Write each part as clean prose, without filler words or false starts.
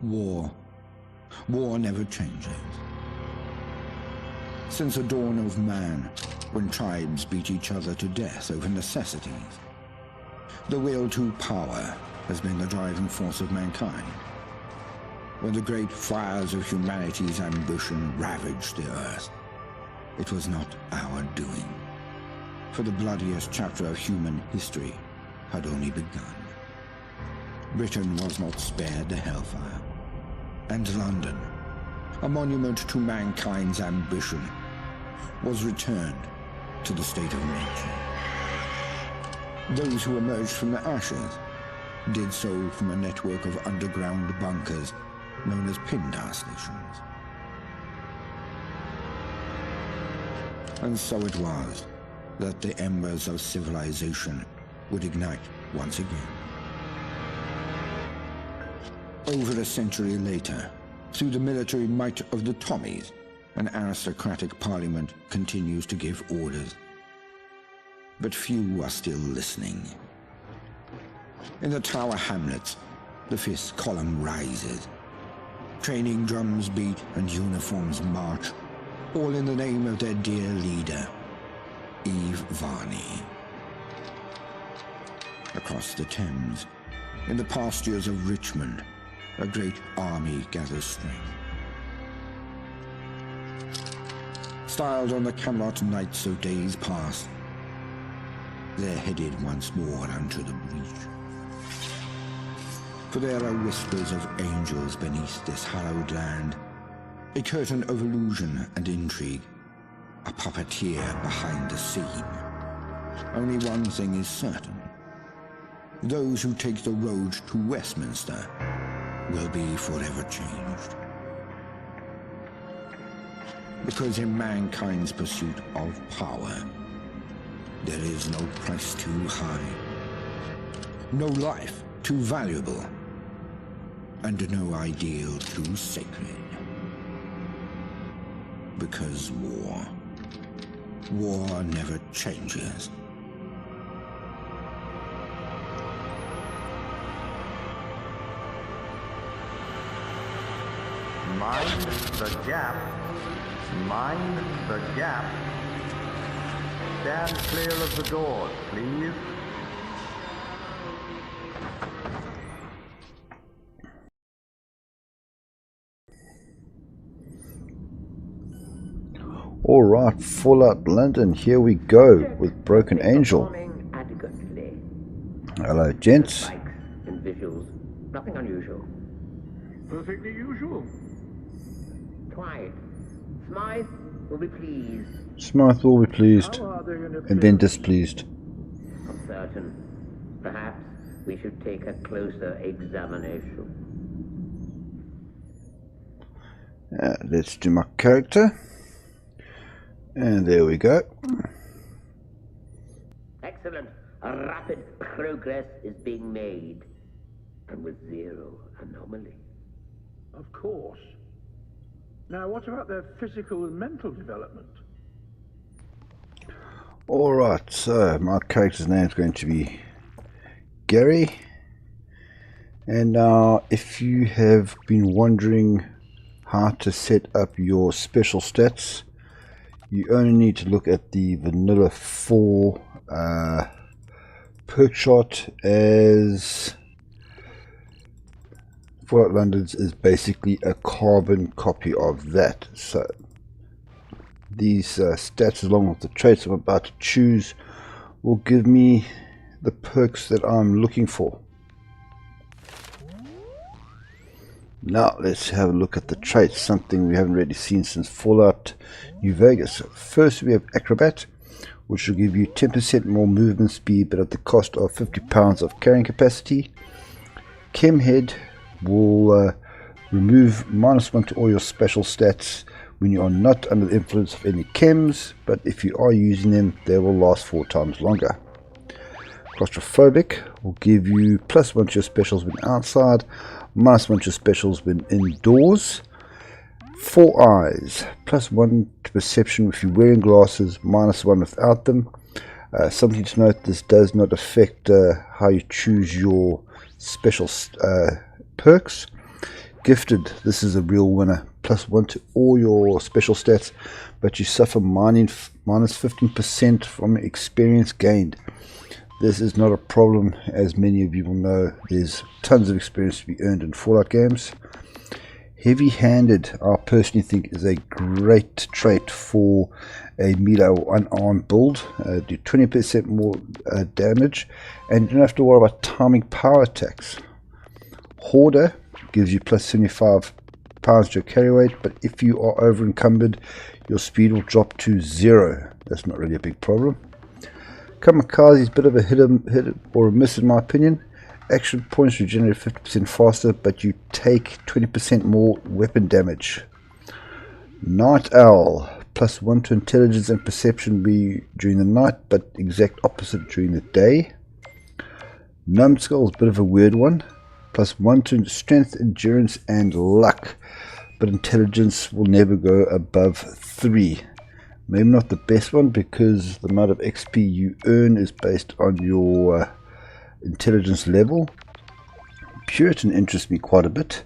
War. War never changes. Since the dawn of man, when tribes beat each other to death over necessities, the will to power has been the driving force of mankind. When the great fires of humanity's ambition ravaged the earth, it was not our doing, for the bloodiest chapter of human history had only begun. Britain was not spared the hellfire, and London, a monument to mankind's ambition, was returned to the state of nature. Those who emerged from the ashes did so from a network of underground bunkers known as Pindar stations. And so it was that the embers of civilization would ignite once again. Over a century later, through the military might of the Tommies, an aristocratic parliament continues to give orders. But few are still listening. In the Tower Hamlets, the fifth column rises. Training drums beat and uniforms march, all in the name of their dear leader, Eve Varney. Across the Thames, in the pastures of Richmond, a great army gathers strength. Styled on the Camelot Knights of days past, they're headed once more unto the breach. For there are whispers of angels beneath this hallowed land, a curtain of illusion and intrigue, a puppeteer behind the scene. Only one thing is certain. Those who take the road to Westminster will be forever changed. Because in mankind's pursuit of power, there is no price too high, no life too valuable, and no ideal too sacred. Because war never changes. Mind the gap. Mind the gap. Stand clear of the doors, please. Alright, Fallout London, here we go with Broken Angel. Hello, gents. And visuals, nothing unusual. Perfectly usual. Try it. Smythe will be pleased. Smythe will be pleased, and then displeased. Uncertain. Perhaps we should take a closer examination. Let's do my character. And there we go. Excellent. A rapid progress is being made. And with zero anomaly. Of course. Now, what about their physical and mental development? Alright, so my character's name is going to be Gary. And now, if you have been wondering how to set up your special stats, you only need to look at the vanilla 4 perk chart, as Fallout London's is basically a carbon copy of that. So these stats, along with the traits I'm about to choose, will give me the perks that I'm looking for. Now let's have a look at the traits, something we haven't really seen since Fallout New Vegas. So first we have Acrobat, which will give you 10% more movement speed but at the cost of 50 pounds of carrying capacity. Chemhead will remove -1 to all your special stats when you are not under the influence of any chems, but if you are using them, they will last 4 times longer. Claustrophobic will give you +1 to your specials when outside, -1 to your specials when indoors. 4 eyes, +1 to perception if you're wearing glasses, -1 without them. Something to note, this does not affect how you choose your special perks. Gifted, this is a real winner. +1 to all your special stats, but you suffer minus 15% from experience gained. This is not a problem, as many of you will know. There's tons of experience to be earned in Fallout games. Heavy-handed, I personally think, is a great trait for a melee or unarmed build. Do 20% more damage, and you don't have to worry about timing power attacks. Hoarder gives you +75 pounds to your carry weight, but if you are over encumbered, your speed will drop to 0. That's not really a big problem. Kamikaze is a bit of a hit or a miss in my opinion. Action points regenerate 50% faster, but you take 20% more weapon damage. Night Owl, +1 to intelligence and perception during the night, but exact opposite during the day. Numbskull is a bit of a weird one. +1 to strength, endurance, and luck, but intelligence will never go above 3. Maybe not the best one, because the amount of XP you earn is based on your intelligence level. Puritan interests me quite a bit.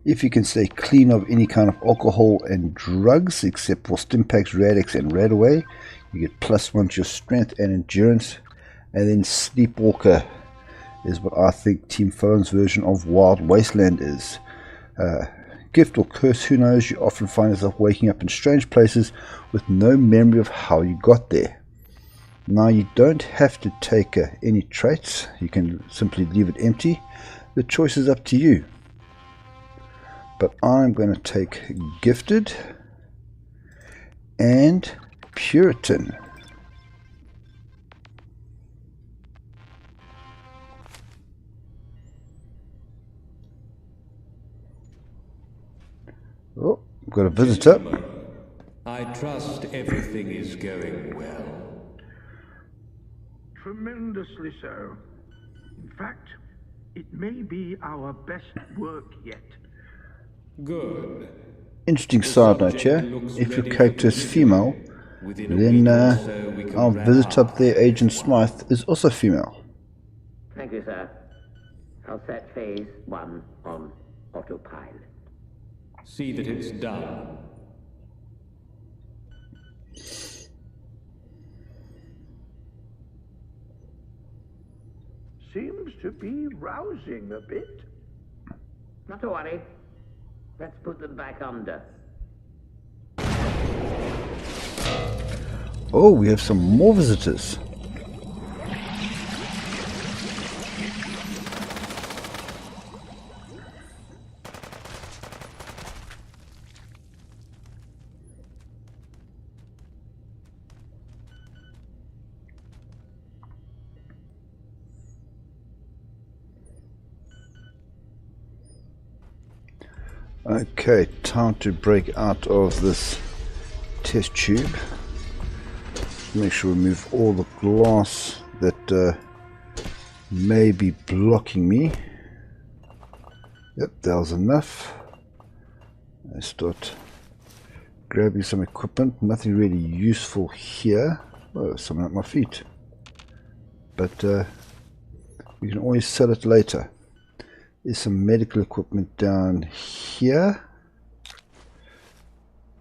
If you can stay clean of any kind of alcohol and drugs, except for Stimpaks, Radix, and Radaway, you get +1 to your strength and endurance. And then Sleepwalker is what I think Team Phone's version of Wild Wasteland is. Gift or curse, who knows, you often find yourself waking up in strange places with no memory of how you got there. Now, you don't have to take any traits, you can simply leave it empty. The choice is up to you. But I'm going to take Gifted and Puritan. Oh, got a visitor. I trust everything is going well. Tremendously so. In fact, it may be our best work yet. Good. Interesting side note here. If your character is female, then our visitor up there, Agent Smythe, is also female. Thank you, sir. I'll set phase 1 on autopilot. See that it's done. Seems to be rousing a bit. Not to worry. Let's put them back under. Oh, we have some more visitors. Okay, time to break out of this test tube. Make sure we remove all the glass that may be blocking me. Yep, that was enough. I start grabbing some equipment. Nothing really useful here. Oh, something at my feet. But we can always sell it later. There's some medical equipment down here.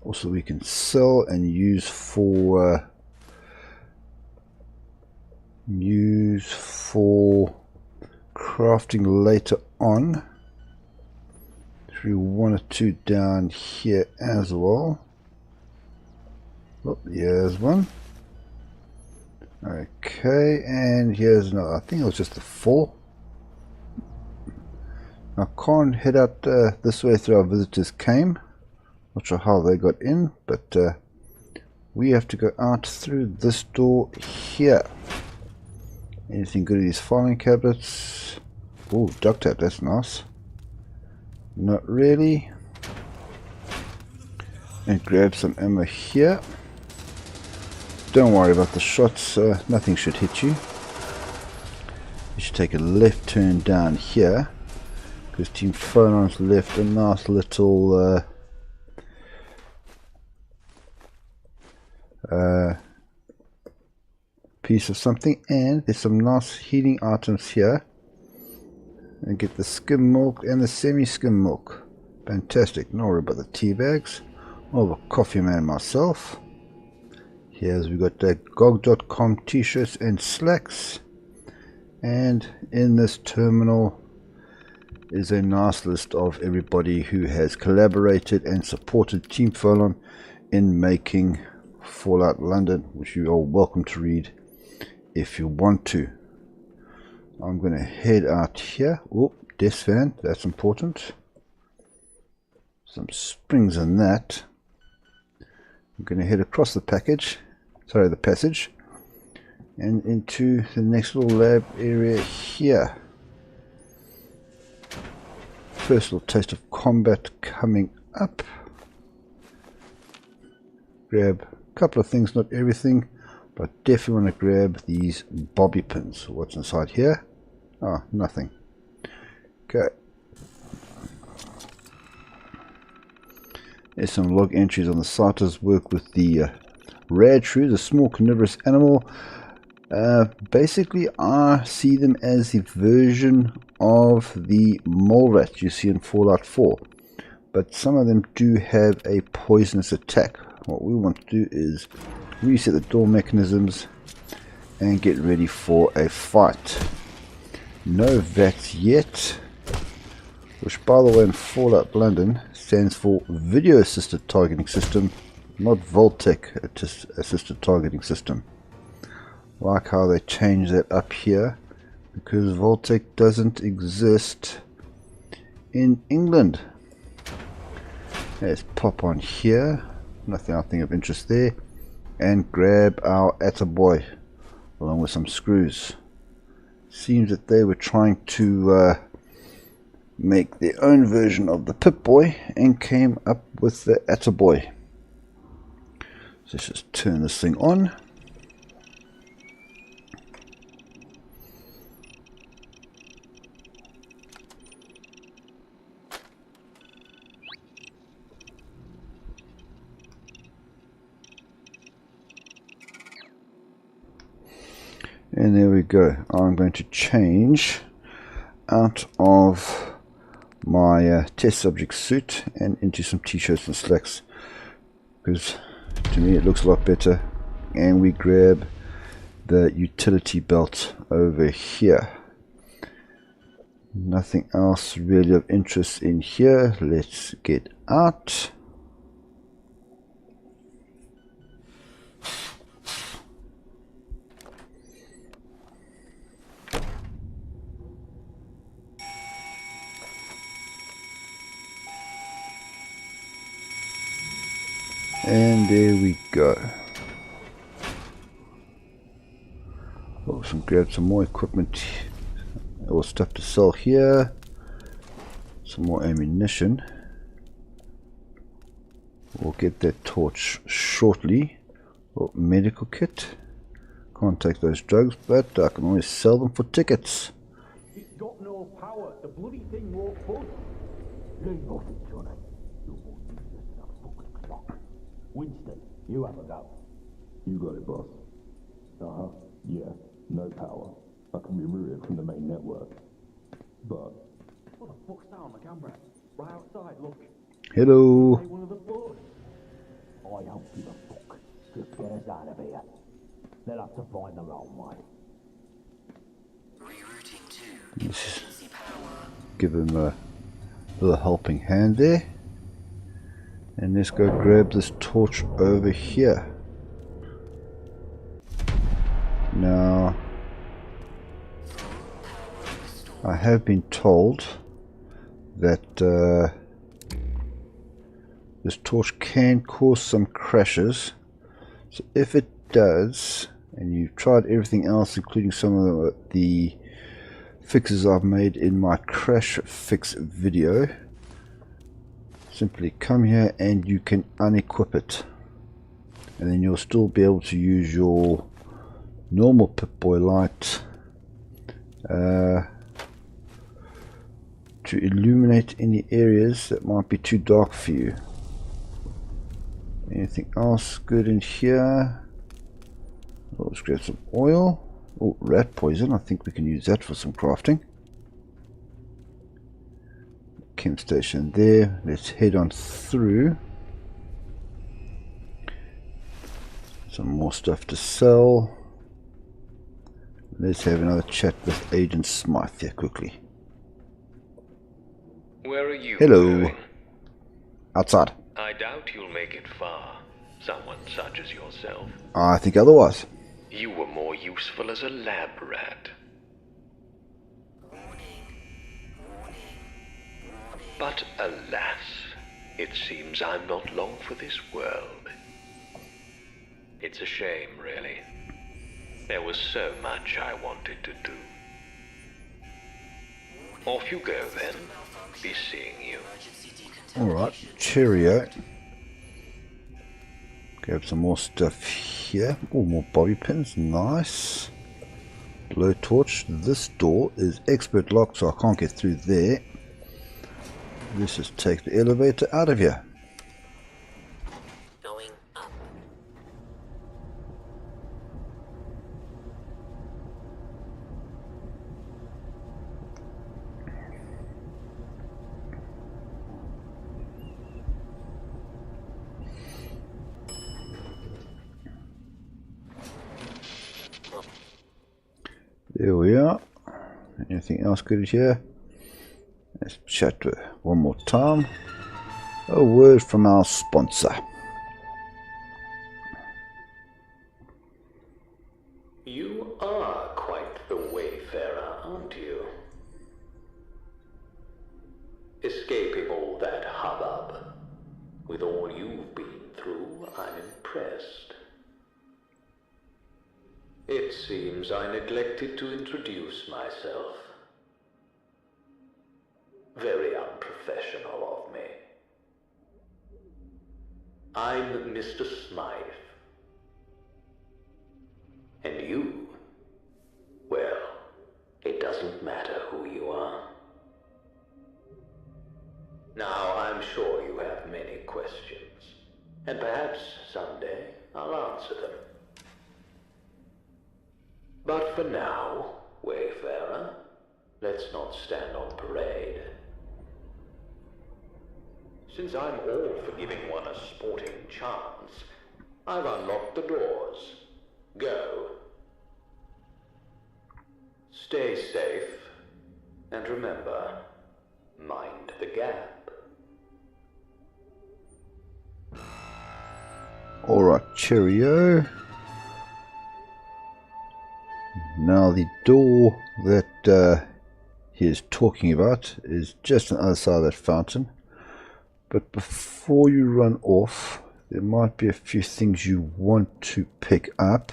Also, we can sell and use for crafting later on. Through 1 or 2 down here as well. Oh, here's one. Okay, and here's another. I think it was just a 4. I can't head out this way through our visitors came. Not sure how they got in, but we have to go out through this door here. Anything good at these filing cabinets? Oh, duct tape, that's nice. Not really. And grab some ammo here. Don't worry about the shots, nothing should hit you. You should take a left turn down here. Because Team Phonon's left a nice little piece of something, and there's some nice heating items here. And get the skim milk and the semi-skim milk. Fantastic. Not worry about the tea bags. More of a coffee man myself. Here's we got the GOG.com t-shirts and slacks. And in this terminal is a nice list of everybody who has collaborated and supported Team Folon in making Fallout London, which you are welcome to read if you want to. I'm going to head out here. Oh, desk fan, that's important. Some springs in that. I'm going to head across the passage and into the next little lab area here. First little taste of combat coming up. Grab a couple of things, not everything, but definitely want to grab these bobby pins. What's inside here? Oh, nothing. Okay. There's some log entries on the site. Work with the rad shrew, the small carnivorous animal. Basically, I see them as the version of the mole rat you see in Fallout 4. But some of them do have a poisonous attack. What we want to do is reset the door mechanisms and get ready for a fight. No VATS yet, which by the way in Fallout London stands for Video Assisted Targeting System, not Voltec Assisted Targeting System. Like how they change that up here, because Voltec doesn't exist in England. Let's pop on here, nothing I think of interest there, and grab our Attaboy along with some screws. Seems that they were trying to make their own version of the Pip-Boy and came up with the Attaboy. So let's just turn this thing on. And there we go. I'm going to change out of my test subject suit and into some t-shirts and slacks, because to me it looks a lot better. And we grab the utility belt over here. Nothing else really of interest in here. Let's get out. And there we go. Grab some more equipment or stuff to sell here. Some more ammunition. We'll get that torch shortly. Oh, medical kit. Can't take those drugs, but I can always sell them for tickets. It's got no power. The bloody thing won't budge. Leave nothing, Johnny. Winston, you have a go. You got it, boss. Uh-huh. Yeah, no power. I can remove it from the main network. But... What the fuck's that on the camera? Right outside, look. Hello. One of the boats. I don't give a fuck. Just get us out of here. They'll have to find their own way. Give him a little helping hand there. And let's go grab this torch over here. Now, I have been told that this torch can cause some crashes. So if it does, and you've tried everything else, including some of the fixes I've made in my crash fix video, simply come here and you can unequip it, and then you'll still be able to use your normal Pip-Boy light to illuminate any areas that might be too dark for you. Anything else good in here? Let's grab some oil. Oh, rat poison. I think we can use that for some crafting. chem station there. Let's head on through. Some more stuff to sell. Let's have another chat with Agent Smythe here quickly. Where are you Hello. going? Outside. I doubt you'll make it far, someone such as yourself. I think otherwise. You were more useful as a lab rat. But alas, it seems I'm not long for this world. It's a shame, really. There was so much I wanted to do. Off you go, then. Be seeing you. Alright, cheerio. Grab some more stuff here. Oh, more bobby pins. Nice. Blowtorch. This door is expert locked, so I can't get through there. Let's just take the elevator out of here. Going up. There we are. Anything else good here? Let's chat to her one more time. A word from our sponsor. You are quite the wayfarer, aren't you? Escaping all that hubbub. With all you've been through, I'm impressed. It seems I neglected to introduce myself. Very unprofessional of me. I'm Mr. Smythe. And you? Well, it doesn't matter who you are. Now, I'm sure you have many questions, and perhaps someday I'll answer them. But for now, wayfarer, let's not stand on parade. Since I'm all for giving one a sporting chance, I've unlocked the doors. Go. Stay safe, and remember, mind the gap. Alright, cheerio. Now the door that he is talking about is just on the other side of that fountain. But before you run off, there might be a few things you want to pick up.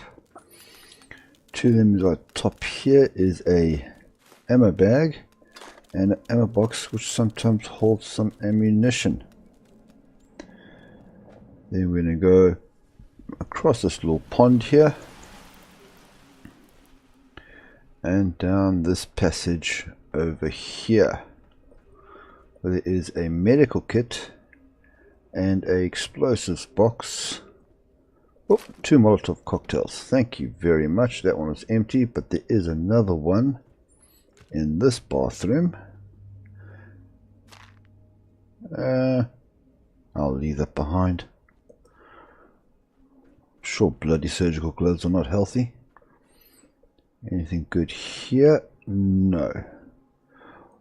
Two of them is on top here is a ammo bag and an ammo box which sometimes holds some ammunition. Then we're going to go across this little pond here and down this passage over here. There is a medical kit and a explosives box. Oh, 2 Molotov cocktails. Thank you very much. That one is empty, but there is another one in this bathroom. I'll leave that behind. Sure, bloody surgical gloves are not healthy. Anything good here? No.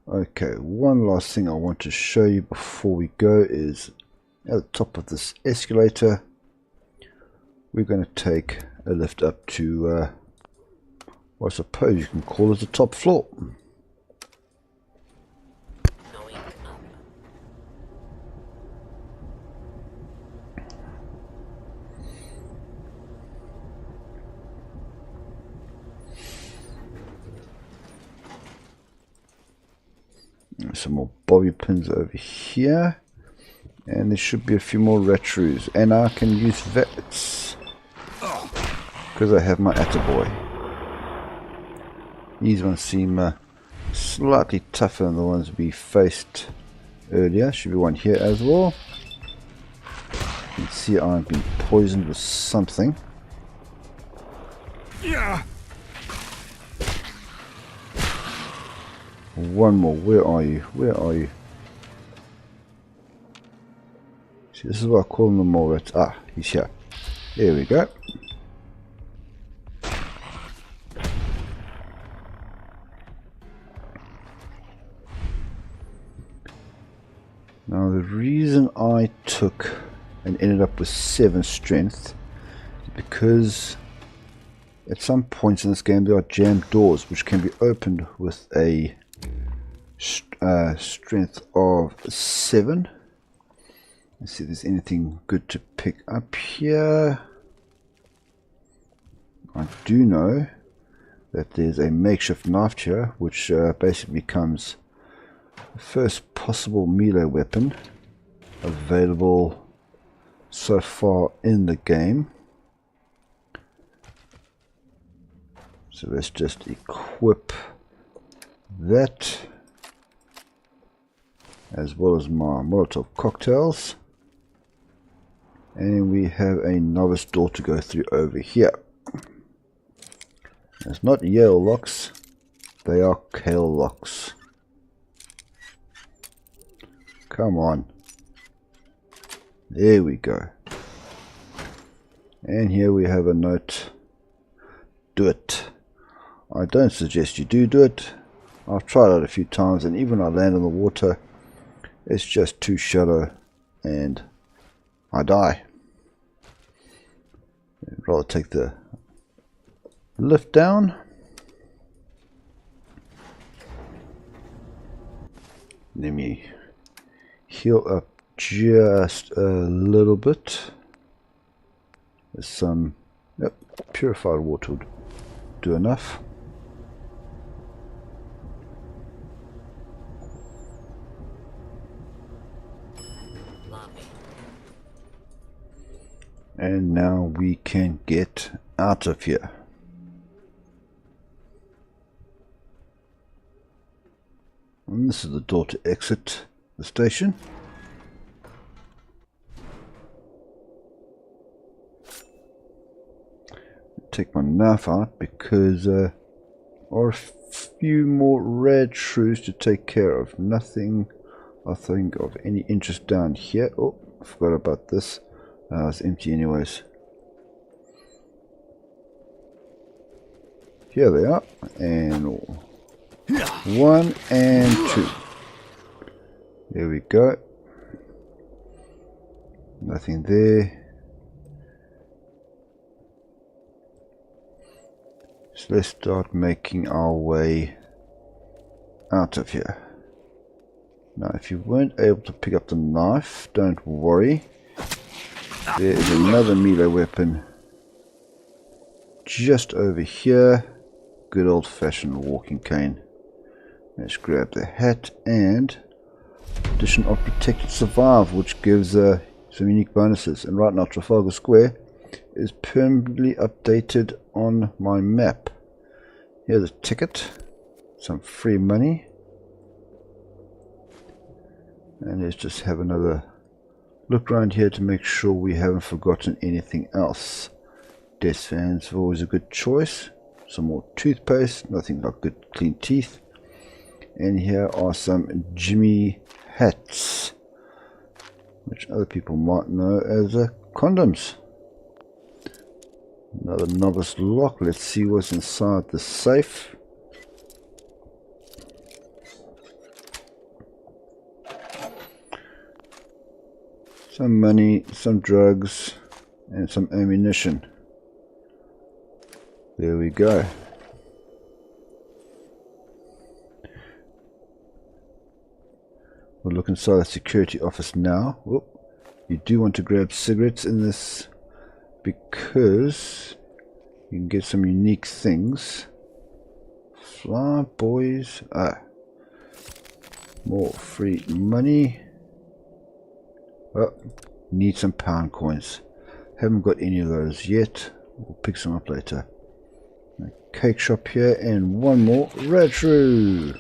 Okay, one last thing I want to show you before we go is at the top of this escalator we're going to take a lift up to what I suppose you can call it the top floor. Going up. Some more bobby pins over here, and there should be a few more retros, and I can use vets because I have my Attaboy. These ones seem slightly tougher than the ones we faced earlier. Should be one here as well. You can see I've been poisoned with something. Yeah. One more. Where are you? Where are you? See, this is what I call them the mole rats. Ah, he's here. There we go. Now the reason I took and ended up with 7 strength is because at some points in this game there are jammed doors which can be opened with a strength of 7. Let's see if there's anything good to pick up here. I do know that there's a makeshift knife here which basically becomes the first possible melee weapon available so far in the game. So let's just equip that as well as my Molotov cocktails, and we have a novice door to go through over here. It's not Yale locks, they are Kale locks. Come on. There we go. And here we have a note. Do it. I don't suggest you do it. I've tried it a few times and even when I land in the water, it's just too shallow and I die. I'd rather take the lift down. Let me heal up just a little bit. There's some purified water would do enough. And now we can get out of here. And this is the door to exit the station. Take my knife out because there are a few more red shrews to take care of. Nothing I think of any interest down here. Oh, I forgot about this. It's empty anyways. Here they are. And 1 and 2. There we go. Nothing there. So let's start making our way out of here. Now if you weren't able to pick up the knife, don't worry. There is another melee weapon just over here. Good old fashioned walking cane. Let's grab the hat and addition of protected survive, which gives some unique bonuses. And right now Trafalgar Square is permanently updated on my map. Here's a ticket, some free money, and let's just have another look around here to make sure we haven't forgotten anything else. Desk fans are always a good choice. Some more toothpaste, nothing like good clean teeth. And here are some Jimmy hats, which other people might know as condoms. Another novice lock. Let's see what's inside the safe. Some money, some drugs, and some ammunition. There we go. We'll look inside the security office now. Whoop. You do want to grab cigarettes in this because you can get some unique things. Fly boys. More free money. Oh, need some pound coins. Haven't got any of those yet. We'll pick some up later. A cake shop here and one more red shrew.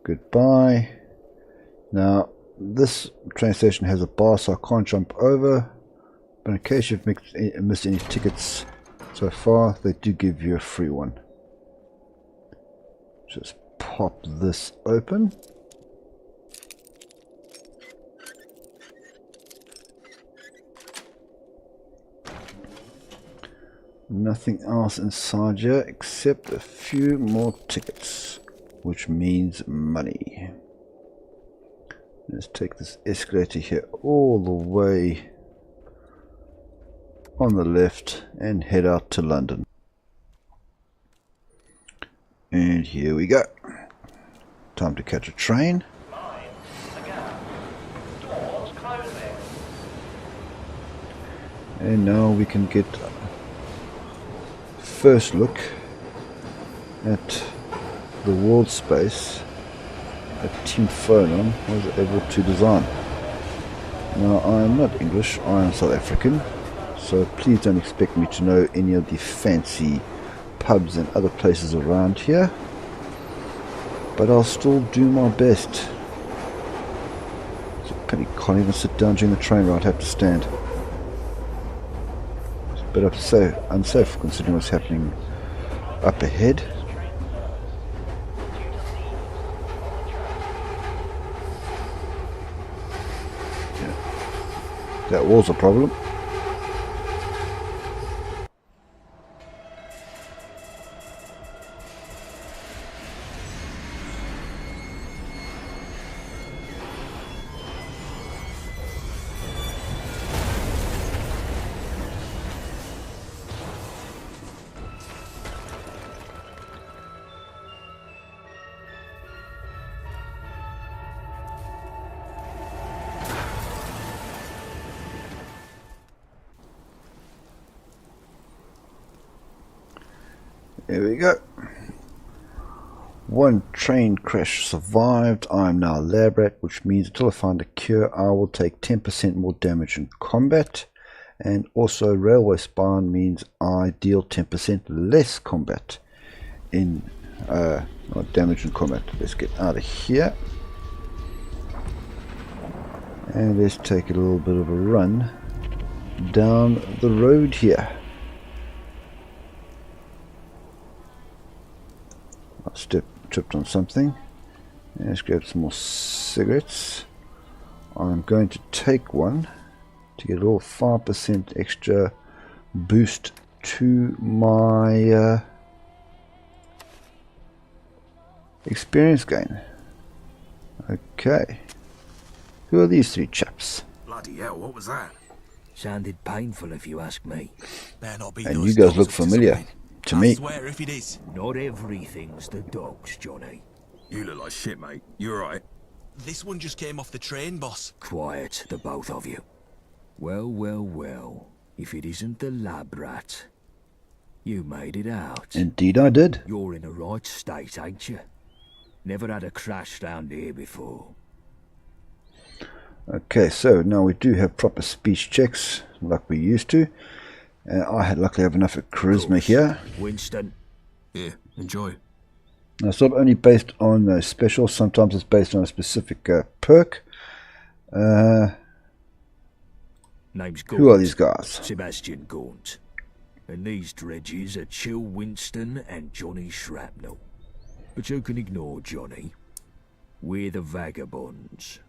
Goodbye. Now this train station has a bar, so I can't jump over, but in case you've missed any tickets so far, they do give you a free one. Just pop this open. Nothing else inside here except a few more tickets, which means money. Let's take this escalator here all the way on the left and head out to London. And here we go. Time to catch a train. And now we can get first look at the world space that Team Phonon was able to design. Now, I am not English, I am South African, so please don't expect me to know any of the fancy pubs and other places around here, but I'll still do my best. So Penny can't even sit down during the train ride, I have to stand. It's a bit unsafe considering what's happening up ahead. Yeah, that was a problem. There we go. One train crash survived. I am now a lab rat, which means until I find a cure, I will take 10% more damage in combat. And also railway spine means I deal 10% less combat in damage in combat. Let's get out of here. And let's take a little bit of a run down the road here. I tripped on something. Let's grab some more cigarettes. I'm going to take one to get a little 5% extra boost to my experience gain. Okay. Who are these three chaps? Bloody hell, what was that? Sounded painful if you ask me. And you guys look familiar. To me. I swear if it is. Not everything's the dogs, Johnny. You look like shit, mate. You alright? This one just came off the train, boss. Quiet, the both of you. Well, well, well. If it isn't the lab rat. You made it out. Indeed I did. You're in a right state, ain't you? Never had a crash round here before. Okay, so now we do have proper speech checks, like we used to. I had luckily have enough of charisma here. Winston. Yeah, enjoy. Now, it's not only based on specials, sometimes it's based on a specific perk. Name's Who are these guys? Sebastian Gaunt. And these dredges are Chill Winston and Johnny Shrapnel. But you can ignore Johnny. We're the vagabonds.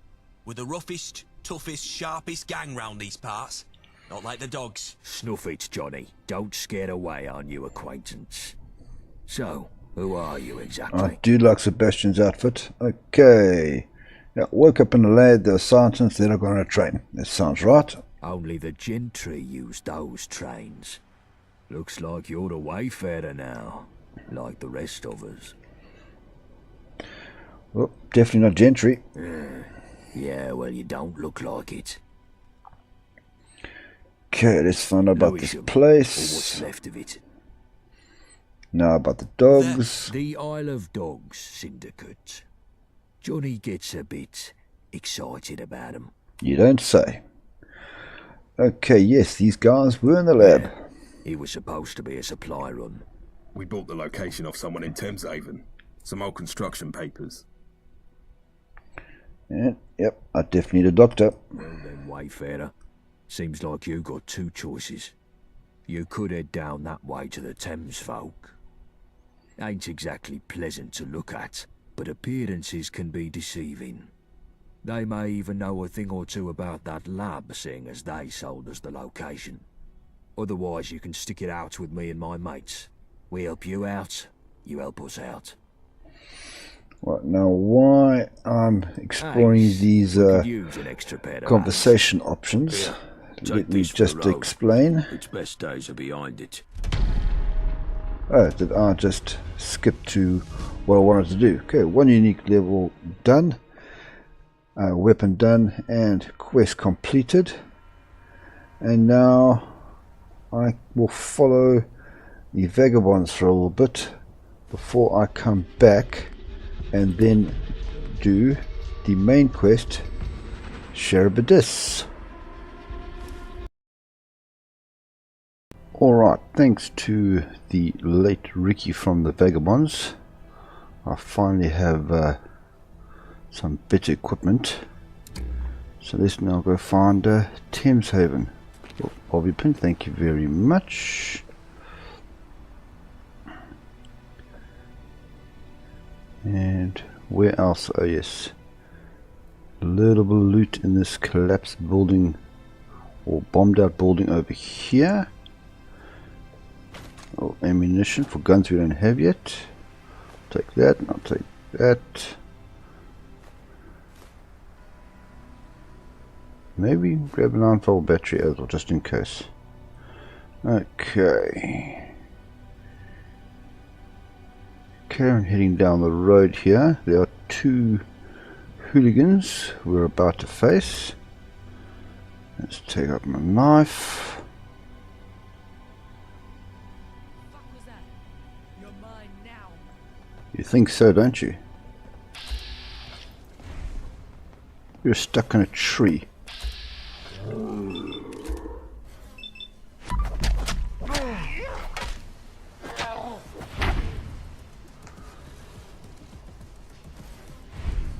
We're the roughest, toughest, sharpest gang round these parts. Not like the dogs. Snuff it, Johnny. Don't scare away our new acquaintance. So, who are you exactly? I do like Sebastian's outfit. Okay. Yeah, woke up in the lad, there were sergeants, then I got on a train. That sounds right. Only the gentry use those trains. Looks like you're the wayfarer now, like the rest of us. Well, definitely not gentry. Yeah, well, you don't look like it. Okay, let's find out about this place. Or what's left of it. Now about the dogs. The Isle of Dogs Syndicate. Johnny gets a bit excited about them. You don't say. Okay, yes, these guys were in the lab. It was supposed to be a supply run. We bought the location off someone in Thameshaven. Some old construction papers. Yeah, yep, I definitely need a doctor. Well then, wayfarer. Seems like you got two choices. You could head down that way to the Thames folk. Ain't exactly pleasant to look at, but appearances can be deceiving. They may even know a thing or two about that lab, seeing as they sold us the location. Otherwise, you can stick it out with me and my mates. We help you out, you help us out. Right, now why I'm exploring these conversation options, let me just explain. Its best days are behind it. Oh, did I just skip to what I wanted to do? Okay, one unique level done, weapon done, and quest completed. And now I will follow the vagabonds for a little bit before I come back and then do the main quest, Charybdis. Alright, thanks to the late Ricky from the Vagabonds, I finally have some better equipment. So let's now go find Thames Haven. Well, Bobby Pin, thank you very much. And where else? Oh yes, a little bit of loot in this collapsed building or bombed out building over here. Oh, ammunition for guns we don't have yet. Take that, and I'll take that. Maybe grab a 9-volt battery as well, just in case. Okay. Okay, I'm heading down the road here. There are two hooligans we're about to face. Let's take up my knife. You think so, don't you? You're stuck in a tree.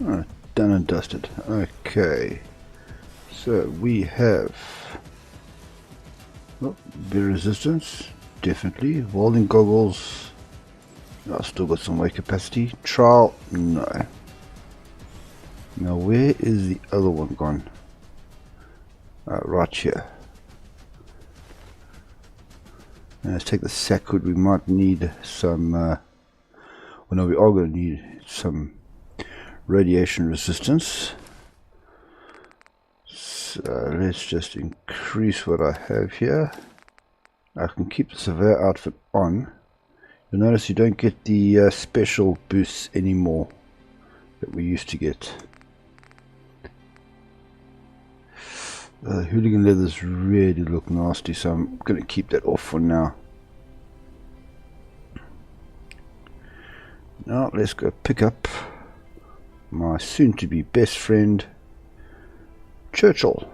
Oh, done and dusted. Okay. So we have the resistance, definitely. Welding goggles. I've still got some weight capacity. Trial, no. Now where is the other one gone? Right here. Now let's take the sack hood. We might need some, well no, we are going to need some radiation resistance. So let's just increase what I have here. I can keep the surveyor outfit on. You'll notice you don't get the special boosts anymore that we used to get. Hooligan leathers really look nasty, so I'm going to keep that off for now. Now let's go pick up my soon-to-be best friend, Churchill.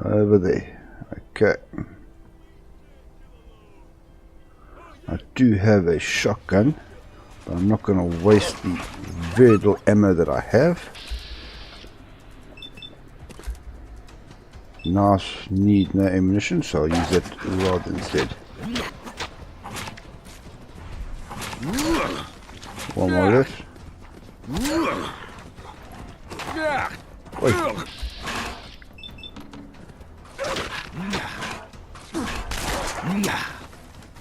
Over there. Okay. I do have a shotgun, but I'm not going to waste the very little ammo that I have. Knives need no ammunition, so I'll use that rather instead. One more left. Oi.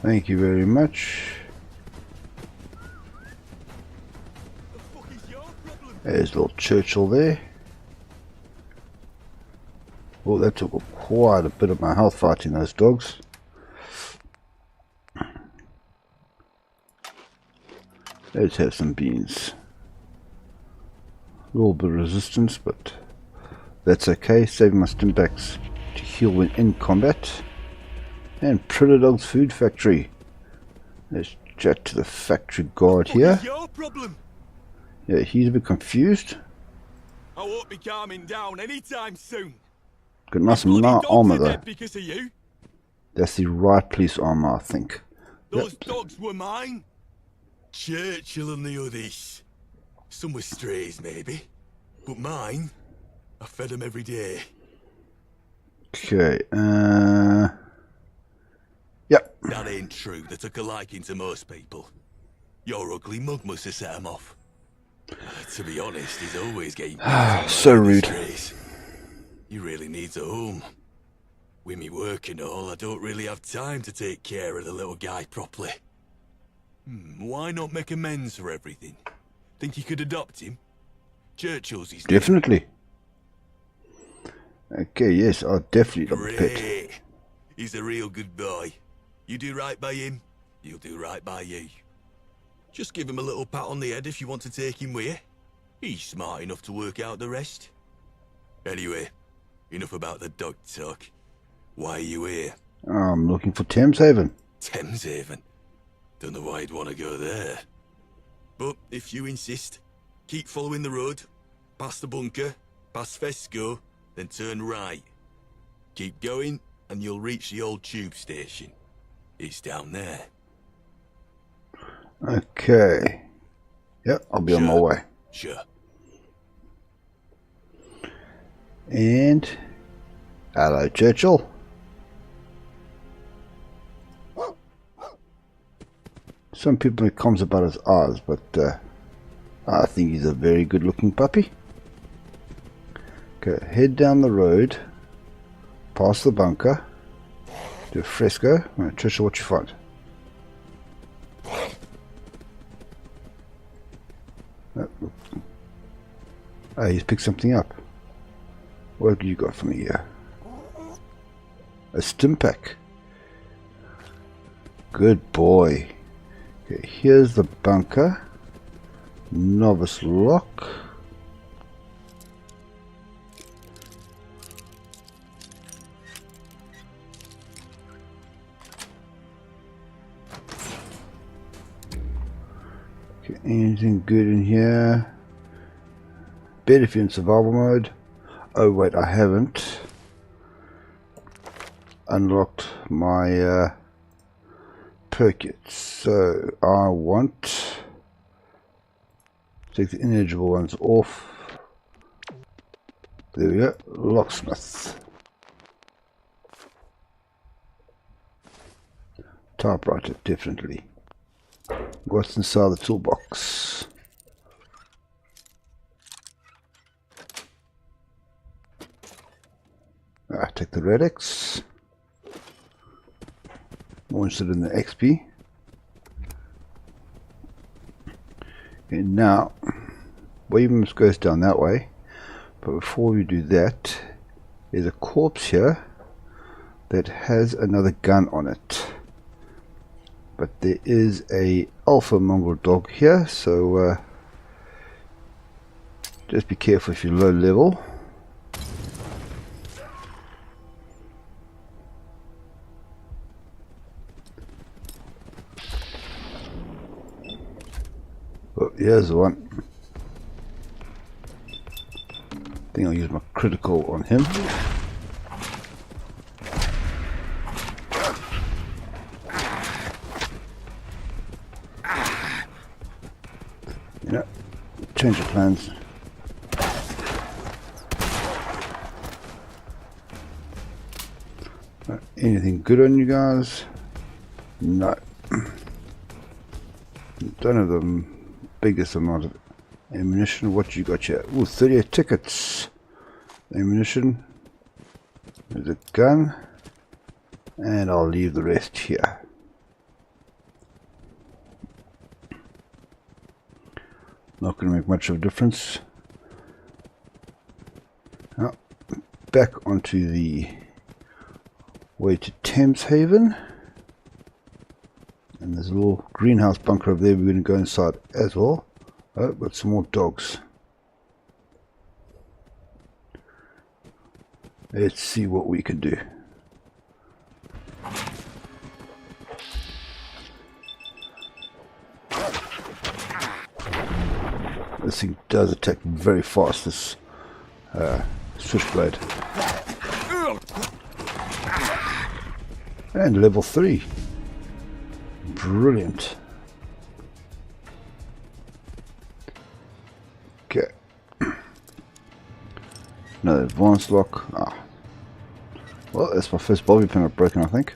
Thank you very much. There's little Churchill there. Oh, that took quite a bit of my health fighting those dogs. Let's have some beans. A little bit of resistance, but that's okay. Saving my stimpaks to heal when in combat. And Predator Dog's Food Factory. Let's chat to the factory guard here. What's your problem? Yeah, he's a bit confused. I won't be calming down anytime soon. Got nice armor though. Because of you. That's the right police armor, I think. Those dogs were mine. Churchill and the others. Some were strays, maybe. But mine, I fed them every day. Okay, yep. That ain't true. They took a liking to most people. Your ugly mug must have set him off. To be honest, he's always getting so rude. Strays. He really needs a home. With me work and all, I don't really have time to take care of the little guy properly. Why not make amends for everything? Think you could adopt him? Churchill's his name. Definitely. Okay, yes, I'll definitely adopt the pet. Great. He's a real good boy. You do right by him, he'll do right by you. Just give him a little pat on the head if you want to take him with you. He's smart enough to work out the rest. Anyway, enough about the dog talk. Why are you here? I'm looking for Thameshaven. Thameshaven? Don't know why you'd want to go there. But if you insist, keep following the road, past the bunker, past Fesco, then turn right. Keep going and you'll reach the old tube station. It's down there. Okay. Yep, I'll be on my way. Sure. And hello, Churchill. Some people make comments about his eyes, but I think he's a very good looking puppy. Okay, head down the road, past the bunker, to Fresco. Right, Trisha, what you find? Oh, he's picked something up. What do you got for me here? A stim pack. Good boy. Okay, here's the bunker. Novice lock. Okay, anything good in here? Bed if you're in survival mode. Oh wait, I haven't unlocked my perk yet, so I want take the ineligible ones off. There we go, locksmith. Typewriter, definitely. What's inside the toolbox? Take the Red X. More interested in the XP. And now, Williams goes down that way. But before we do that, there's a corpse here that has another gun on it. But there is a alpha mongrel dog here, so just be careful if you're low level. Oh, here's the one. I think I'll use my critical on him. You know, change of plans. Anything good on you guys? No. Don't have the biggest amount of ammunition. What you got here? Ooh, 38 tickets. Ammunition. There's a gun. And I'll leave the rest here. Not going to make much of a difference. Now, back onto the way to Thameshaven. And there's a little greenhouse bunker over there we're going to go inside as well. Oh, got some more dogs. Let's see what we can do. This thing does attack very fast, this switchblade. And level 3. Brilliant. Okay. Another advanced lock. Ah. Well, that's my first bobby pin I've broken, I think.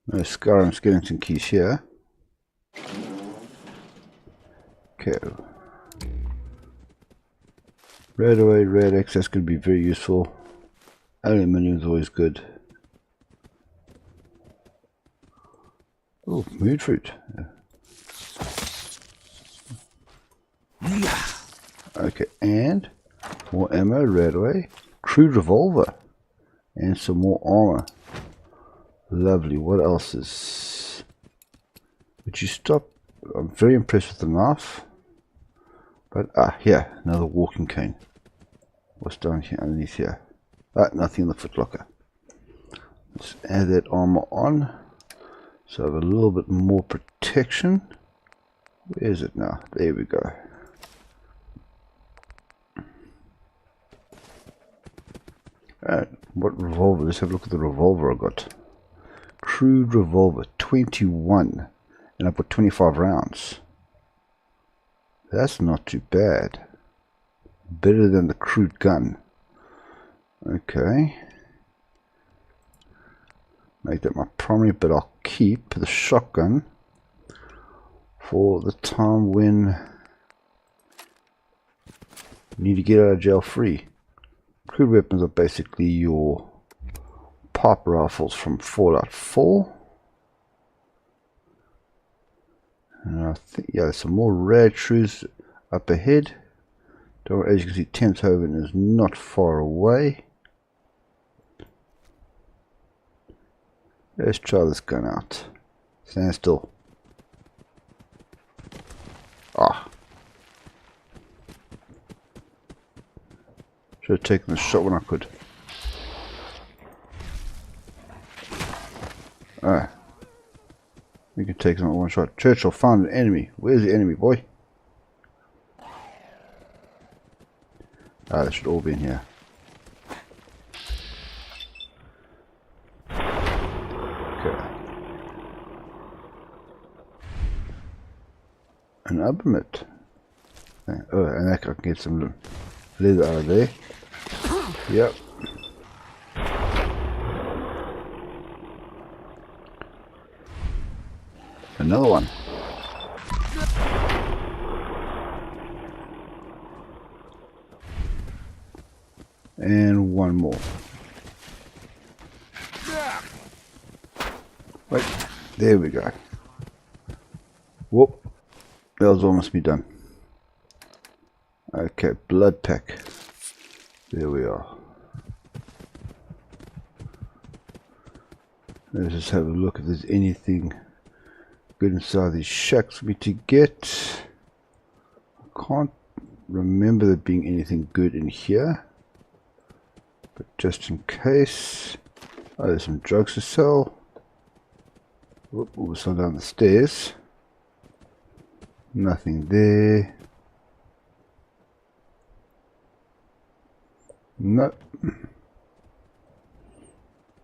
No Skyrim skeleton keys here. Okay. Radaway, Radex, that's going to be very useful. Aluminium is always good. Oh, moon fruit. Okay, and more ammo, Radaway. Crude revolver. And some more armor. Lovely. What else is... Would you stop? I'm very impressed with the knife. But, here. Another walking cane. What's down here underneath here? Nothing in the footlocker. Let's add that armor on. So I have a little bit more protection. Where is it now? There we go. Alright, what revolver? Let's have a look at the revolver I got. Crude revolver, 21. And I put 25 rounds. That's not too bad. Better than the crude gun. Okay. Make that my primary, but I'll keep the shotgun for the time when you need to get out of jail free. Crude weapons are basically your pipe rifles from Fallout 4. And I think, yeah, there's some more rad shrews up ahead. As you can see, Thameshaven is not far away. Let's try this gun out. Stand still. Should have taken the shot when I could. We can take them at one shot. Churchill found an enemy. Where's the enemy, boy? They should all be in here. Okay. An Abamet. Oh, and I can get some leather out of there. Yep. Another one. And one more. Wait, there we go. Whoop. That was almost me done. Okay, blood pack. There we are. Let's just have a look if there's anything good inside these shacks for me to get. I can't remember there being anything good in here. But just in case. Oh, there's some drugs to sell. Whoop, we'll sell down the stairs. Nothing there. Nope.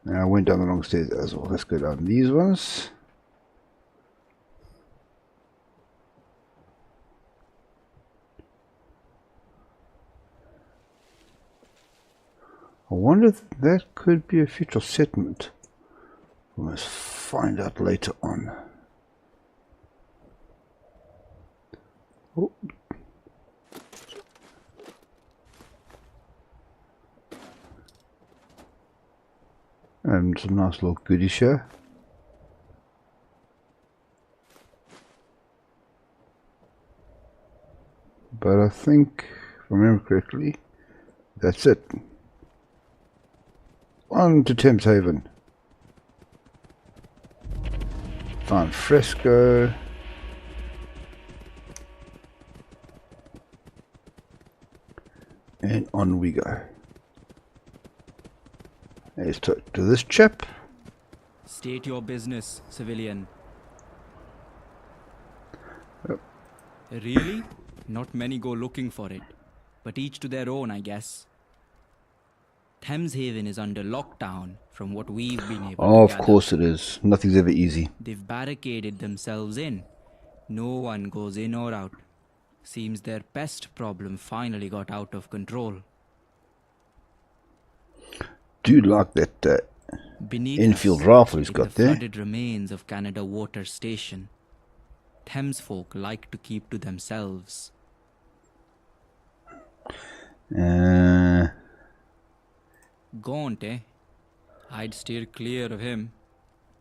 Now I went down the wrong stairs as well. Let's go down these ones. I wonder if that could be a future settlement. We must find out later on. Oh. Some nice little goodies here. But I think, if I remember correctly, that's it. On to Thameshaven. Find Fresco. And on we go. Let's talk to this chap. State your business, civilian. Yep. Really? Not many go looking for it. But each to their own, I guess. Thameshaven is under lockdown, from what we've been able to gather. Of course it is. Nothing's ever easy. They've barricaded themselves in. No one goes in or out. Seems their pest problem finally got out of control. Do like that Beneath Enfield us, rifle he's in got the there. flooded remains of Canada Water Station, Thames folk like to keep to themselves. Gaunt, eh? I'd steer clear of him.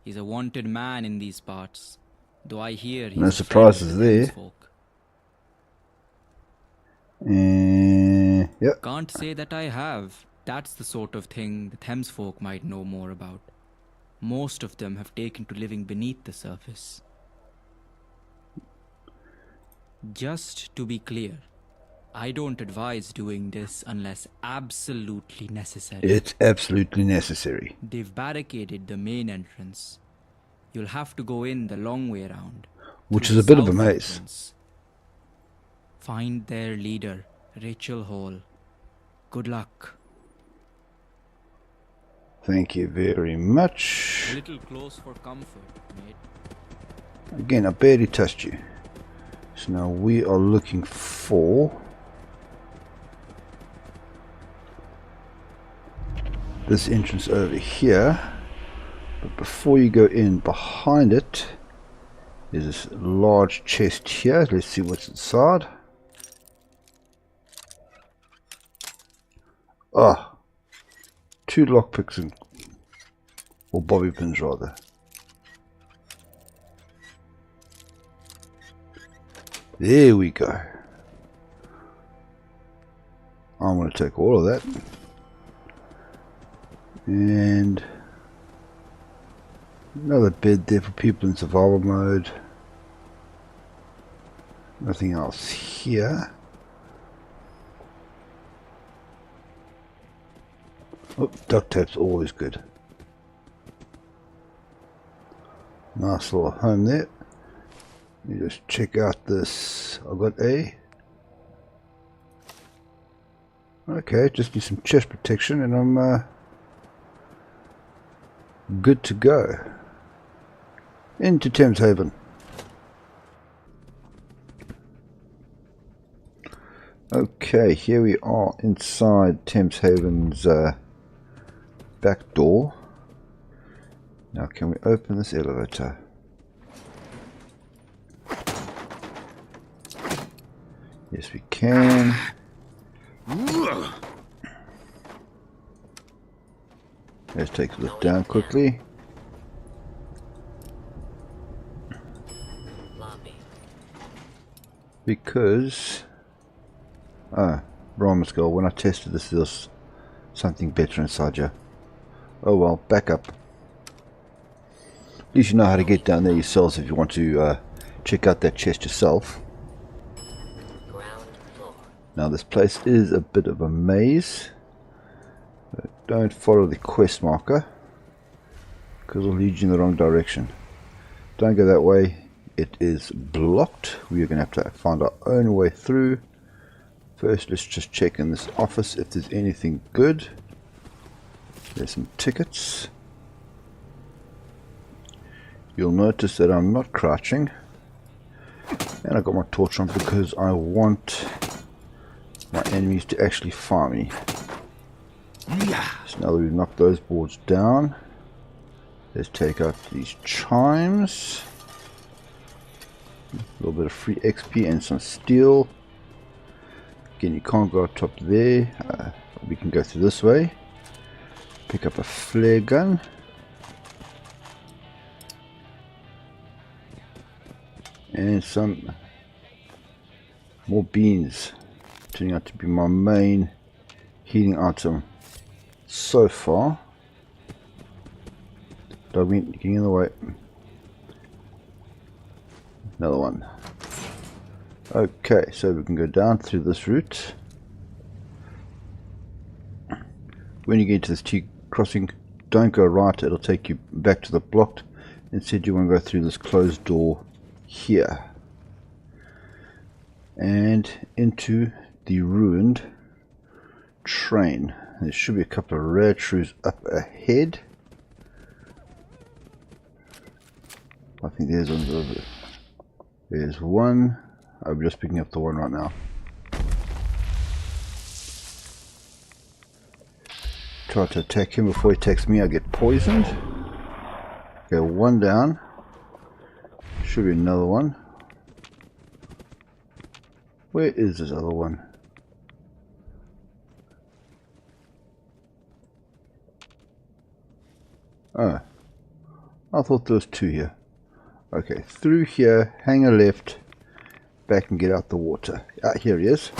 He's a wanted man in these parts, though I hear he's No a friend of surprises the there. Thames folk. Yep. Can't say that I have. That's the sort of thing the Thames folk might know more about. Most of them have taken to living beneath the surface. Just to be clear, I don't advise doing this unless absolutely necessary. It's absolutely necessary. They've barricaded the main entrance. You'll have to go in the long way around. Which through is the a bit of a south maze. entrance. Find their leader, Rachel Hall. Good luck. Thank you very much. A little close for comfort, mate. Again, I barely touched you. So now we are looking for this entrance over here. But before you go in, behind it is this large chest here. Let's see what's inside. Ah, 2 lockpicks or bobby pins rather. There we go. I'm going to take all of that. And another bed there for people in survival mode. Nothing else here. Oh, duct tape's always good. Nice little home there. You just check out this. I've got okay, just need some chest protection and I'm good to go. Into Thames Haven. Okay, here we are inside Thames Haven's back door. Now can we open this elevator? Yes, we can. Let's take a look down quickly. Because wrong skull. When I tested this, there was something better inside you. Oh well, back up. At least you know how to get down there yourselves if you want to check out that chest yourself. Now this place is a bit of a maze. But don't follow the quest marker, because it'll lead you in the wrong direction. Don't go that way. It is blocked. We are going to have to find our own way through. First, let's just check in this office if there's anything good. There's some tickets. You'll notice that I'm not crouching. And I got my torch on because I want my enemies to actually fire me. So now that we've knocked those boards down, let's take out these chimes. A little bit of free XP and some steel. Again, you can't go up top there. We can go through this way. Pick up a flare gun. And some more beans. Turning out to be my main healing item so far. Dogmeat, getting in the way. Another one. Okay, so we can go down through this route. When you get to this T crossing, don't go right, it'll take you back to the blocked. Instead you want to go through this closed door here. And into the ruined train. There should be a couple of rad shrews up ahead. I think there's one. There's one. I'm just picking up the one right now. Try to attack him before he attacks me. I get poisoned. Okay, one down. Should be another one. Where is this other one? Oh, I thought there was two here. Okay, through here, hang a left, back and get out the water. Ah, here he is.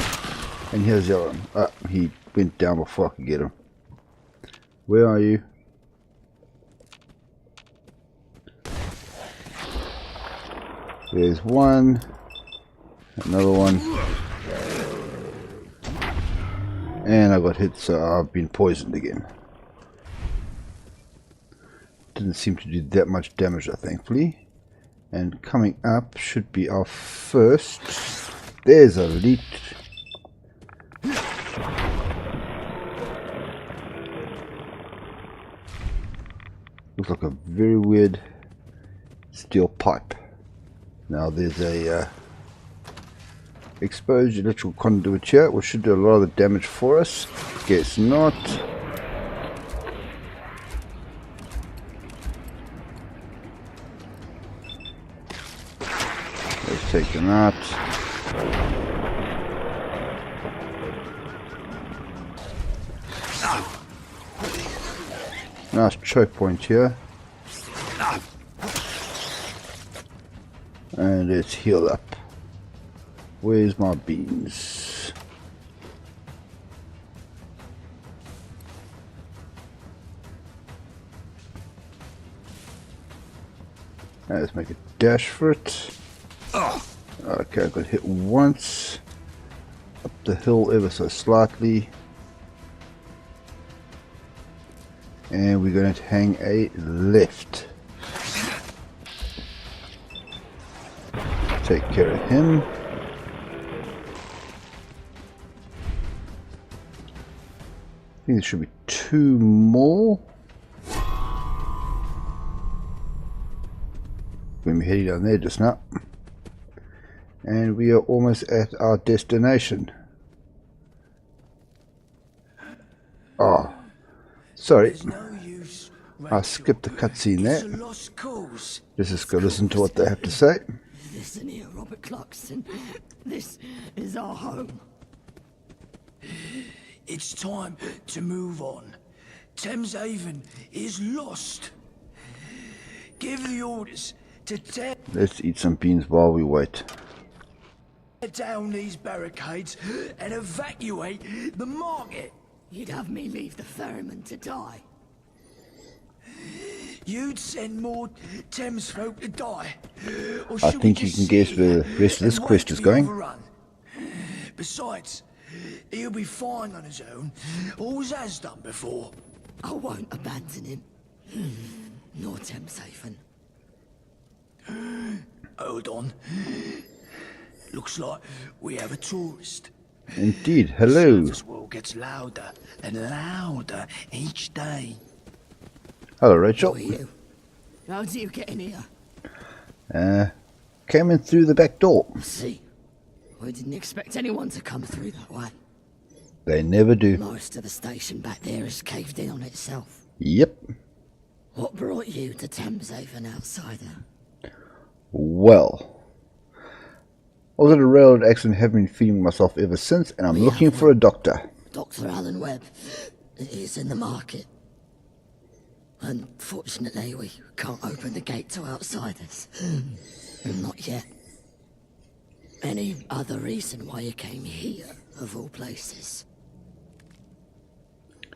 And here's the other one. Ah, he went down before I could get him. Where are you? There's one. Another one. And I got hit, so I've been poisoned again. Didn't seem to do that much damage, thankfully. And coming up should be our first. There's a leech. Looks like a very weird steel pipe. Now there's a exposed electrical conduit here, which should do a lot of the damage for us. Guess not. Let's take them out. Nice choke point here. And let's heal up. Where's my beans? Let's make a dash for it. Okay, I got hit once. Up the hill ever so slightly. And we're going to hang a left. Take care of him. I think there should be two more. We're heading down there just now. And we are almost at our destination. Oh, sorry. I skipped the cutscene there. Let's just go listen to what they have to say. Listen here, Robert Clarkson. This is our home. It's time to move on. Thames Haven is lost. Give the orders to tear Let's eat some beans while we wait. down these barricades and evacuate the market. You'd have me leave the ferryman to die. You'd send more Thames folk to die. Or I should think we you just can guess sit where here the rest of this and quest wait is to be going. overrun? Besides, he'll be fine on his own. Always has done before. I won't abandon him. Nor Thames Haven. Hold on. Looks like we have a tourist. Indeed, hello. This world gets louder and louder each day. Hello, Rachel. Who are you? How did you get in here? Came in through the back door. I see. We didn't expect anyone to come through that way. They never do. Most of the station back there is caved in on itself. Yep. What brought you to Thames Haven, outsider? Well, I was at a railroad accident, have been feeding myself ever since, and I'm looking for a doctor. Dr. Alan Webb is in the market. Unfortunately, we can't open the gate to outsiders. Not yet. Any other reason why you came here, of all places?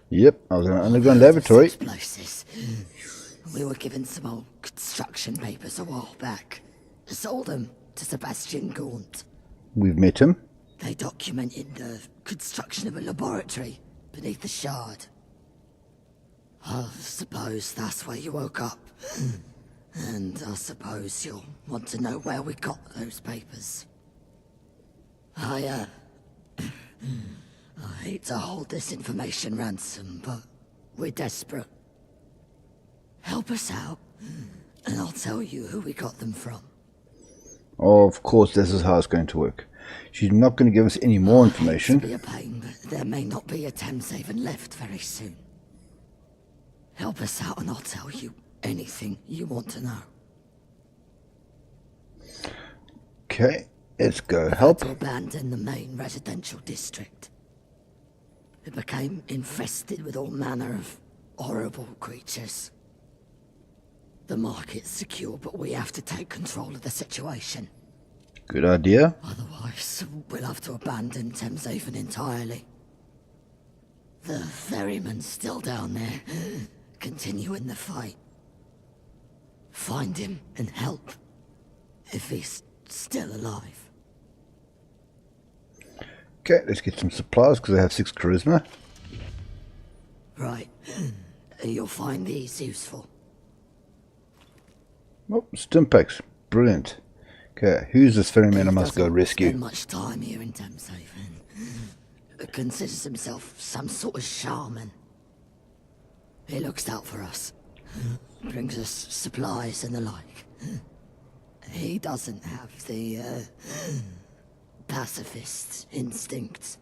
Yep, I was in an underground laboratory. Places. We were given some old construction papers a while back. Sold them to Sebastian Gaunt. We've met him. They documented the construction of a laboratory beneath the Shard. I suppose that's where you woke up. And I suppose you'll want to know where we got those papers. I hate to hold this information ransom, but we're desperate. Help us out, and I'll tell you who we got them from. Of course, this is how it's going to work. She's not going to give us any more information. It'll be a pain, but there may not be a Thames Haven left very soon. Help us out and I'll tell you anything you want to know. Okay, let's go We help. had to abandon the main residential district. It became infested with all manner of horrible creatures. The market's secure, but we have to take control of the situation. Good idea. Otherwise, we'll have to abandon Thameshaven entirely. The ferryman's still down there, continuing the fight. Find him and help, if he's still alive. Okay, let's get some supplies because I have 6 charisma. Right. You'll find these useful. Oh, stimpaks. Brilliant. Okay, who's this ferryman I must go rescue? Spend much time here in Thameshaven. Considers himself some sort of shaman. He looks out for us. Brings us supplies and the like. He doesn't have the pacifist instincts.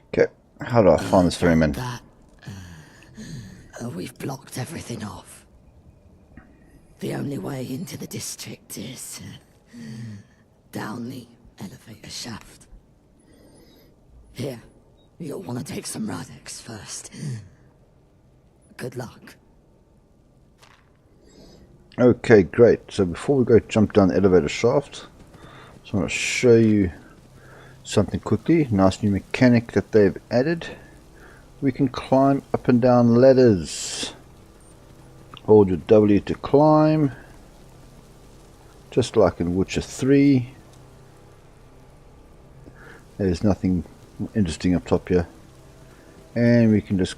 Okay, how do I find this ferryman? We've blocked everything off. The only way into the district is down the elevator shaft. Here, you'll want to take some Radix first. Good luck. Okay, great. So before we go jump down the elevator shaft, so I want to show you something quickly. Nice new mechanic that they've added. We can climb up and down ladders. Hold your W to climb, just like in Witcher 3. There's nothing interesting up top here, and we can just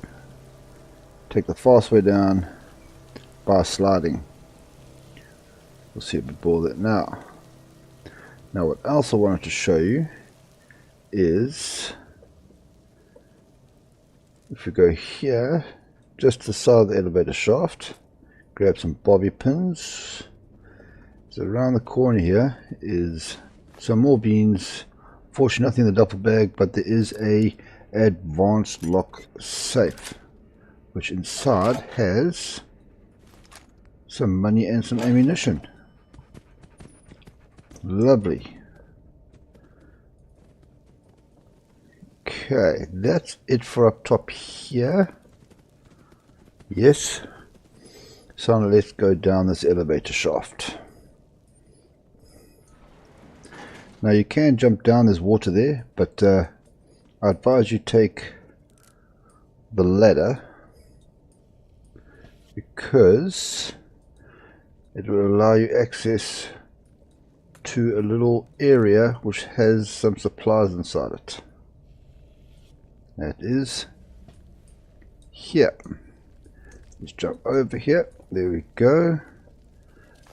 take the fast way down by sliding. We'll see a bit more of that now. Now what else I wanted to show you is, if we go here, just to the side of the elevator shaft, grab some bobby pins. So around the corner here is some more beans. Fortunately nothing in the duffel bag, but there is a advanced lock safe, which inside has some money and some ammunition. Lovely. Okay, that's it for up top here. Yes. So now let's go down this elevator shaft. Now you can jump down, there's water there, but I advise you take the ladder because it will allow you access to a little area which has some supplies inside it. That is here. Let's jump over here. There we go.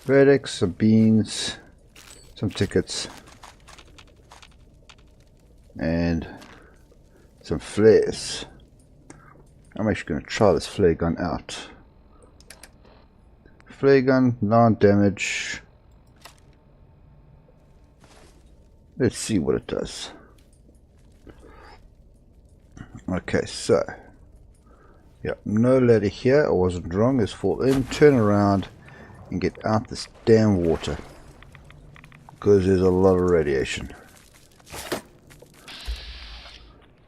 Radix, some beans, some tickets, and some flares. I'm actually going to try this flare gun out. Flare gun, 9 damage. Let's see what it does. Okay, so yeah, no ladder here. I wasn't wrong. Let's fall in, turn around, and get out this damn water because there's a lot of radiation.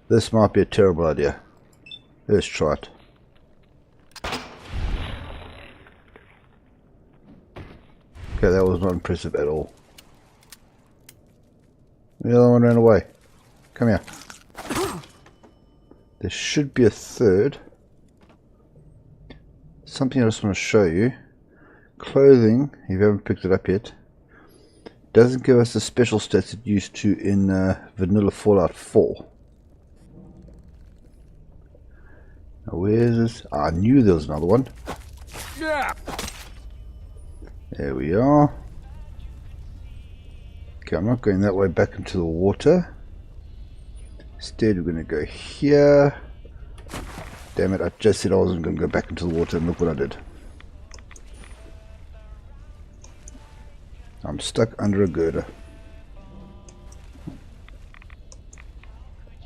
This might be a terrible idea. Let's try it. Okay, that was not impressive at all. The other one ran away. Come here. There should be a third. Something I just want to show you. Clothing, if you haven't picked it up yet, doesn't give us the special stats it used to in vanilla Fallout 4. Now where is this? I knew there was another one. Yeah. There we are. Okay, I'm not going that way back into the water. Instead, we're going to go here. Damn it, I just said I wasn't going to go back into the water, and look what I did. I'm stuck under a girder.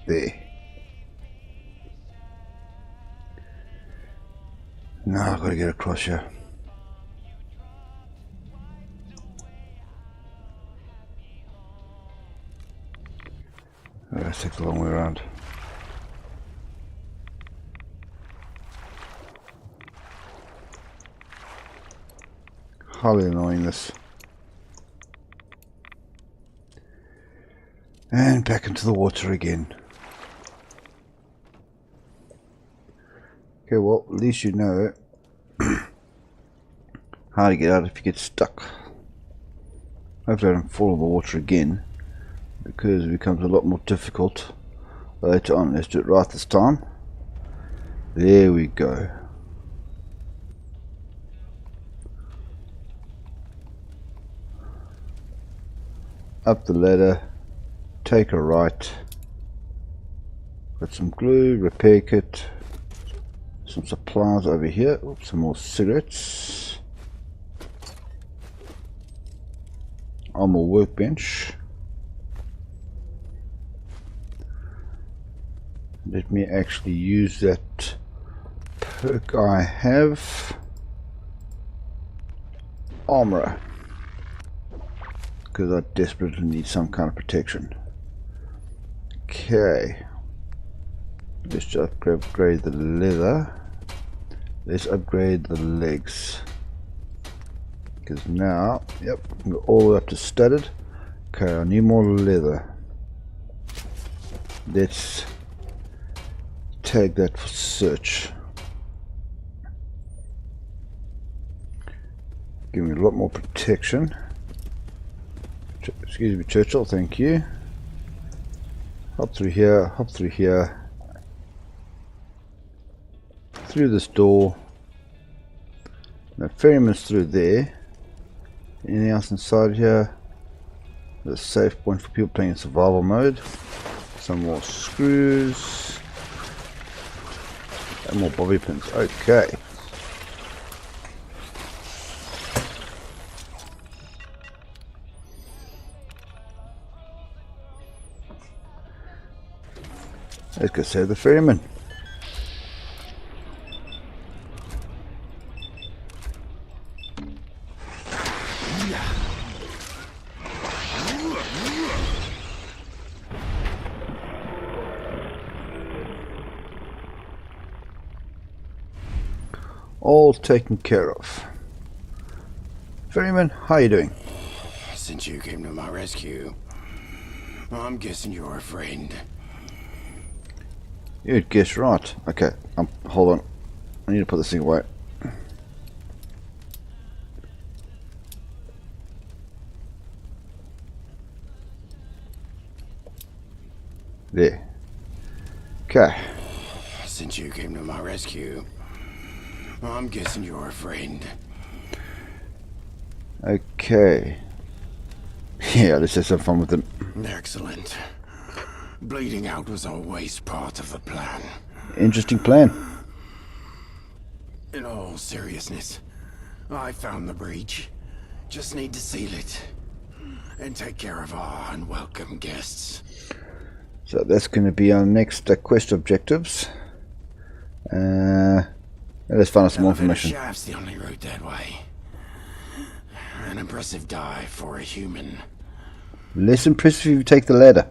There. No, I've got to get across here. Let's take the long way around. Highly annoying this. And back into the water again. Okay, well, at least you know how to get out if you get stuck. Hopefully I don't fall in the water again, because it becomes a lot more difficult later on. Let's do it right this time. There we go. Up the ladder, take a right, got some glue, repair kit, some supplies over here. Oops, some more cigarettes, armor workbench. Let me actually use that perk I have. Armor, because I desperately need some kind of protection. Okay, let's just upgrade the leather. Let's upgrade the legs, because now, yep, I'm all the way up to studded. Okay, I need more leather. Let's tag that for search. Give me a lot more protection. Excuse me, Churchill, thank you. Hop through here, hop through here, through this door. Now ferryman's through there. Anything else inside here? There's a safe point for people playing in survival mode. Some more screws. And more bobby pins. Okay. Let's go save the ferryman. All taken care of. Ferryman, how are you doing? Since you came to my rescue, I'm guessing you're a friend. You'd guess right. Okay, hold on. I need to put this thing away. There. Okay. Since you came to my rescue, I'm guessing you're a friend. Okay. Yeah, let's have some fun with it. Excellent. Bleeding out was always part of the plan. Interesting plan. In all seriousness, I found the breach. Just need to seal it and take care of our unwelcome guests. So that's going to be our next quest objectives. Let's find out some more information. Shaft's the only route that way. An impressive dive for a human. Less impressive if you take the ladder.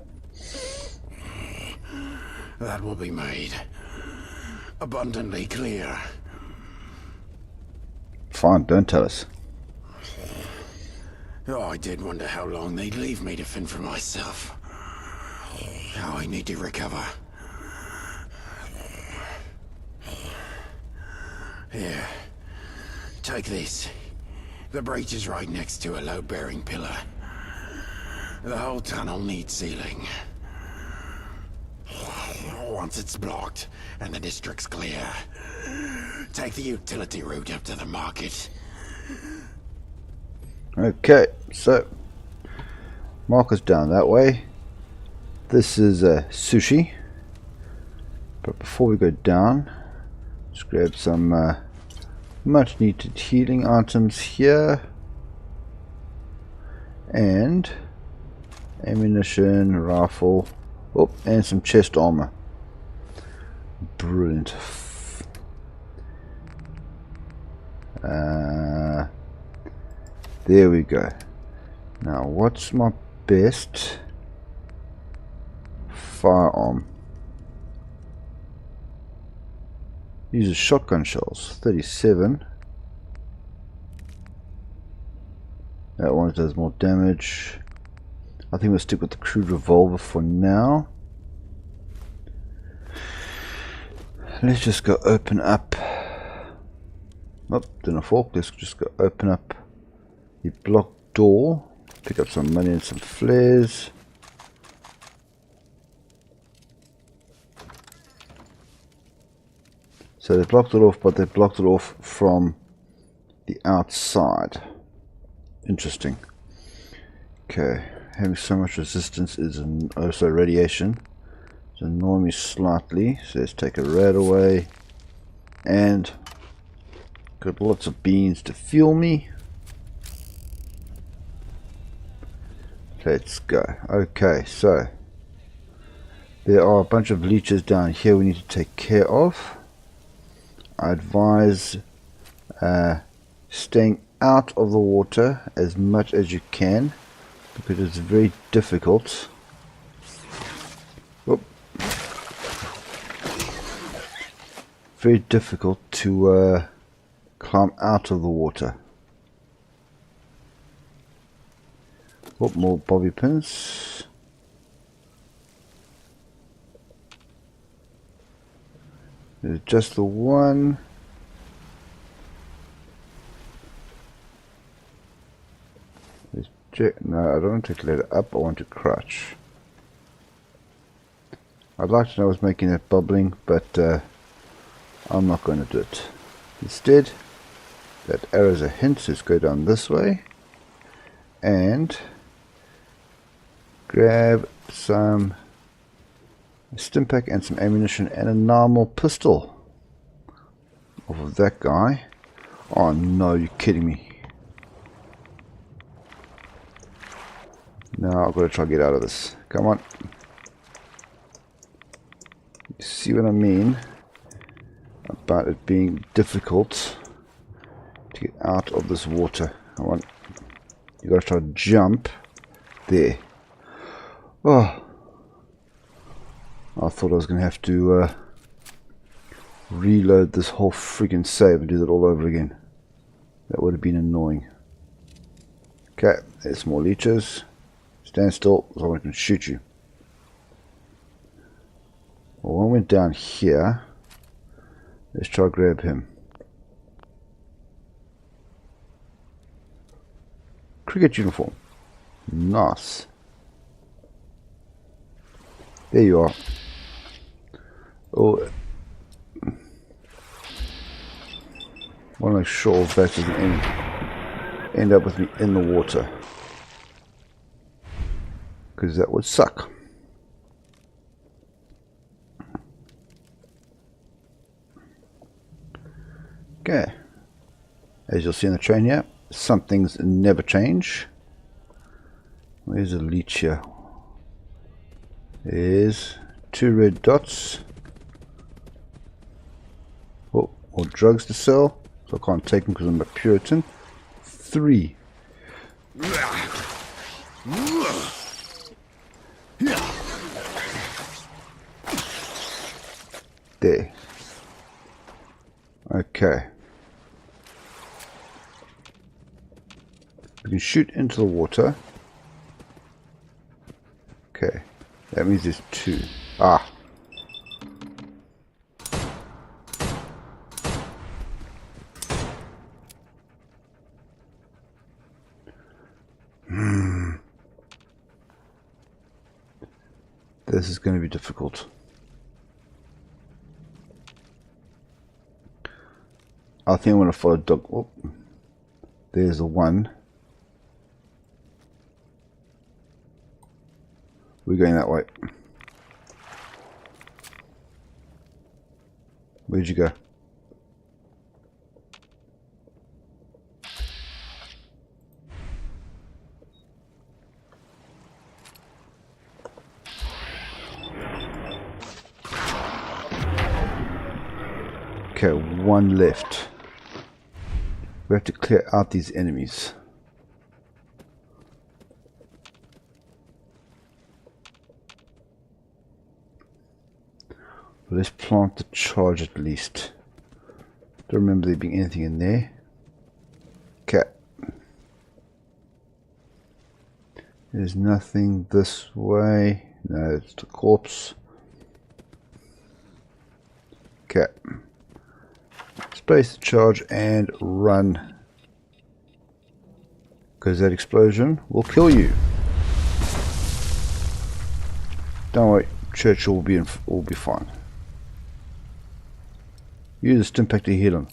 That will be made abundantly clear. Fine, don't tell us. Oh, I did wonder how long they'd leave me to fend for myself. Now I need to recover. Here, take this. The breach is right next to a load-bearing pillar. The whole tunnel needs sealing. Once it's blocked and the district's clear, take the utility route up to the market. Okay, so marker's down that way. This is sushi. But before we go down, let's grab some much needed healing items here. And ammunition, rifle, oh, and some chest armor. Brilliant. There we go. Now, what's my best firearm? Uses shotgun shells. 37. That one does more damage. I think we'll stick with the crude revolver for now. Let's just go open up. Oh, didn't fork. Let's just go open up the block door. Pick up some money and some flares. So they blocked it off, but they blocked it off from the outside. Interesting. Okay, having so much resistance is also radiation. It's annoying me slightly. So let's take a rat away. And got lots of beans to fuel me. Let's go. Okay, so there are a bunch of leeches down here we need to take care of. I advise staying out of the water as much as you can because it's very difficult. Oop. Very difficult to climb out of the water. Oh, more bobby pins. There's just the one. No, I don't want to let it up, I want to crouch. I'd like to know what's making that bubbling, but I'm not going to do it. Instead, that arrow's a hint, so let's go down this way. And grab some stimpack and some ammunition and a normal pistol off of that guy. Oh no, you're kidding me. Now I've got to try to get out of this. Come on. You see what I mean about it being difficult to get out of this water. Come on. You got to try to jump there. Oh, I thought I was going to have to reload this whole freaking save and do that all over again. That would have been annoying. Okay, there's more leeches. Stand still, so I can shoot you. Well, one went down here. Let's try to grab him. Cricket uniform. Nice. There you are. Oh, I want to make sure that doesn't end up with me in the water, because that would suck. Okay, as you'll see in the train here, some things never change. Where's the leech here? There's 2 red dots. Oh, more drugs to sell, so I can't take them because I'm a Puritan. 3. There. Okay. We can shoot into the water. Okay. That means there's 2. Ah. This is going to be difficult. I think I'm going to follow dog. Oh, there's the one. We're going that way. Where'd you go? Okay, one left. We have to clear out these enemies. Let's plant the charge at least. Don't remember there being anything in there. Okay. There's nothing this way. No, it's the corpse. Okay. Space the charge and run. Because that explosion will kill you. Don't worry, Churchill will be fine. Use a stim-pack to heal him.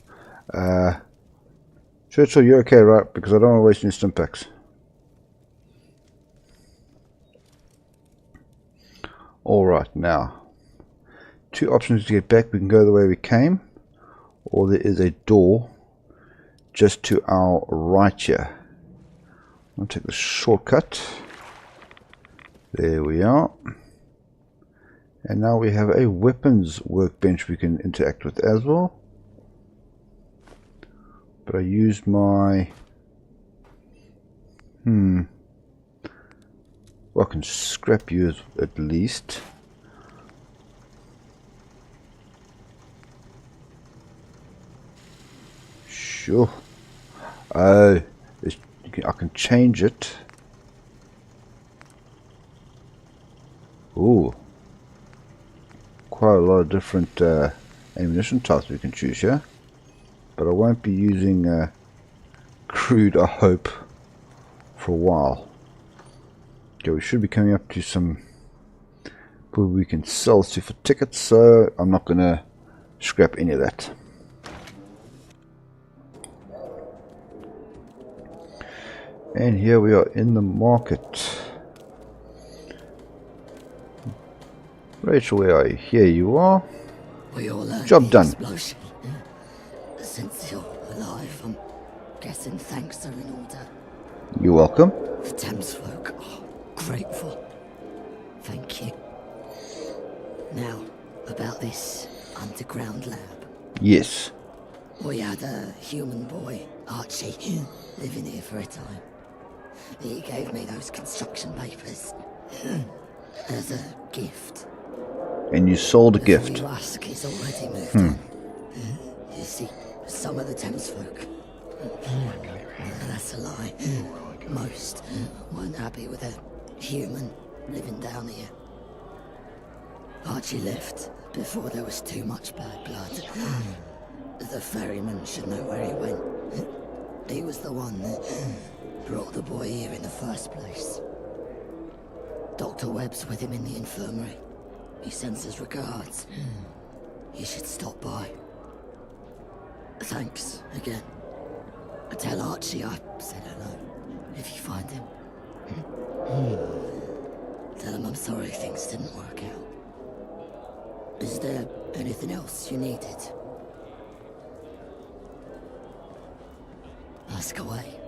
Churchill, you're okay, right? Because I don't want to waste any stim-packs. Alright, now. Two options to get back. We can go the way we came. Or there is a door just to our right here. I'll take the shortcut. There we are. And now we have a weapons workbench we can interact with as well. But I used my... Well, I can scrap you at least. Sure. Oh, I can change it. Ooh. Quite a lot of different ammunition types we can choose here. But I won't be using crude, I hope, for a while. Okay, we should be coming up to some where we can sell to for tickets, so I'm not going to scrap any of that. And here we are in the market. Rachel, where are you? Here you are. We all Job done. Explosion. Since you're alive, I'm guessing thanks are in order. You're welcome. The Thames folk are grateful. Thank you. Now, about this underground lab. Yes. We had a human boy, Archie, living here for a time. He gave me those construction papers as a gift. And you sold a gift. You ask, he's already moved on. You see, some of the Thames folk. That's a lie. Most weren't happy with a human living down here. Archie left before there was too much bad blood. The ferryman should know where he went. He was the one that brought the boy here in the first place. Dr. Webb's with him in the infirmary. He sends his regards. You should stop by. Thanks again. Tell Archie I said hello, if you find him. Tell him I'm sorry things didn't work out. Is there anything else you needed? Ask away.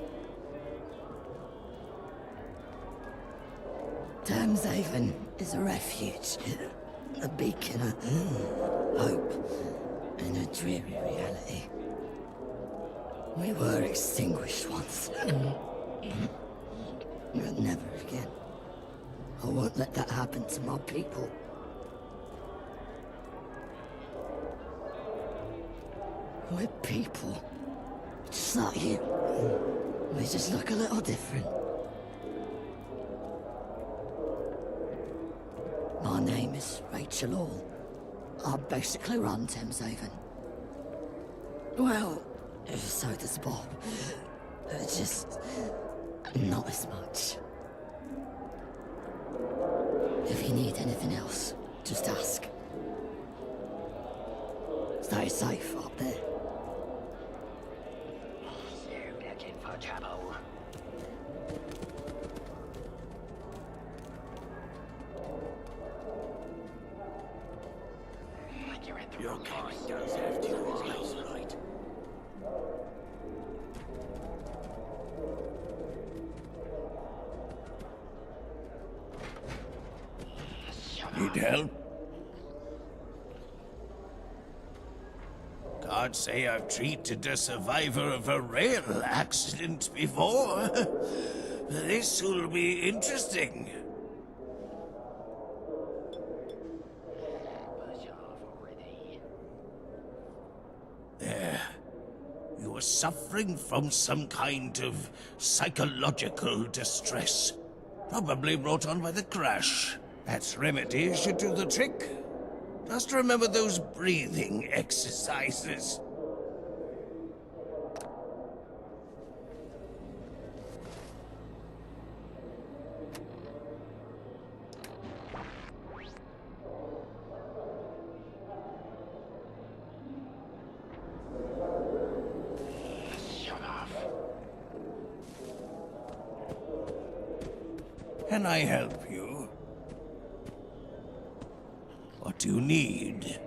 Thameshaven is a refuge, a beacon of hope in a dreary reality. We were extinguished once, but never again. I won't let that happen to my people. We're people, just like you. We just look a little different. My name is Rachel Hall. I basically run Thameshaven. Well, so does Bob. Just not as much. If you need anything else, just ask. Stay safe up there. You looking for trouble? You're at the wrong place. Does have two eyes, right? Need help? Can't say I've treated a survivor of a rail accident before. This'll be interesting. There. You are suffering from some kind of psychological distress. Probably brought on by the crash. That remedy should do the trick. Just remember those breathing exercises. Can I help you? What do you need?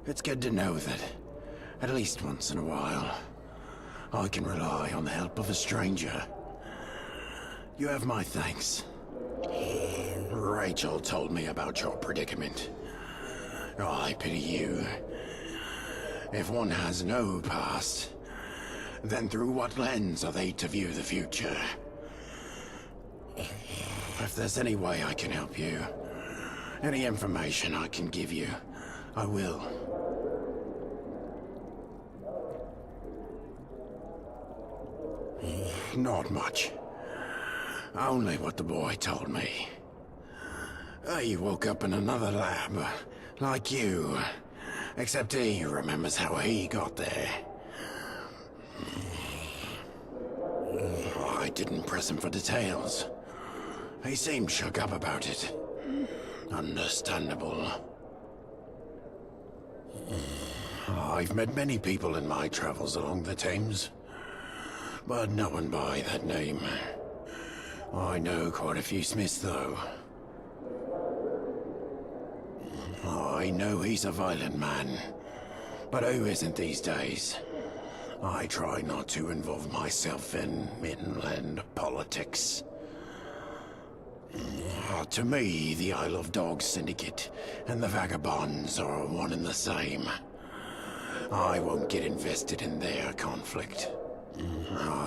It's good to know that, at least once in a while, I can rely on the help of a stranger. You have my thanks. Rachel told me about your predicament. I pity you. If one has no past, then through what lens are they to view the future? If there's any way I can help you, any information I can give you, I will. Not much. Only what the boy told me. He woke up in another lab, like you. Except he remembers how he got there. I didn't press him for details. He seemed shook up about it. Understandable. I've met many people in my travels along the Thames, but no one by that name. I know quite a few Smiths, though. I know he's a violent man, but who isn't these days? I try not to involve myself in inland politics. To me, the Isle of Dogs Syndicate and the Vagabonds are one and the same. I won't get invested in their conflict.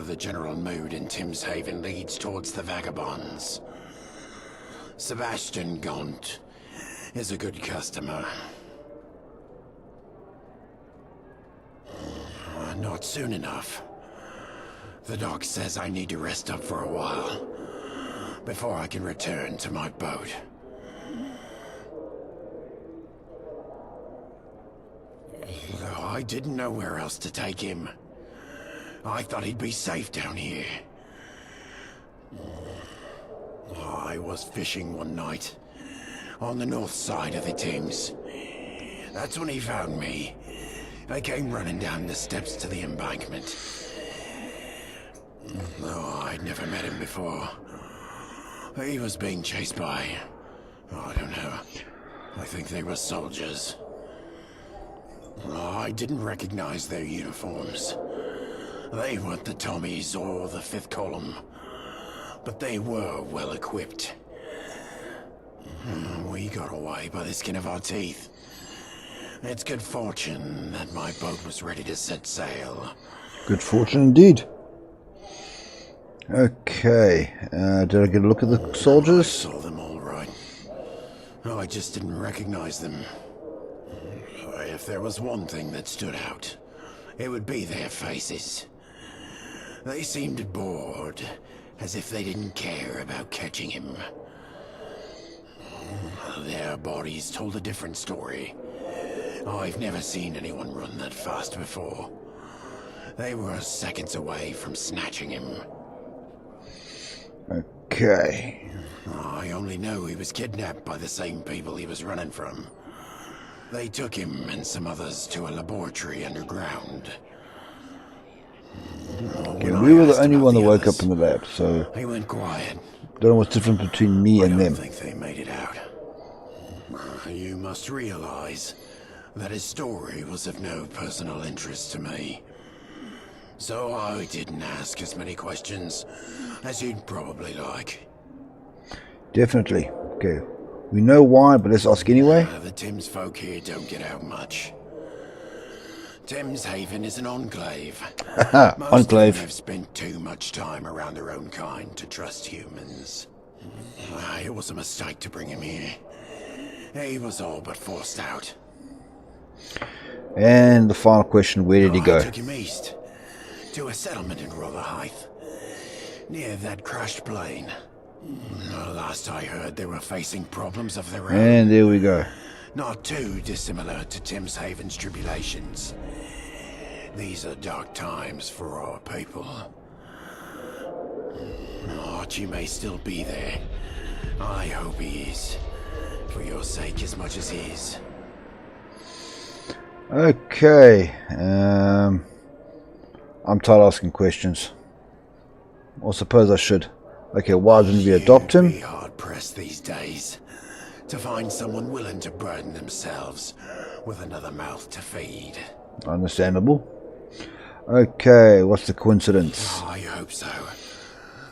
The general mood in Tim's Haven leads towards the Vagabonds. Sebastian Gaunt is a good customer. Not soon enough. The doc says I need to rest up for a while before I can return to my boat. I didn't know where else to take him. I thought he'd be safe down here. I was fishing one night on the north side of the Thames. That's when he found me. I came running down the steps to the embankment. No, I'd never met him before. He was being chased by... I don't know. I think they were soldiers. I didn't recognize their uniforms. They weren't the Tommies or the 5th Column, but they were well equipped. We got away by the skin of our teeth. It's good fortune that my boat was ready to set sail. Good fortune indeed. Okay, did I get a look at the soldiers? I saw them all right. I just didn't recognize them. If there was one thing that stood out, it would be their faces. They seemed bored, as if they didn't care about catching him. Their bodies told a different story. I've never seen anyone run that fast before. They were seconds away from snatching him. Okay. I only know he was kidnapped by the same people he was running from. They took him and some others to a laboratory underground. Okay, we were the only one that woke up in the lab, so... He went quiet. Don't know what's different between me and them. I don't think they made it out. You must realize that his story was of no personal interest to me. So I didn't ask as many questions as you'd probably like. Definitely. Okay. We know why, but let's ask anyway. The Thames folk here don't get out much. Thames Haven is an enclave. Most Enclave. of them have spent too much time around their own kind to trust humans. It was a mistake to bring him here. He was all but forced out. And the final question, where did he go? I took him east, to a settlement in Rotherhithe, near that crashed plane. Last I heard, they were facing problems of their own. And there we go. Not too dissimilar to Thames Haven's tribulations. These are dark times for our people. Archie may still be there. I hope he is. For your sake as much as his. Okay. I'm tired of asking questions. Or suppose I should. Okay, why didn't we adopt him? You'd be hard pressed these days to find someone willing to burden themselves with another mouth to feed. Understandable. Okay, what's the coincidence? I hope so.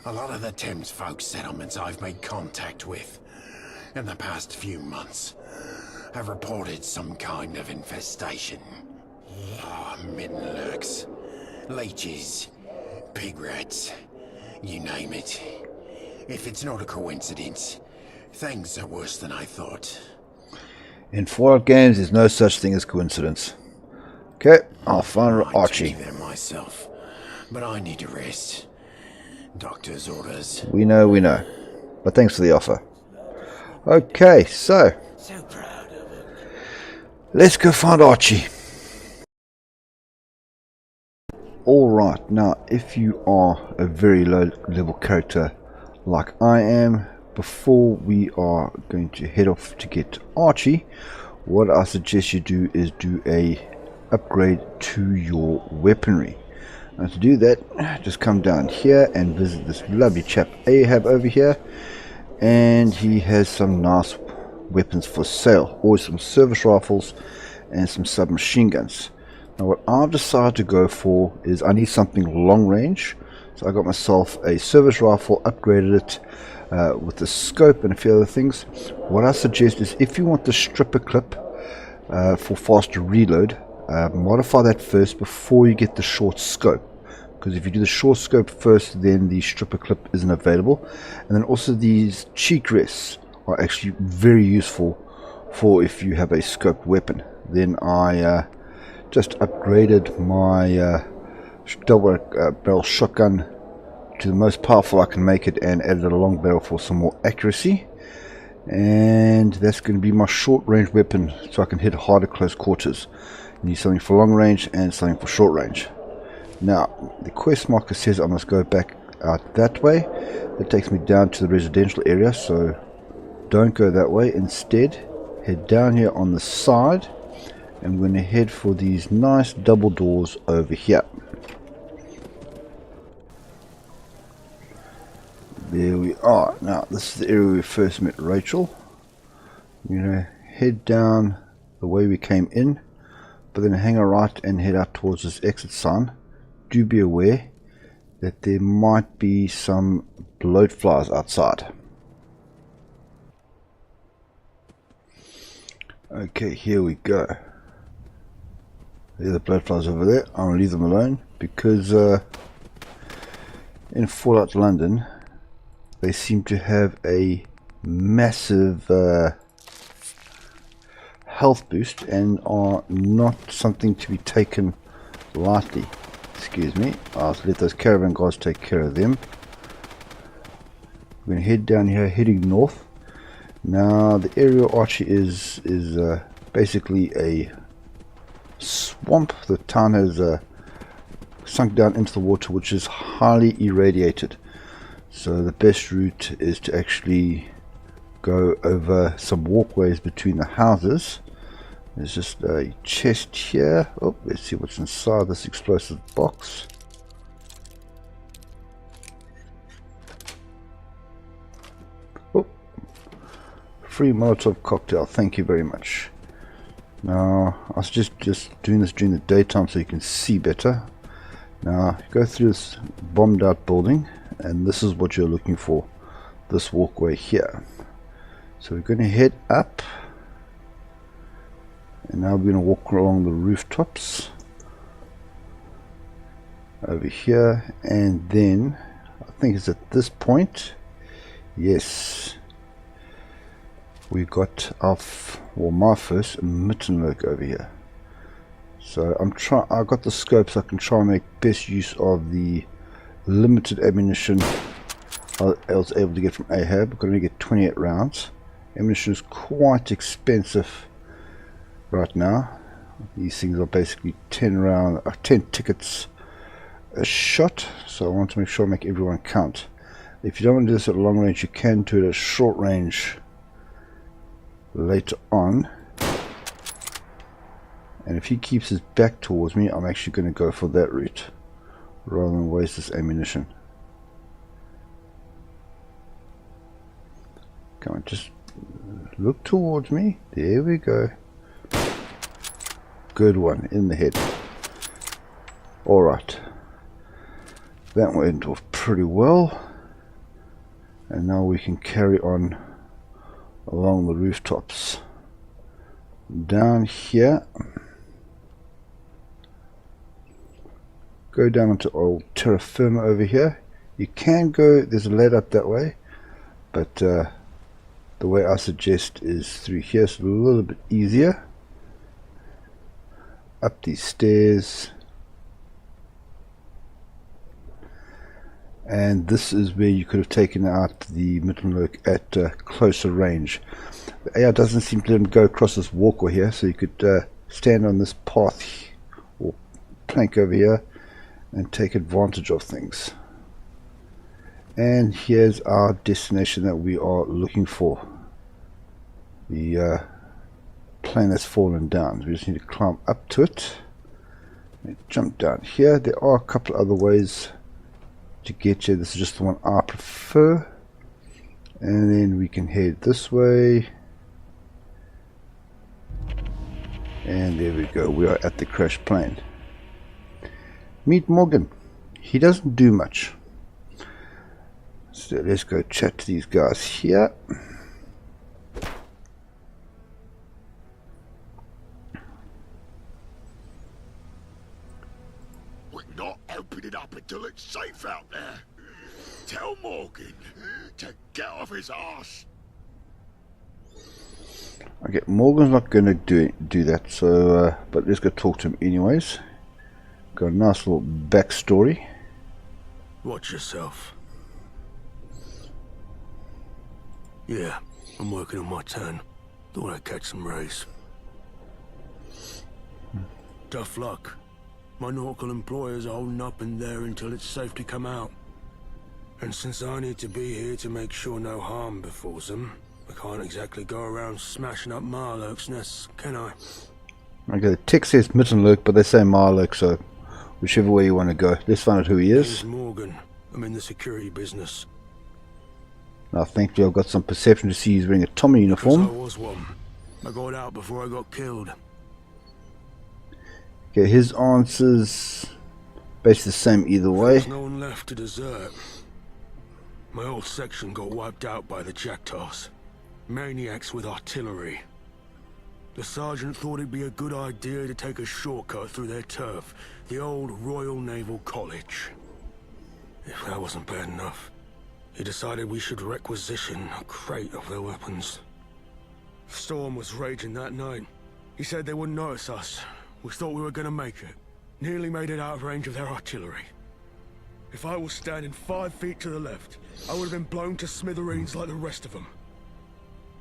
A lot of the Thames folk settlements I've made contact with in the past few months have reported some kind of infestation. Midden lurks, leeches, pig rats, you name it. If it's not a coincidence, things are worse than I thought. In Fallout games, there's no such thing as coincidence. Okay, I'll find Archie. I'd be there myself, but I need to rest. Doctor's orders. We know. But thanks for the offer. Okay, so let's go find Archie. Alright, now if you are a very low level character like I am, before we are going to head off to get Archie, what I suggest you do is do a upgrade to your weaponry. Now to do that, just come down here and visit this lovely chap Ahab over here, and he has some nice weapons for sale. Always some service rifles and some submachine guns. Now what I've decided to go for is I need something long range, so I got myself a service rifle, upgraded it with the scope and a few other things. What I suggest is if you want the stripper clip for faster reload, modify that first before you get the short scope, because if you do the short scope first, then the stripper clip isn't available. And then also these cheek rests are actually very useful for if you have a scoped weapon. Then I just upgraded my double barrel shotgun to the most powerful I can make it, and added a long barrel for some more accuracy. And that's going to be my short range weapon, so I can hit harder close quarters. You need something for long range and something for short range. Now the quest marker says I must go back out that way. That takes me down to the residential area, so don't go that way. Instead head down here on the side, and we're going to head for these nice double doors over here. There we are. Now, this is the area we first met Rachel. We're going to head down the way we came in, but then hang a right and head out towards this exit sign. Do be aware that there might be some bloatflies outside. Okay, here we go. There are the bloatflies over there. I'm going to leave them alone because in Fallout London they seem to have a massive health boost and are not something to be taken lightly. Excuse me, I'll let those caravan guards take care of them. We're going to head down here, heading north. Now the area Archie is basically a swamp. The town has sunk down into the water, which is highly irradiated. So the best route is to actually go over some walkways between the houses. There's just a chest here. Oh, let's see what's inside this explosive box. Oh, free Molotov cocktail. Thank you very much. Now, I suggest just doing this during the daytime so you can see better. Now, go through this bombed out building, and this is what you're looking for. This walkway here. So we're going to head up. And now we're going to walk along the rooftops over here, and then I think it's at this point, yes, we got our my first Mittenlurk over here. So I got the scope so I can try and make best use of the limited ammunition I was able to get from Ahab. I'm going to get 28 rounds. Ammunition is quite expensive right now. These things are basically 10 tickets a shot, so I want to make sure I make everyone count. If you don't want to do this at long range, you can do it at short range later on. And if he keeps his back towards me, I'm actually going to go for that route rather than waste this ammunition. Come on, just look towards me. There we go. Good one in the head. Alright. That went off pretty well. And now we can carry on along the rooftops. Down here. Go down into old terra firma over here. You can go, there's a ladder up that way. But the way I suggest is through here. It's a little bit easier. Up these stairs, and this is where you could have taken out the Mittenlurk at closer range. The AI doesn't seem to let him go across this walkway here, so you could stand on this path or plank over here and take advantage of things. And here's our destination that we are looking for. The plane has fallen down. We just need to climb up to it and jump down here. There are a couple other ways to get here. This is just the one I prefer. And then we can head this way. And there we go. We are at the crashed plane. Meet Morgan. He doesn't do much. So let's go chat to these guys here. Open it up until it's safe out there. Tell Morgan to get off his ass. Okay, Morgan's not going to do that, so but let's go talk to him anyways. Got a nice little backstory. Watch yourself. Yeah, I'm working on my turn. Thought I'd catch some rays. Tough luck. My nautical employers are holding up in there until it's safe to come out. And since I need to be here to make sure no harm befalls them, I can't exactly go around smashing up Marloke's nests, can I? Okay, the text says Mittenlurk, but they say Marloke, so whichever way you want to go. Let's find out who he is. Here's Morgan. I'm in the security business. Now thankfully I've got some perception to see he's wearing a Tommy uniform. I was one. I got out before I got killed. Okay, his answer's basically the same either way. There's no one left to desert. My whole section got wiped out by the Jackdaws. Maniacs with artillery. The sergeant thought it'd be a good idea to take a shortcut through their turf, the old Royal Naval College. If that wasn't bad enough, he decided we should requisition a crate of their weapons. Storm was raging that night. He said they wouldn't notice us. We thought we were gonna make it. Nearly made it out of range of their artillery. If I was standing 5 feet to the left, I would have been blown to smithereens like the rest of them.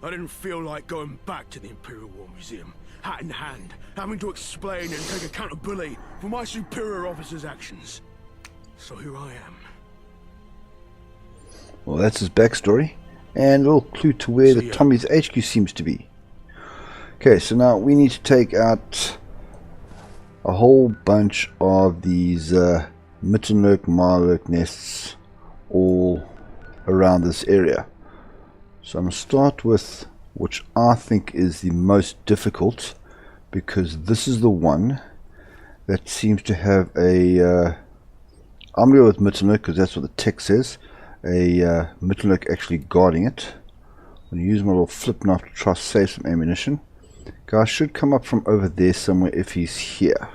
I didn't feel like going back to the Imperial War Museum, hat in hand, having to explain and take accountability for my superior officer's actions. So here I am. Well, that's his backstory, and a little clue to where the Tommy's HQ seems to be. Okay, so now we need to take out a whole bunch of these Mittenlurk, Marlurk nests all around this area. So I'm going to start with which I think is the most difficult, because this is the one that seems to have a I'm going to go with Mittenlurk because that's what the text says, a Mittenlurk actually guarding it. I'm going to use my little flip knife to try to save some ammunition. Guy should come up from over there somewhere if he's here.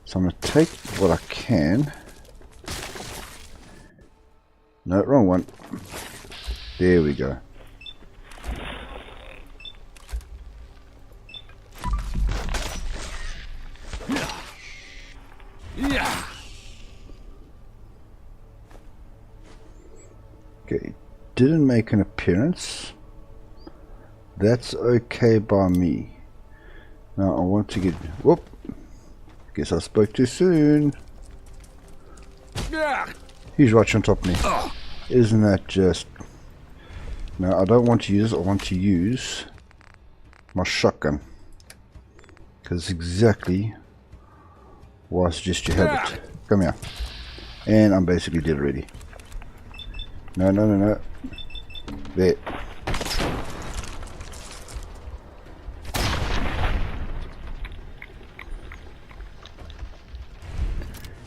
So I'm going to take what I can. No, wrong one. There we go. Okay, didn't make an appearance. That's okay by me. Now I want to get... Whoop! Guess I spoke too soon. He's right on top of me. Isn't that just... No, I don't want to use it. I want to use my shotgun. Because it's exactly why I suggest you have it. Come here. And I'm basically dead already. No, no, no, no. There.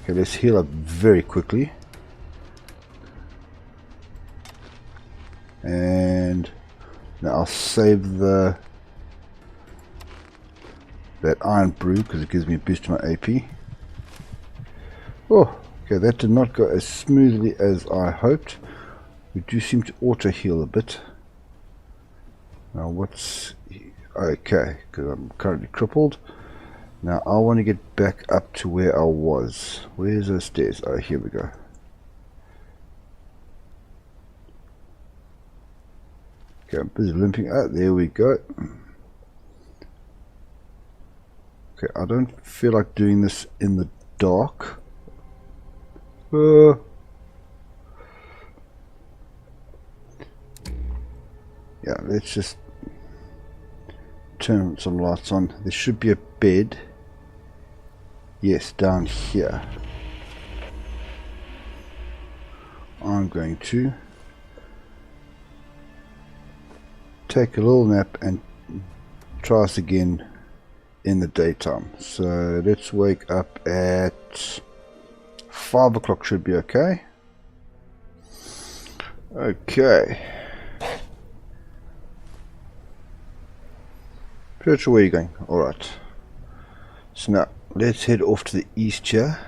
Okay, let's heal up very quickly. And now I'll save that iron brew because it gives me a boost to my AP. Oh, okay, that did not go as smoothly as I hoped. We do seem to auto heal a bit. Now what's okay? Because I'm currently crippled. Now I want to get back up to where I was. Where's the stairs? Oh, here we go. Okay, I'm busy limping. Oh, there we go. Okay, I don't feel like doing this in the dark. Yeah, let's just turn some lights on. There should be a bed. Yes, down here. I'm going to take a little nap and try us again in the daytime. So let's wake up at 5 o'clock. Should be okay. Okay. Pretty sure where you're going. Alright. So now let's head off to the east here.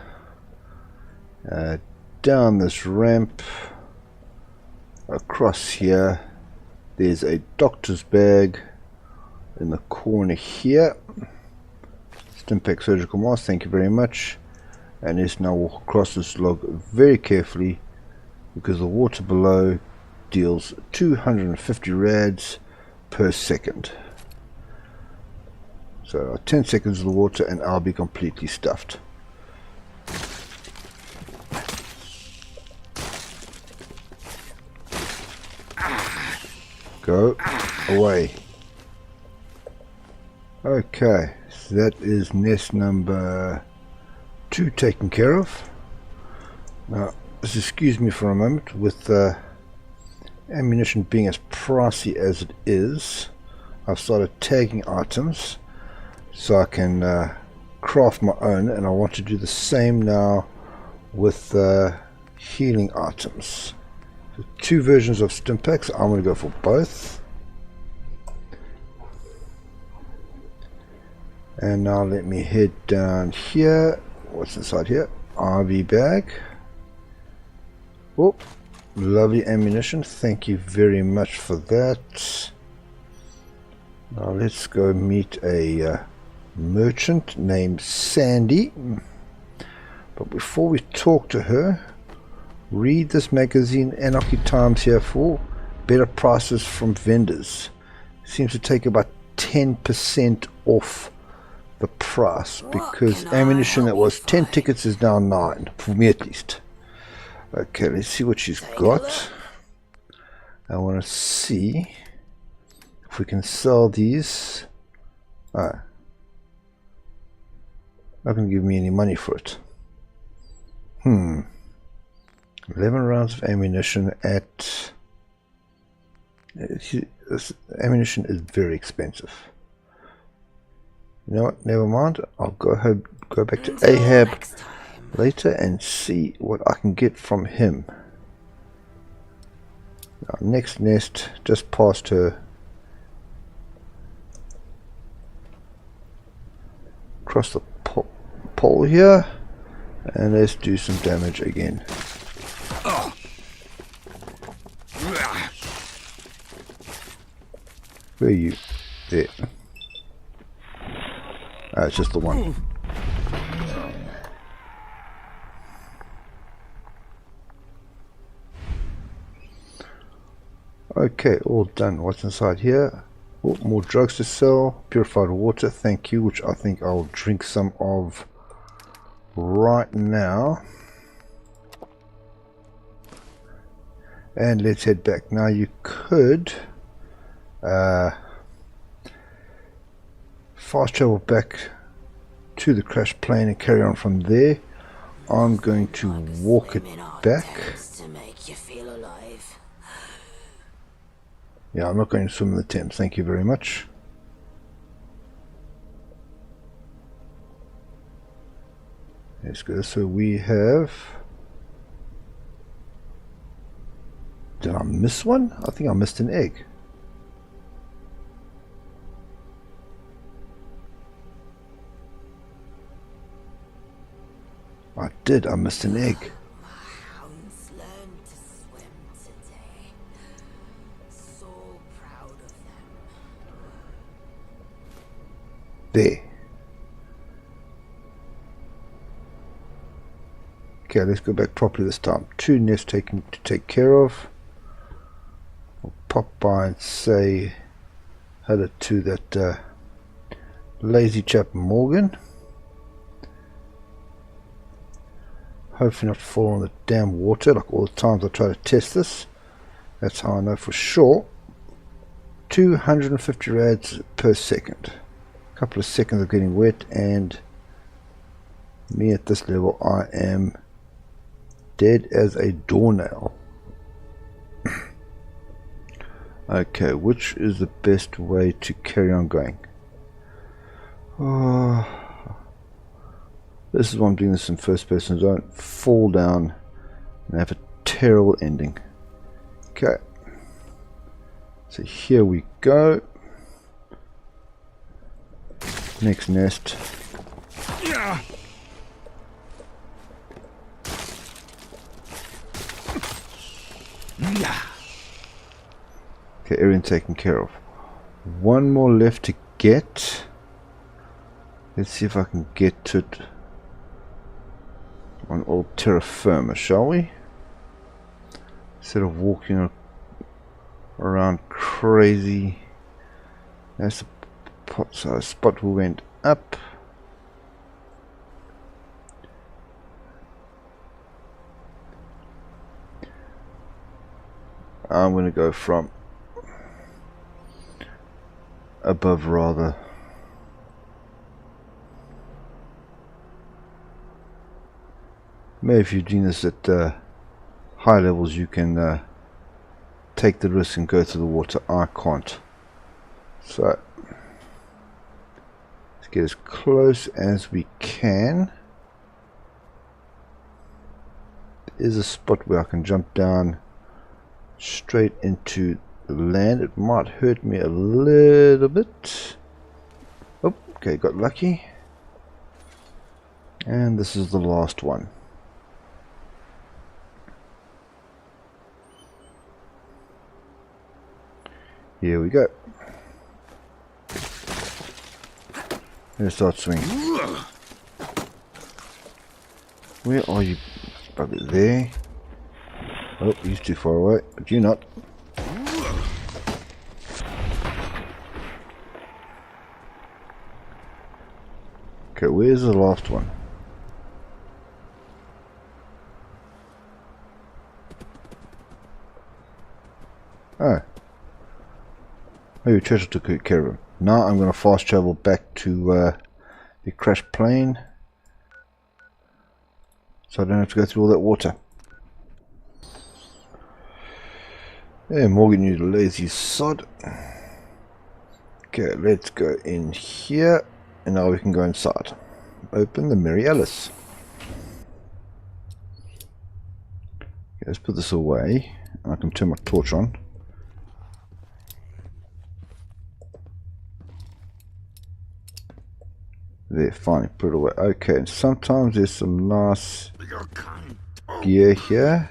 Down this ramp. Across here. There's a doctor's bag in the corner here. Stimpack surgical mask, thank you very much. And let's now walk across this log very carefully because the water below deals 250 rads per second. So 10 seconds of the water and I'll be completely stuffed. Go away. Okay, so that is nest number 2 taken care of. Now, just excuse me for a moment with Ammunition being as pricey as it is, I've started tagging items so I can craft my own, and I want to do the same now with healing items. So 2 versions of Stimpaks. I'm going to go for both. And now let me head down here. What's inside here? RV bag. Oh, lovely ammunition. Thank you very much for that. Now let's go meet a merchant named Sandy. But before we talk to her, read this magazine, Anarchy Times, here for better prices from vendors. Seems to take about 10% off the price, because ammunition that was 10 tickets is now 9, for me at least. Okay, let's see what she's got. I want to see if we can sell these. Not going to give me any money for it. 11 rounds of ammunition at... This ammunition is very expensive. You know what, never mind. I'll go back to Ahab later and see what I can get from him. Now, next nest, just past her. Across the pole here. And let's do some damage again. Where are you? There. It's just the one. Okay, all done. What's inside here? Oh, more drugs to sell. Purified water, thank you, which I think I'll drink some of right now. And let's head back. Now you could fast travel back to the crash plane and carry on from there. I'm going to walk it back. Yeah, I'm not going to swim in the Thames, thank you very much. Let's go. So we have... Did I miss one? I think I missed an egg. I did, I missed an egg. There. Okay, let's go back properly this time. 2 nests taken to take care of. I'll pop by and say hello to that lazy chap Morgan. Hopefully not fall on the damn water like all the times I try to test this. That's how I know for sure. 250 rads per second. A couple of seconds of getting wet, and me at this level, I am dead as a doornail. Okay, which is the best way to carry on going? This is why I'm doing this in first person, so I don't fall down and have a terrible ending. Okay, so here we go. Next nest. Yeah. Okay, everything taken care of. One more left to get. Let's see if I can get to it on old terra firma, shall we? Instead of walking around crazy. That's the spot we went up. I'm going to go from above rather. Maybe if you're doing this at high levels, you can take the risk and go through the water. I can't. So let's get as close as we can. There is a spot where I can jump down straight into the land. It might hurt me a little bit. Oh, okay, got lucky. And this is the last one. Here we go. Let's start swinging. Where are you? Probably there. Oh, he's too far away, but you're not. Okay, where's the last one? Oh. Maybe Churchill took care of him. Now I'm going to fast travel back to the crashed plane, so I don't have to go through all that water. Yeah, Morgan, you lazy sod. Okay, let's go in here, and now we can go inside. Open the Mary Alice. Okay, let's put this away. I can turn my torch on. There, finally put it away. Okay, and sometimes there's some nice gear here.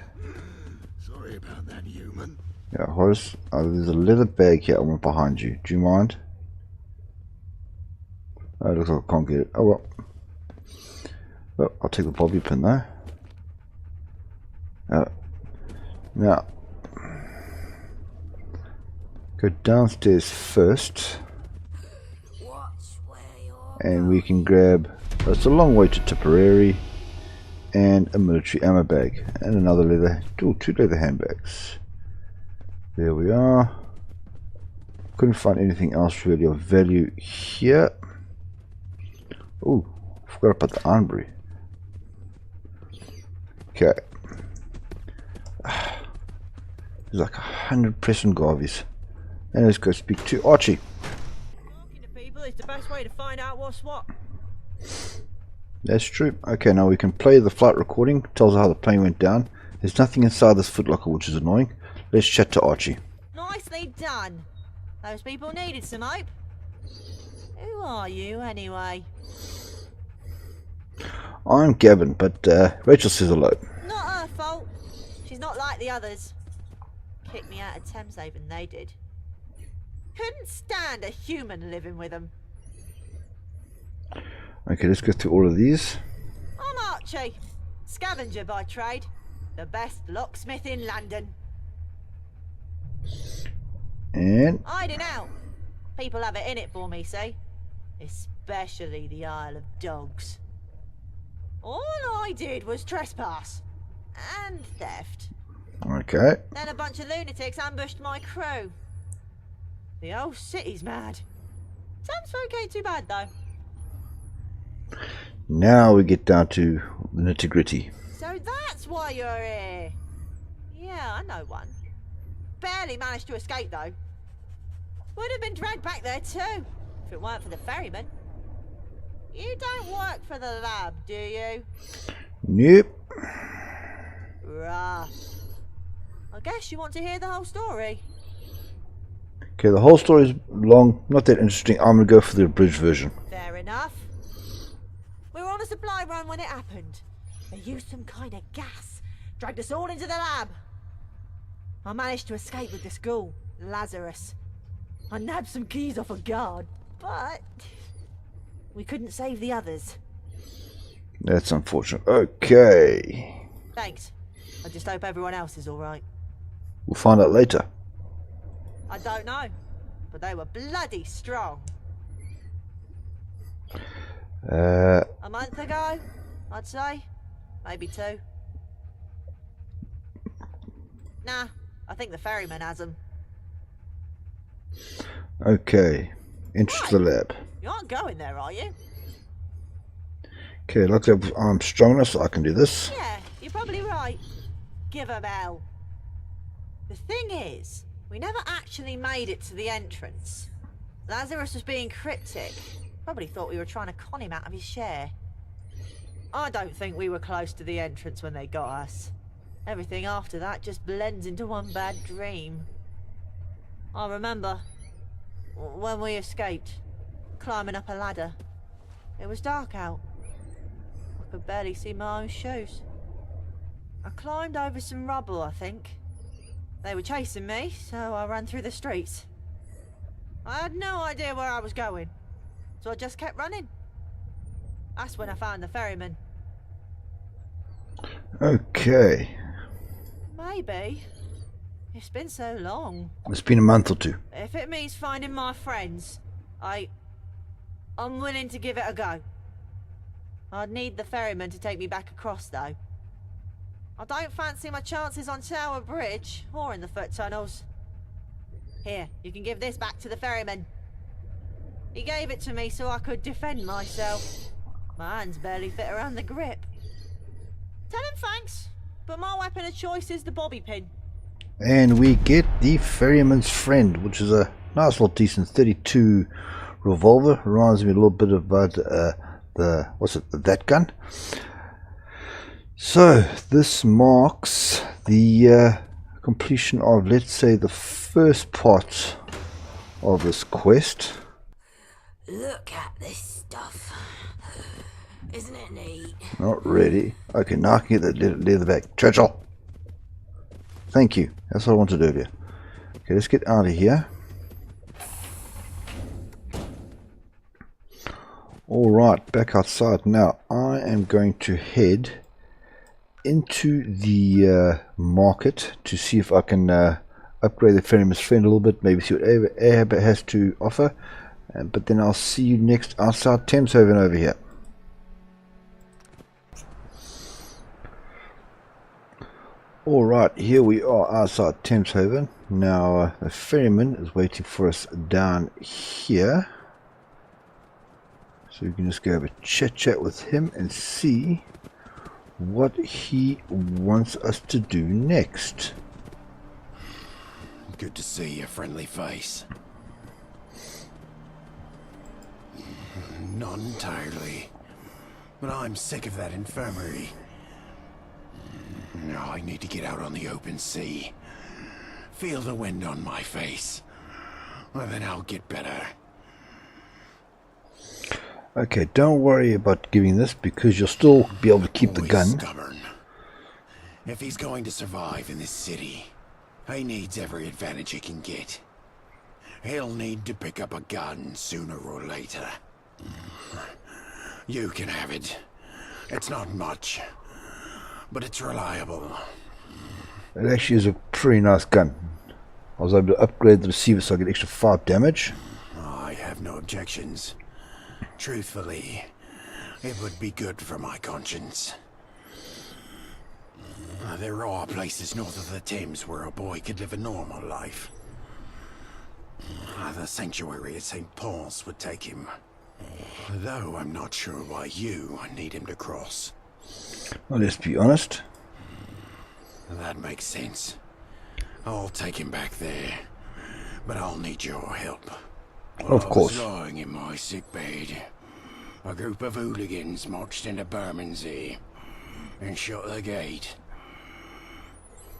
Sorry about that, human. Yeah, Horace, there's a leather bag here. I went behind you. Do you mind? Oh, it looks like I can't get it. Oh well. Well, I'll take the bobby pin though. Now, go downstairs first. And we can grab, it's a long way to Tipperary, and a military ammo bag, and another leather, two leather handbags. There we are. Couldn't find anything else really of value here. Oh, forgot about the armory. Okay. There's like 100 present garvies. And let's go speak to Archie. It's the best way to find out what's what. That's true. Okay, now we can play the flight recording. Tells us how the plane went down. There's nothing inside this footlocker, which is annoying. Let's chat to Archie. Nicely done. Those people needed some hope. Who are you, anyway? I'm Gavin, but Rachel says hello. Not her fault. She's not like the others. Kicked me out of Thameshaven, they did. Couldn't stand a human living with them. Okay, let's go through all of these. I'm Archie, scavenger by trade, the best locksmith in London. And Hiding out. People have it in it for me, see? Especially the Isle of Dogs. All I did was trespass. And theft. okay. Then a bunch of lunatics ambushed my crew. The whole city's mad. Thamesfolk ain't too bad, though. Now we get down to the nitty-gritty. So that's why you're here. Yeah, I know one. Barely managed to escape, though. Would have been dragged back there, too, if it weren't for the ferryman. You don't work for the lab, do you? Nope. Rough. I guess you want to hear the whole story. Okay, the whole story is long, not that interesting. I'm going to go for the abridged version. Fair enough. We were on a supply run when it happened. They used some kind of gas, dragged us all into the lab. I managed to escape with this ghoul, Lazarus. I nabbed some keys off a guard, but we couldn't save the others. That's unfortunate. Okay. Thanks. I just hope everyone else is alright. We'll find out later. I don't know, but they were bloody strong. A month ago, I'd say. Maybe 2. Nah, I think the ferryman has them. Okay. Enter the lab. You aren't going there, are you? Okay, looks like I'm strong enough so I can do this. Yeah, you're probably right. Give 'em hell. The thing is, we never actually made it to the entrance. Lazarus was being cryptic. Probably thought we were trying to con him out of his share. I don't think we were close to the entrance when they got us. Everything after that just blends into one bad dream. I remember when we escaped, climbing up a ladder. It was dark out. I could barely see my own shoes. I climbed over some rubble, I think. They were chasing me, so I ran through the streets. I had no idea where I was going, so I just kept running. That's when I found the ferryman. Okay. Maybe. It's been so long. It's been a month or two. If it means finding my friends, I'm willing to give it a go. I'd need the ferryman to take me back across, though. I don't fancy my chances on Tower Bridge, or in the foot tunnels. Here, you can give this back to the ferryman. He gave it to me so I could defend myself. My hands barely fit around the grip. Tell him thanks, but my weapon of choice is the bobby pin. And we get the ferryman's friend, which is a nice little decent 32 revolver. Reminds me a little bit about that gun. So this marks the completion of, let's say, the first part of this quest. Look at this stuff. Isn't it neat? Not really. Okay, now I can get that leather back. Churchill! Thank you. That's what I wanted earlier. Okay, let's get out of here. Alright, back outside. Now, I am going to head into the market to see if I can upgrade the ferryman's friend a little bit. Maybe see what Ahab has to offer. But then I'll see you next outside Thameshaven over here. Alright, here we are outside Thameshaven. Now the ferryman is waiting for us down here. So we can just go have a chat with him and see what he wants us to do next. Good to see your friendly face. Not entirely, but I'm sick of that infirmary. No, I need to get out on the open sea. Feel the wind on my face. Well, then I'll get better. Okay, don't worry about giving this because you'll still be able to keep the gun. Stubborn. If he's going to survive in this city, he needs every advantage he can get. He'll need to pick up a gun sooner or later. You can have it. It's not much, but it's reliable. It actually is a pretty nice gun. I was able to upgrade the receiver so I get extra 5 damage. I have no objections. Truthfully, it would be good for my conscience. There are places north of the Thames where a boy could live a normal life. The sanctuary at St. Paul's would take him. Though I'm not sure why you need him to cross. Well, let's be honest. That makes sense. I'll take him back there, but I'll need your help. Of course. I was lying in my sickbed. A group of hooligans marched into Bermondsey and shut the gate.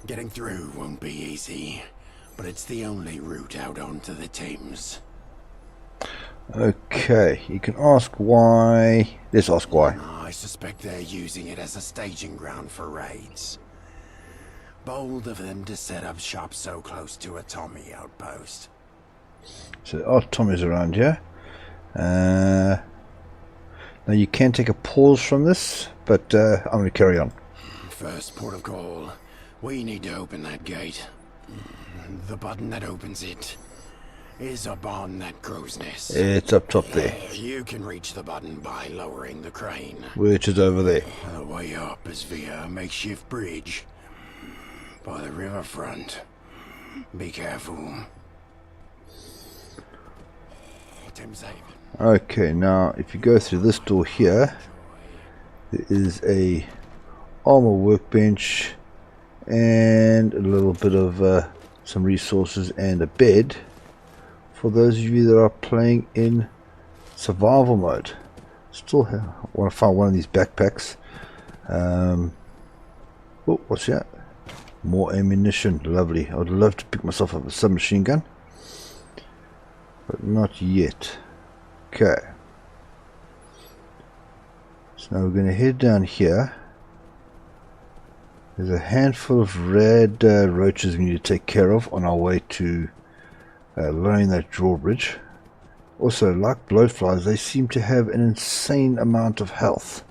Getting through won't be easy, but it's the only route out onto the Thames. Okay, you can ask why. Let's ask why. I suspect they're using it as a staging ground for raids. Bold of them to set up shop so close to a Tommy outpost. So there are Tommies around here. Now you can take a pause from this, but I'm going to carry on. First port of call. We need to open that gate. The button that opens it is up on that crow's nest. It's up top there. You can reach the button by lowering the crane. Which is over there. The way up is via a makeshift bridge by the riverfront. Be careful. Okay, now if you go through this door here, there is a armor workbench and a little bit of some resources and a bed for those of you that are playing in survival mode. Still want to find one of these backpacks. Oh, what's that? More ammunition. Lovely. I would love to pick myself up a submachine gun, but not yet. Okay. So now we're going to head down here. There's a handful of red roaches we need to take care of on our way to lowering that drawbridge. Also, like blowflies, they seem to have an insane amount of health.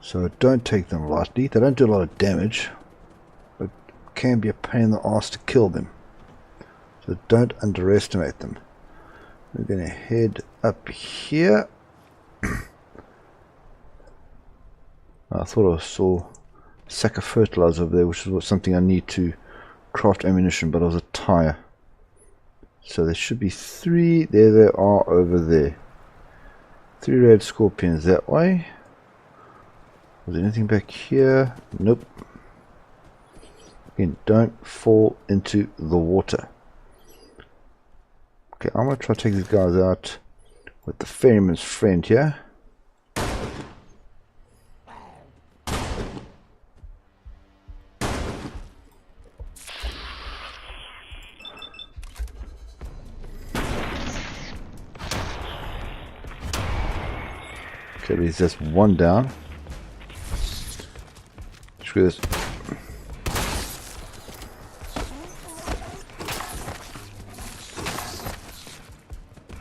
So don't take them lightly. They don't do a lot of damage, but can be a pain in the ass to kill them. So don't underestimate them. We're going to head up here. I thought I saw a sack of fertilizer over there, which is something I need to craft ammunition, but it was a tire. So there should be 3. There they are over there. 3 red scorpions that way. Was there anything back here? Nope. Again, don't fall into the water. Okay, I'm going to try to take these guys out with the ferryman's friend here. Okay, there's just one down. Screw this.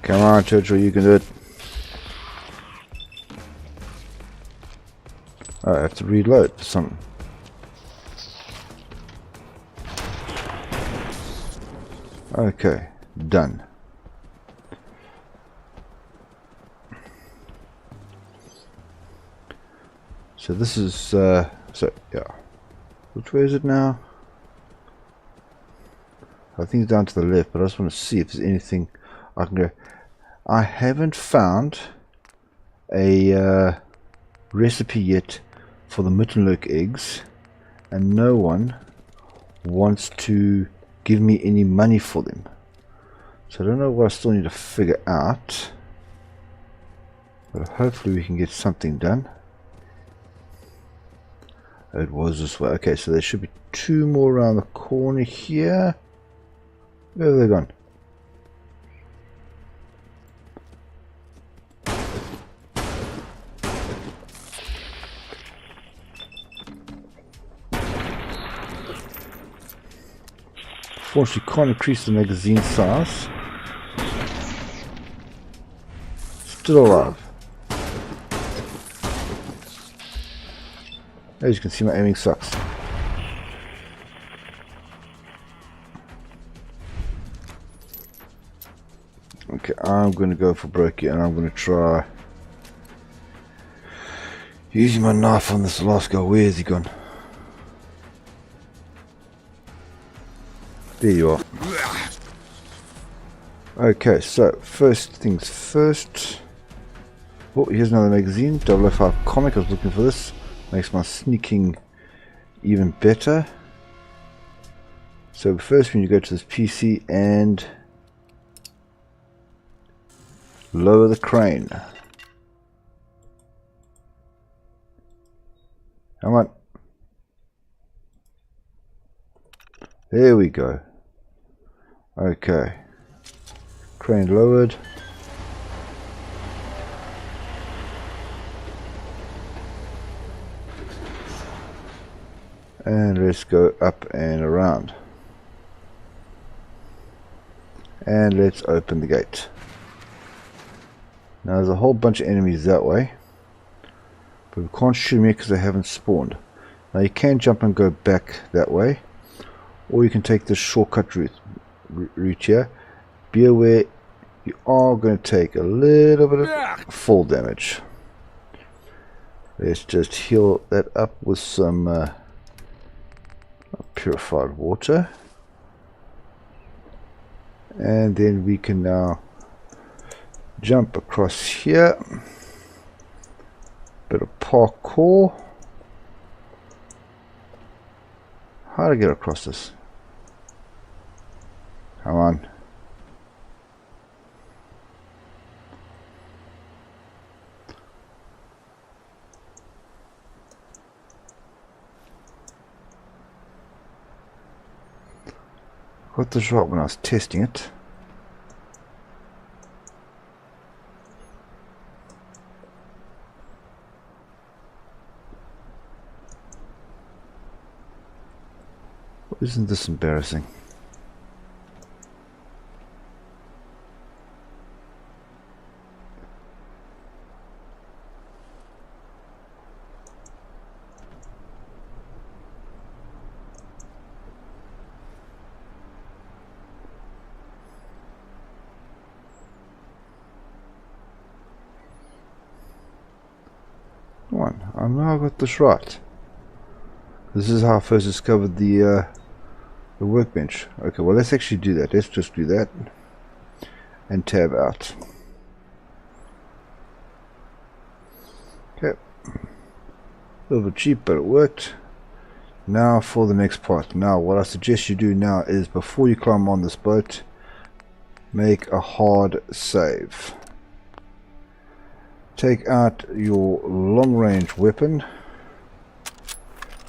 Come on, Churchill, you can do it. Oh, I have to reload for something. Okay, done. So this is, so yeah. Which way is it now? I think it's down to the left, but I just want to see if there's anything I can go. I haven't found a recipe yet for the Mittenlurk eggs, and no one wants to give me any money for them. So I don't know what I still need to figure out, but hopefully we can get something done. It was this way. Okay, so there should be 2 more around the corner here. Where have they gone? Unfortunately, can't increase the magazine size. Still alive. As you can see, my aiming sucks. Okay, I'm going to go for Brokey, and I'm going to try using my knife on this last guy. Where is he gone? There you are. Okay, so first things first. Oh, here's another magazine. 005 comic. I was looking for this. Makes my sneaking even better. So first we need to go to this PC and lower the crane. Come on. There we go. Okay. Crane lowered. And let's go up and around. And let's open the gate. Now there's a whole bunch of enemies that way, but we can't shoot them yet because they haven't spawned. Now you can jump and go back that way, or you can take this shortcut route here. Be aware you are going to take a little bit of fall damage. Let's just heal that up with some purified water, and then we can now jump across here. Bit of parkour. How to get across this? got this right when I was testing it. Isn't this embarrassing? Come on, I know I got this right. This is how I first discovered the workbench. Okay, well let's actually do that. Let's just do that and tab out. Okay, a little bit cheap, but it worked. Now for the next part. Now what I suggest you do now is, before you climb on this boat, make a hard save. Take out your long range weapon.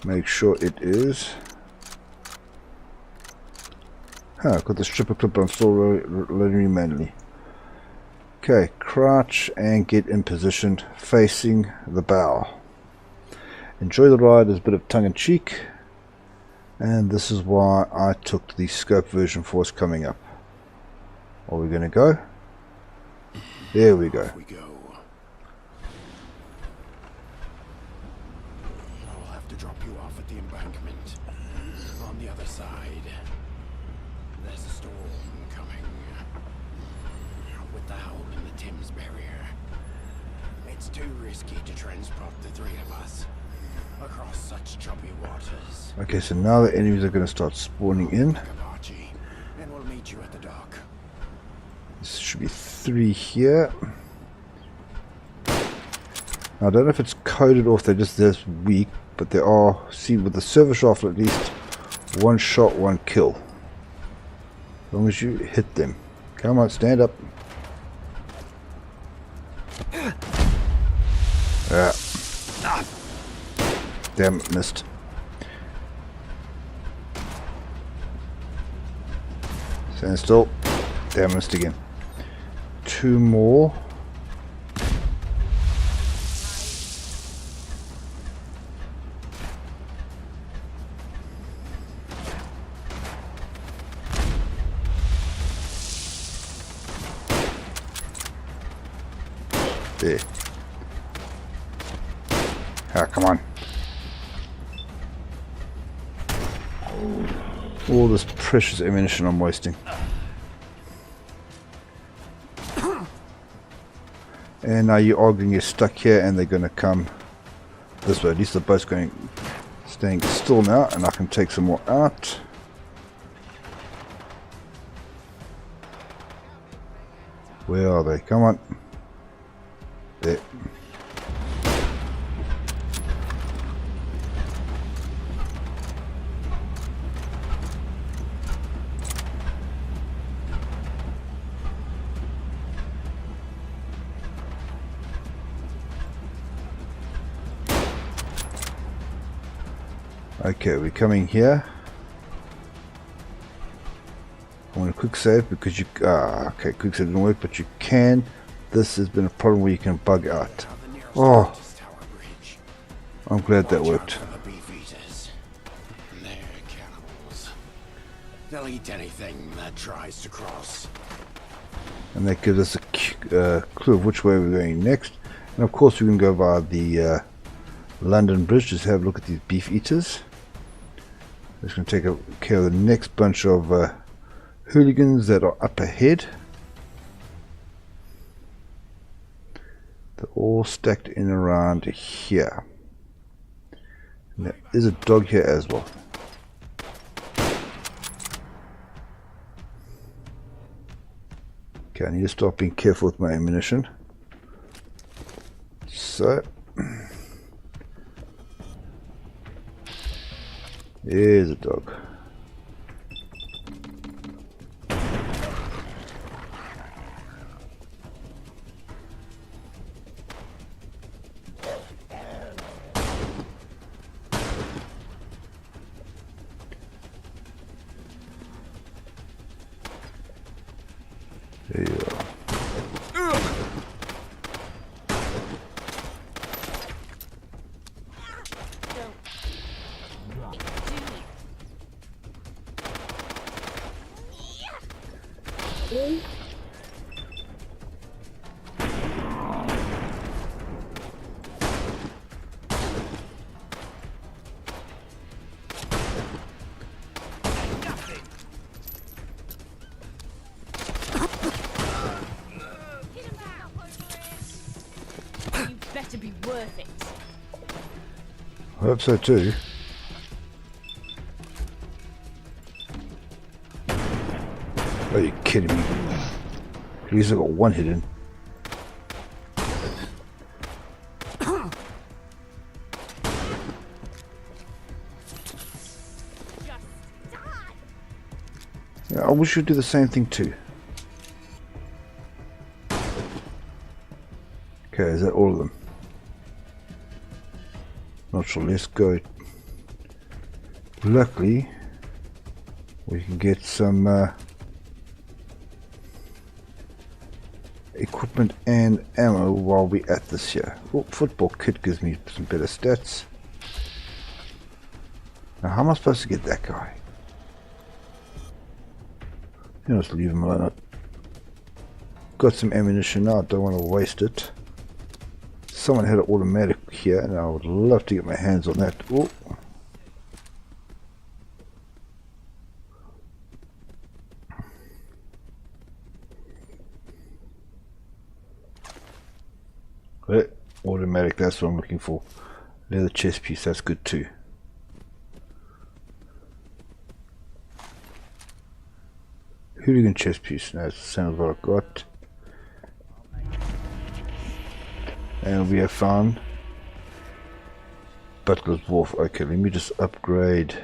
Make sure it is. I've got the stripper clip, but I'm still loading manually. Okay, crouch and get in position facing the bow. Enjoy the ride as a bit of tongue-in-cheek, and this is why I took the scope version for us coming up. Are we going to go? There we go. I'll have to drop you off at the embankment. On the other side, there's a storm coming. With the howl in the Thames barrier, it's too risky to transport the three of us across such choppy waters. Okay, so now the enemies are going to start spawning in. And we'll meet you at the dock. This should be 3 here. Now, I don't know if it's coded or if they're just this weak, but they are, see, with the service rifle at least, 1 shot, 1 kill. As long as you hit them. Come on, stand up. Yeah. Damn it, missed. Stand still. Damn, missed again. 2 more. There. Ah, come on. All this precious ammunition I'm wasting. And now you're all going to get stuck here, and they're going to come this way. At least the boat's staying still now, and I can take some more out. Where are they? Come on. There. Okay, we're coming here. I want a quick save because you... okay, quick save didn't work, but you can. This has been a problem where you can bug out. Oh, I'm glad that worked. They'll eat anything that tries to cross. And that gives us a clue of which way we're going next. And of course we can go via the London Bridge. Just have a look at these beef eaters. Just going to take care of the next bunch of hooligans that are up ahead. They're all stacked in around here. And there is a dog here as well. Okay, I need to start being careful with my ammunition. So, there's a dog. hope so too. Are you kidding me? At least I got one hit in. Yeah, I wish you'd do the same thing too. Okay, is that all of them? Not sure, let's go. Luckily, we can get some equipment and ammo while we're at this here. Oh, football kit gives me some better stats. Now how am I supposed to get that guy? You know, just leave him alone. Got some ammunition now, I don't want to waste it. Someone had an automatic here and I would love to get my hands on that. Oh. Automatic, that's what I'm looking for. Leather chest piece, that's good too. Hooligan chest piece, that sounds what I've got. And we have found Butler's Wharf. Okay, let me just upgrade.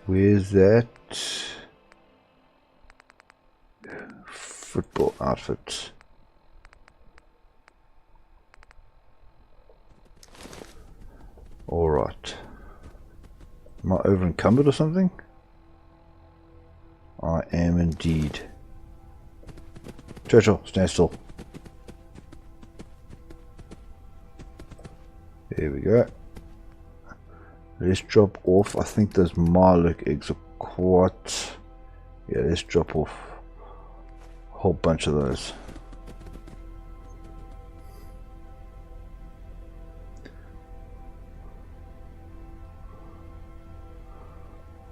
Where's that? Football outfit. Alright. Am I over encumbered or something? I am indeed. Churchill, stand still. There we go. Let's drop off. I think those Marlock eggs are quite... Yeah, let's drop off a whole bunch of those.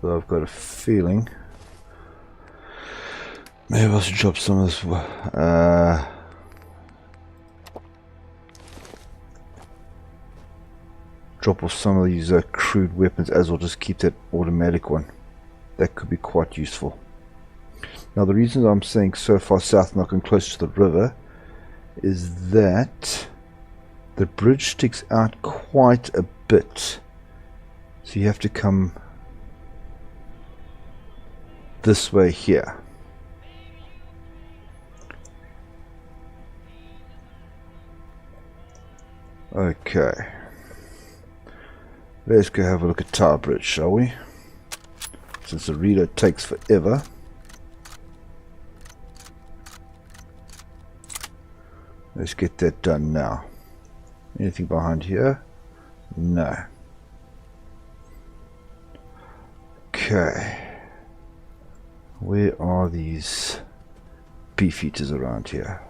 So I've got a feeling maybe I should drop some of this. Drop off some of these crude weapons as well. Just keep that automatic one. That could be quite useful. Now the reason I'm saying so far south, not going close to the river, is that the bridge sticks out quite a bit. So you have to come this way here. Okay. Let's go have a look at Tower Bridge, shall we? Since the reader takes forever. Let's get that done now. Anything behind here? No. Okay. Where are these beef eaters around here?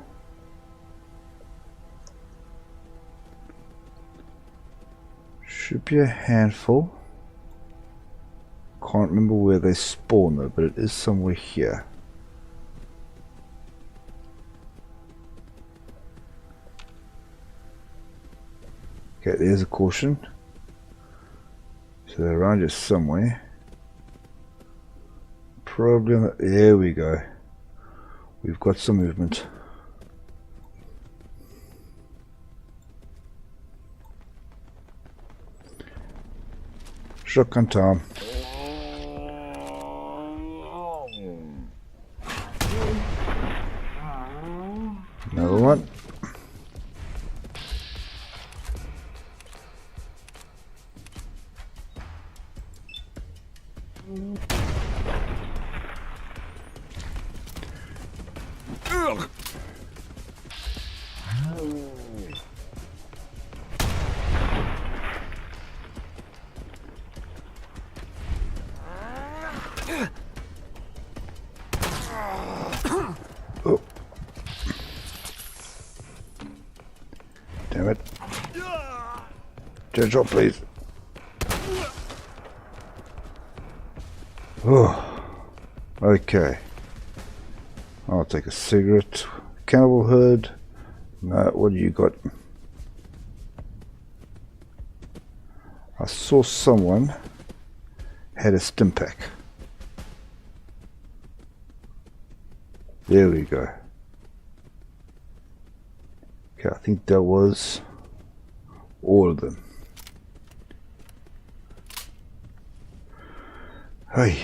Should be a handful. Can't remember where they spawn though, but it is somewhere here. Okay, there's a caution. So they're around here somewhere. Probably on the, there we go. We've got some movement. Shotgun time. Another one. Damn it. Drop, please. Oh, okay. I'll take a cigarette. Cannibal Hood. No, what do you got? I saw someone had a stim pack. There we go. Okay, I think that was all of them. Hey.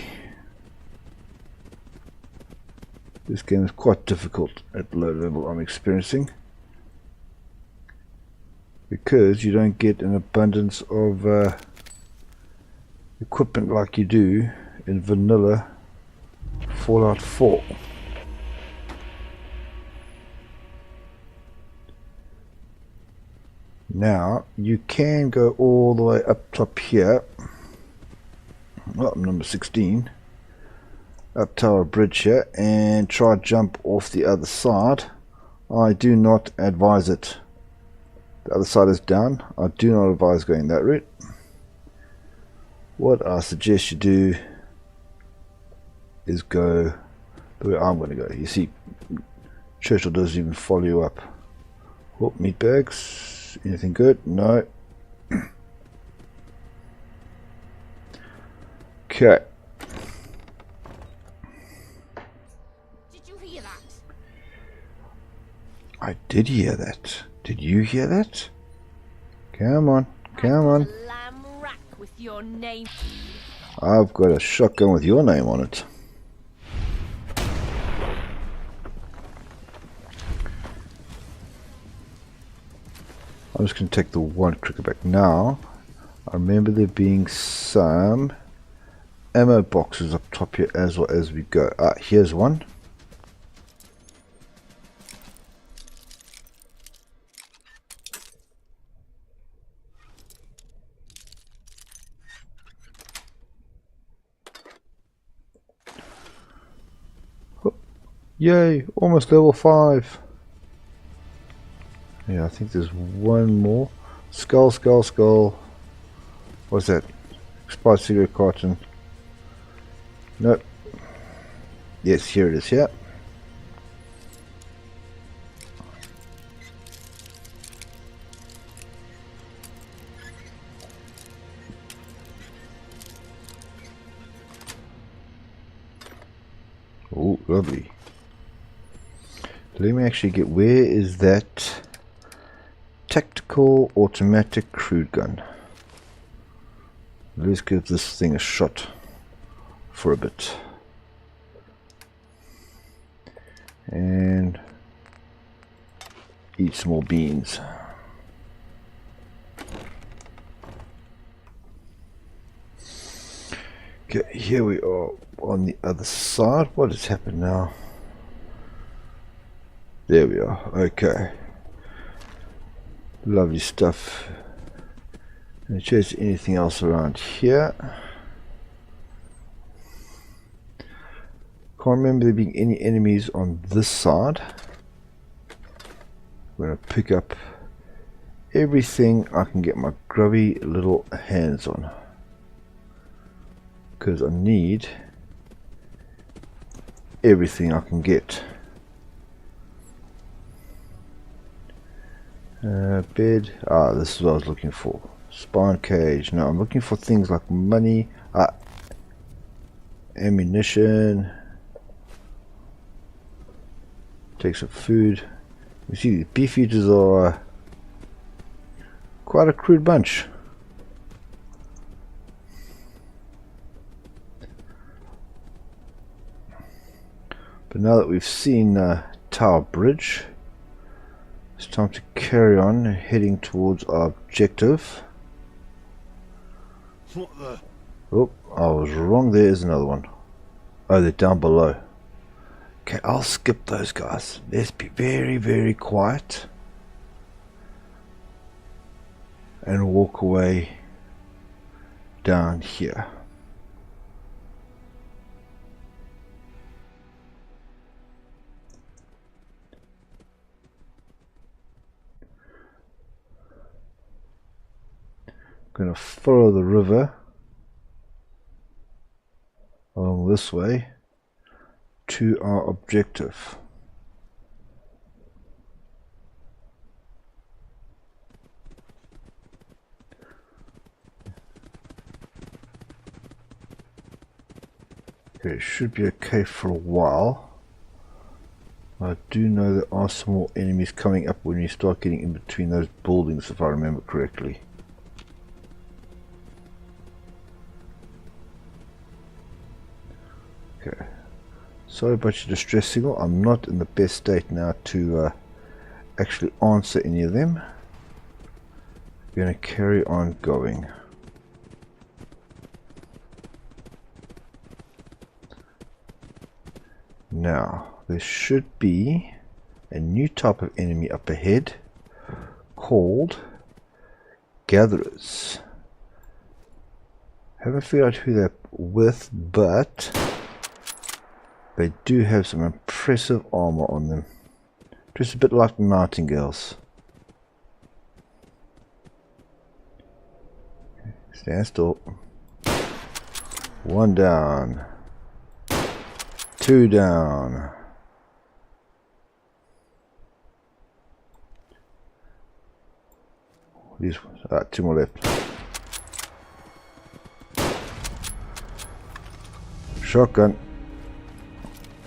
This game is quite difficult at low level, I'm experiencing. Because you don't get an abundance of equipment like you do in vanilla Fallout 4. Now you can go all the way up top here, number 16, up Tower Bridge here, and try jump off the other side. I do not advise it. The other side is down. I do not advise going that route. What I suggest you do is go the way I'm going to go. You see, Churchill doesn't even follow you up. Oh, meat bags. Anything good? No. Okay. Did you hear that? I did hear that. Did you hear that? Come on, come on. Lamb rack with your name. I've got a shotgun with your name on it. I'm just going to take the one cricket back now. I remember there being some ammo boxes up top here as well as we go. Here's one. Oh, yay, almost level 5. Yeah, I think there's one more. Skull, skull, skull. What's that? Expired cigarette carton. Nope. Yes, here it is, yeah. Oh, lovely. Let me actually get, where is that tactical automatic crude gun? Let's give this thing a shot for a bit. And eat some more beans. Okay, here we are on the other side. What has happened now? There we are. Okay. Lovely stuff. And chase anything else around here. Can't remember there being any enemies on this side. I'm going to pick up everything I can get my grubby little hands on. Because I need everything I can get. Bed. This is what I was looking for. Spine cage. No, I'm looking for things like money, ammunition. Take some food. You see, the beef eaters are quite a crude bunch. But now that we've seen Tower Bridge, it's time to carry on heading towards our objective. What the? Oh, I was wrong. There is another one. Oh, they're down below. Okay, I'll skip those guys. Let's be very, very quiet and walk away down here. Going to follow the river along this way to our objective. Okay, it should be okay for a while. I do know there are some more enemies coming up when you start getting in between those buildings, if I remember correctly. Okay. Sorry about your distress signal. I'm not in the best state now to actually answer any of them. I'm going to carry on going. Now, there should be a new type of enemy up ahead called Gatherers. Haven't figured out who they're with, but they do have some impressive armor on them. Just a bit like the Nightingales. Stand still. One down. Two down. These ones. Two more left. Shotgun.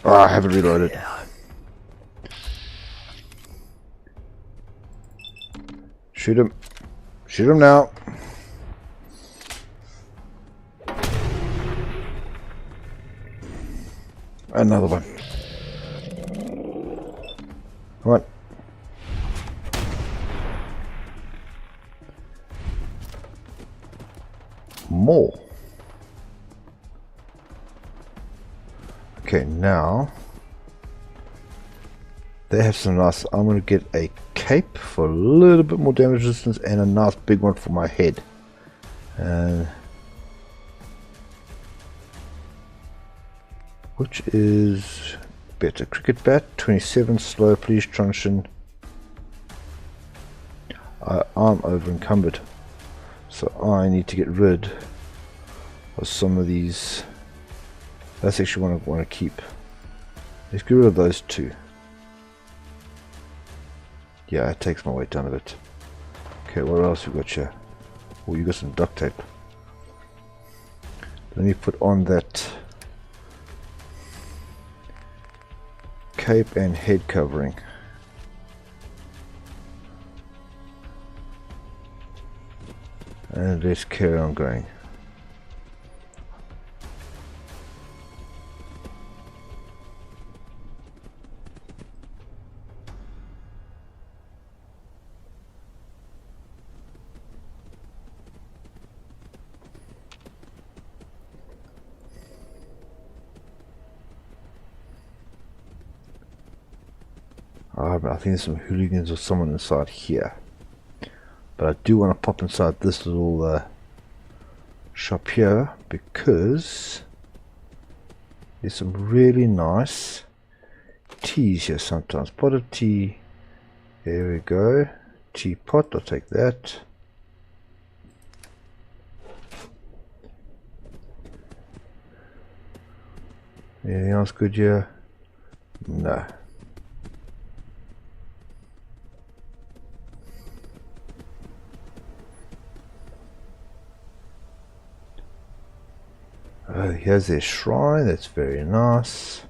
Oh, I haven't reloaded. Shoot him. Shoot him now. Another one. Come on. More. Okay, now they have some nice. I'm going to get a cape for a little bit more damage resistance and a nice big one for my head. Which is better? Cricket bat, 27 slow, please truncheon. I'm over encumbered, so I need to get rid of some of these. That's actually what I want to keep. Let's get rid of those two. Yeah, it takes my weight down a bit. Okay, what else we got here? Oh, you got some duct tape. Let me put on that cape and head covering. And let's carry on going. I think there's some hooligans or someone inside here. But I do want to pop inside this little shop here because there's some really nice teas here sometimes. Pot of tea. There we go. Teapot, I'll take that. Anything else good here? No. Here's their shrine, that's very nice.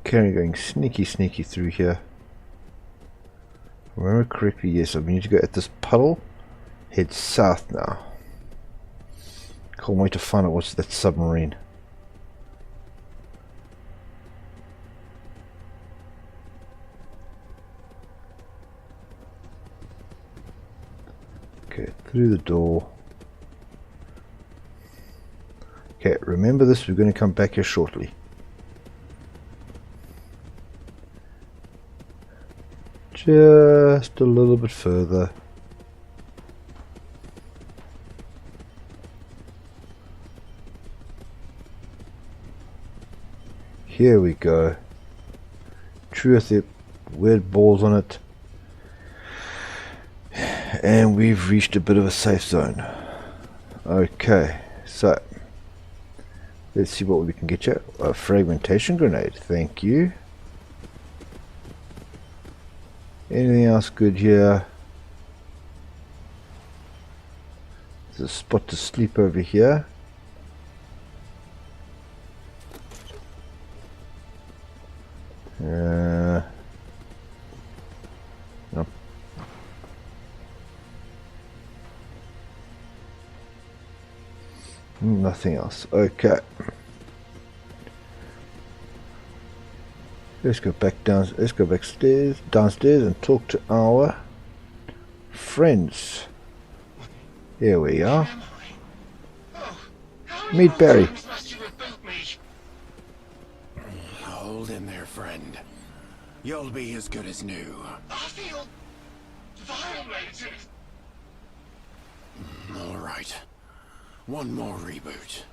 Okay, going sneaky through here. Remember correctly, yes, I need to go at this puddle, head south now. Can't wait to find out what's that submarine. Okay, through the door. Okay, remember this, we're going to come back here shortly. Just a little bit further. Here we go. Truth, weird balls on it. And we've reached a bit of a safe zone. Okay, so let's see what we can get you. A fragmentation grenade, thank you. Anything else good here? a spot to sleep over here. Nope. Nothing else. Okay. Let's go back down. Let's go downstairs and talk to our friends. Here we are. Meet Barry. Hold in there, friend. You'll be as good as new. I feel violated. All right. One more reboot.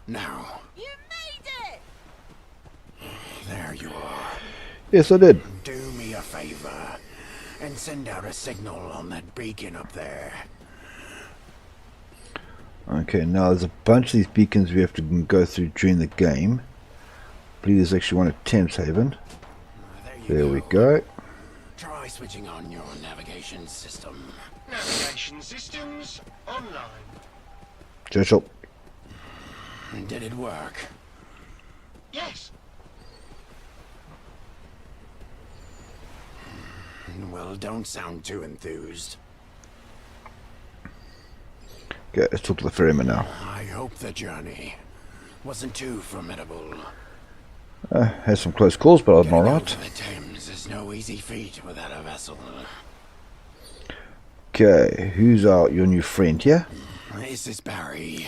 Now. You made it! There you are. Yes, I did. Do me a favor and send out a signal on that beacon up there. Okay, now there's a bunch of these beacons we have to go through during the game. I believe there's actually one at Thames Haven. There we go. Try switching on your navigation system. Navigation systems online. Churchill. Did it work? Yes. Well, don't sound too enthused. Okay, let's talk to the ferryman now. I hope the journey wasn't too formidable. Had some close calls, but I'm alright. The Thames is no easy feat without a vessel. Okay, who's your new friend here? This is Barry,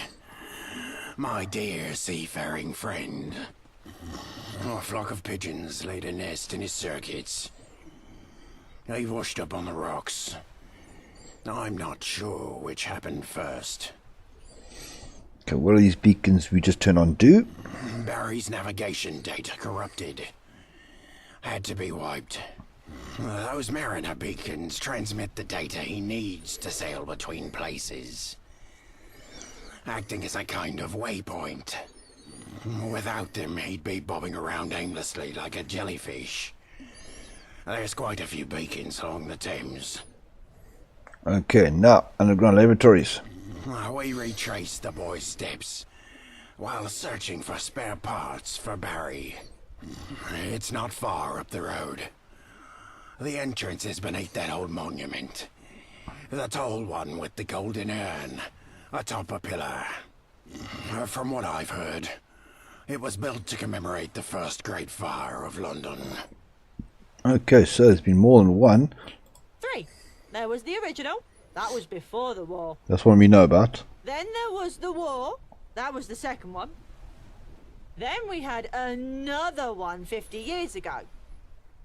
my dear seafaring friend. A flock of pigeons laid a nest in his circuits. They washed up on the rocks. I'm not sure which happened first. Okay, what do these beacons we just turned on do? Barry's navigation data corrupted. Had to be wiped. Those Mariner beacons transmit the data he needs to sail between places. Acting as a kind of waypoint. Without them, he'd be bobbing around aimlessly like a jellyfish. There's quite a few beacons along the Thames. Okay, now, underground laboratories. We retraced the boy's steps while searching for spare parts for Barry. It's not far up the road. The entrance is beneath that old monument. The tall one with the golden urn atop a pillar. From what I've heard, it was built to commemorate the first Great Fire of London. Okay, so there's been more than one. 3. There was the original. That was before the war. That's one we know about. Then there was the war. That was the second one. Then we had another one 50 years ago.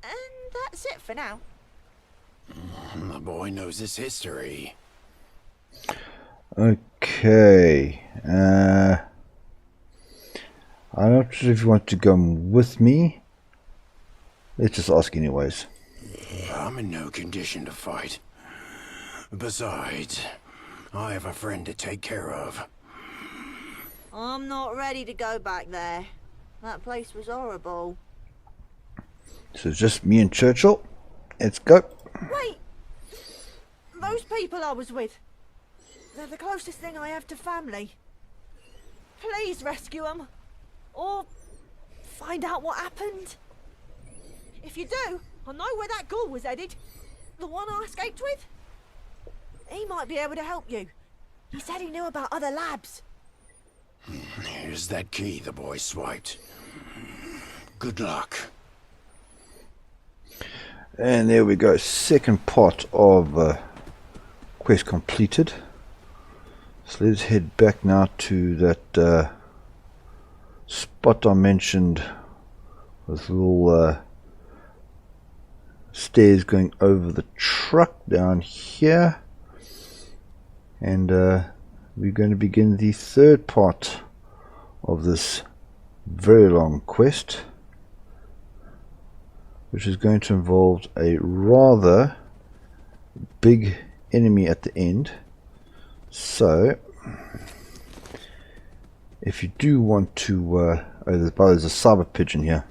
And that's it for now. The boy knows his history. Okay. I'm not sure if you want to go with me. Let's just ask anyways. I'm in no condition to fight. Besides, I have a friend to take care of. I'm not ready to go back there. That place was horrible. So it's just me and Churchill. Let's go. Wait! Those people I was with. They're the closest thing I have to family. Please rescue them. Or find out what happened. If you do, I'll know where that ghoul was headed. The one I escaped with. He might be able to help you. He said he knew about other labs. Here's that key the boy swiped. Good luck. And there we go. Second part of quest completed. So let's head back now to that spot I mentioned with little stairs going over the truck down here. And we're going to begin the third part of this very long quest, which is going to involve a rather big enemy at the end. So if you do want to oh, there's a cyber pigeon here.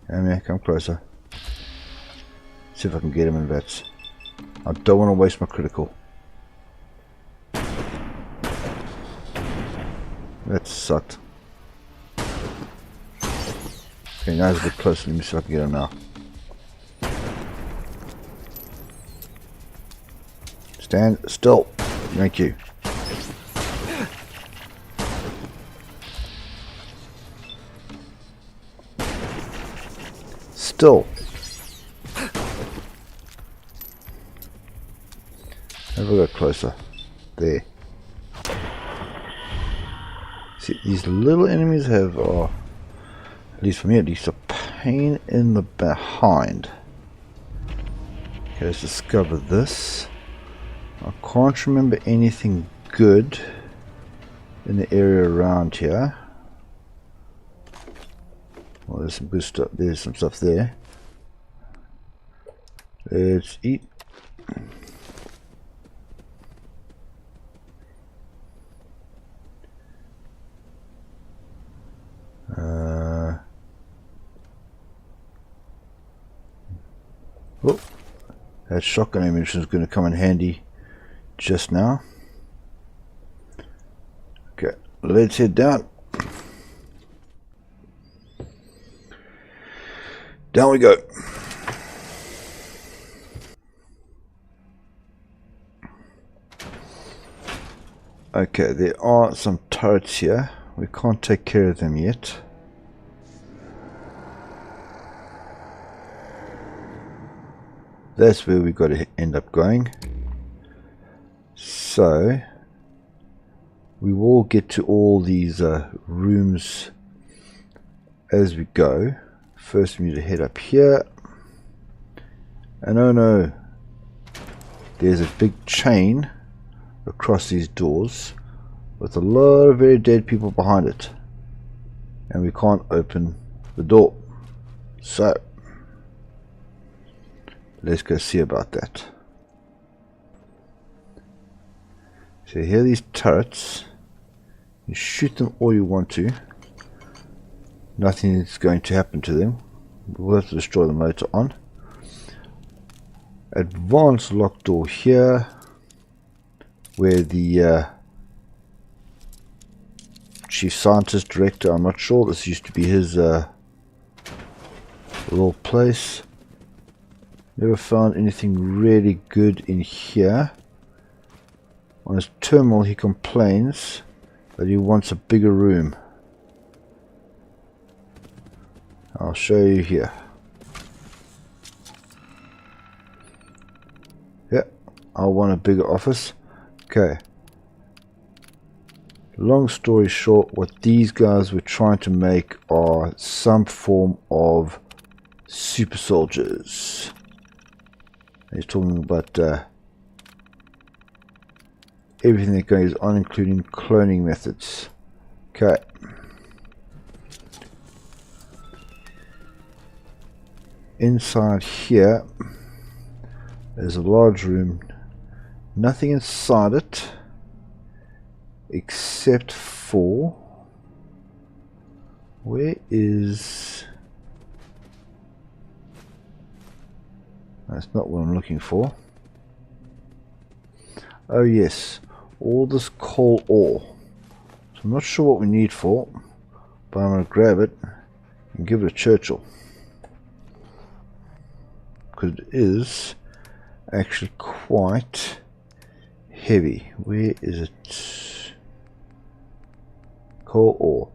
Come closer. See if I can get him in vets. I don't want to waste my critical. That sucked. Okay, now it's a bit closer. Let me see if I can get him now. Stand still. Thank you. Still. Have a go closer. There. See, these little enemies have, at least for me at least, a pain in the behind. Okay, let's discover this. I can't remember anything good in the area around here. Well, there's some good stuff. There's some stuff there. Let's eat. Oh, that shotgun ammunition is going to come in handy just now. Okay, let's head down. Down we go. Okay, there are some turrets here. We can't take care of them yet. That's where we've got to end up going. So we will get to all these rooms as we go. First we need to head up here. And oh no, there's a big chain across these doors with a lot of very dead people behind it. And we can't open the door. So let's go see about that. So here are these turrets. You shoot them all you want to. Nothing is going to happen to them. We'll have to destroy them later on. Advanced lock door here, where the chief scientist director, I'm not sure, this used to be his little place. Never found anything really good in here. On his terminal he complains that he wants a bigger room. I'll show you here. Yeah, I want a bigger office. Okay. Long story short, what these guys were trying to make are some form of super soldiers. He's talking about everything that goes on, including cloning methods. Okay. Inside here there's a large room. Nothing inside it except for, where is, that's not what I'm looking for. Oh yes, all this coal ore. So I'm not sure what we need for, but I'm going to grab it and give it a Churchill, because it is actually quite heavy. Where is it? Coal ore.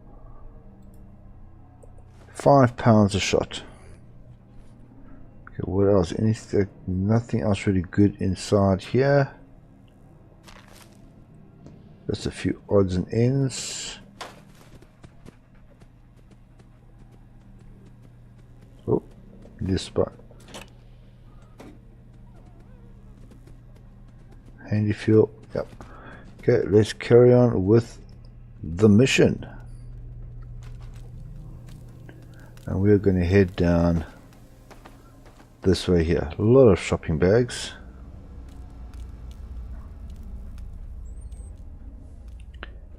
5 pounds a shot. Okay, what else? Anything? Nothing else really good inside here. Just a few odds and ends. Oh, this spot. Handy fuel. Yep. Okay, let's carry on with the mission. And we're going to head down this way here. A lot of shopping bags.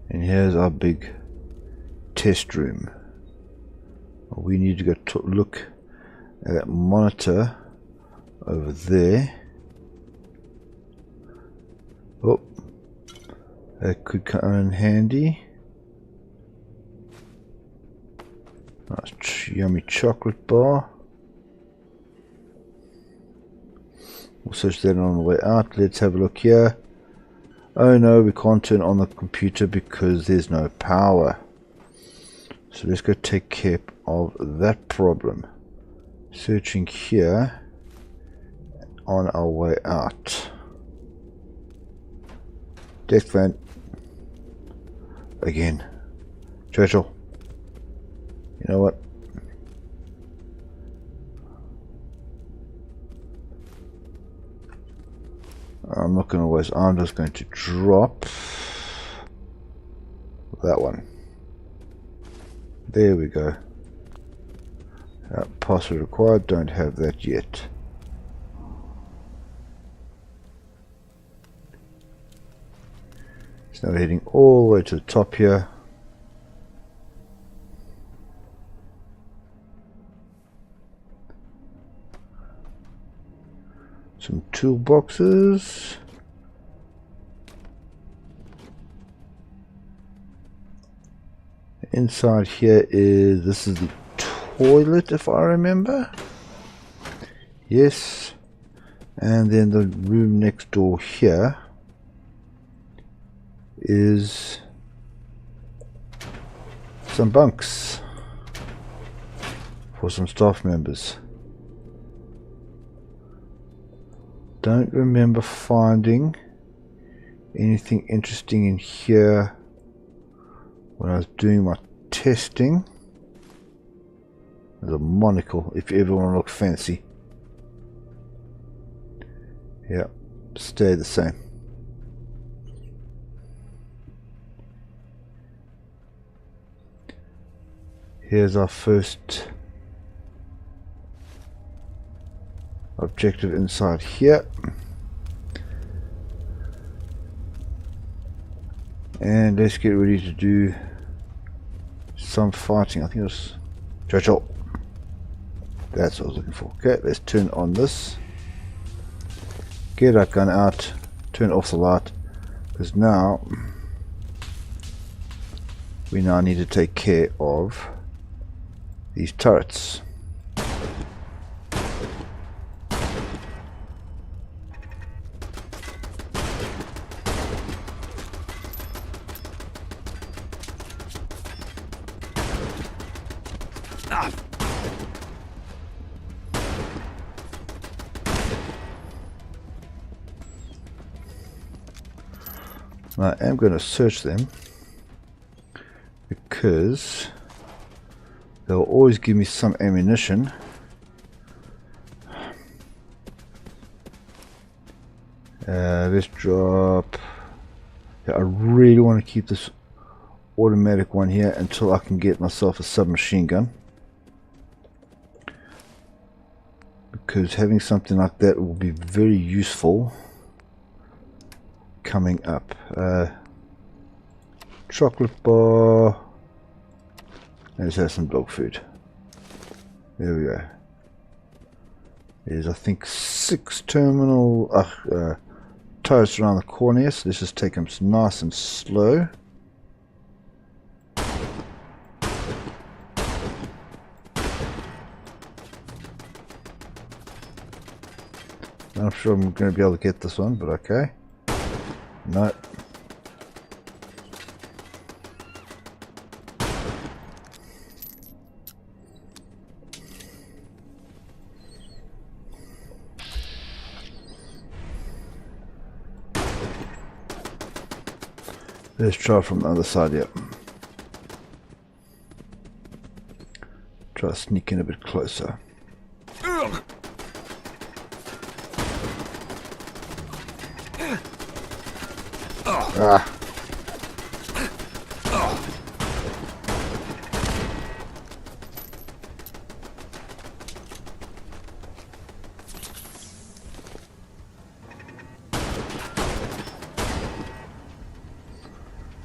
And here's our big test room. We need to go look at that monitor over there. Oh, that could come in handy. Nice yummy chocolate bar. We'll search that on the way out. Let's have a look here. Oh no, we can't turn on the computer because there's no power. So let's go take care of that problem. Searching here on our way out. Death vent. Again. Churchill. You know what? I'm not going to waste. I'm just going to drop that one. There we go. Password required. Don't have that yet. So now we're heading all the way to the top here. Some toolboxes. Inside here is, this is the toilet if I remember. Yes. And then the room next door here is some bunks for some staff members. Don't remember finding anything interesting in here when I was doing my testing. There's a monocle if you ever want to look fancy. Yeah, stay the same. Here's our first objective inside here, and let's get ready to do some fighting. I think it was Churchill. That's what I was looking for. Okay, let's turn on this, get our gun out, turn off the light, because now we need to take care of these turrets. I am going to search them because they'll always give me some ammunition. Let's drop. Yeah, I really want to keep this automatic one here until I can get myself a submachine gun, because having something like that will be very useful coming up. Chocolate bar. Let's have some dog food. There we go. There's, I think, 6 terminal turrets around the corner here, so let's just take them nice and slow. I'm not sure I'm going to be able to get this one, but okay. No. Let's try from the other side, yep. Try sneaking a bit closer. Ah.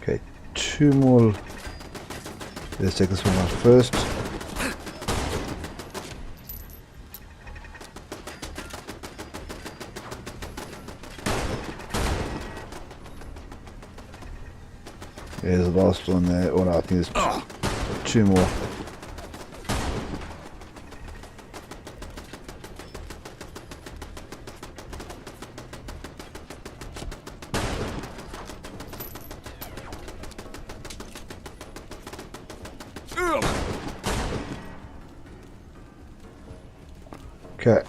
Okay, 2 more. Let's take this one out first. There's the last one there. Oh no, I think there's 2 more. Okay.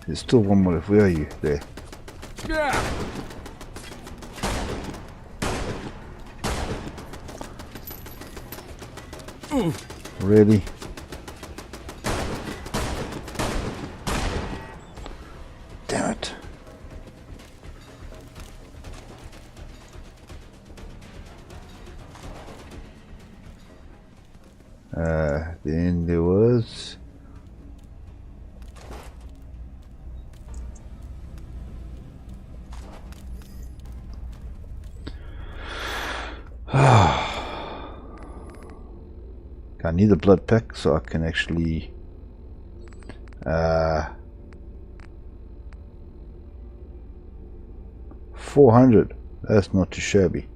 There's still one more. Where are you? There. Yeah. Really? Damn it. Then there was I need a blood pack so I can actually 400. That's not too shabby.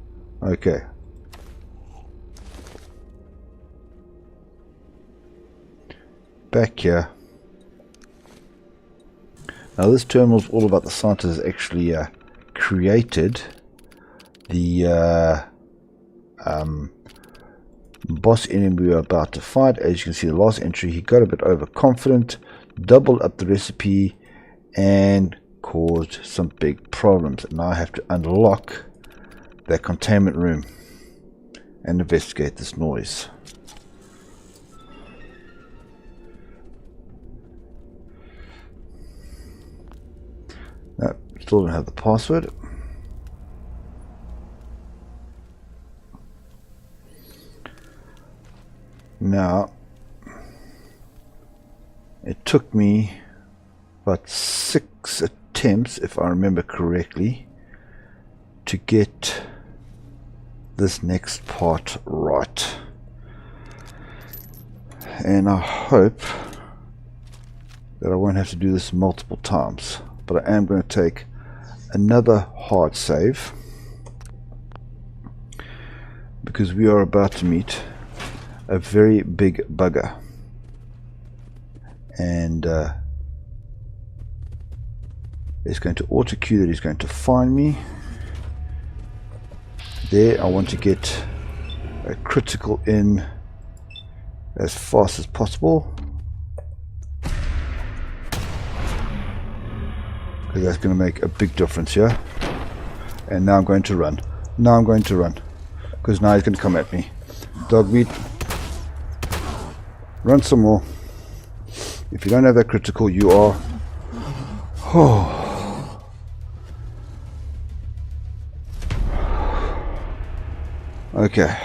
Okay. Back here. Now this terminal is all about the scientists actually created the boss enemy we were about to fight. As you can see, the last entry, he got a bit overconfident, doubled up the recipe, and caused some big problems. And now I have to unlock that containment room and investigate this noise. No, still don't have the password. Now, it took me about 6 attempts, if I remember correctly, to get this next part right. And I hope that I won't have to do this multiple times. But I am going to take another hard save, because we are about to meet a very big bugger, and it's going to auto cue that he's going to find me. There, I want to get a critical in as fast as possible, because that's going to make a big difference here. And now I'm going to run. Now I'm going to run, because now he's going to come at me. Dog meat. Run some more. If you don't have that critical, you are... Oh. Okay.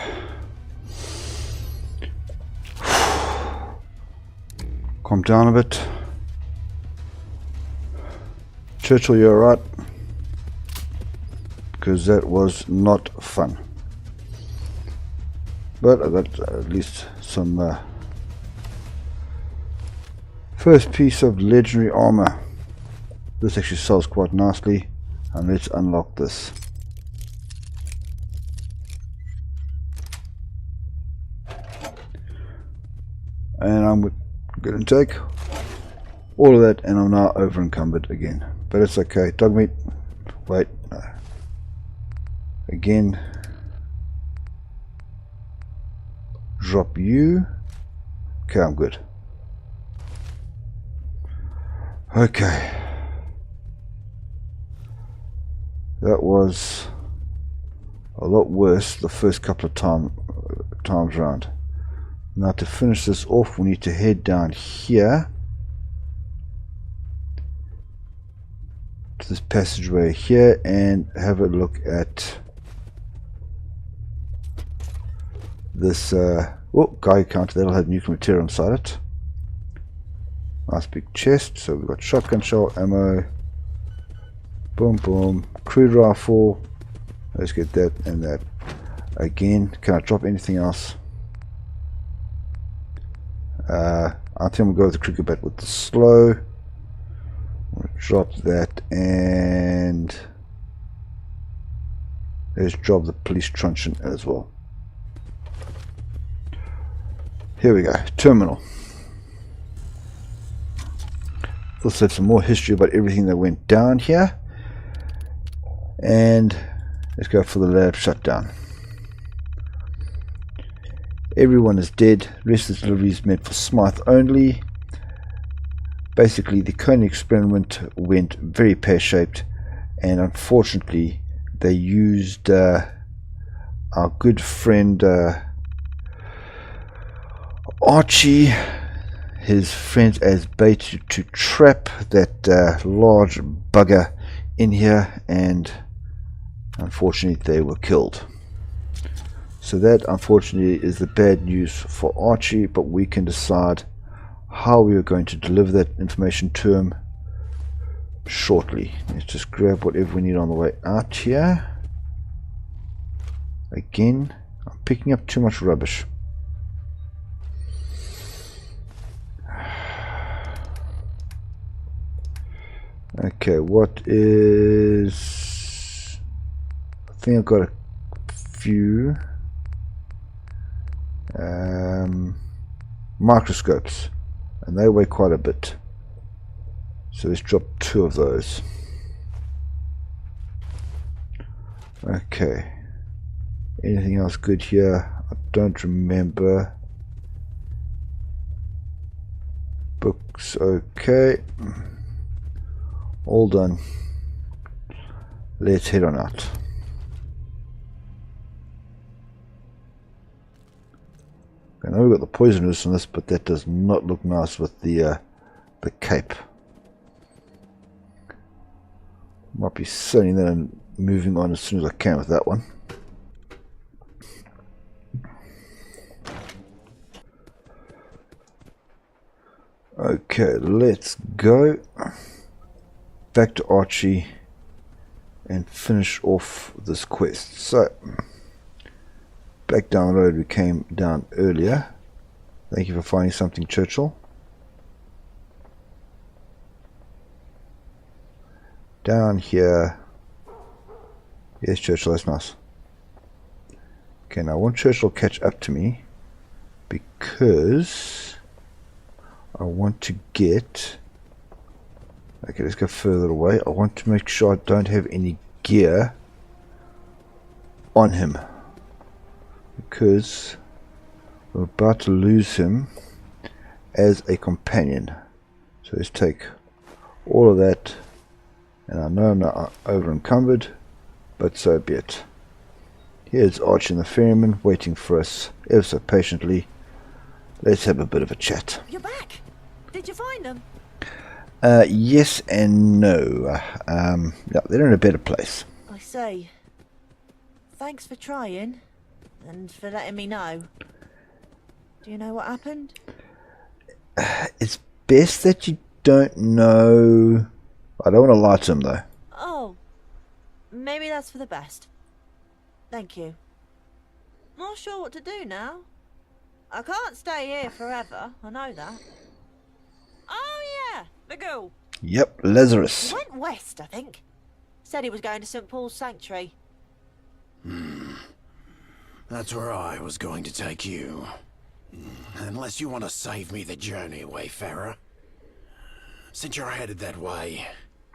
Calm down a bit. Churchill, you're right. Because that was not fun. But I got at least some... first piece of legendary armor. This actually sells quite nicely, and let's unlock this. And I'm going to take all of that, and I'm now over encumbered again. But it's okay. Dog meat. Wait. No. Again. Drop you. Okay, I'm good. Okay, that was a lot worse the first couple of times around. Now to finish this off, we need to head down here to this passageway here and have a look at this Geiger counter. That'll have nuclear material inside it. Nice big chest. So we've got shotgun shell ammo, boom boom, crude rifle. Let's get that and that again. Can I drop anything else? I think I'm gonna go with the cricket bat with the slow. I'm gonna drop that, and let's drop the police truncheon as well. Here we go. Terminal. Let's have some more history about everything that went down here, and let's go for the lab shutdown. Everyone is dead. Rest of the delivery is meant for Smythe only. Basically, the Coney experiment went very pear-shaped, and unfortunately they used our good friend Archie, his friends, as bait to trap that large bugger in here, and unfortunately they were killed. So that unfortunately is the bad news for Archie, but we can decide how we are going to deliver that information to him shortly. Let's just grab whatever we need on the way out here. Again, I'm picking up too much rubbish. Okay, what is... I think I've got a few microscopes, and they weigh quite a bit, so let's drop 2 of those. Okay, anything else good here? I don't remember. Books, okay, all done. Let's head on out. I know we've got the poisonous in this, but that does not look nice with the cape. Might be selling that and moving on as soon as I can with that one. Okay, let's go back to Archie and finish off this quest. So, back down the road we came down earlier. Thank you for finding something, Churchill. Down here. Yes, Churchill, that's nice. Okay, now I want Churchill to catch up to me because I want to get... Okay, let's go further away. I want to make sure I don't have any gear on him, because we're about to lose him as a companion. So let's take all of that, and I know I'm not over encumbered, but so be it. Here's Archie and the ferryman waiting for us ever so patiently. Let's have a bit of a chat. You're back. Did you find them? Yes and no. Yeah, they're in a better place. I see. Thanks for trying. And for letting me know. Do you know what happened? It's best that you don't know. I don't want to lie to him though. Oh. Maybe that's for the best. Thank you. Not sure what to do now. I can't stay here forever. I know that. Oh yeah, the ghoul. Yep, Lazarus. He went west, I think. Said he was going to St. Paul's Sanctuary. That's where I was going to take you. Unless you want to save me the journey, Wayfarer. Since you're headed that way.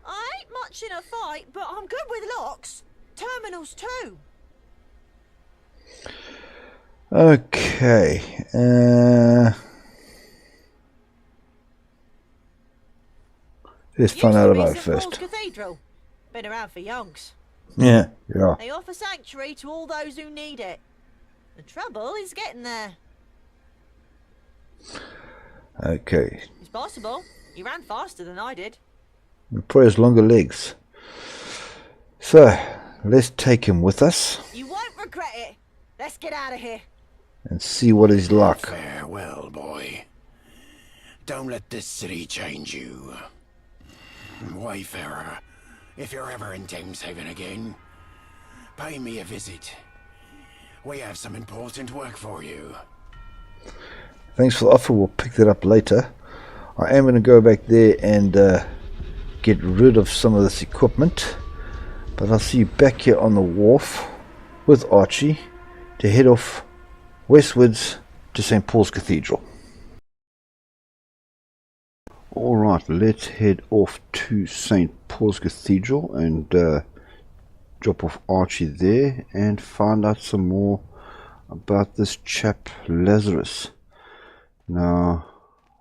I ain't much in a fight, but I'm good with locks. Terminals too. Okay. Let's find out about it first. St. Paul's Cathedral. Been around for yonks. Yeah. They offer sanctuary to all those who need it. The trouble is getting there. Okay. It's possible. He ran faster than I did. And probably has longer legs. So, let's take him with us. You won't regret it. Let's get out of here. And see what he's like. Farewell, boy. Don't let this city change you. Wayfarer, if you're ever in Thameshaven again, pay me a visit. We have some important work for you. Thanks for the offer. We'll pick that up later. I am going to go back there and get rid of some of this equipment. But I'll see you back here on the wharf with Archie to head off westwards to St. Paul's Cathedral. Alright, let's head off to St. Paul's Cathedral and drop off Archie there and find out some more about this chap Lazarus. Now,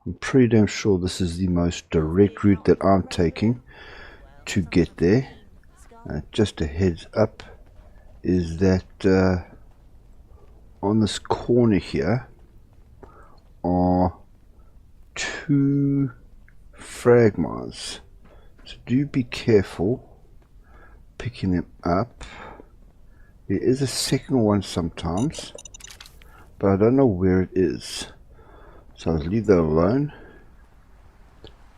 I'm pretty damn sure this is the most direct route that I'm taking to get there. Just a heads up is that on this corner here are 2 fragmines, so do be careful picking them up. There is a second one sometimes, but I don't know where it is, so I'll leave that alone.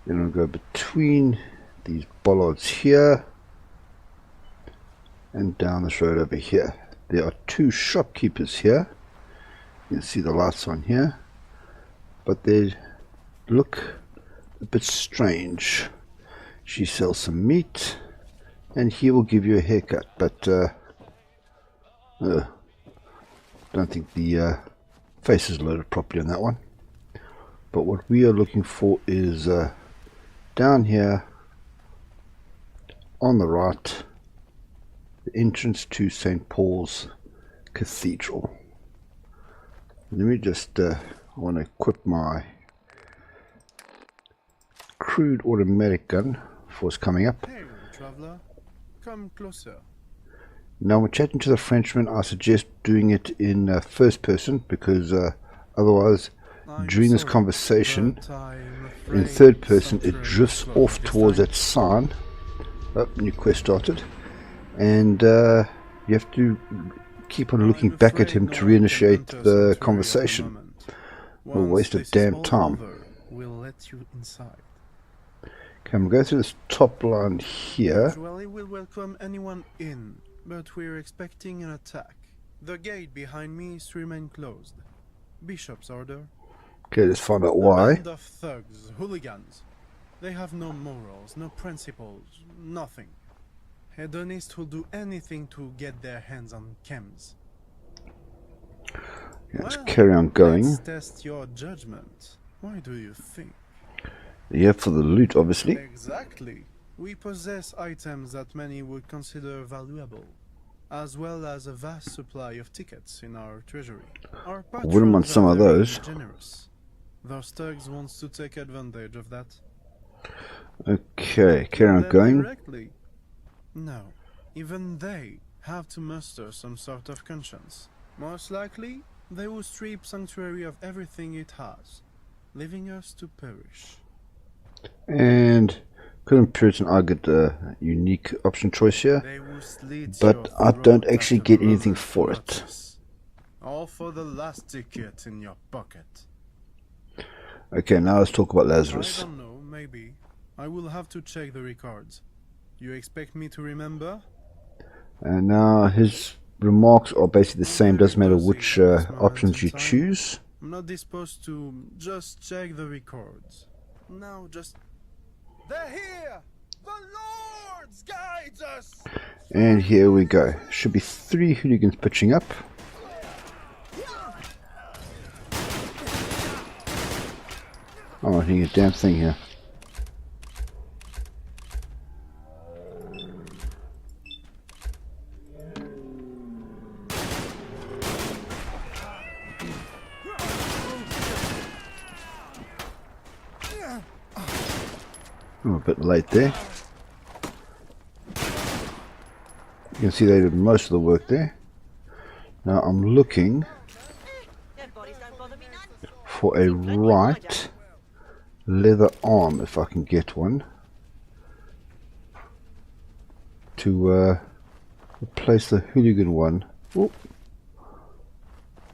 Then I'll go between these bollards here and down this road over here. There are 2 shopkeepers here. You can see the lights on here, but they look a bit strange. She sells some meat and he will give you a haircut, but don't think the face is loaded properly on that one. But what we are looking for is down here on the right, the entrance to St. Paul's Cathedral. Let me just I want to equip my crude automatic gun before it's coming up. Hey, traveler, come closer. Now, when chatting to the Frenchman, I suggest doing it in first person, because otherwise, during this conversation, in third person, it drifts off towards that sign. Oh, new quest started. And you have to keep on looking back at him to reinitiate the conversation. A waste of damn time. We'll let you inside. Okay, I'm going through this top line here. Usually we'll welcome anyone in, but we're expecting an attack. The gate behind me is to remain closed. Bishop's order. Okay, let's find out why. A band of thugs, hooligans. They have no morals, no principles, nothing. Hedonists who'll do anything to get their hands on chems. Let's carry on going. Let's test your judgment. Why do you think? Yeah, for the loot, obviously. Exactly. We possess items that many would consider valuable, as well as a vast supply of tickets in our treasury. Our I wouldn't want some of those. Generous. Those thugs wants to take advantage of that. Okay, carry on going. Directly. No, even they have to muster some sort of conscience. Most likely, they will strip Sanctuary of everything it has, leaving us to perish. And couldn't Puritan I get a unique option choice here, but I don't actually get anything for it. All for the last ticket in your pocket. Okay, now let's talk about Lazarus. I don't know, maybe. I will have to check the records. You expect me to remember? And now his remarks are basically the same, doesn't matter which options you choose. I'm not disposed to just check the records. Now just... They're here! The Lord's guides us! And here we go. Should be 3 hooligans pitching up. I'm not hitting a damn thing here. I'm a bit late there. You can see they did most of the work there. Now I'm looking for a right leather arm, if I can get one, to replace the hooligan one. Oh,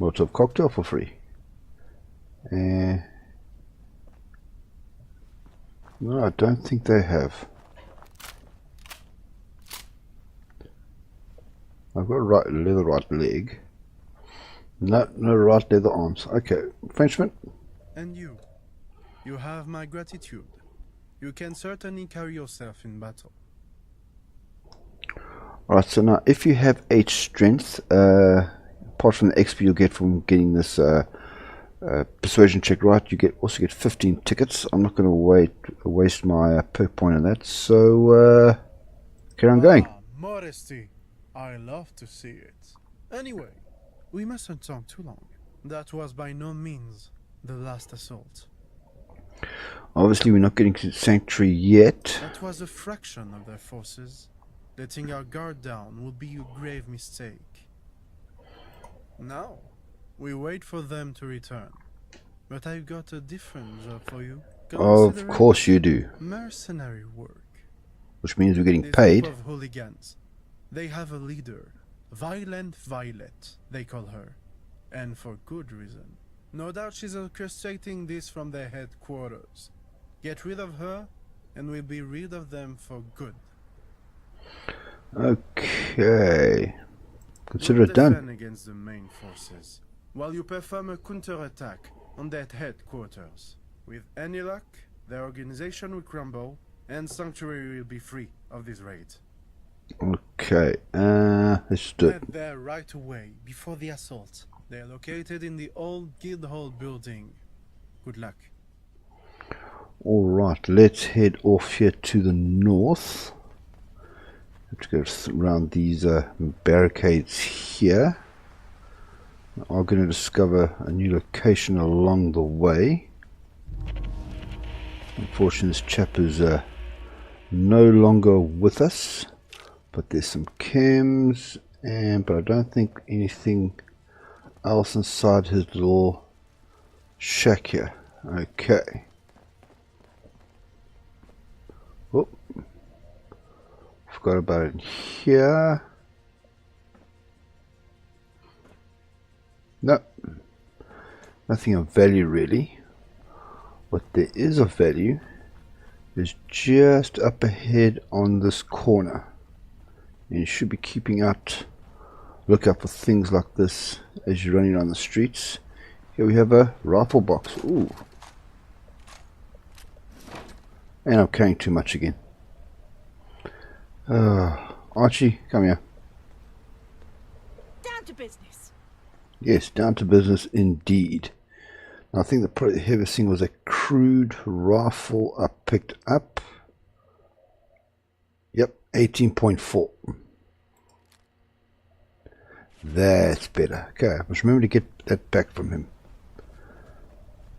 Molotov cocktail for free. No, I don't think they have. I've got right leather right leg. No right leather arms. Okay, Frenchman. And you have my gratitude. You can certainly carry yourself in battle. Alright, so now if you have 8 strength, apart from the XP you'll get from getting this persuasion check right, you also get 15 tickets. I'm not going to waste my perk point on that, so carry on going. Modesty. I love to see it. Anyway, we mustn't talk too long. That was by no means the last assault. Obviously, we're not getting to Sanctuary yet. That was a fraction of their forces. Letting our guard down would be a grave mistake. Now, we wait for them to return. But I've got a different job for you. Of course you do. Mercenary work. Which means we're getting This paid. group of hooligans. They have a leader. Violent Violet, they call her. And for good reason. No doubt she's orchestrating this from their headquarters. Get rid of her, and we'll be rid of them for good. Okay. Consider it done. Defend against the main forces, while you perform a counterattack on their headquarters. With any luck, their organization will crumble, and Sanctuary will be free of this raid. Okay, let's do it. Head there right away, before the assault. They are located in the old Guildhall building. Good luck. Alright, let's head off here to the north. Have to go around these barricades here. We are going to discover a new location along the way. Unfortunately, this chap is no longer with us. But there's some chems, but I don't think anything else inside his little shack here. Okay. Oh, forgot about it here. No, nothing of value really. What there is of value is just up ahead on this corner. And you should be keeping look out for things like this as you're running on the streets. Here we have a rifle box. Ooh. And I'm carrying too much again. Archie, come here. Down to business. Yes, down to business indeed. Now, I think the heaviest thing was a crude rifle I picked up. Yep, 18.4. That's better. Okay, I must remember to get that back from him.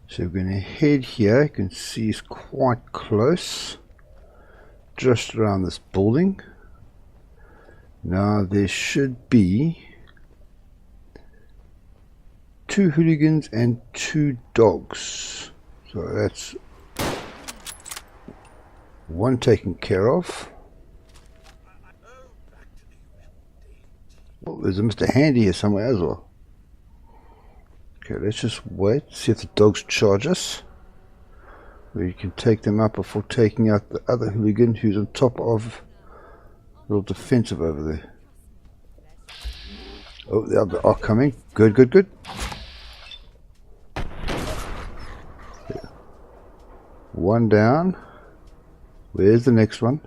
So we're going to head here. You can see it's quite close. Just around this building. Now there should be 2 hooligans and 2 dogs. So that's one taken care of. Oh, there's a Mr. Handy here somewhere as well. Okay, let's just wait, see if the dogs charge us. We can take them out before taking out the other hooligan who's on top of a little defensive over there. Oh, the other are coming. Good, good, good. Yeah. One down. Where's the next one?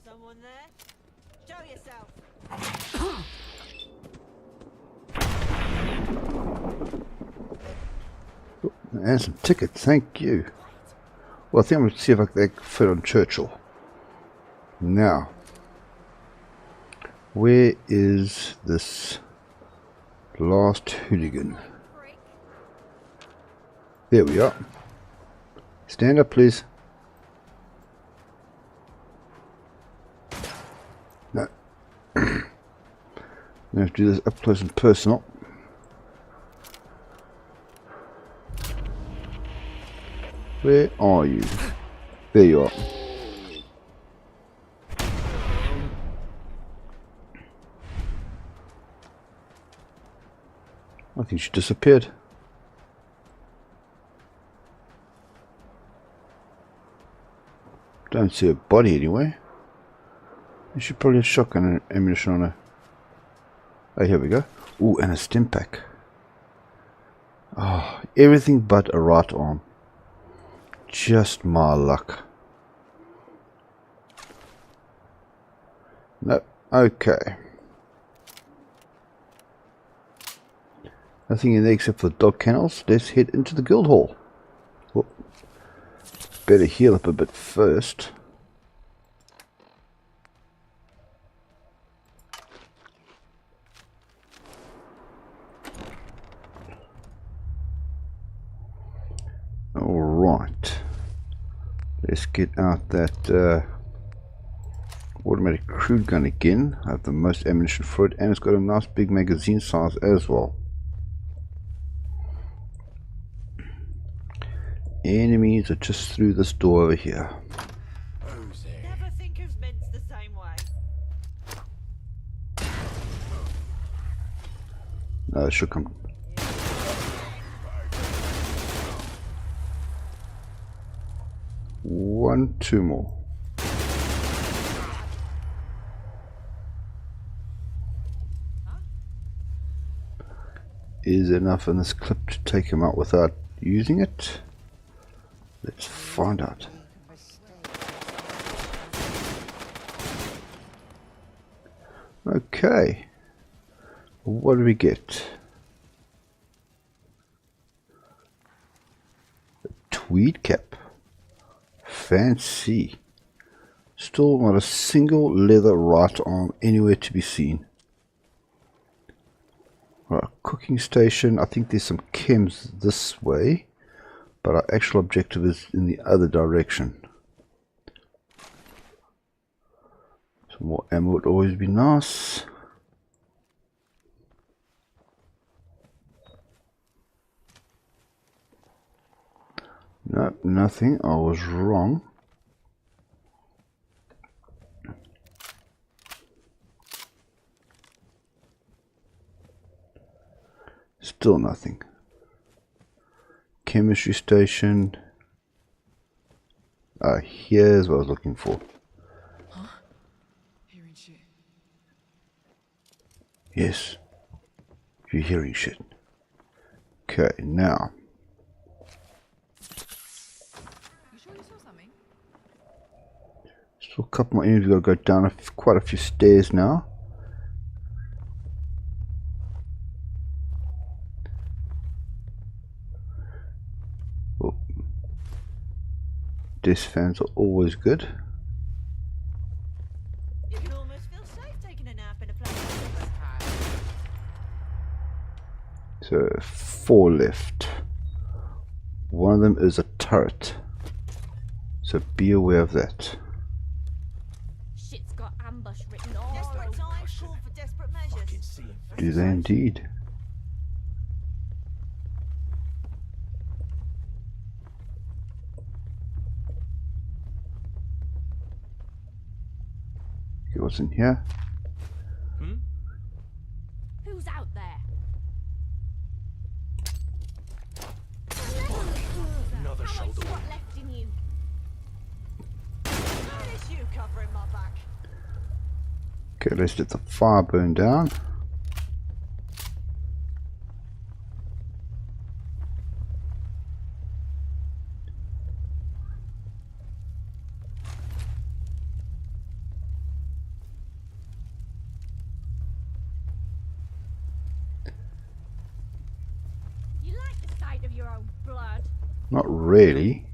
Someone there? Show yourself. And some tickets, thank you. Well, I think I'm going to see if I can fit on Churchill. Now, where is this last hooligan? There we are. Stand up, please. No. I have to do this up close and personal. Where are you? There you are. I think she disappeared. Don't see her body anyway. You should probably have shotgun ammunition on her. Oh, here we go. Ooh, and a stim pack. Oh, everything but a right arm. Just my luck. Nope. Okay. Nothing in there except for the dog kennels. Let's head into the guild hall. Whoop. Better heal up a bit first. Alright. Let's get out that automatic crude gun again. I have the most ammunition for it, and it's got a nice big magazine size as well. Enemies are just through this door over here. Never think of mints the same way. No, it should come. One, two more. Is enough in this clip to take him out without using it? Let's find out. Okay. What do we get? A tweed cap. Fancy. Still not a single leather right arm anywhere to be seen. Right, cooking station. I think there's some chems this way, but our actual objective is in the other direction. Some more ammo would always be nice. No, nothing. I was wrong. Still nothing. Chemistry station. Here's what I was looking for. Huh? Hearing shit. Yes. You're hearing shit. Okay, now. You sure you saw something? Still a couple more enemies. We've got to go down quite a few stairs now. Desk fans are always good. You can almost feel safe taking a nap in a place like this. So 4 left. One of them is a turret, so be aware of that. Shit's got ambush written all Desperate times call for desperate measures. Do they indeed? What's in here? Who's out there? Another shoulder. What left in you? It's you covering my back. Okay, let's let the fire burn down. Of your own blood. Not really.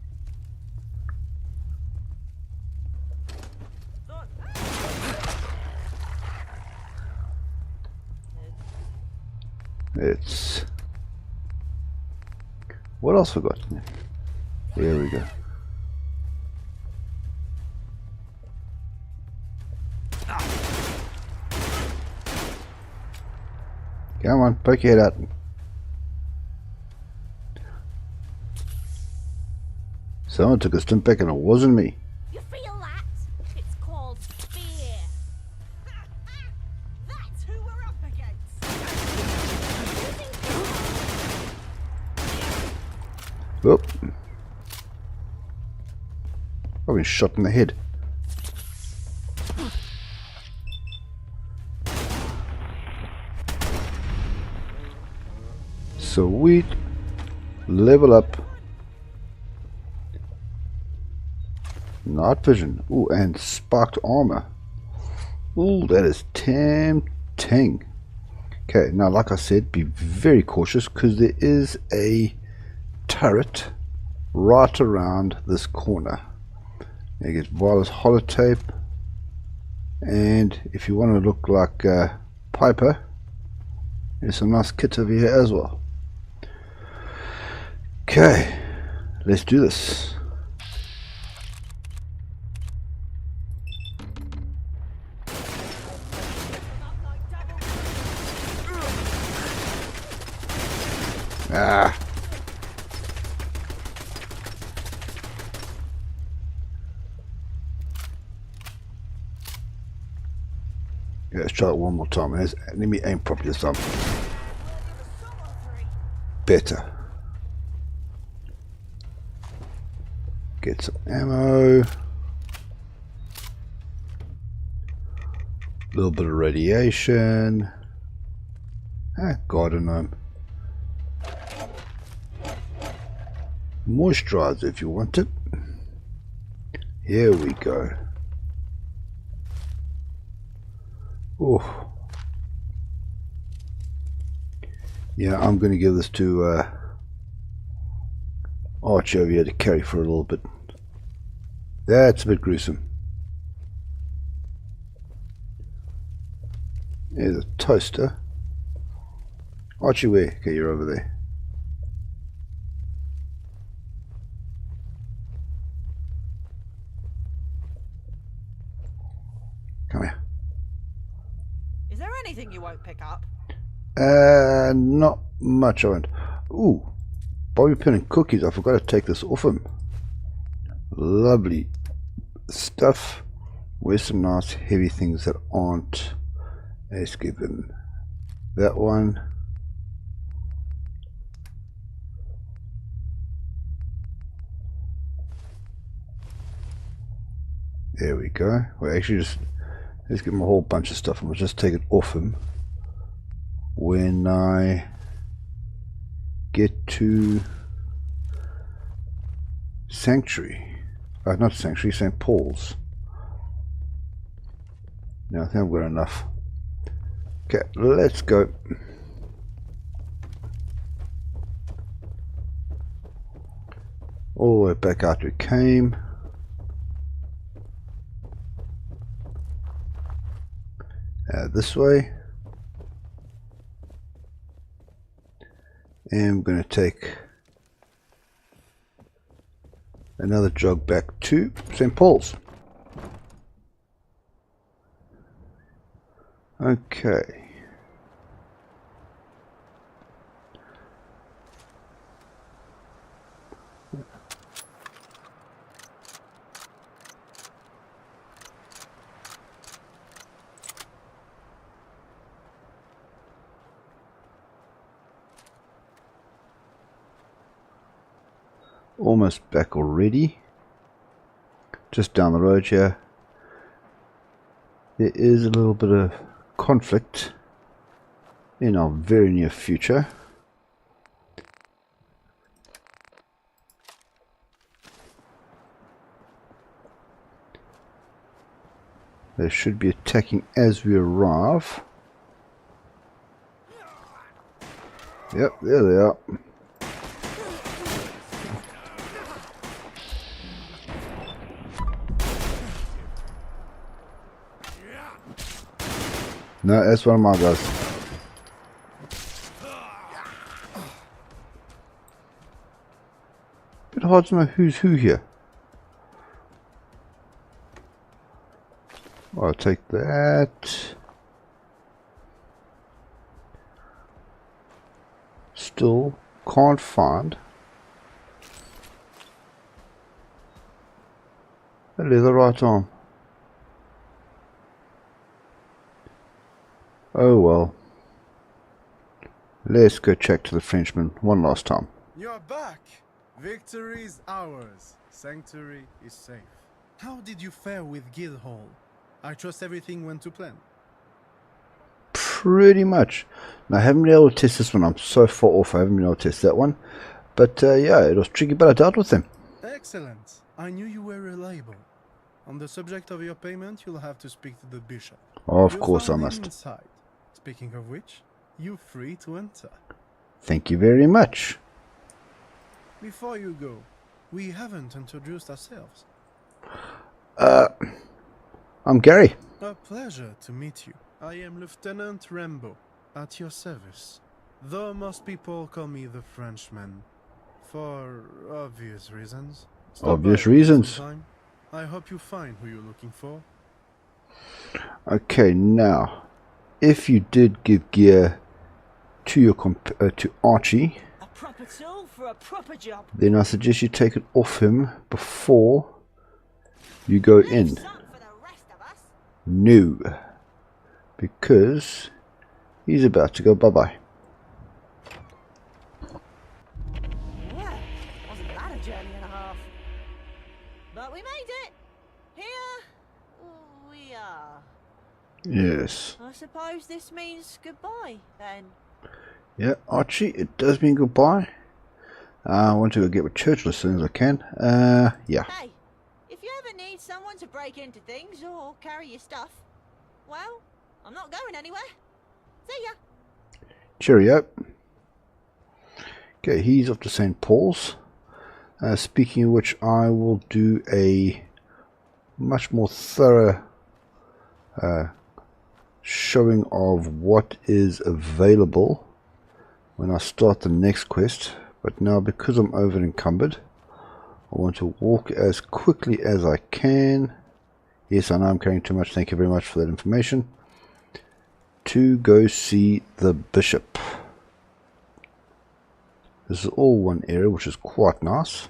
It's... What else forgot? There we go. Come on, poke your head out. Someone took a stim pack and it wasn't me. You feel that? It's called fear. That's who we're up against. Whoop. I've been shot in the head. Sweet. Level up. Night vision. Ooh, and sparked armor. Ooh, that is tempting. Okay, now like I said, be very cautious because there is a turret right around this corner. You get wireless holotape, and if you want to look like Piper, there's some nice kits over here as well. Okay, Let's do this. Ah. Yeah, let's try it one more time. Let me aim properly this time. Better. Get some ammo. A little bit of radiation. Garden gnome. Moisturizer if you want it. Here we go. Oh. Yeah, I'm going to give this to Archie over here to carry for a little bit. That's a bit gruesome. There's a toaster. Archie, where? Okay, you're over there. Come here. Is there anything you won't pick up? Not much I won't. Ooh, bobby pin and cookies. I forgot to take this off him. Lovely stuff. Where's some nice heavy things that aren't? Let's give him that one. There we go. Well, actually, just let's give him a whole bunch of stuff, and we'll just take it off him when I get to Sanctuary. Not Sanctuary, St. Paul's. No, I think I've got enough. Okay, let's go. All the way back out we came. This way. And I'm going to take another jog back to St. Paul's. Okay. Almost back already. Just down the road here. There is a little bit of conflict in our very near future. They should be attacking as we arrive. Yep, there they are. No, that's one of my guys. Bit hard to know who's who here. I'll take that. Still can't find a leather right arm. Oh well. Let's go check to the Frenchman one last time. You're back! Victory is ours. Sanctuary is safe. How did you fare with Guildhall? I trust everything went to plan. Pretty much. Now, I haven't been able to test this one. I'm so far off. I haven't been able to test that one. But yeah, it was tricky, but I dealt with them. Excellent. I knew you were reliable. On the subject of your payment, you'll have to speak to the bishop. Of course I You'll find him must. inside. Speaking of which, you're free to enter. Thank you very much. Before you go, we haven't introduced ourselves. I'm Gary. A pleasure to meet you. I am Lieutenant Rambo, at your service. Though most people call me the Frenchman. For obvious reasons. Obvious reasons. Sometime. I hope you find who you're looking for. Okay, now, if you did give gear to your to Archie, a proper tool for a proper job, then I suggest you take it off him before you go in. No, because he's about to go bye-bye. Yeah, wasn't that a journey and a half? But we made it. Here we are. Yes. I suppose this means goodbye, then. Yeah, Archie, it does mean goodbye. I want to go get with Churchill as soon as I can. Yeah. Hey, if you ever need someone to break into things or carry your stuff, well, I'm not going anywhere. See ya. Cheerio. Okay, he's off to St. Paul's. Speaking of which, I will do a much more thorough showing of what is available when I start the next quest. But now, because I'm over encumbered, I want to walk as quickly as I can. Yes, I know I'm carrying too much. Thank you very much for that information. To go see the bishop. This is all one area, which is quite nice.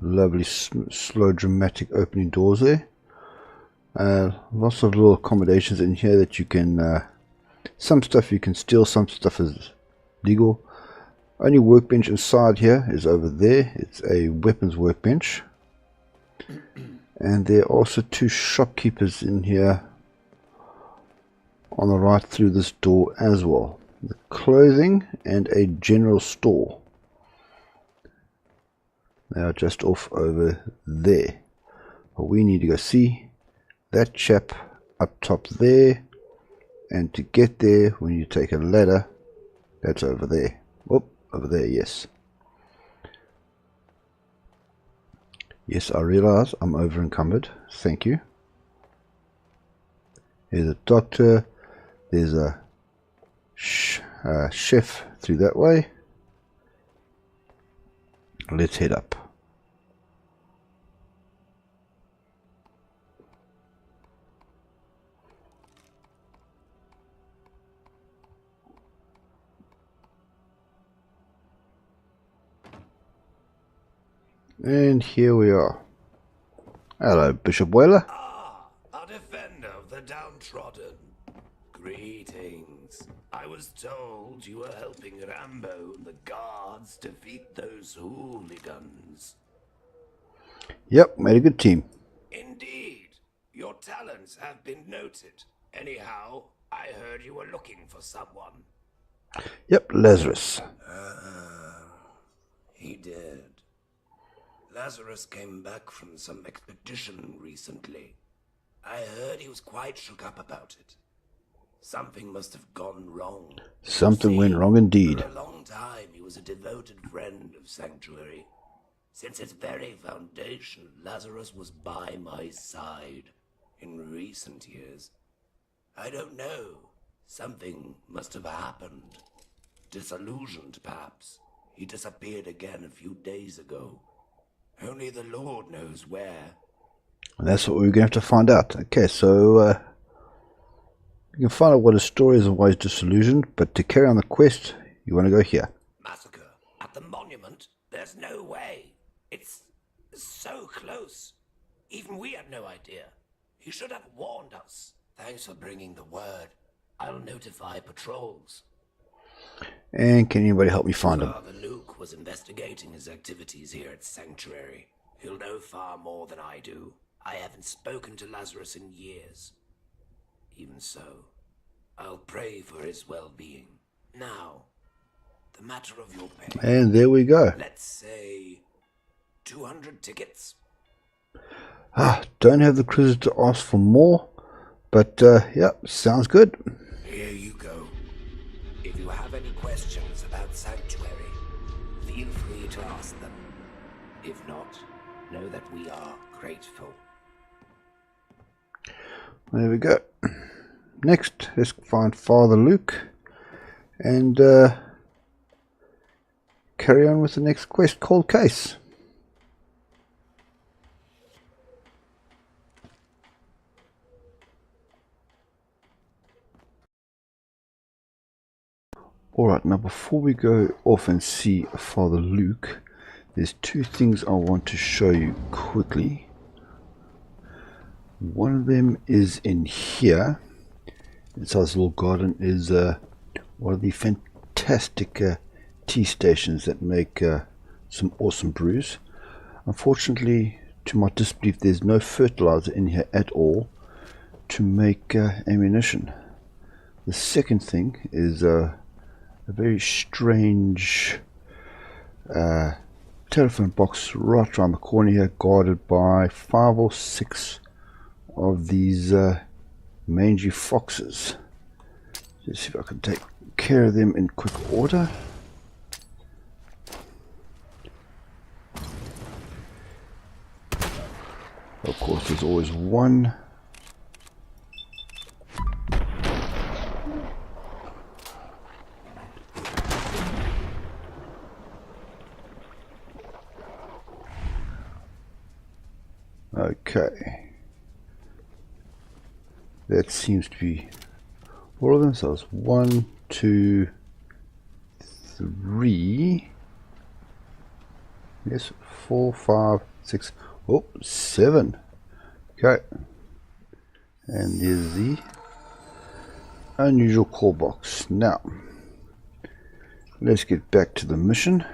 Lovely, slow, dramatic opening doors there. Lots of little accommodations in here that you can... some stuff you can steal, some stuff is legal. Only workbench inside here is over there. It's a weapons workbench. And there are also two shopkeepers in here on the right through this door as well. The clothing and a general store. They are just off over there. But we need to go see that chap up top there. And to get there, when you take a ladder, that's over there. Whoop, over there, yes. Yes, I realize I'm over encumbered. Thank you. There's a doctor. There's a chef through that way. Let's head up. And here we are. Hello, Bishop Whaler. A defender of the downtrodden. Greetings. I was told you were helping Rambo and the guards defeat those hooligans. Yep, made a good team. Indeed. Your talents have been noted. Anyhow, I heard you were looking for someone. Yep, Lazarus. He did. Lazarus came back from some expedition recently. I heard he was quite shook up about it. Something must have gone wrong. Something went wrong indeed. For a long time he was a devoted friend of Sanctuary. Since its very foundation, Lazarus was by my side. In recent years, I don't know. Something must have happened. Disillusioned, perhaps. He disappeared again a few days ago. Only the Lord knows where. And that's what we're going to have to find out. Okay, so you can find out what his story is and why he's disillusioned, but to carry on the quest, you want to go here. Massacre at the monument? There's no way. It's so close. Even we had no idea. He should have warned us. Thanks for bringing the word. I'll notify patrols. And can anybody help me find him? Father Luke was investigating his activities here at Sanctuary. He'll know far more than I do. I haven't spoken to Lazarus in years. Even so, I'll pray for his well-being. Now, the matter of your pay. And there we go. Let's say 200 tickets. Don't have the cruiser to ask for more, but yeah, sounds good. Here you go. If you have any questions about Sanctuary, feel free to ask them. If not, know that we are grateful. There we go. Next, let's find Father Luke. and carry on with the next quest, Cold Case. Alright, now before we go off and see Father Luke, there's two things I want to show you quickly. One of them is in here. Inside this little garden is one of the fantastic tea stations that make some awesome brews. Unfortunately, to my disbelief, there's no fertilizer in here at all to make ammunition. The second thing is a very strange telephone box right around the corner here, guarded by 5 or 6 of these mangy foxes. Let's see if I can take care of them in quick order. Of course, there's always one. Okay, that seems to be all of them. So it's 1, 2, 3, yes, 4, 5, 6, oh, 7. Okay, and there's the unusual call box. Now let's get back to the mission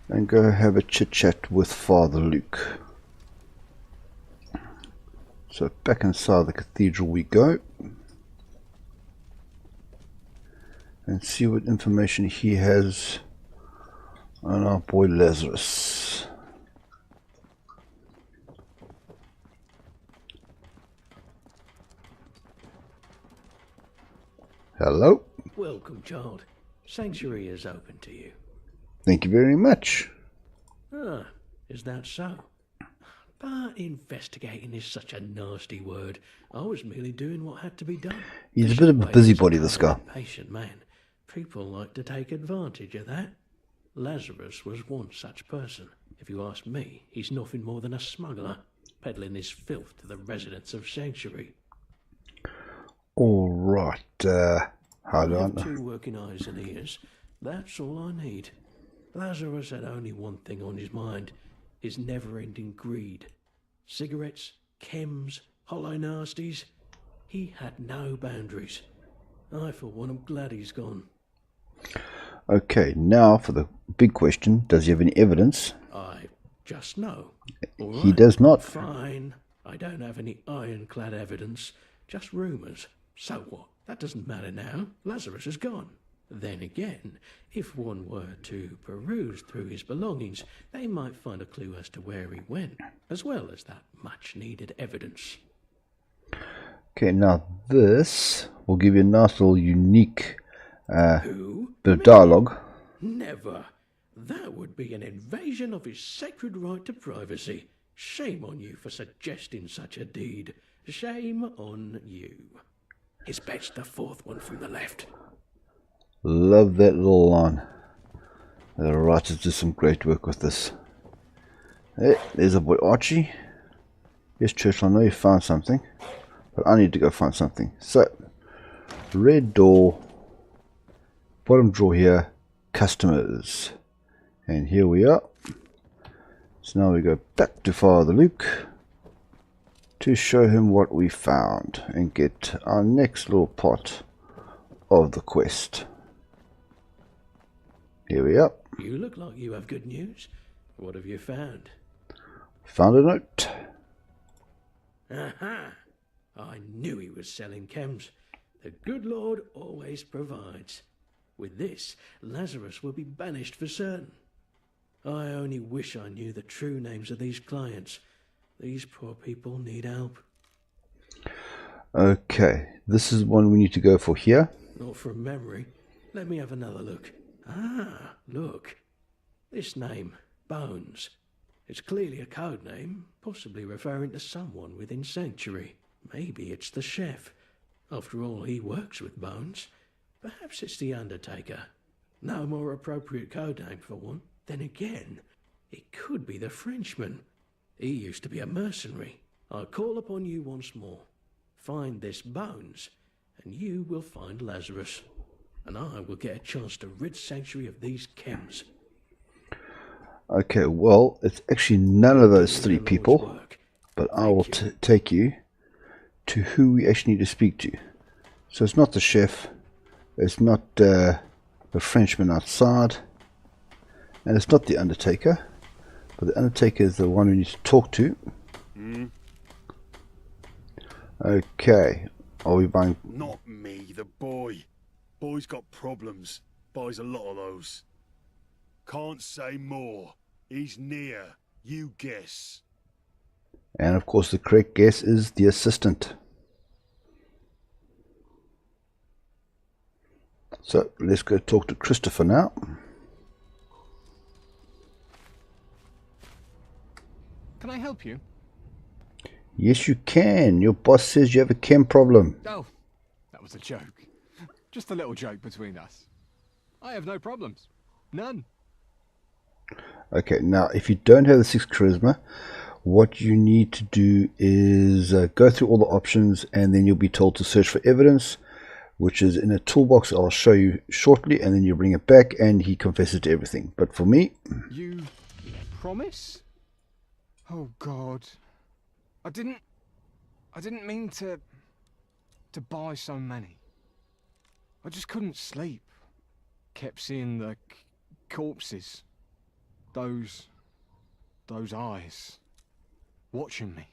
and go have a chit chat with Father Luke. So back inside the cathedral we go, and see what information he has on our boy Lazarus. Hello. Welcome, child. Sanctuary is open to you. Thank you very much. Ah, is that so? But investigating is such a nasty word. I was merely doing what had to be done. He's a bit of a busybody, this guy. Patient man. People like to take advantage of that. Lazarus was one such person. If you ask me, he's nothing more than a smuggler, peddling his filth to the residents of Sanctuary. All right. Hold on. 2 working eyes and ears. That's all I need. Lazarus had only one thing on his mind. His never-ending greed. Cigarettes, chems, hollow nasties. He had no boundaries. I, for one, am glad he's gone. Okay, now for the big question. Does he have any evidence? I just know. All He right. does not. Fine. I don't have any ironclad evidence. Just rumours. So what? That doesn't matter now. Lazarus is gone. Then again, if one were to peruse through his belongings, they might find a clue as to where he went, as well as that much-needed evidence. Okay, now this will give you a nice little unique Who? bit of dialogue. Never. That would be an invasion of his sacred right to privacy. Shame on you for suggesting such a deed. Shame on you. His bet's the 4th one from the left. Love that little line. The writers do some great work with this. Hey, there's a boy Archie. Yes, Churchill, I know you found something, but I need to go find something. So, red door, bottom drawer here, customers. And here we are. So now we go back to Father Luke to show him what we found and get our next little part of the quest. Here we are. You look like you have good news. What have you found? Found a note. Aha! I knew he was selling chems. The good Lord always provides. With this, Lazarus will be banished for certain. I only wish I knew the true names of these clients. These poor people need help. Okay, this is one we need to go for here. Not from memory. Let me have another look. Ah, look. This name, Bones. It's clearly a code name, possibly referring to someone within Sanctuary. Maybe it's the chef. After all, he works with Bones. Perhaps it's the Undertaker. No more appropriate code name for one. Then again, it could be the Frenchman. He used to be a mercenary. I'll call upon you once more. Find this Bones, and you will find Lazarus. And I will get a chance to rid Sanctuary of these chems. Okay, well, it's actually none of those three people, but I will take you to who we actually need to speak to. So it's not the chef, it's not the Frenchman outside, and it's not the Undertaker, but the Undertaker is the one we need to talk to. Okay, are we buying? Not me, the boy. Boy's got problems. Buys a lot of those. Can't say more. He's near. You guess. And of course the correct guess is the assistant. So let's go talk to Christopher now. Can I help you? Yes, you can. Your boss says you have a chem problem. Oh, that was a joke. Just a little joke between us. I have no problems. None. Okay, now if you don't have the 6 charisma, what you need to do is go through all the options, and then you'll be told to search for evidence, which is in a toolbox I'll show you shortly, and then you bring it back and he confesses to everything. But for me... You promise? Oh God. I didn't mean to buy so many. I just couldn't sleep. Kept seeing the corpses. Those eyes watching me.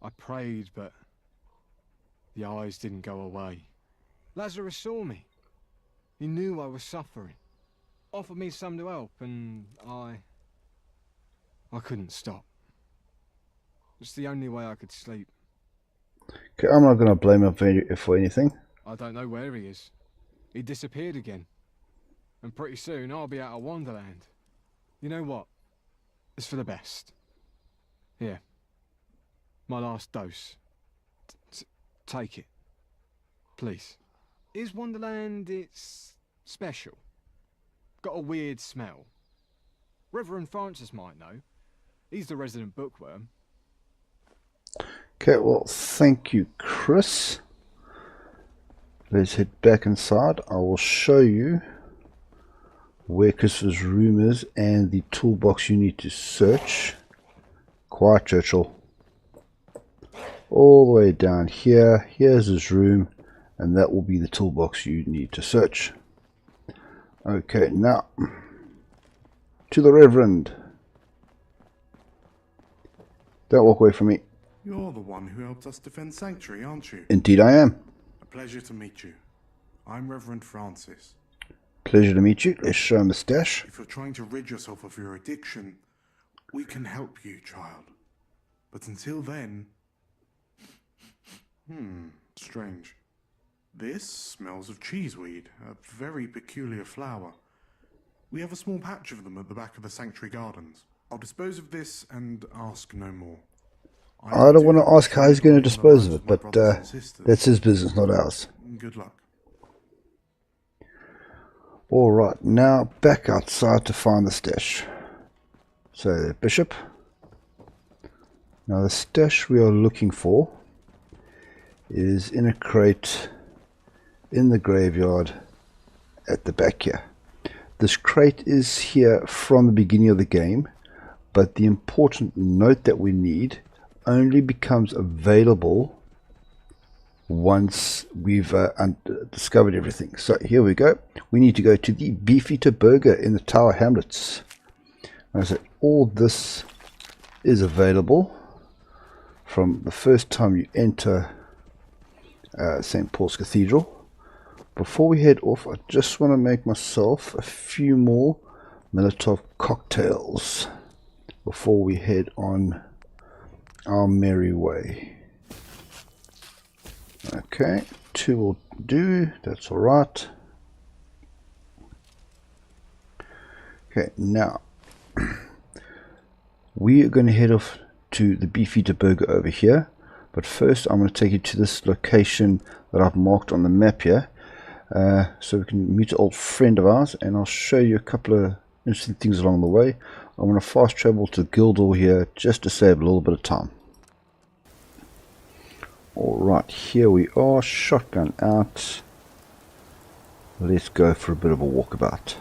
I prayed, but the eyes didn't go away. Lazarus saw me. He knew I was suffering. Offered me some to help, and I couldn't stop. It's the only way I could sleep. Okay, I'm not going to blame him for anything. I don't know where he is. He disappeared again. And pretty soon I'll be out of Wonderland. You know what? It's for the best. Here. My last dose. Take it. Please. Is Wonderland, it's special? Got a weird smell. Reverend Francis might know. He's the resident bookworm. Okay, well, thank you, Chris. Let's head back inside. I will show you where Christopher's room is and the toolbox you need to search. Quiet, Churchill. All the way down here. Here's his room, and that will be the toolbox you need to search. Okay, now to the Reverend. Don't walk away from me. You're the one who helped us defend Sanctuary, aren't you? Indeed I am. A pleasure to meet you. I'm Reverend Francis. Pleasure to meet you. Let's show him the stash. If you're trying to rid yourself of your addiction, we can help you, child. But until then... strange. This smells of cheeseweed, a very peculiar flower. We have a small patch of them at the back of the Sanctuary Gardens. I'll dispose of this and ask no more. I don't want to ask how he's going to dispose of it, but that's his business, not ours. Good luck. Alright, now back outside to find the stash. So, Bishop. Now the stash we are looking for is in a crate in the graveyard at the back here. This crate is here from the beginning of the game, but the important note that we need only becomes available once we've discovered everything. So here we go. We need to go to the Beefeater Burger in the Tower Hamlets. And so all this is available from the first time you enter St. Paul's Cathedral. Before we head off, I just want to make myself a few more Molotov cocktails before we head on our merry way. Okay, 2 will do, that's alright. Okay, now we are going to head off to the Beefeater Burger over here, but first I'm going to take you to this location that I've marked on the map here, so we can meet an old friend of ours, and I'll show you a couple of interesting things along the way. I'm going to fast travel to Guildhall here just to save a little bit of time. Alright, here we are, shotgun out. Let's go for a bit of a walkabout.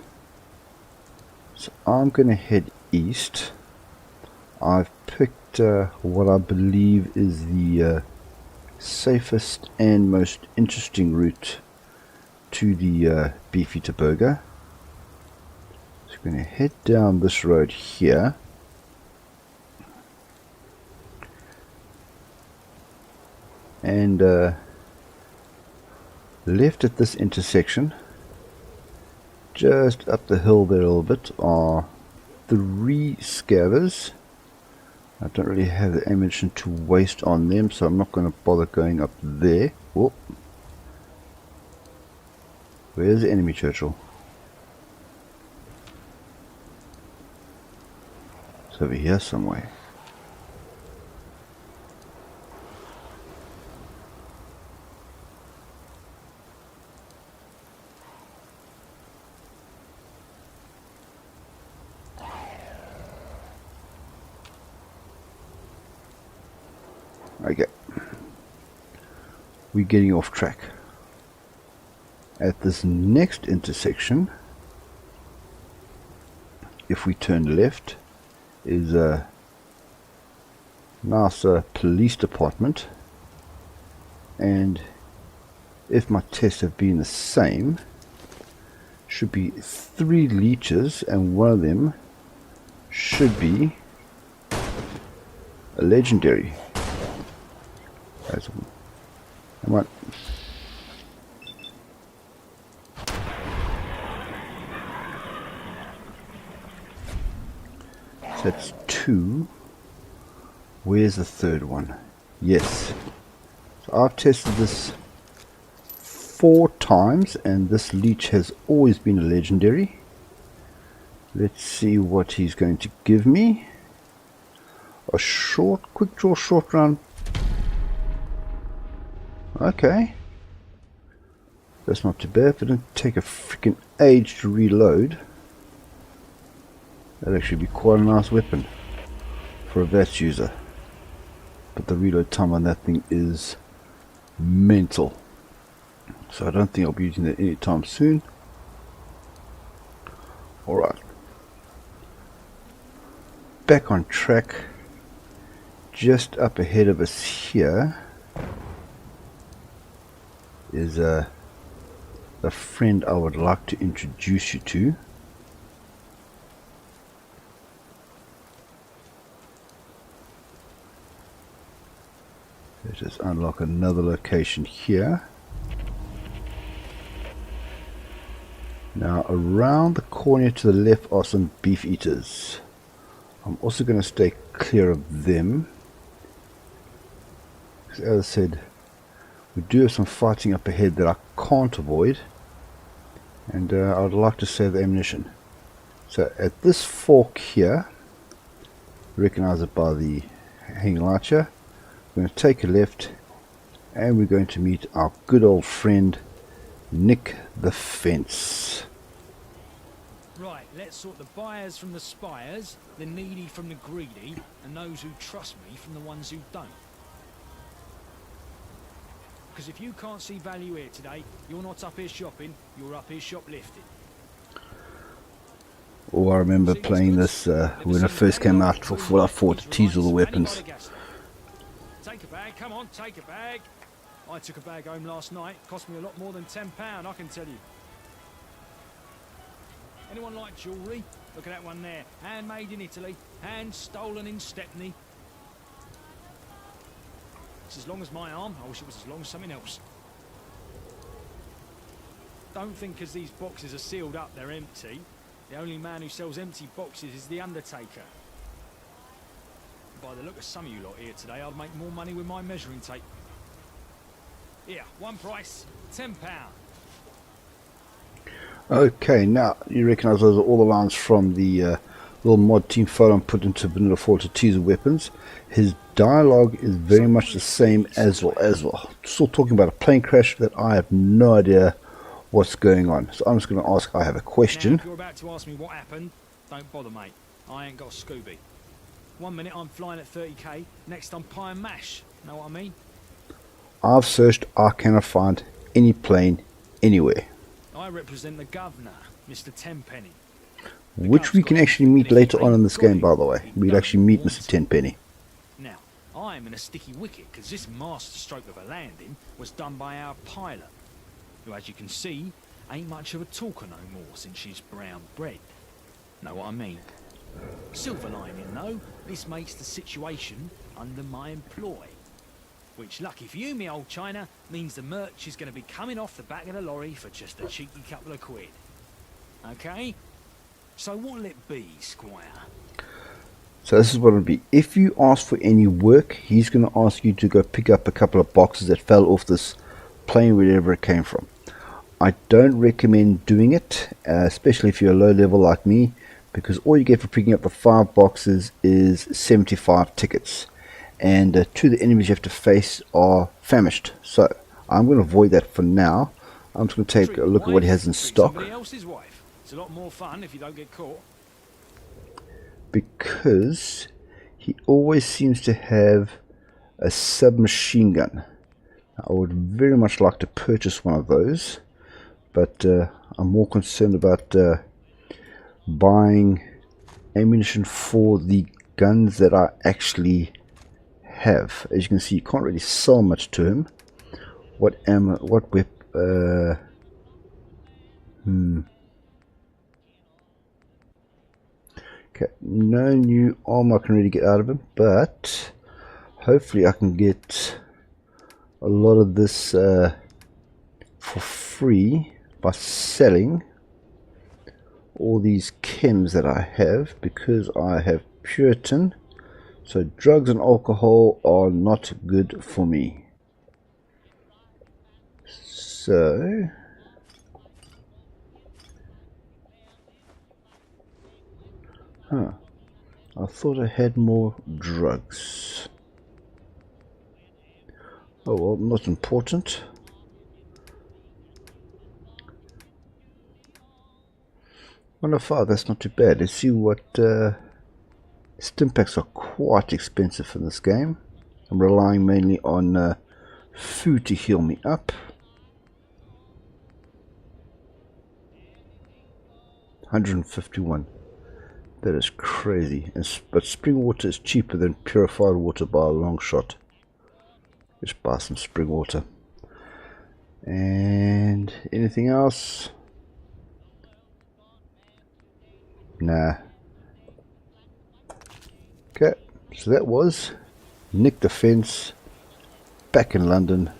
So I'm going to head east. I've picked what I believe is the safest and most interesting route to the Beefeater Burger. So I'm going to head down this road here. And left at this intersection, just up the hill there a little bit, are 3 scavers. I don't really have the ammunition to waste on them, so I'm not going to bother going up there. Whoop. Where's the enemy, Churchill? It's over here somewhere. Okay, we're getting off track. At this next intersection, if we turn left, is a nice police department, and if my tests have been the same, should be 3 leeches, and one of them should be a legendary. Come on. So that's 2. Where's the 3rd one? Yes. So I've tested this 4 times, and this leech has always been a legendary. Let's see what he's going to give me. A quick draw short round. Okay, that's not too bad. If it didn't take a freaking age to reload, that'd actually be quite a nice weapon for a VATS user. But the reload time on that thing is mental, so I don't think I'll be using that anytime soon. Alright, back on track. Just up ahead of us here is a friend I would like to introduce you to. Let's just unlock another location here. Now around the corner to the left are some beef eaters. I'm also going to stay clear of them, because as I said, we do have some fighting up ahead that I can't avoid, and I would like to save the ammunition. So at this fork here, recognize it by the hanging light here, we're going to take a left, and we're going to meet our good old friend Nick the Fence. Right, let's sort the buyers from the spires, the needy from the greedy, and those who trust me from the ones who don't. Because if you can't see value here today, you're not up here shopping, you're up here shoplifting. Oh, I remember playing this when it first came out for Fallout 4 to tease all the weapons. Take a bag, come on, take a bag. I took a bag home last night, cost me a lot more than £10, I can tell you. Anyone like jewellery? Look at that one there, handmade in Italy, hand stolen in Stepney. It's as long as my arm. I wish it was as long as something else. Don't think because these boxes are sealed up they're empty. The only man who sells empty boxes is the Undertaker. By the look of some of you lot here today, I'd make more money with my measuring tape. Here, one price, £10. Okay, now you recognise those are all the lines from the little mod team photo put into Vanilla 4 to tease the weapons. His dialogue is very much the same as well. Still talking about a plane crash that I have no idea what's going on. So I'm just going to ask, I have a question. Now, if you're about to ask me what happened, don't bother, mate. I ain't got a Scooby. 1 minute I'm flying at 30k, next I'm pie and mash. Know what I mean? I've searched, I cannot find any plane anywhere. I represent the governor, Mr. Tenpenny. Which we can actually meet later on in this game, by the way. We'll actually meet Mr. Tenpenny. Now, I'm in a sticky wicket because this master stroke of a landing was done by our pilot, who, as you can see, ain't much of a talker no more since she's brown bread. Know what I mean? Silver lining, though, this makes the situation under my employ. Which, lucky for you, me old China, means the merch is going to be coming off the back of the lorry for just a cheeky couple of quid. Okay? So what'll it be, Squire? So this is what it'll be. If you ask for any work, he's going to ask you to go pick up a couple of boxes that fell off this plane wherever it came from. I don't recommend doing it, especially if you're low level like me, because all you get for picking up the 5 boxes is 75 tickets. And 2 of the enemies you have to face are famished. So I'm going to avoid that for now. I'm just going to take a look at what he has in stock. Somebody else's wife. It's a lot more fun if you don't get caught. Because he always seems to have a submachine gun. I would very much like to purchase one of those, but I'm more concerned about buying ammunition for the guns that I actually have. As you can see, you can't really sell much to him. What whip? Okay, no new armor I can really get out of him, but hopefully I can get a lot of this for free by selling all these chems that I have, because I have Puritan. So drugs and alcohol are not good for me. So I thought I had more drugs. Oh well, not important. $105, that's not too bad. Let's see what Stimpaks are quite expensive in this game. I'm relying mainly on food to heal me up. 151. That is crazy. But spring water is cheaper than purified water by a long shot. Let's buy some spring water. And anything else? Nah. Okay, so that was Nick Defense back in London.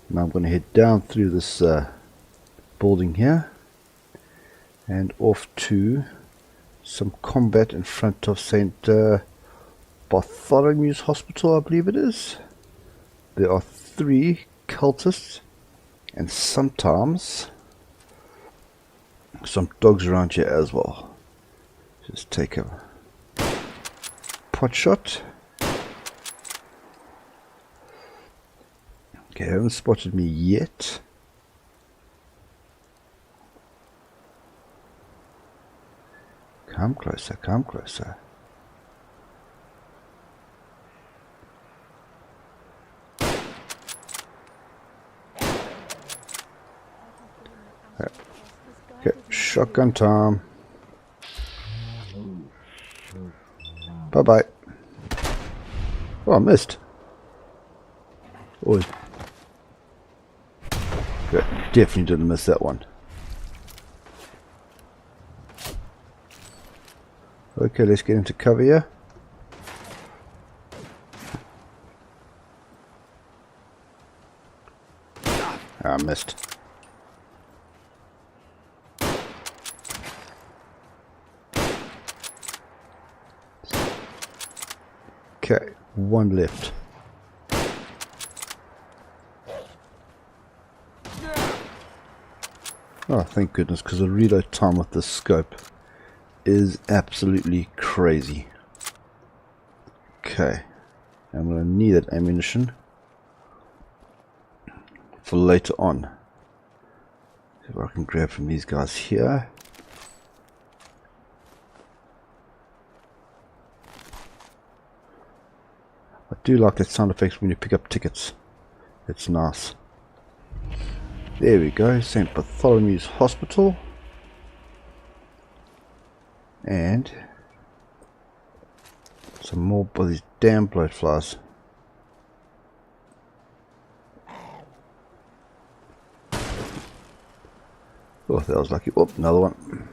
Now I'm going to head down through this building here and off to some combat in front of St. Bartholomew's Hospital, I believe it is. There are 3 cultists and sometimes some dogs around here as well. Just take a pot shot. Okay, haven't spotted me yet. Come closer, come closer. Okay, shotgun time. Bye-bye. Oh, I missed. Always. Okay, definitely didn't miss that one. Okay, let's get into cover here. I missed. Okay, 1 left. Oh, thank goodness, because the reload time with this scope is absolutely crazy. Okay, I'm going to need that ammunition for later on. See what I can grab from these guys here. I do like that sound effects when you pick up tickets. It's nice. There we go, St. Bartholomew's Hospital. And some more of these damn bloatflies. Oh, that was lucky. Oh, another one.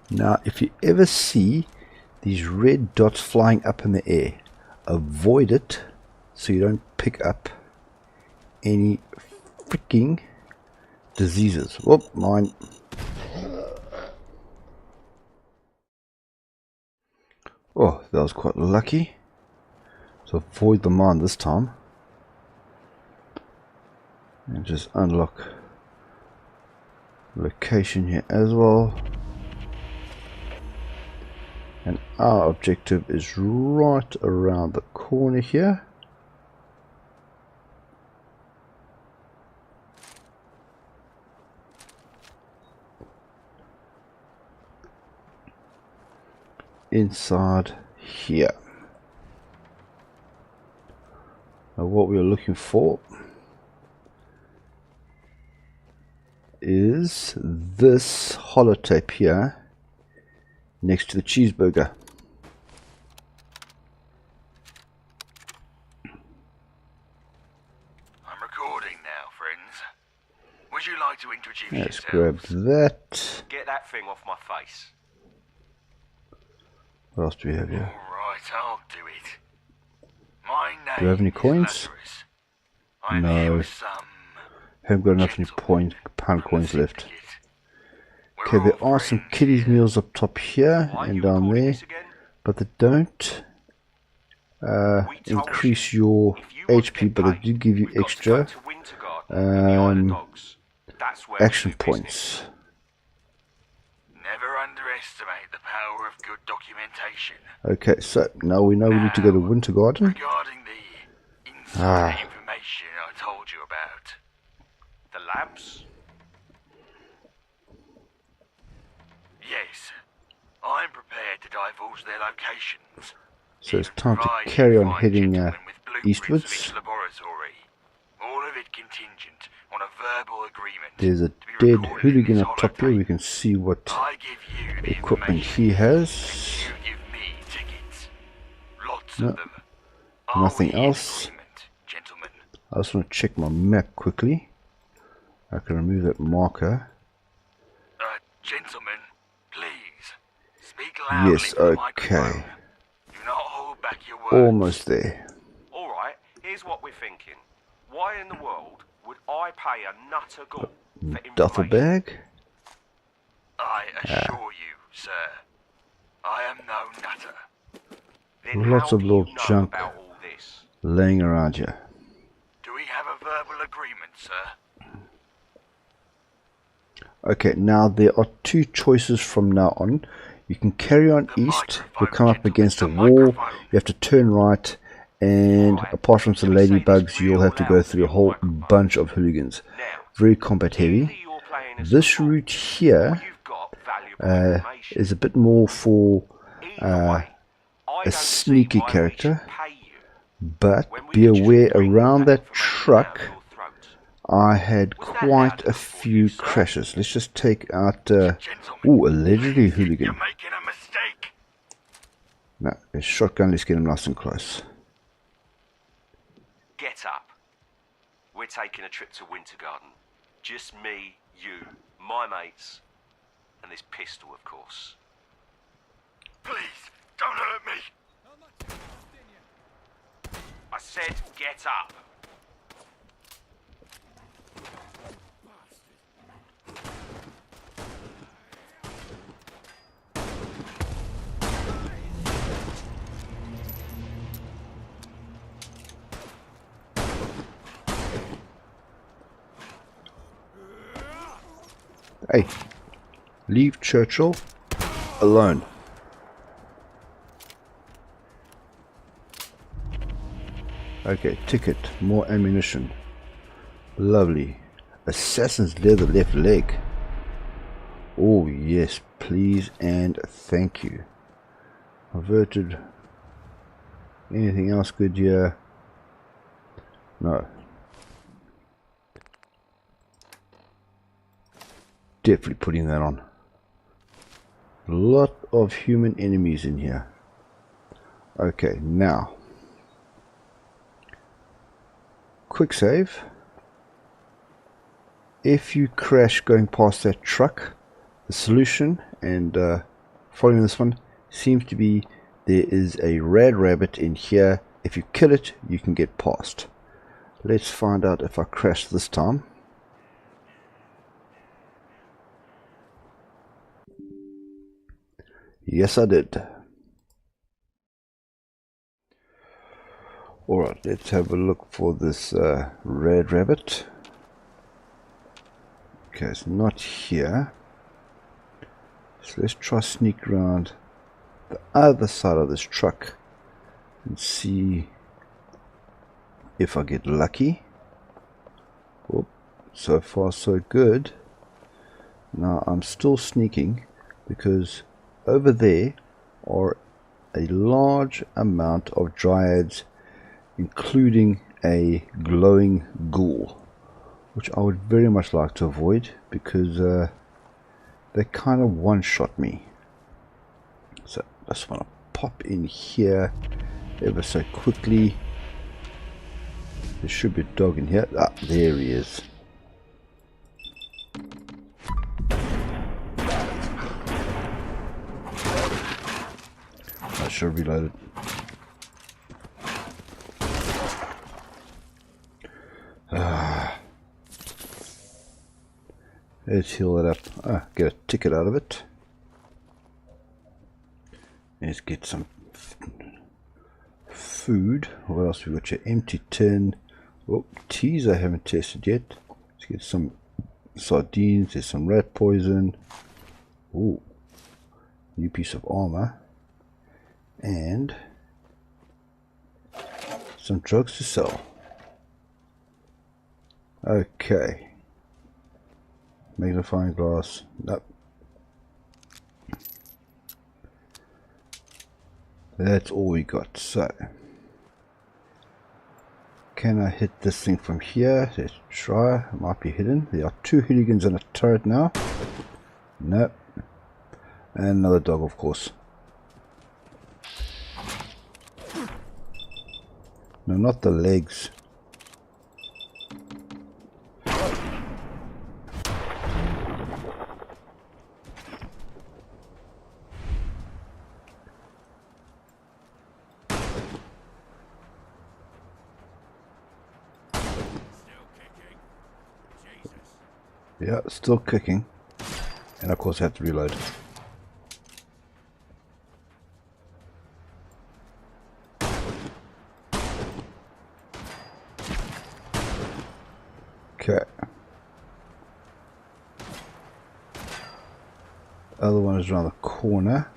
Now, if you ever see these red dots flying up in the air, avoid it so you don't pick up any freaking diseases. Whoop, mine. Oh, that was quite lucky. So avoid the mine this time. And just unlock location here as well. And our objective is right around the corner here. Inside here. Now what we are looking for is this holotape here next to the cheeseburger. I'm recording now, friends. Would you like to introduce Let's yourselves? grab that. Get that thing off my face. What else do we have here? Alright, I'll do it. My name Do we have any is coins? Lazarus. I'm here No. with some Haven't got enough pound coins left. Okay, there are some kiddies meals up top here and down there, but they don't increase your HP, but they do give you extra action points. Never underestimate the power of good documentation. Okay, so now we know we need to go to Winter Garden. Regarding the inside information I told you about. The labs? Yes. I'm prepared to divulge their locations. So it's time to carry on heading eastwards. Laboratory. All of it contingent on a verbal agreement. There's a dead hooligan up top here. We can see what equipment he has. No, nothing else. I just want to check my map quickly. I can remove that marker. Gentlemen, please, speak loudly. Yes, okay. Do not hold back your words. Almost there. Alright, here's what we're thinking. Why in the world would I pay a nutter ghoul for Duffel bag. I assure you, sir, I am no nutter. Lots of little junk laying around here. Do we have a verbal agreement, sir? Okay, now there are two choices from now on. You can carry on east, you'll come up against a wall, you have to turn right, and apart from some ladybugs, you'll have to go through a whole bunch of hooligans. Very combat heavy. This route here is a bit more for a sneaky character, but be aware around that truck I had quite a few crashes. Let's just take out allegedly hooligan. No, a shotgun, let's get him nice and close. Get up. We're taking a trip to Winter Garden. Just me, you, my mates, and this pistol, of course. Please, don't hurt me. I said get up. Hey, leave Churchill alone. Okay, ticket, more ammunition. Lovely. Assassin's leather left leg. Oh yes, please and thank you. Averted. Anything else good here? No. Definitely putting that on. A lot of human enemies in here. Okay, now. Quick save. If you crash going past that truck, the solution, and following this one, seems to be there is a red rabbit in here. If you kill it, you can get past. Let's find out if I crash this time. Yes, I did. Alright, let's have a look for this red rabbit. Okay, it's not here. So let's try sneak around the other side of this truck and see if I get lucky. Oh, so far so good. Now I'm still sneaking because over there are a large amount of dryads, including a glowing ghoul, which I would very much like to avoid because they kind of one-shot me. So I just want to pop in here ever so quickly. There should be a dog in here. Ah, there he is. I should reload it. Let's heal it up. Get a ticket out of it. Let's get some food. What else we got here? Empty tin. Oh, teas I haven't tested yet. Let's get some sardines. There's some rat poison. Ooh, new piece of armor. And some drugs to sell. Okay. Magnifying glass. Nope. That's all we got. So, can I hit this thing from here? Let's try. It might be hidden. There are two hooligans in a turret now. Nope. And another dog, of course. No, not the legs. Yeah, still kicking. And of course I have to reload. Okay. Other one is around the corner.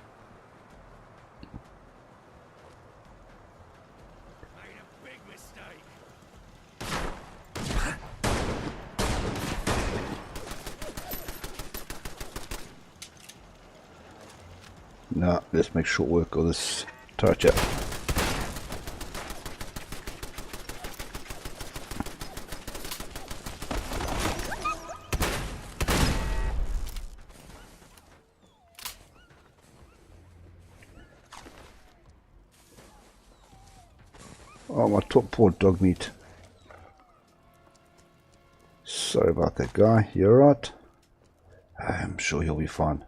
Now, let's make short work of this turret. Oh, my poor dog meat. Sorry about that, guy. You're right. I'm sure he'll be fine.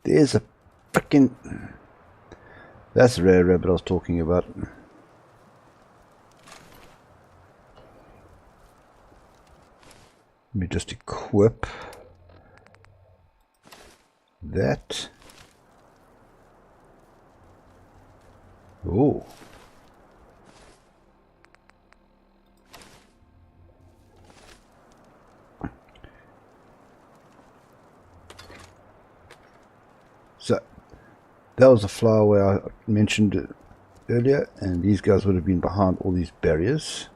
There's a frickin'... That's the rare rabbit I was talking about. Let me just equip that. Oh. So, that was the flower where I mentioned earlier, and these guys would have been behind all these barriers.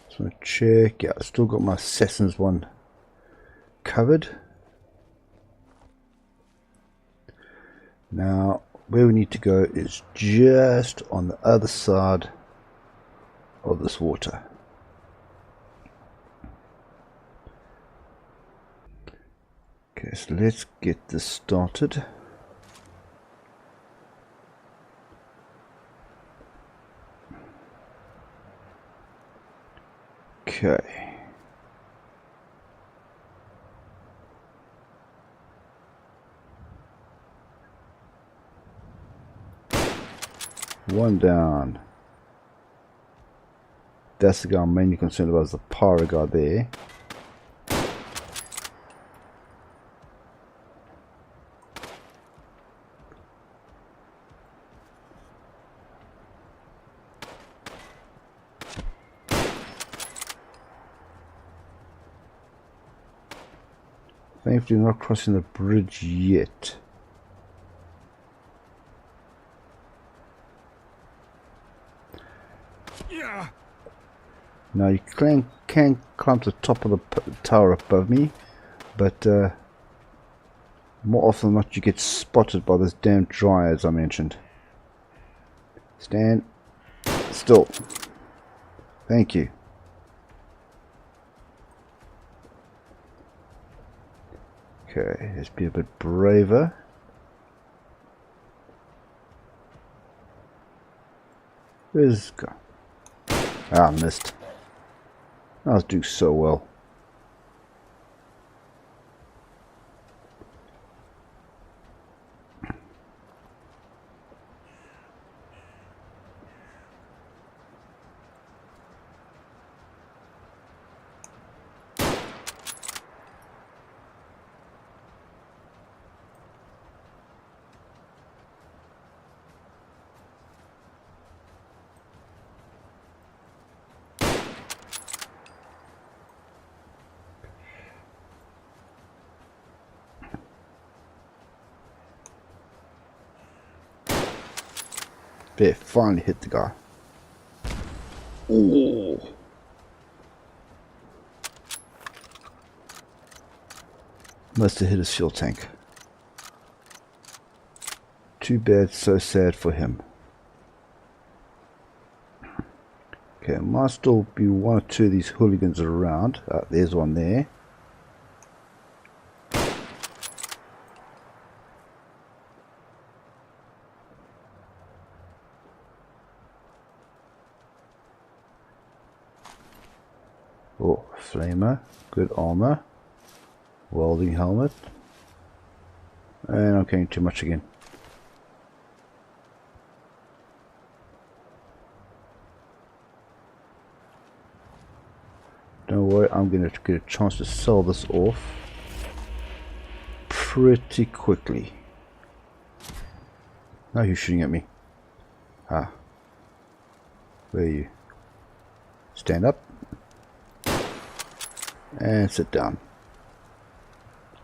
Just want to check. Yeah, I still got my Assassin's one covered. Now, where we need to go is just on the other side of this water. Okay, so let's get this started. Okay. One down. That's the guy I'm mainly concerned about, is the pyro guy there. Thankfully not crossing the bridge yet. Yeah. Now you can climb to the top of the tower above me, but more often than not you get spotted by this damn dry, as I mentioned. Stand still. Thank you. Okay, let's be a bit braver. Where's this guy? Ah, missed. I was doing so well. There, finally hit the guy. Ooh. Must have hit his fuel tank. Too bad, so sad for him. Okay, might still be one or two of these hooligans around. There's one there. Oh, flamer, good armor, welding helmet, and I'm getting too much again. Don't worry, I'm going to get a chance to sell this off pretty quickly. Now who's shooting at me? Ah, where are you? Stand up. And sit down.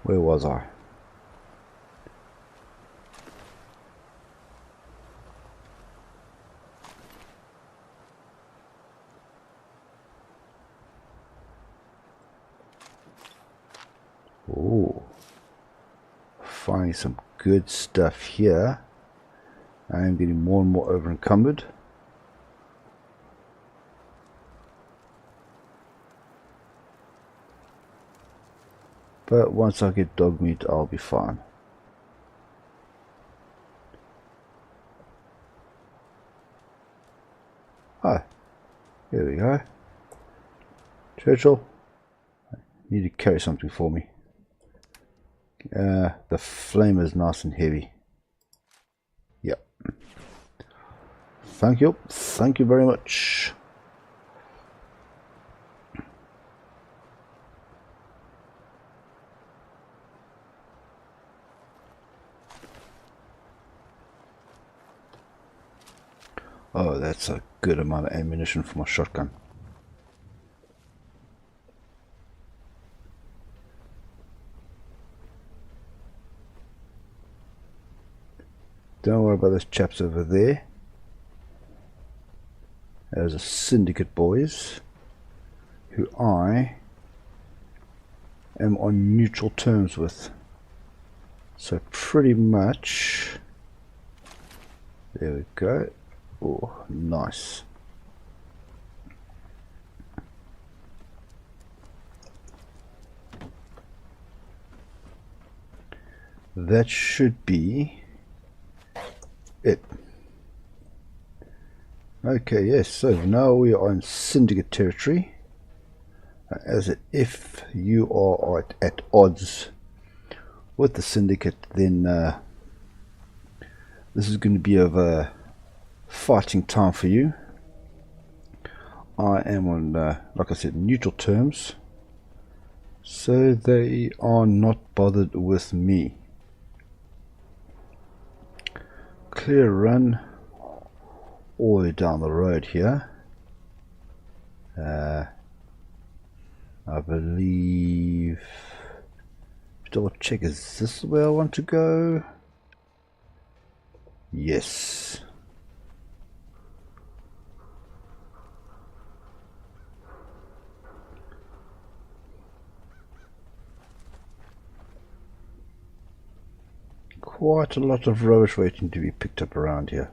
Where was I? Oh, finding some good stuff here. I am getting more and more over encumbered. But once I get dog meat, I'll be fine. Ah, here we go. Churchill, you need to carry something for me. The flame is nice and heavy. Yep. Thank you. Thank you very much. Oh, that's a good amount of ammunition for my shotgun. Don't worry about those chaps over there. There's a syndicate, boys, who I am on neutral terms with. So pretty much, there we go. Oh, nice. That should be it. Okay, yes, so now we are in syndicate territory. As if you are at odds with the syndicate, then this is going to be of a fighting time for you. I am on, like I said, neutral terms, so they are not bothered with me. Clear run all the way down the road here. I believe, double check, is this the way I want to go? Yes. Quite a lot of rubbish waiting to be picked up around here.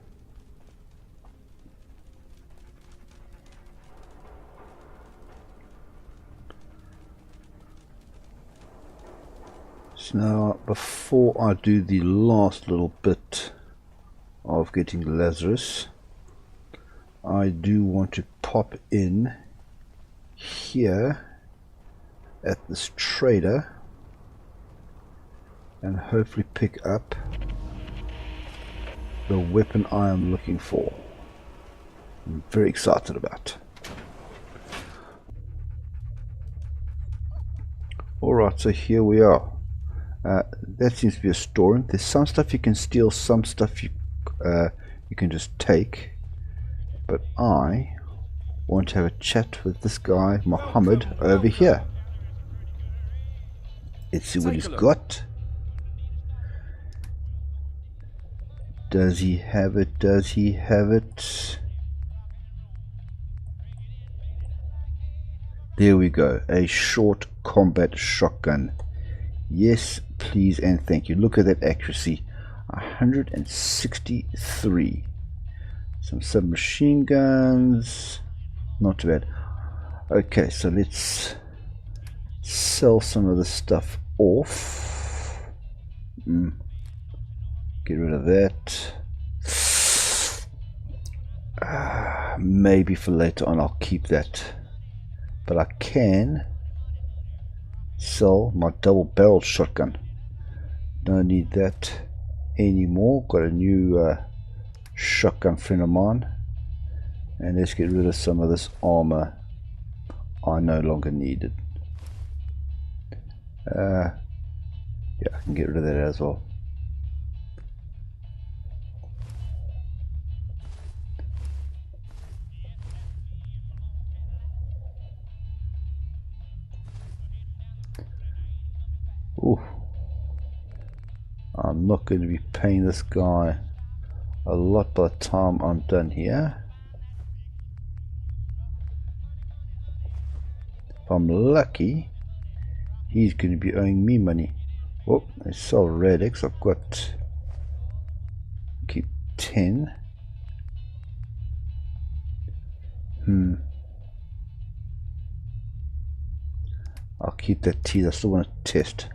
So now, before I do the last little bit of getting Lazarus, I do want to pop in here at this trader and hopefully pick up the weapon I am looking for. I'm very excited about. Alright, so here we are. That seems to be a storeroom. There's some stuff you can steal, some stuff you can just take. But I want to have a chat with this guy, Mohammed, over here. Let's see what he's got. Does he have it? Does he have it? There we go. A short combat shotgun. Yes, please and thank you. Look at that accuracy. 163. Some submachine guns. Not too bad. Okay, so let's sell some of the stuff off. Get rid of that. Maybe for later on I'll keep that. But I can sell my double-barreled shotgun. Don't need that anymore. Got a new shotgun friend of mine. And let's get rid of some of this armor I no longer needed. Yeah, I can get rid of that as well. Ooh. I'm not going to be paying this guy a lot by the time I'm done here. If I'm lucky, he's going to be owing me money. Oh, I sell Radix. I've got, keep 10. I'll keep that teeth. I still want to test.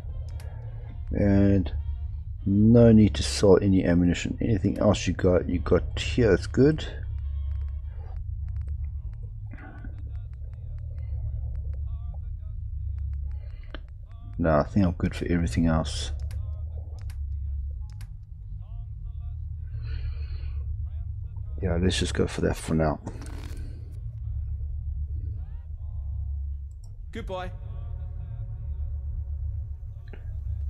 And no need to sell any ammunition. Anything else you got here, that's good. No, I think I'm good for everything else. Yeah, let's just go for that for now. Goodbye.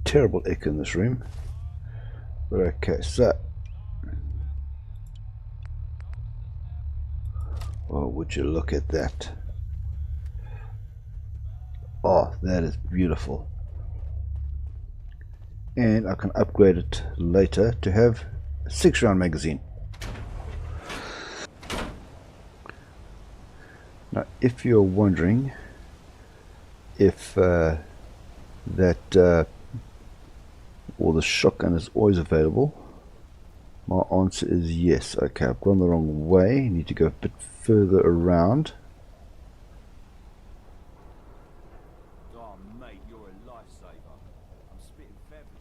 Terrible echo in this room. But okay, so oh, would you look at that? Oh, that is beautiful. And I can upgrade it later to have 6-round magazine. Now, if you're wondering if or the shotgun is always available, my answer is yes. Okay, I've gone the wrong way. Need to go a bit further around. Oh, mate, you're a lifesaver. I'm spitting feathers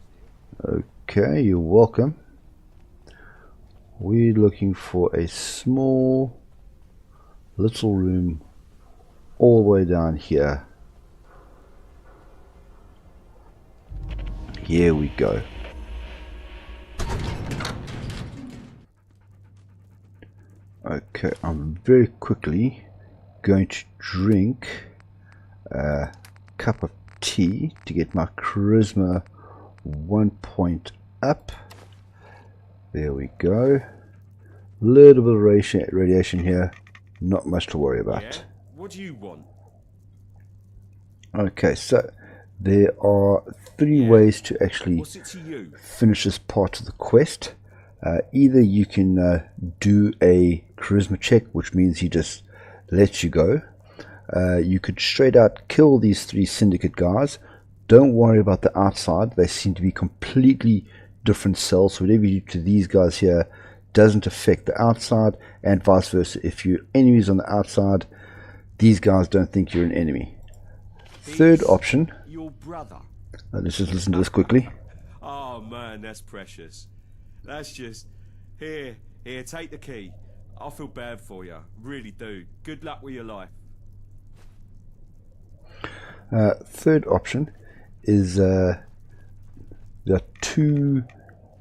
here. Okay, you're welcome. We're looking for a small little room all the way down here. Here we go. Okay, I'm very quickly going to drink a cup of tea to get my charisma 1 point up. There we go. Little bit of radiation here, not much to worry about. Yeah? What do you want? Okay, so there are 3 ways to actually What's it to you? finish this part of the quest. Either you can do a charisma check, which means he just lets you go. You could straight out kill these 3 syndicate guys. Don't worry about the outside. They seem to be completely different cells. So whatever you do to these guys here doesn't affect the outside, and vice versa. If you're enemies on the outside, these guys don't think you're an enemy. Third option. Your brother. Let's just listen to this quickly. Oh man, that's precious. That's just... Here, take the key. I feel bad for you, really do. Good luck with your life. Third option is there are 2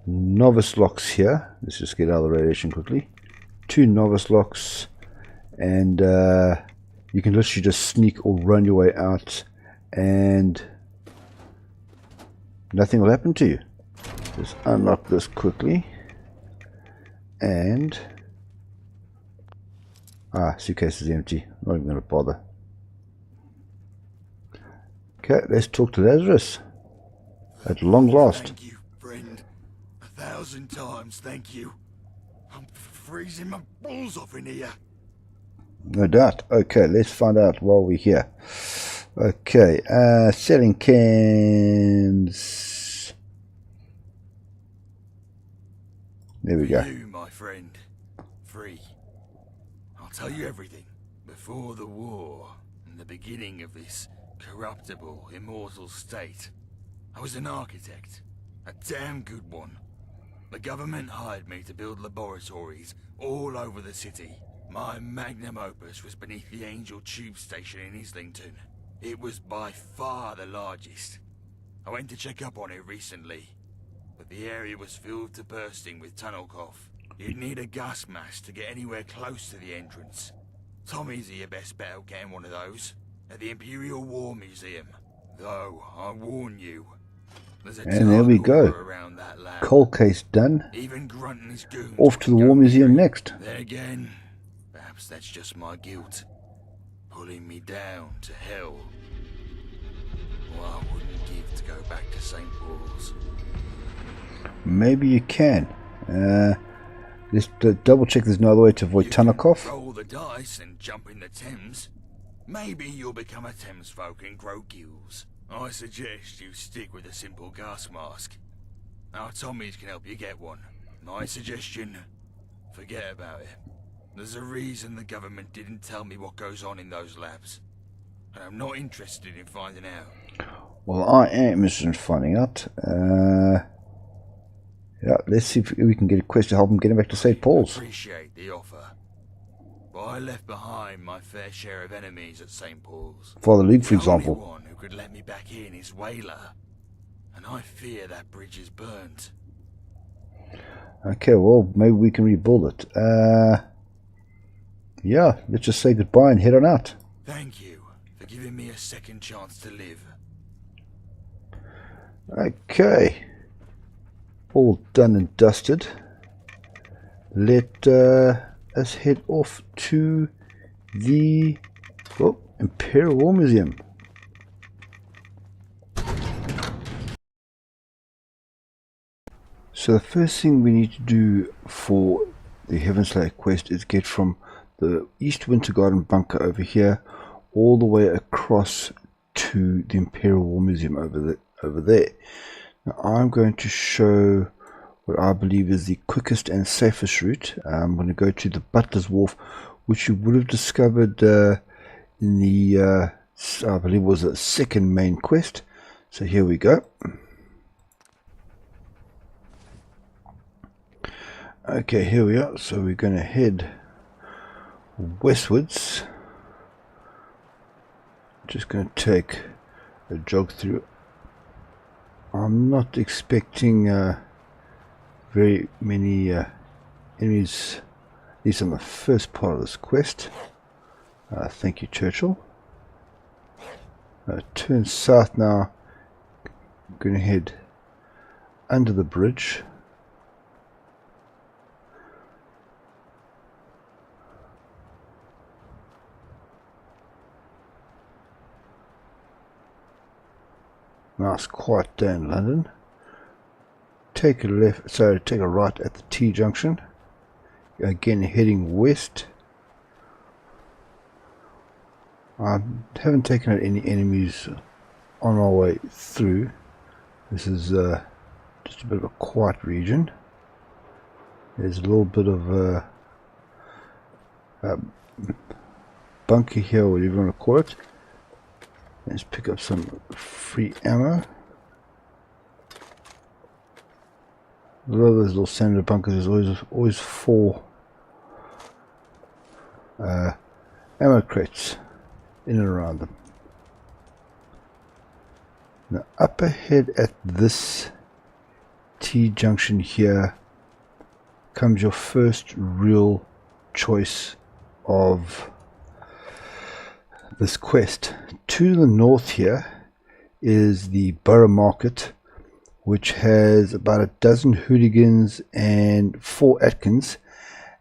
novice locks here. Let's just get out of the radiation quickly. 2 novice locks, and you can literally just sneak or run your way out and nothing will happen to you. Just unlock this quickly, and suitcase is empty. I'm not even going to bother. Okay, let's talk to Lazarus at long last. Thank you, friend. 1,000 times thank you. I'm freezing my balls off in here. No doubt. Okay, let's find out while we're here. Okay, selling cans. There we go. You, my friend. Free. I'll tell you everything. Before the war, and the beginning of this corruptible, immortal state, I was an architect. A damn good one. The government hired me to build laboratories all over the city. My magnum opus was beneath the Angel Tube Station in Islington. It was by far the largest. I went to check up on it recently, but the area was filled to bursting with tunnel cough. You'd need a gas mask to get anywhere close to the entrance. Tommy's your best bet at getting one of those, at the Imperial War Museum. Though, I warn you, there's a And there we go. around that lab. Cold case done. Even Grunt and his goons Off to the War Museum next. Then again, perhaps that's just my guilt, pulling me down to hell. Well, I wouldn't give to go back to St. Paul's. Maybe you can. Let's double check there's no other way to avoid tunnel cough. Roll the dice and jump in the Thames. Maybe you'll become a Thames folk and grow gills. I suggest you stick with a simple gas mask. Our Tommies can help you get one. My suggestion, forget about it. There's a reason the government didn't tell me what goes on in those labs. And I'm not interested in finding out. Well, I am interested in finding out. Yeah, let's see if we can get a quest to help him get back to St. Paul's. Appreciate the offer. But I left behind my fair share of enemies at St. Paul's. For the League, for The example. only one who could let me back in is Whaler. And I fear that bridge is burnt. Okay, well, maybe we can rebuild it. Yeah, let's just say goodbye and head on out. Thank you for giving me a second chance to live. Okay. All done and dusted. Let us head off to the Imperial War Museum. So the first thing we need to do for the Heavenslayer quest is get from the East Winter Garden bunker over here all the way across to the Imperial War Museum over there. Now I'm going to show what I believe is the quickest and safest route. I'm going to go to the Butler's Wharf, which you would have discovered in the I believe it was the second main quest. So here we go. Okay, here we are. So we're going to head westwards. Just going to take a jog through. I'm not expecting very many enemies, at least on the first part of this quest. Thank you, Churchill. Turn south now. I'm going to head under the bridge. Nice quiet day in London. Take a left, sorry, take a right at the T junction. Again, heading west. I haven't taken out any enemies on our way through. This is just a bit of a quiet region. There's a little bit of bunker here, whatever you want to call it. Let's pick up some free ammo. A lot of those little standard bunkers, there's always 4 ammo crates in and around them. Now up ahead at this T junction here comes your first real choice of this quest. To the north here is the Borough Market, which has about a dozen hooligans and 4 Atkins,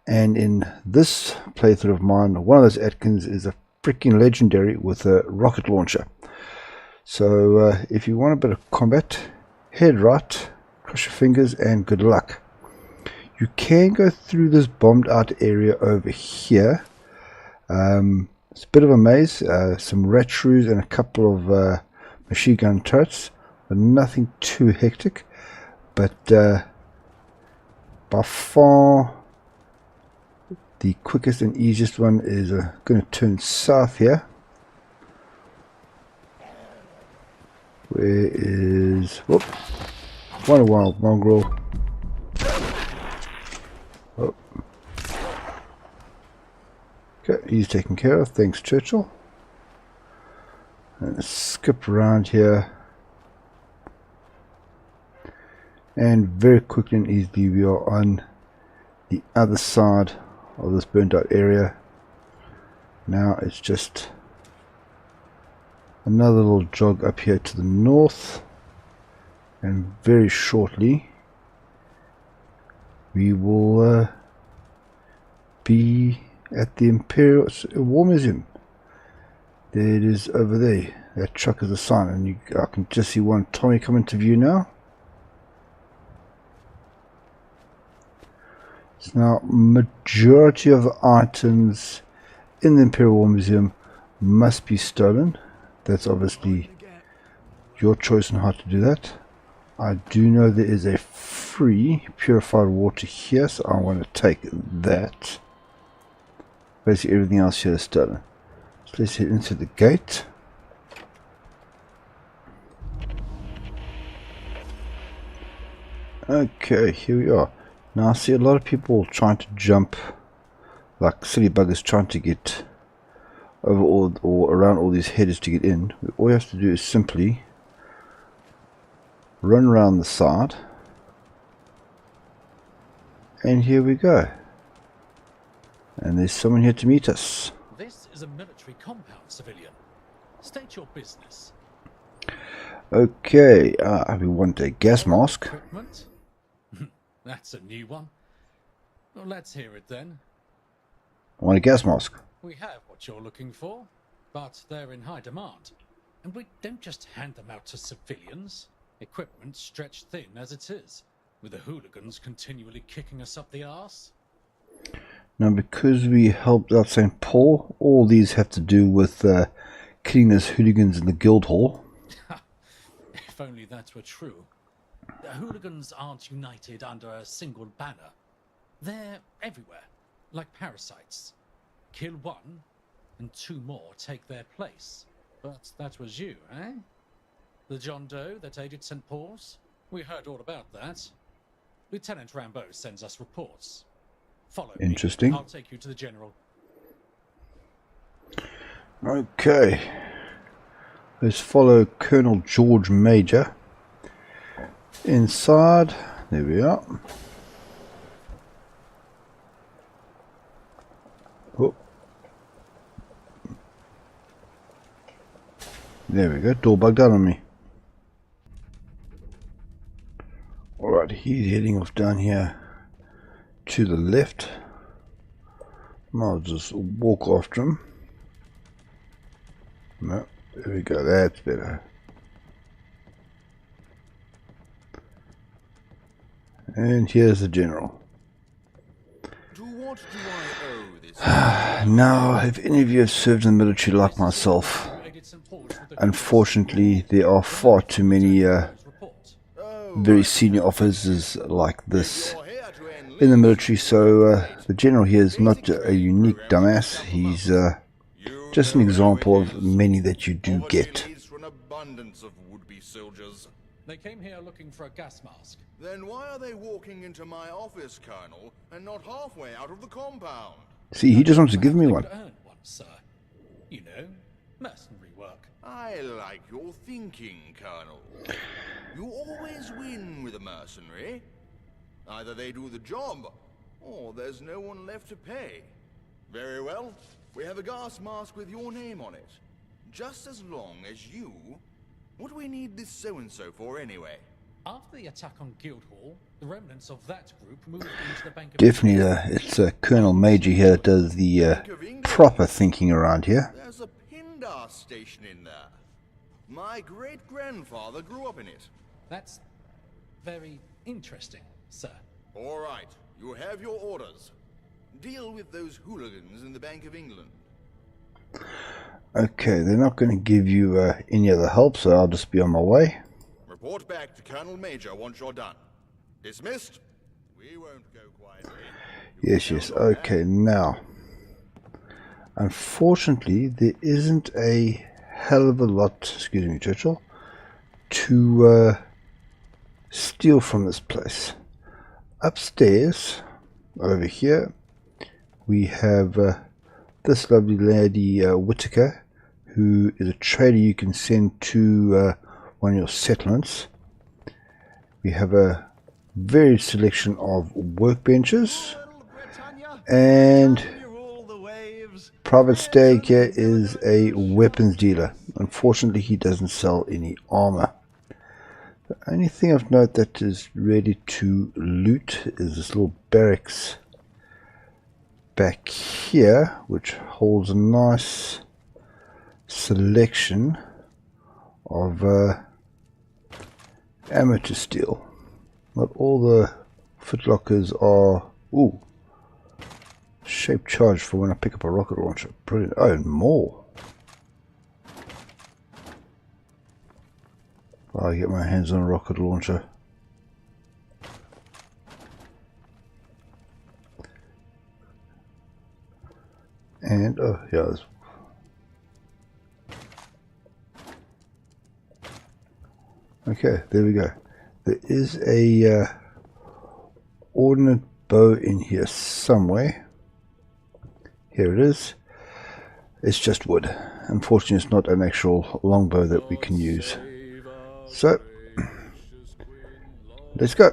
and in this playthrough of mine, one of those Atkins is a freaking legendary with a rocket launcher. So if you want a bit of combat, head right, cross your fingers, and good luck. You can go through this bombed out area over here. It's a bit of a maze, some rat shrews and a couple of machine gun turrets, but nothing too hectic. But by far the quickest and easiest one is going to turn south here. Where is... whoop! What a wild mongrel. Oh. Okay, he's taken care of. Thanks, Churchill. And skip around here. And very quickly and easily we are on the other side of this burnt out area. Now it's just another little jog up here to the north, and very shortly we will be at the Imperial War Museum. There it is over there. That truck is a sign, and I can just see one Tommy come into view now. So now, majority of the items in the Imperial War Museum must be stolen. That's obviously your choice on how to do that. I do know there is a free purified water here, so I want to take that. Basically everything else here is stolen. So let's head into the gate. Okay, here we are. Now I see a lot of people trying to jump like silly buggers, trying to get over all or around all these headers to get in. All you have to do is simply run around the side, and here we go. And there's someone here to meet us. This is a military compound, civilian. State your business. Okay, we want a gas mask. Equipment? That's a new one. Well, let's hear it then. I want a gas mask. We have what you're looking for, but they're in high demand. And we don't just hand them out to civilians. Equipment stretched thin as it is. with the hooligans continually kicking us up the arse? Now, because we helped out St. Paul, all these have to do with killing those hooligans in the guild hall. If only that were true. The hooligans aren't united under a single banner. They're everywhere, like parasites. Kill one, and two more take their place. But that was you, eh? The John Doe that aided St. Paul's? We heard all about that. Lieutenant Rambeau sends us reports. Follow me. Interesting. I'll take you to the General. Okay. Let's follow Colonel George Major. Inside. There we are. Oh. There we go. Door bugged out on me. Alright, he's heading off down here to the left. I'll just walk after him. No, there we go, that's better. And here's the General. To what do I owe this? Now, if any of you have served in the military like myself, unfortunately there are far too many very senior officers like this in the military, so the General here is not a unique dumbass. He's just an example of many that you do get. They came here looking for a gas mask. Then why are they walking into my office, Colonel, and not halfway out of the compound? See, he just wants to give me one. Earn one, sir. You know, mercenary work. I like your thinking, Colonel. You always win with a mercenary. Either they do the job, or there's no one left to pay. Very well. We have a gas mask with your name on it. Just as long as you... What do we need this so-and-so for anyway? After the attack on Guildhall, the remnants of that group moved into the Bank of Definitely, it's Colonel Major here that does the proper thinking around here. There's a Pindar station in there. My great-grandfather grew up in it. That's very interesting, sir. All right, you have your orders. Deal with those hooligans in the Bank of England. Okay, they're not going to give you any other help, so I'll just be on my way. Report back to Colonel Major once you're done. Dismissed? We won't go quietly. Yes, okay, now. Unfortunately, there isn't a hell of a lot, excuse me, Churchill, to steal from this place. Upstairs, over here, we have this lovely lady, Whittaker, who is a trader you can send to one of your settlements. We have a varied selection of workbenches, and Private Stag here is a weapons dealer. Unfortunately, he doesn't sell any armor. The only thing of note that is ready to loot is this little barracks back here, which holds a nice selection of ammo to steal. Not all the footlockers are... Ooh, shape charge for when I pick up a rocket launcher. Brilliant. Oh, and more. I get my hands on a rocket launcher. And, oh, yeah, there's... Okay, there we go. There is a ordnance bow in here somewhere. Here it is. It's just wood. Unfortunately, it's not an actual longbow that we can use. So, let's go.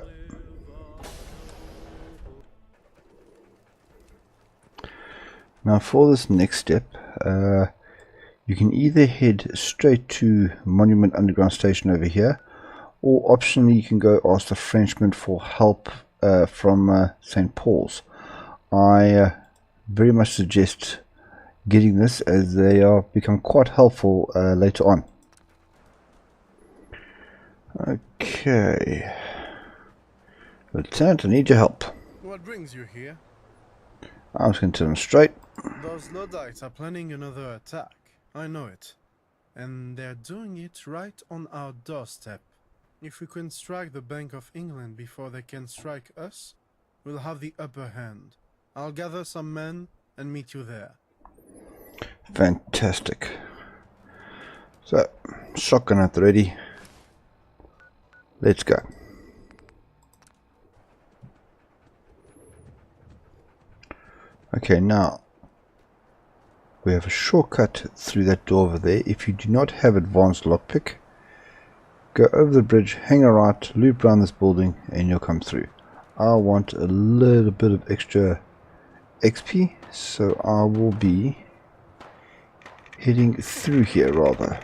Now for this next step, you can either head straight to Monument Underground Station over here, or optionally you can go ask the Frenchman for help from St. Paul's. I very much suggest getting this, as they are become quite helpful later on. Okay, Lieutenant, I need your help. What brings you here? I was going to tell him straight. Those Luddites are planning another attack. I know it. And they're doing it right on our doorstep. If we can strike the Bank of England before they can strike us, we'll have the upper hand. I'll gather some men and meet you there. Fantastic. So, shotgun at the ready. Let's go. Okay, now we have a shortcut through that door over there. If you do not have advanced lockpick, go over the bridge, hang a right, loop around this building, and you'll come through. I want a little bit of extra XP, so I will be heading through here rather.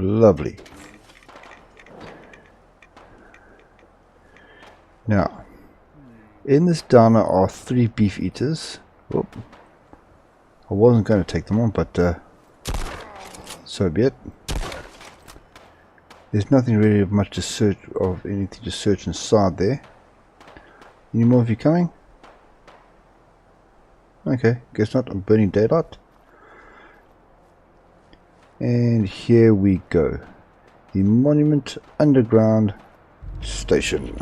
Lovely. Now, in this downer are 3 beef eaters. Whoop. I wasn't going to take them on, but so be it. There's nothing really much to search of, anything to search inside there. Any more of you coming? Okay, guess not. I'm burning daylight. And here we go. The Monument Underground Station.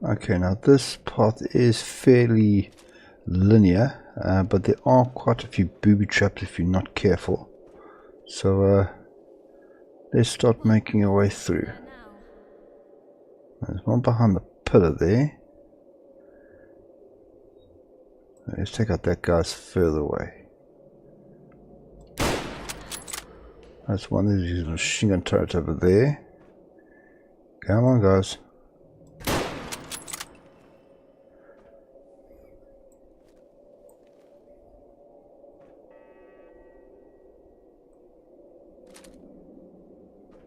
Okay, now this path is fairly linear, but there are quite a few booby traps if you're not careful. So let's start making our way through. There's one behind the pillar there. Let's take out that guy's further away. That's one. There's a machine gun turret over there. Come on, guys.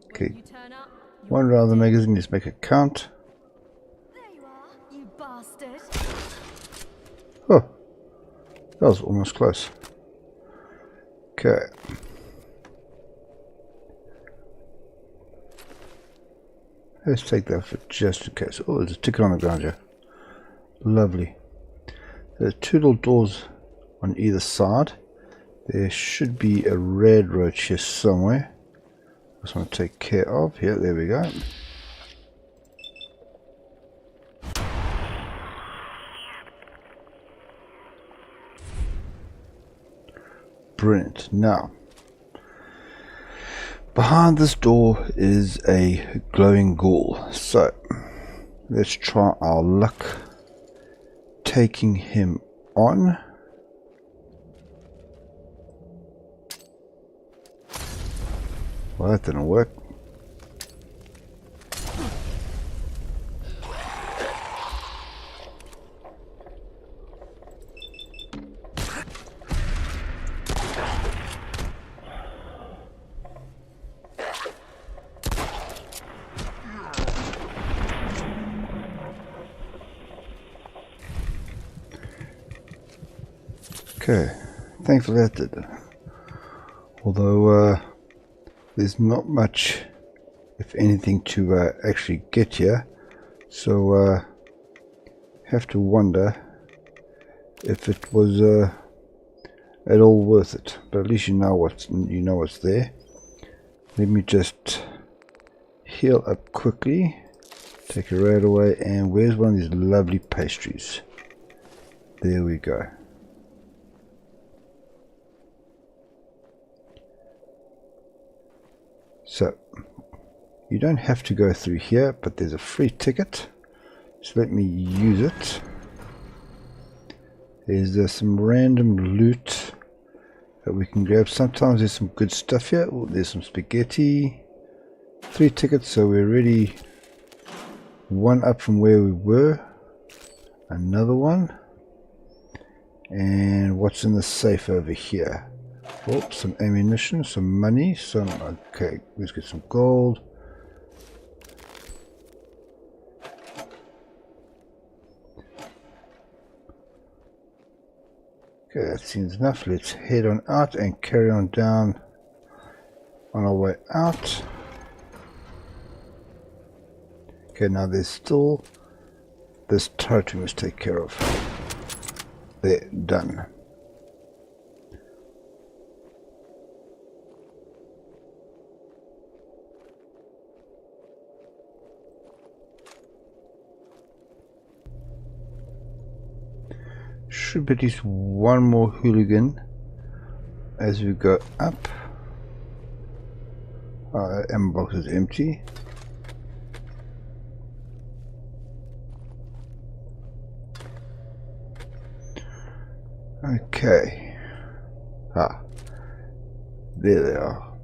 Okay. One round of the magazine, let's make it count. There you are, you bastard. Oh, that was almost close. Okay. Let's take that for just in case. Oh, there's a ticket on the ground here. Lovely. There's 2 little doors on either side. There should be a red roach here somewhere. Just want to take care of. Here, there we go. Brilliant. Now, behind this door is a glowing ghoul. So, let's try our luck taking him on. Well, that didn't work. Okay, thankfully that did it. Although there's not much, if anything, to actually get here, so have to wonder if it was at all worth it. But at least you know what's there. Let me just heal up quickly, take it right away, and where's one of these lovely pastries? There we go. So, you don't have to go through here, but there's a free ticket, so let me use it. There's some random loot that we can grab. Sometimes there's some good stuff here. Oh, there's some spaghetti. 3 tickets, so we're already 1 up from where we were. Another one. And what's in the safe over here? Oh, some ammunition, some money, okay, let's get some gold. Okay, that seems enough. Let's head on out and carry on down on our way out. Okay, now there's still this turret we must take care of. There, done. Should be at least one more hooligan as we go up. Ammo box is empty. Okay. There they are.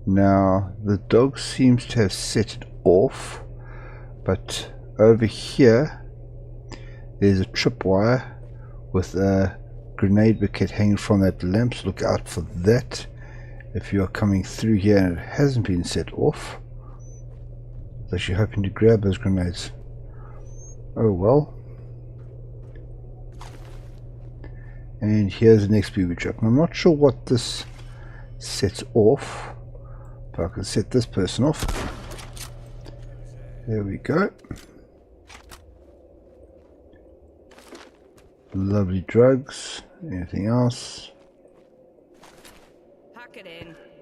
Now the dog seems to have set it off, but over here there's a tripwire with a grenade bucket hanging from that lamp, so look out for that if you are coming through here and it hasn't been set off. So you're hoping to grab those grenades. Oh well. And here's the next booby trap. I'm not sure what this sets off, but I can set this person off. There we go. Lovely drugs. Anything else?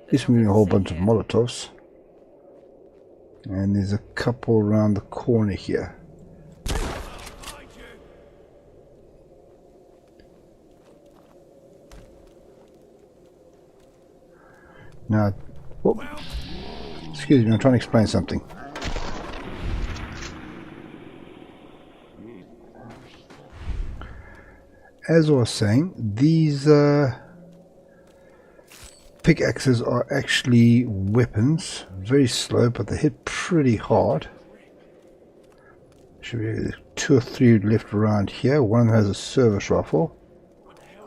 This moving a whole bunch of Molotovs. And there's a couple around the corner here. Now, whoop. Excuse me, I'm trying to explain something. As I was saying, these pickaxes are actually weapons. Very slow, but they hit pretty hard. Should be 2 or 3 left around here. One of them has a service rifle.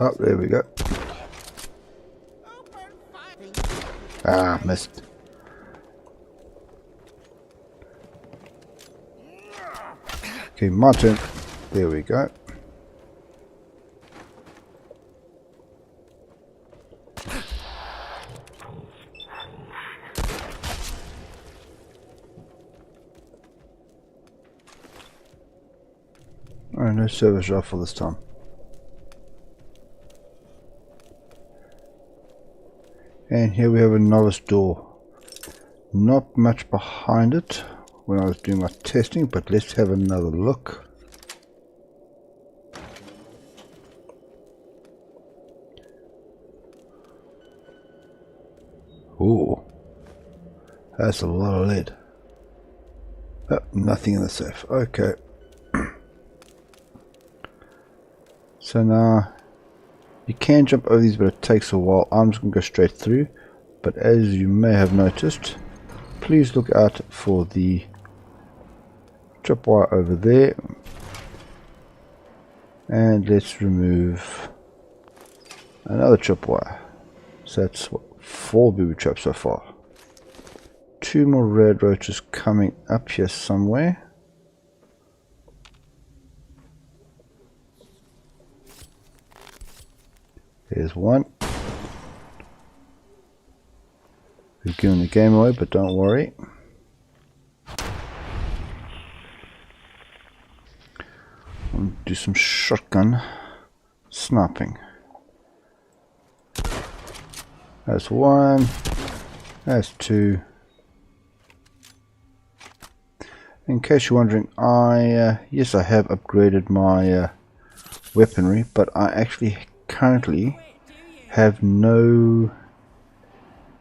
Oh, there we go. Ah, missed. Okay, my turn. There we go. Oh, no service rifle this time. And here we have a novice door. Not much behind it when I was doing my testing, but let's have another look. Ooh, that's a lot of lead. Oh, nothing in the safe. Okay. So now you can jump over these, but it takes a while. I'm just going to go straight through. But as you may have noticed, please look out for the tripwire over there. And let's remove another tripwire. So that's what, 4 booby traps so far. 2 more red roaches coming up here somewhere. There's one. We've given the game away, but don't worry. I'll do some shotgun sniping. That's 1. That's 2. In case you're wondering, yes, I have upgraded my weaponry, but I actually currently have no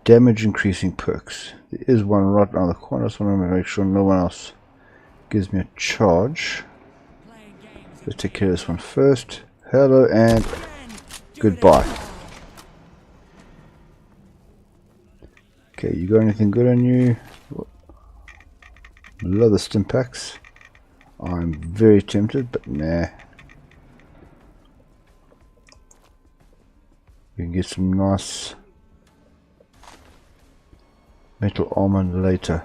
damage increasing perks. There is one right around the corner. I just want to make sure no one else gives me a charge. Let's take care of this one first. Hello and goodbye. Okay, you got anything good on you? Love the stim packs. I'm very tempted, but nah. We can get some nice metal armor later.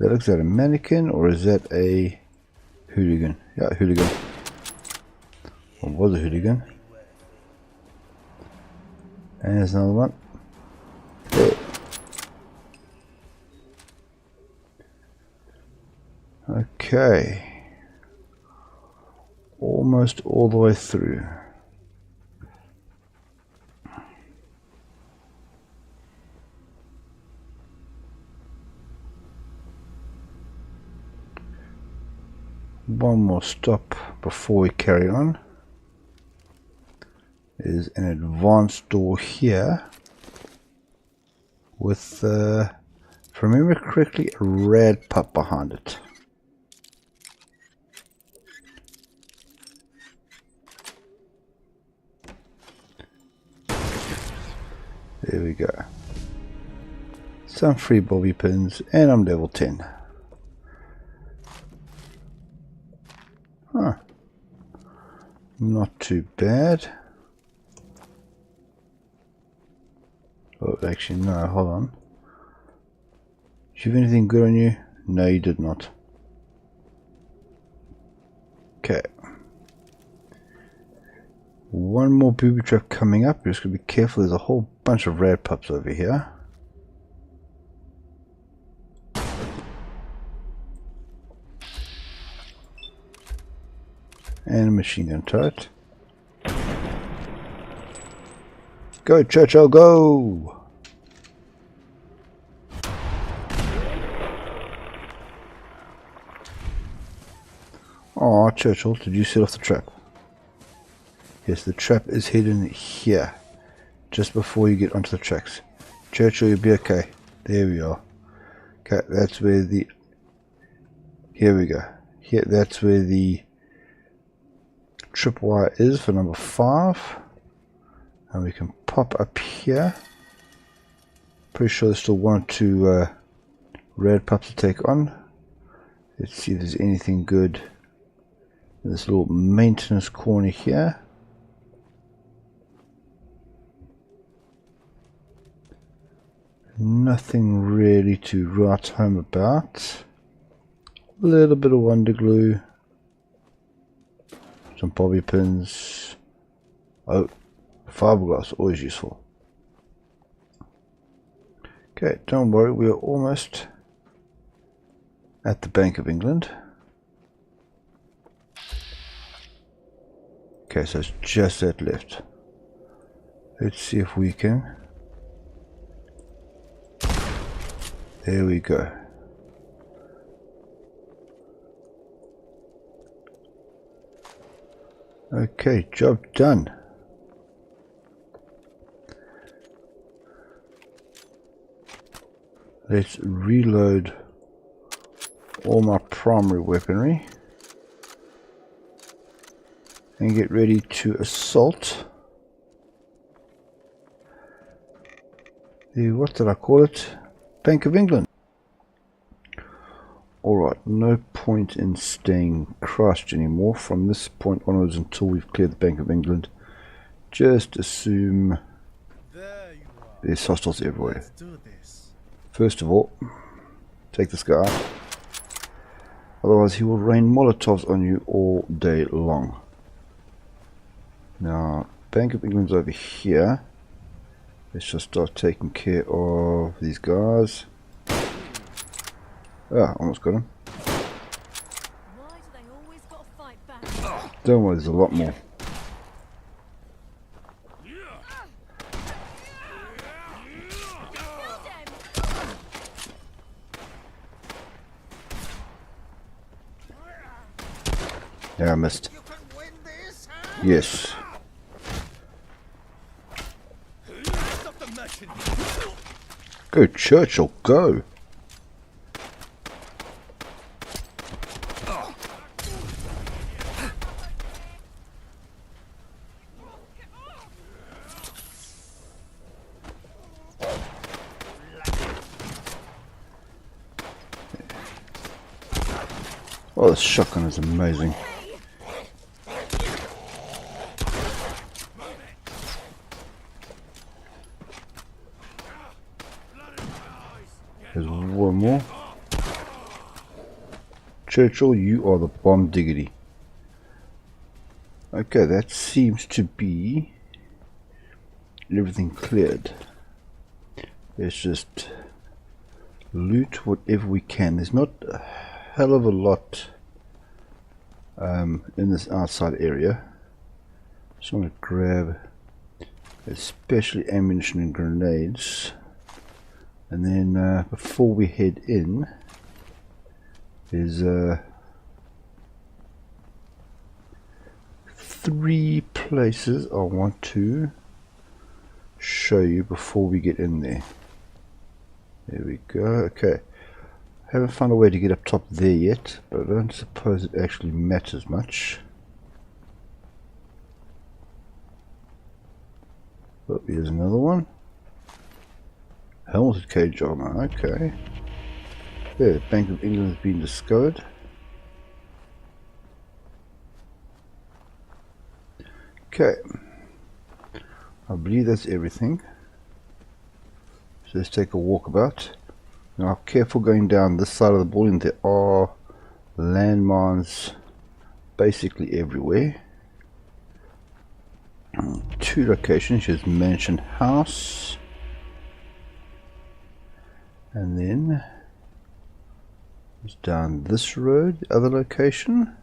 That looks like a mannequin, or is that a hooligan? Yeah, hooligan. Or was a hooligan. And there's another one. There. Okay. Almost all the way through. One more stop before we carry on. Is an advanced door here with, if I remember correctly, a red pup behind it. There we go. Some free bobby pins, and I'm level 10. Huh. Not too bad. Oh, actually, no, hold on. Did you have anything good on you? No, you did not. Okay. One more booby trap coming up. You're just going to be careful. There's a whole bunch of rad pups over here. And a machine gun turret. Go, Churchill, go! Oh, Churchill, did you set off the trap? Yes, the trap is hidden here, just before you get onto the tracks. Churchill, you'll be okay. There we are. Okay, that's where the... Here we go. Here, that's where the tripwire is for number 5. And we can pop up here. Pretty sure there's still 1 or 2 red pups to take on. Let's see if there's anything good in this little maintenance corner here. Nothing really to write home about. A little bit of wonder glue. Some bobby pins. Oh, fiberglass, always useful. Okay, don't worry, we are almost at the Bank of England. Okay, so it's just that left. Let's see if we can. There we go. Okay, job done. Let's reload all my primary weaponry and get ready to assault the, what did I call it? Bank of England. Alright, no point in staying crushed anymore from this point onwards until we've cleared the Bank of England. Just assume there's hostiles everywhere. First of all, take this guy out. Otherwise he will rain Molotovs on you all day long. Now, Bank of England's over here. Let's just start taking care of these guys. Ah, almost got him. Don't worry, there's a lot more. Yeah, I missed. Yes. Go, Churchill, go! Oh, this shotgun is amazing. There's one more. Churchill, you are the bomb diggity. Okay, that seems to be everything cleared. Let's just loot whatever we can. There's not a hell of a lot in this outside area. Just want to grab especially ammunition and grenades, and then before we head in, there's 3 places I want to show you before we get in there. There we go. Okay, haven't found a way to get up top there yet, but I don't suppose it actually matters much. Oh, here's another one. Helmet cage armor. Okay. There, Bank of England has been discovered. Okay. I believe that's everything. So let's take a walk about. Now, careful going down this side of the building. There are landmines basically everywhere. 2 locations. Here's Mansion House, and then it's down this road, the other location.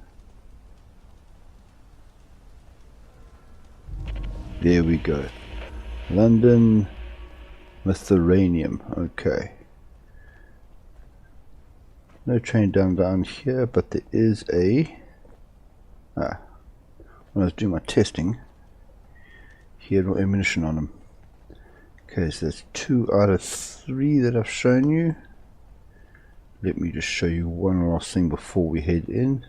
There we go. London Lithuanium. Okay. No train down here, but there is a... when I was doing my testing, he had no ammunition on him. Okay, so that's 2 out of 3 that I've shown you. Let me just show you one last thing before we head in.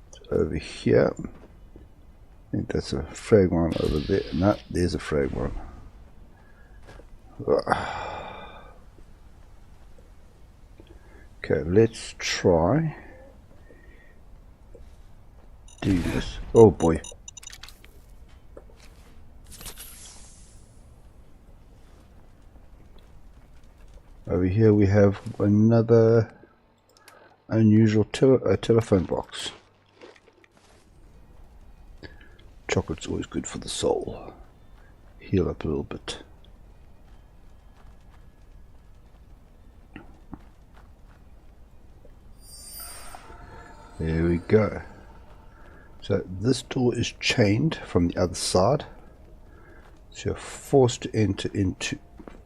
It's over here. I think that's a frag one over there. No, there's a frag one. Okay, let's try do this. Oh boy. Over here we have another unusual telephone box. Chocolate's always good for the soul. Heal up a little bit. There we go. So this door is chained from the other side. So you're forced to enter into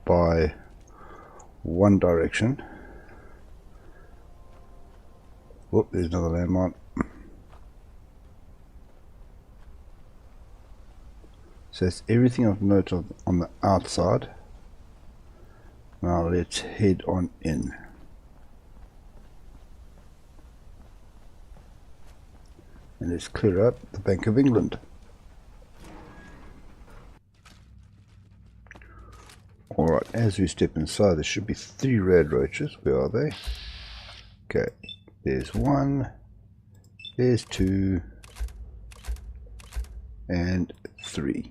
by one direction. Whoop, there's another landmine. So that's everything I've noted on the outside. Now let's head on in. And let's clear up the Bank of England. Alright, as we step inside, there should be 3 red roaches. Where are they? Okay, there's 1, there's 2, and 3.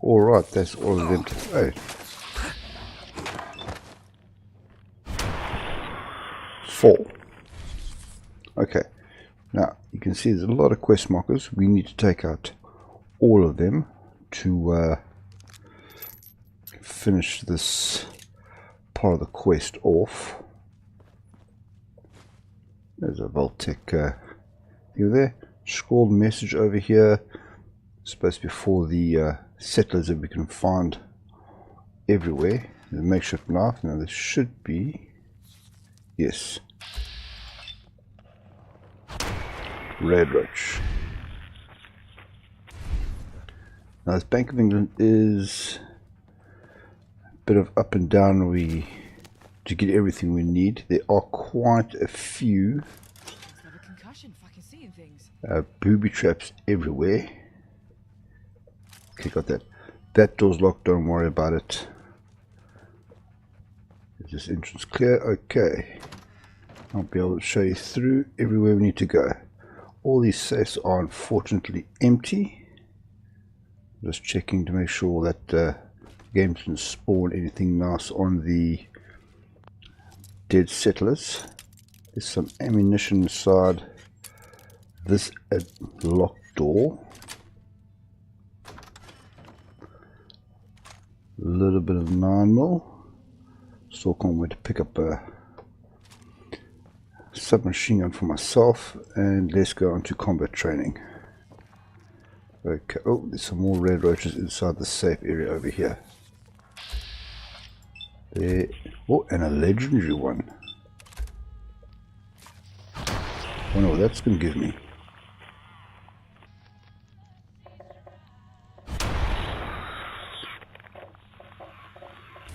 Alright, that's all of them to say. 4. Okay, now you can see there's a lot of quest markers. We need to take out all of them to finish this part of the quest off. There's a Voltec thing there. Scrawled message over here. It's supposed to be for the settlers that we can find everywhere. The makeshift knife. Now there should be, yes, red roach. Now this Bank of England is a bit of up and down. To get everything we need, there are quite a few booby traps everywhere. Okay, got that. That door's locked, don't worry about it. Is this entrance clear? Okay. I'll be able to show you through everywhere we need to go. All these safes are unfortunately empty. Just checking to make sure that game didn't spawn anything nice on the dead settlers. There's some ammunition inside this locked door. A little bit of 9mm. Still can't wait to pick up a submachine gun for myself, and let's go on to combat training. Okay, oh, there's some more red roaches inside the safe area over here. There, oh, and a legendary one. I wonder what that's going to give me.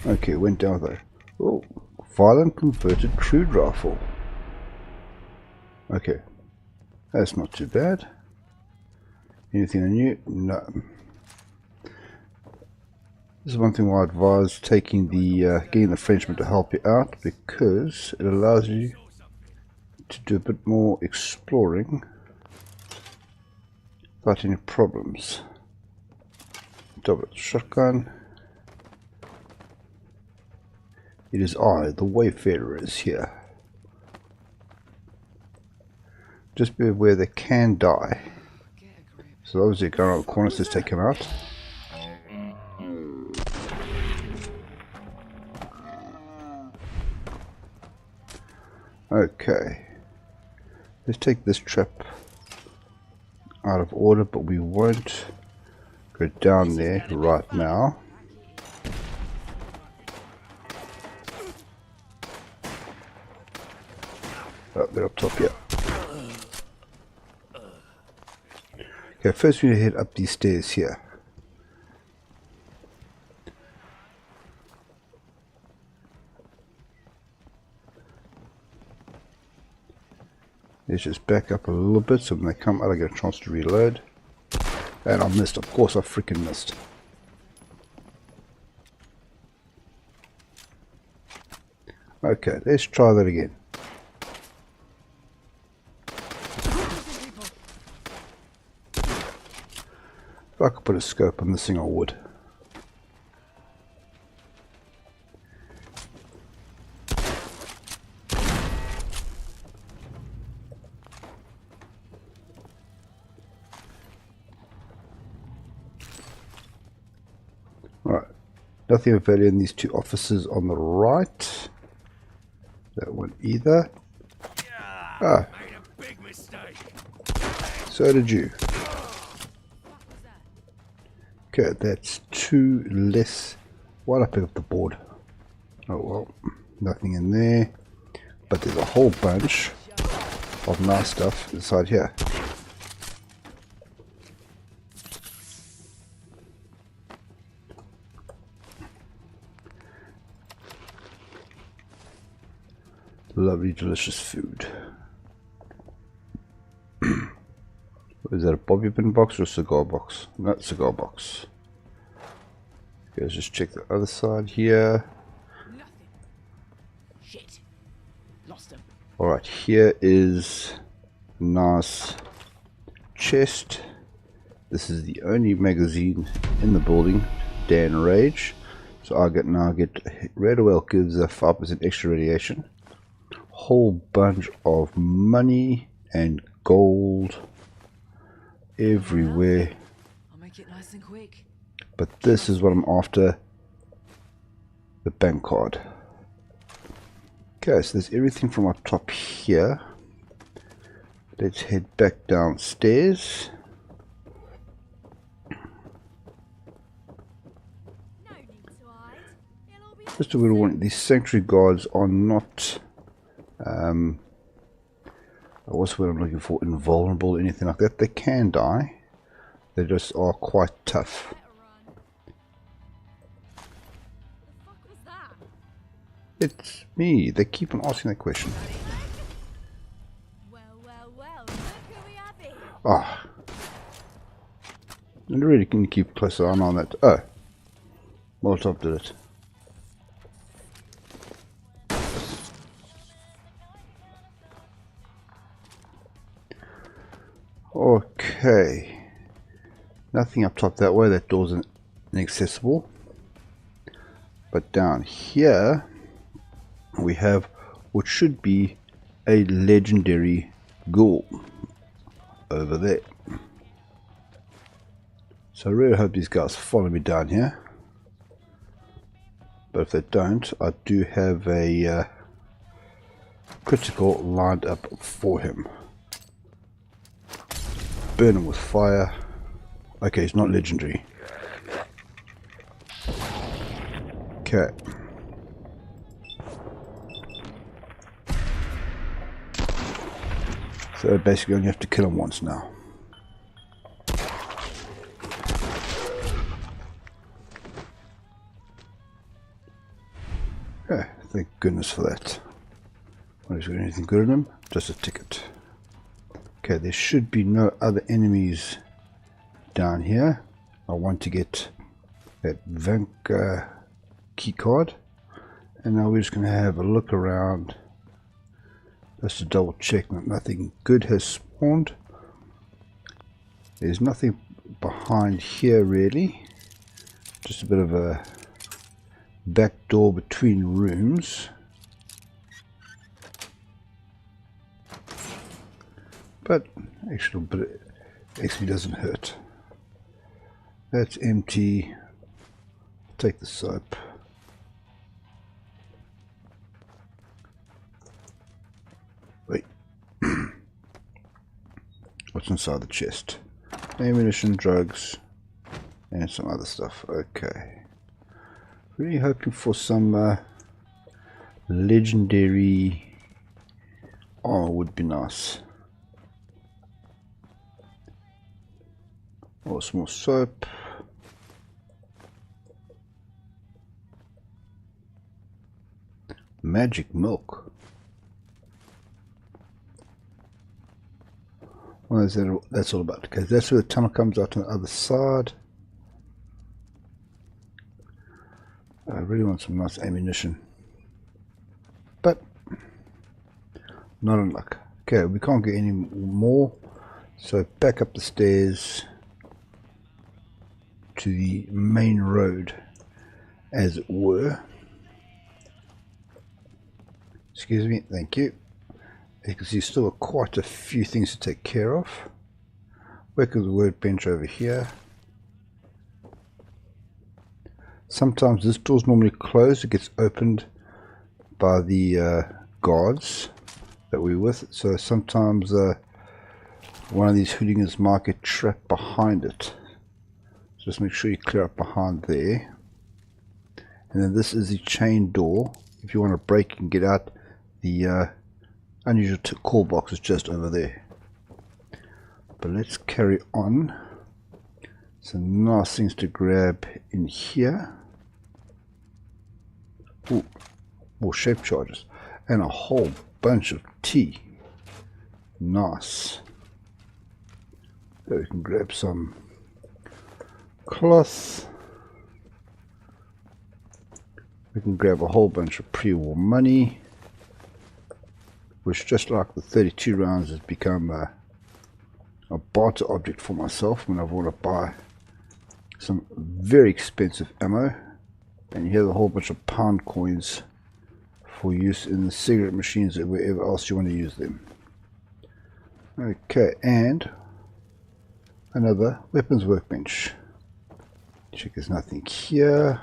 Okay, went down there. Oh, violent converted crude rifle. Okay, that's not too bad. Anything new? No. This is one thing why I advise taking the getting the Frenchman to help you out, because it allows you to do a bit more exploring without any problems. Double shotgun. It is I, the Wayfarer, is here. Just be aware they can die. So those who go around the corners, just take him out. Okay. Let's take this trap out of order, but we won't go down there right now. Oh, they're up top here. Okay, first we need to head up these stairs here. Let's just back up a little bit so when they come out I get a chance to reload. And I missed, of course I freaking missed. Okay, let's try that again. If I could put a scope on this thing, I would. Right, nothing of value in these two officers on the right. That one either. Ah, so did you. Okay, that's two less. Why did I pick up the board? Oh well, nothing in there. But there's a whole bunch of nice stuff inside here. Lovely, delicious food. Is that a bobby pin box or a cigar box? Not cigar box. Okay, let's just check the other side here. Shit. Lost him. Alright, here is nice chest. This is the only magazine in the building. Dan Rage. So I now get Red Oil gives a 5% extra radiation. Whole bunch of money and gold everywhere. I'll make it nice and quick. But this is what I'm after. The bank card. Okay, so there's everything from up top here. Let's head back downstairs. Just a little warning, these sanctuary guards are not what's what I'm looking for, invulnerable, anything like that. They can die. They just are quite tough. It's me. They keep on asking that question. Ah. I really can keep a closer eye on that. Oh. Molotov did it. Okay. Nothing up top that way. That door's inaccessible. But down here we have what should be a legendary ghoul over there. So I really hope these guys follow me down here. But if they don't, I do have a critical lined up for him. Burn him with fire. Okay, he's not legendary. Okay. So basically only have to kill him once now. Okay, thank goodness for that. What is there anything good in him? Just a ticket. Okay, there should be no other enemies down here. I want to get that Vank key card, and now we're just going to have a look around just to double check that nothing good has spawned. There's nothing behind here really, just a bit of a back door between rooms. But actually, XP doesn't hurt. That's empty. Take the soap. Wait. What's inside the chest? Ammunition, drugs, and some other stuff. Okay. Really hoping for some legendary armor would be nice. Or some more soap. Magic milk. What is that? That's all about. Okay, that's where the tunnel comes out on the other side. I really want some nice ammunition, but not in luck. Okay, we can't get any more, so back up the stairs to the main road, as it were. Excuse me, thank you. You can see still quite a few things to take care of. Work with the workbench over here. Sometimes this door's normally closed. It gets opened by the guards that we're with. So sometimes one of these hooligans might get trapped behind it. So just make sure you clear up behind there. And then this is the chain door. If you want to break and get out, the unusual call box is just over there. But let's carry on. Some nice things to grab in here. Ooh, more shape charges. And a whole bunch of tea. Nice. So we can grab some cloth. We can grab a whole bunch of pre-war money, which, just like the 32 rounds, has become a barter object for myself when I want to buy some very expensive ammo. And you have a whole bunch of pound coins for use in the cigarette machines or wherever else you want to use them. Okay, and another weapons workbench. Check there's nothing here.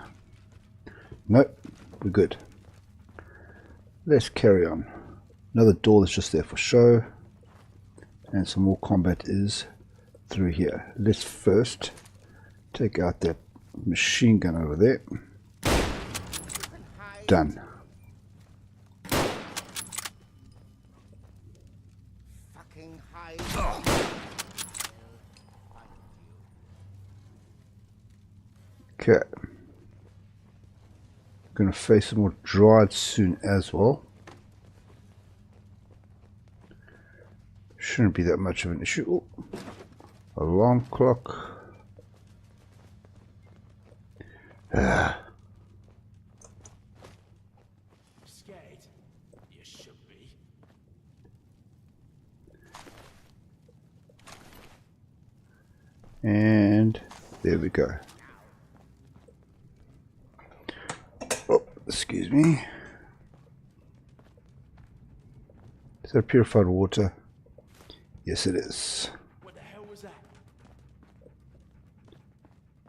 Nope, we're good. Let's carry on. Another door that's just there for show. And some more combat is through here. Let's first take out that machine gun over there. Done. Okay. Gonna face some more Dryad soon as well. Shouldn't be that much of an issue. Ooh. Alarm clock. Scared? You should be. And there we go. excuse me. Is that purified water? Yes, it is. What the hell was that?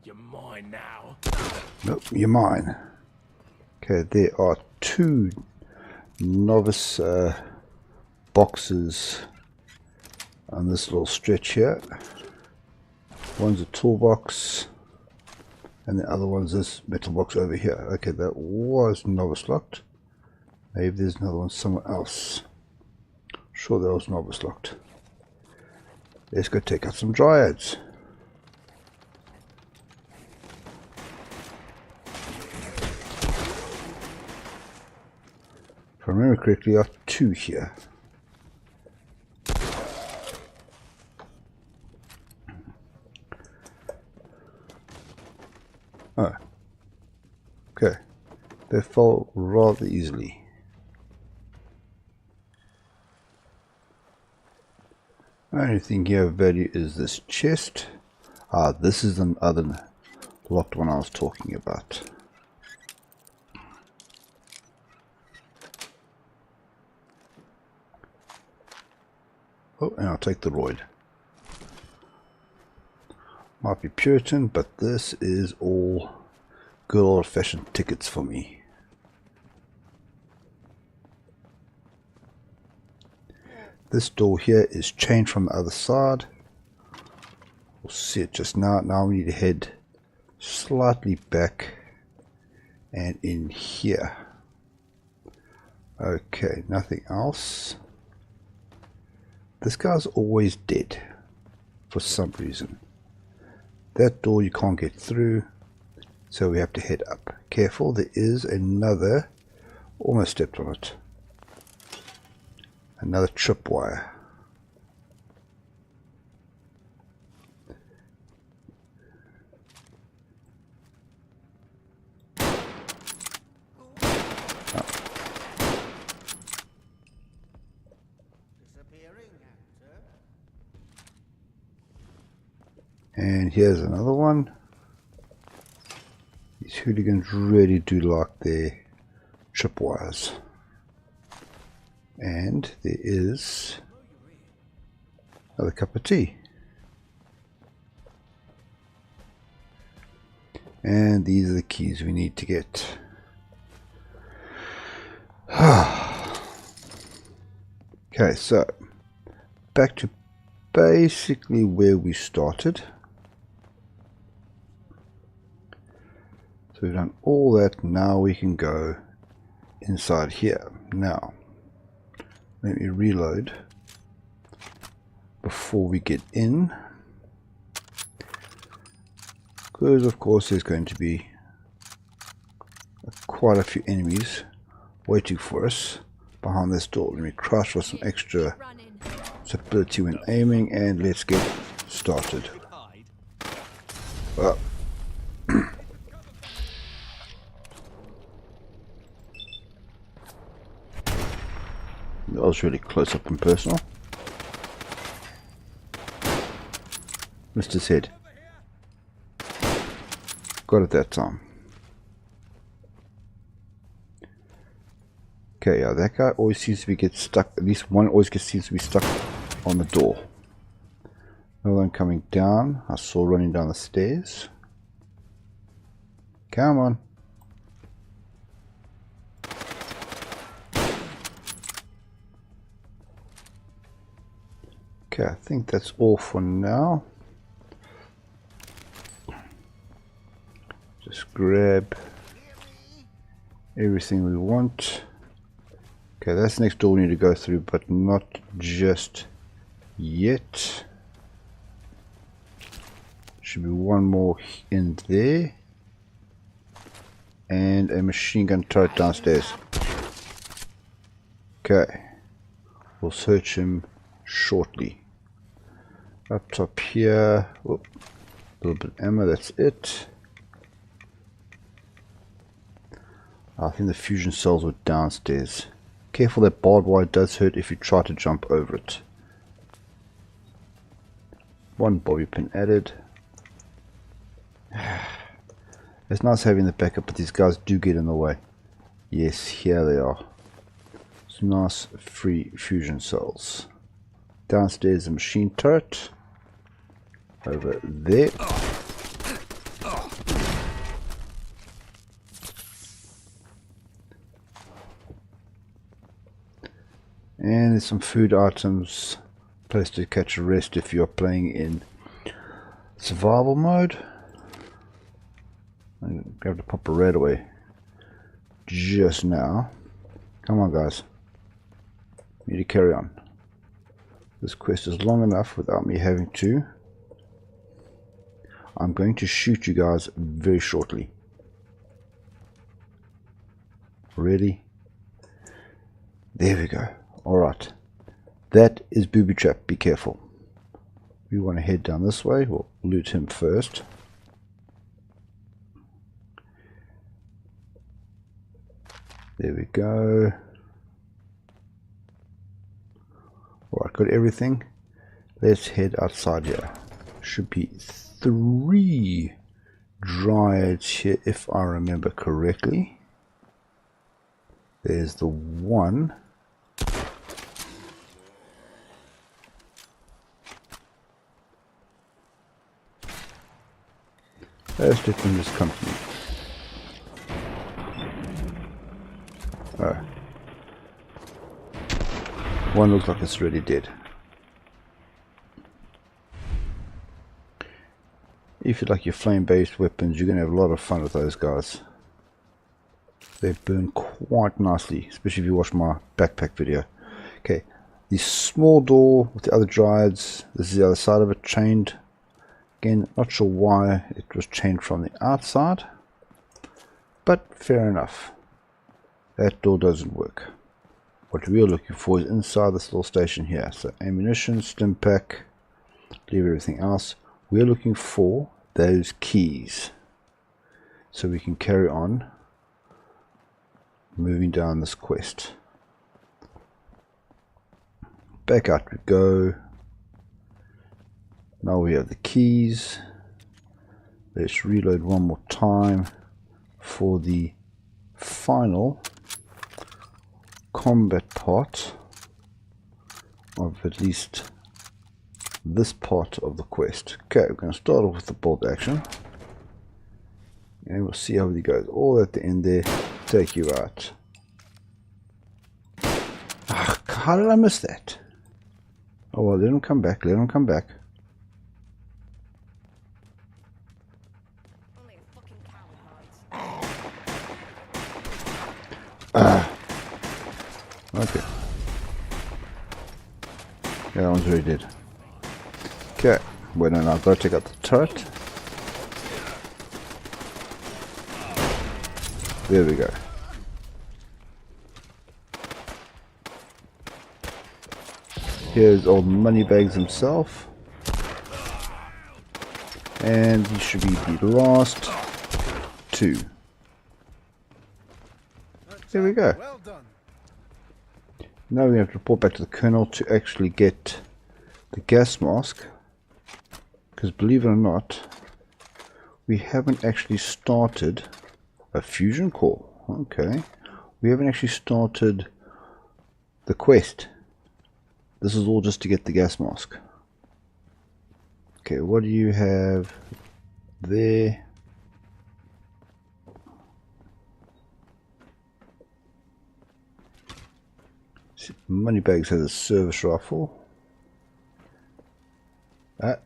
You're mine now. Nope, you're mine. Okay, there are 2 novice boxes on this little stretch here. One's a toolbox, and the other one's this metal box over here. Okay, that was novice locked. Maybe there's another one somewhere else. Sure, that was novice locked. Let's go take out some dryads. If I remember correctly, there are 2 here. Oh. Okay. They fall rather easily. Only thing here of value is this chest. Ah, this is the other locked one I was talking about. Oh, and I'll take the roid. Might be Puritan, but this is all good old-fashioned tickets for me. This door here is chained from the other side. We'll see it just now. Now we need to head slightly back and in here. Okay, nothing else. This guy's always dead for some reason. That door you can't get through, so we have to head up. Careful, there is another, almost stepped on it. Another tripwire. And here's another one. These hooligans really do like their tripwires. And there is another cup of tea. And these are the keys we need to get. Okay, so back to basically where we started. So we've done all that. Now we can go inside here. Now let me reload before we get in, because of course there's going to be quite a few enemies waiting for us behind this door. Let me crouch for some extra stability when aiming, and let's get started. Well, that was really close up and personal. Missed his head. Got it that time. Okay, yeah, that guy always seems to get stuck. At least one always seems to be stuck on the door. Another one coming down. I saw running down the stairs. Come on. Okay, I think that's all for now. Just grab everything we want. Okay, that's the next door we need to go through, but not just yet. Should be one more in there. And a machine gun turret downstairs. Okay. We'll search him shortly. Up top here. Whoop. A little bit of ammo, that's it. I think the fusion cells were downstairs. Careful, that barbed wire does hurt if you try to jump over it. One bobby pin added. It's nice having the backup, but these guys do get in the way. Yes, here they are. Some nice free fusion cells. Downstairs, a machine turret. Over there. And there's some food items. Place to catch a rest if you're playing in survival mode. I grabbed a pop a red away just now. Come on, guys. Need to carry on. This quest is long enough without me having to. I'm going to shoot you guys very shortly. Ready? There we go. Alright. That is Booby Trap. Be careful. We want to head down this way. We'll loot him first. There we go. Alright, got everything. Let's head outside here. Should be 3 dryads here if I remember correctly. There's the one. Let's let them just come to me. Oh. One looks like it's already dead. If you like your flame-based weapons, you're going to have a lot of fun with those guys. They burn quite nicely, especially if you watch my backpack video. Okay, the small door with the other dryads, this is the other side of it, chained. Again, not sure why it was chained from the outside, but fair enough. That door doesn't work. What we are looking for is inside this little station here. So ammunition, stim pack, leave everything else. We're looking for those keys so we can carry on moving down this quest. Back out we go. Now we have the keys. Let's reload one more time for the final combat part of at least this part of the quest. Okay, we're going to start off with the bolt action and we'll see how it goes. All at the end there, take you out. Ah, how did I miss that? Oh well, let him come back, let him come back. Okay. Yeah, that one's already dead. Okay, wait, no, I've got to take out the turret. There we go. Here's old Moneybags himself. And he should be the last 2. There we go. Now we have to report back to the Colonel to actually get the gas mask. Because believe it or not, we haven't actually started a fusion core. Okay. We haven't actually started the quest. This is all just to get the gas mask. Okay, what do you have there? Moneybags has a service rifle. Ah,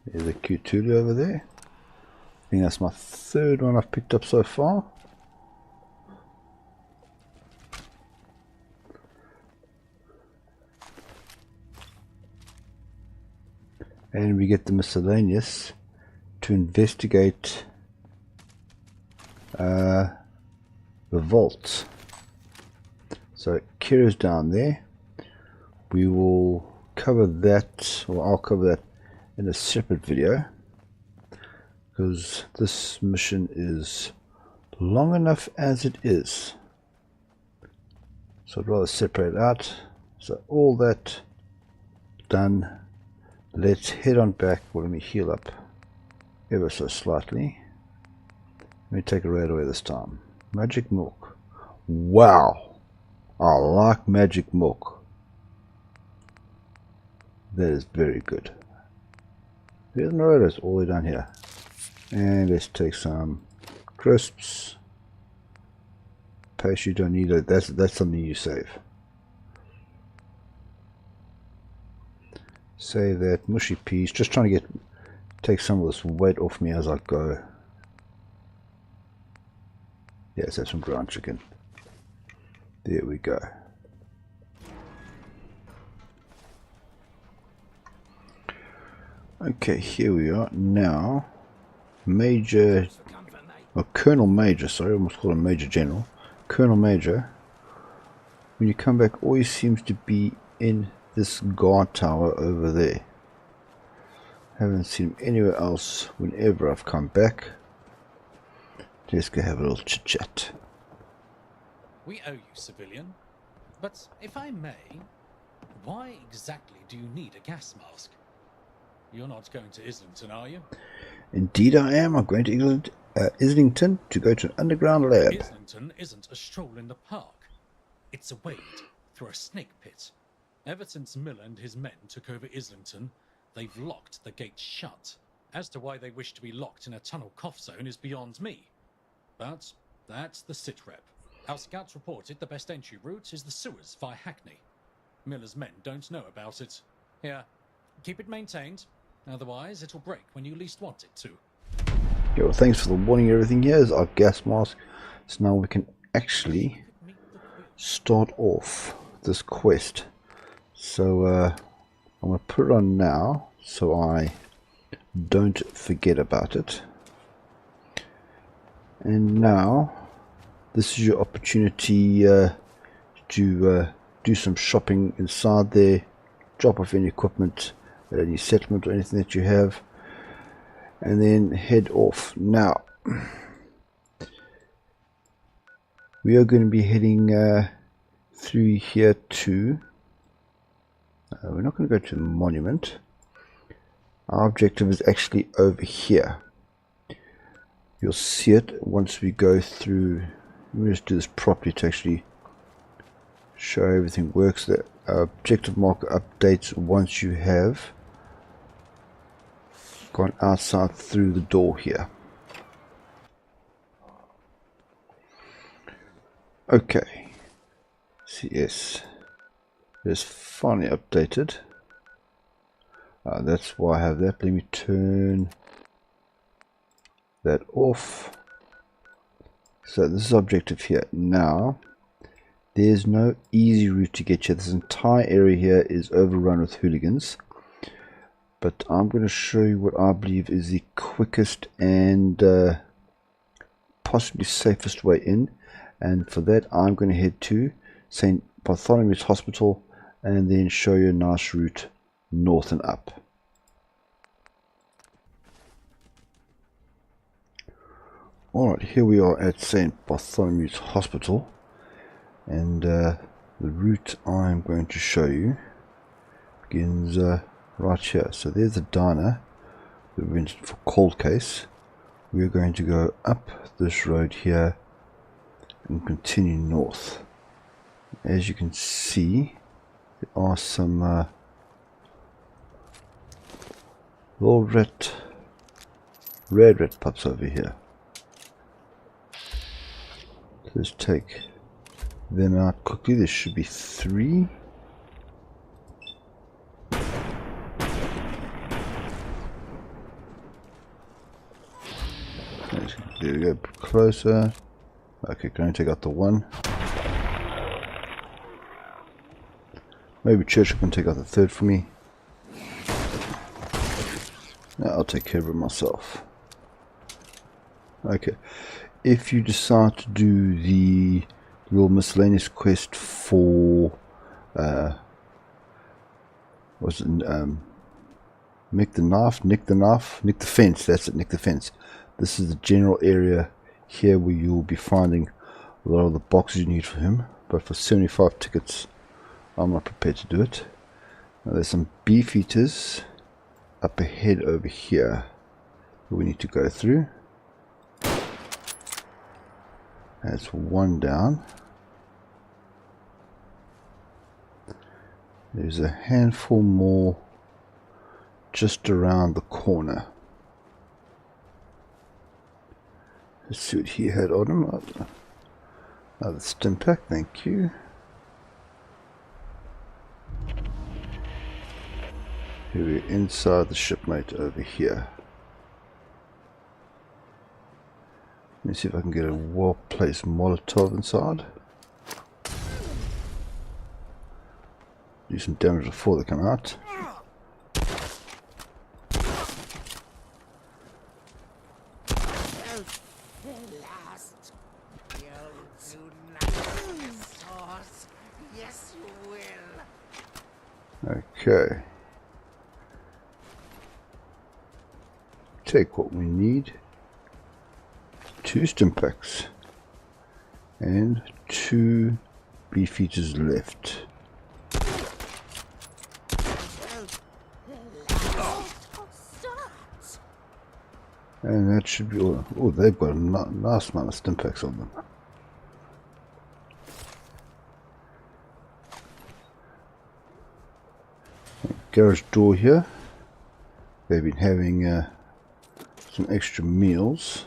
there's a Q2 over there. I think that's my 3rd one I've picked up so far. And we get the miscellaneous to investigate the vaults. So Kira's down there. We will cover that, or I'll cover that in a separate video, because this mission is long enough as it is. So I'd rather separate it out. So all that done. Let's head on back. Well, let me heal up ever so slightly. Let me take a raid away this time. Magic milk. Wow. I like magic milk. That is very good. There's no rollers all the way down here. And let's take some crisps. Paste, you don't need it. That's something you save. Save that. Mushy peas. Just trying to take some of this weight off me as I go. Yeah, let's have some ground chicken. There we go. Okay, here we are now. Major, or Colonel Major, sorry, I almost called him Major General. Colonel Major, when you come back, always seems to be in this guard tower over there. Haven't seen him anywhere else whenever I've come back. Let's go have a little chit chat. We owe you, civilian. But if I may, why exactly do you need a gas mask? You're not going to Islington, are you? Indeed I am. I'm going to Islington to go to an underground lab. Islington isn't a stroll in the park. It's a wade through a snake pit. Ever since Miller and his men took over Islington, they've locked the gates shut. As to why they wish to be locked in a tunnel cough zone is beyond me. But that's the sitrep. Our scouts reported the best entry route is the sewers via Hackney. Miller's men don't know about it. Here, keep it maintained. Otherwise, it'll break when you least want it to. Yeah, well, thanks for the warning. Everything here is our gas mask. So now we can actually start off this quest. So I'm going to put it on now so I don't forget about it. And now this is your opportunity to do some shopping inside there, drop off any equipment at any settlement or anything that you have, and then head off. Now we are going to be heading through here to we're not going to go to the monument. Our objective is actually over here. You'll see it once we go through. Let me just do this properly to actually show everything works. The objective marker updates once you have gone outside through the door here. Okay. CS. It's finally updated. That's why I have that. Let me turn that off. So this is objective here. Now there's no easy route to get here. This entire area here is overrun with hooligans, but I'm going to show you what I believe is the quickest and possibly safest way in, and for that I'm going to head to St. Bartholomew's Hospital and then show you a nice route north and up. Alright, here we are at St. Bartholomew's Hospital, and the route I'm going to show you begins right here. So there's the diner that we went for cold case. We're going to go up this road here and continue north. As you can see, there are some little red rat pups over here. Let's take them out quickly. There should be 3. There we go, closer. Okay, can I take out the 1? Maybe Churchill can take out the 3rd for me. No, I'll take care of it myself. Okay. If you decide to do the little miscellaneous quest for nick the fence, that's it, nick the fence. This is the general area here where you'll be finding a lot of the boxes you need for him, but for 75 tickets I'm not prepared to do it. Now there's some beef eaters up ahead over here that we need to go through. That's 1 down. There's a handful more just around the corner. Let's see what he had on him. Another stim pack, thank you. Here we're inside the shipmate over here. Let me see if I can get a well-placed Molotov inside. Do some damage before they come out. Okay. Take what we need. 2 stim packs. And 2 beefeaters left. And that should be all. Oh, they've got a nice amount of stim packs on them. Garage door here. They've been having some extra meals.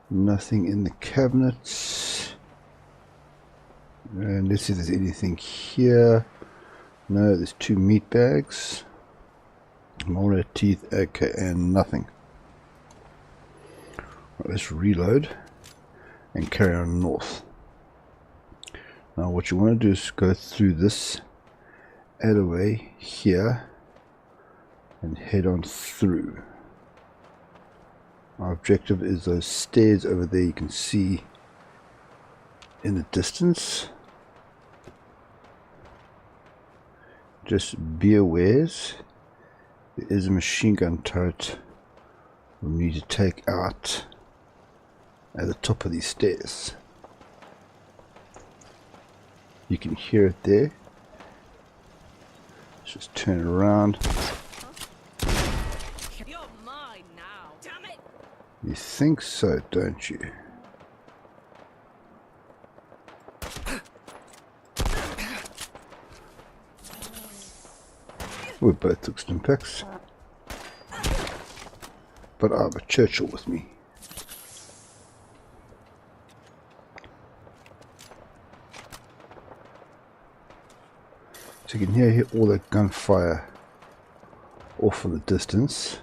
Nothing in the cabinets. And let's see if there's anything here. No, there's 2 meat bags. More teeth, okay, and nothing. Right, let's reload and carry on north. Now what you want to do is go through this alleyway here and head on through. Our objective is those stairs over there you can see in the distance. Just be aware, there is a machine gun turret we need to take out at the top of these stairs. You can hear it there. Let's just turn it around. You're mine now. Damn it! You think so, don't you? We both took stim packs. But I have a Churchill with me. So you can hear all that gunfire off in the distance.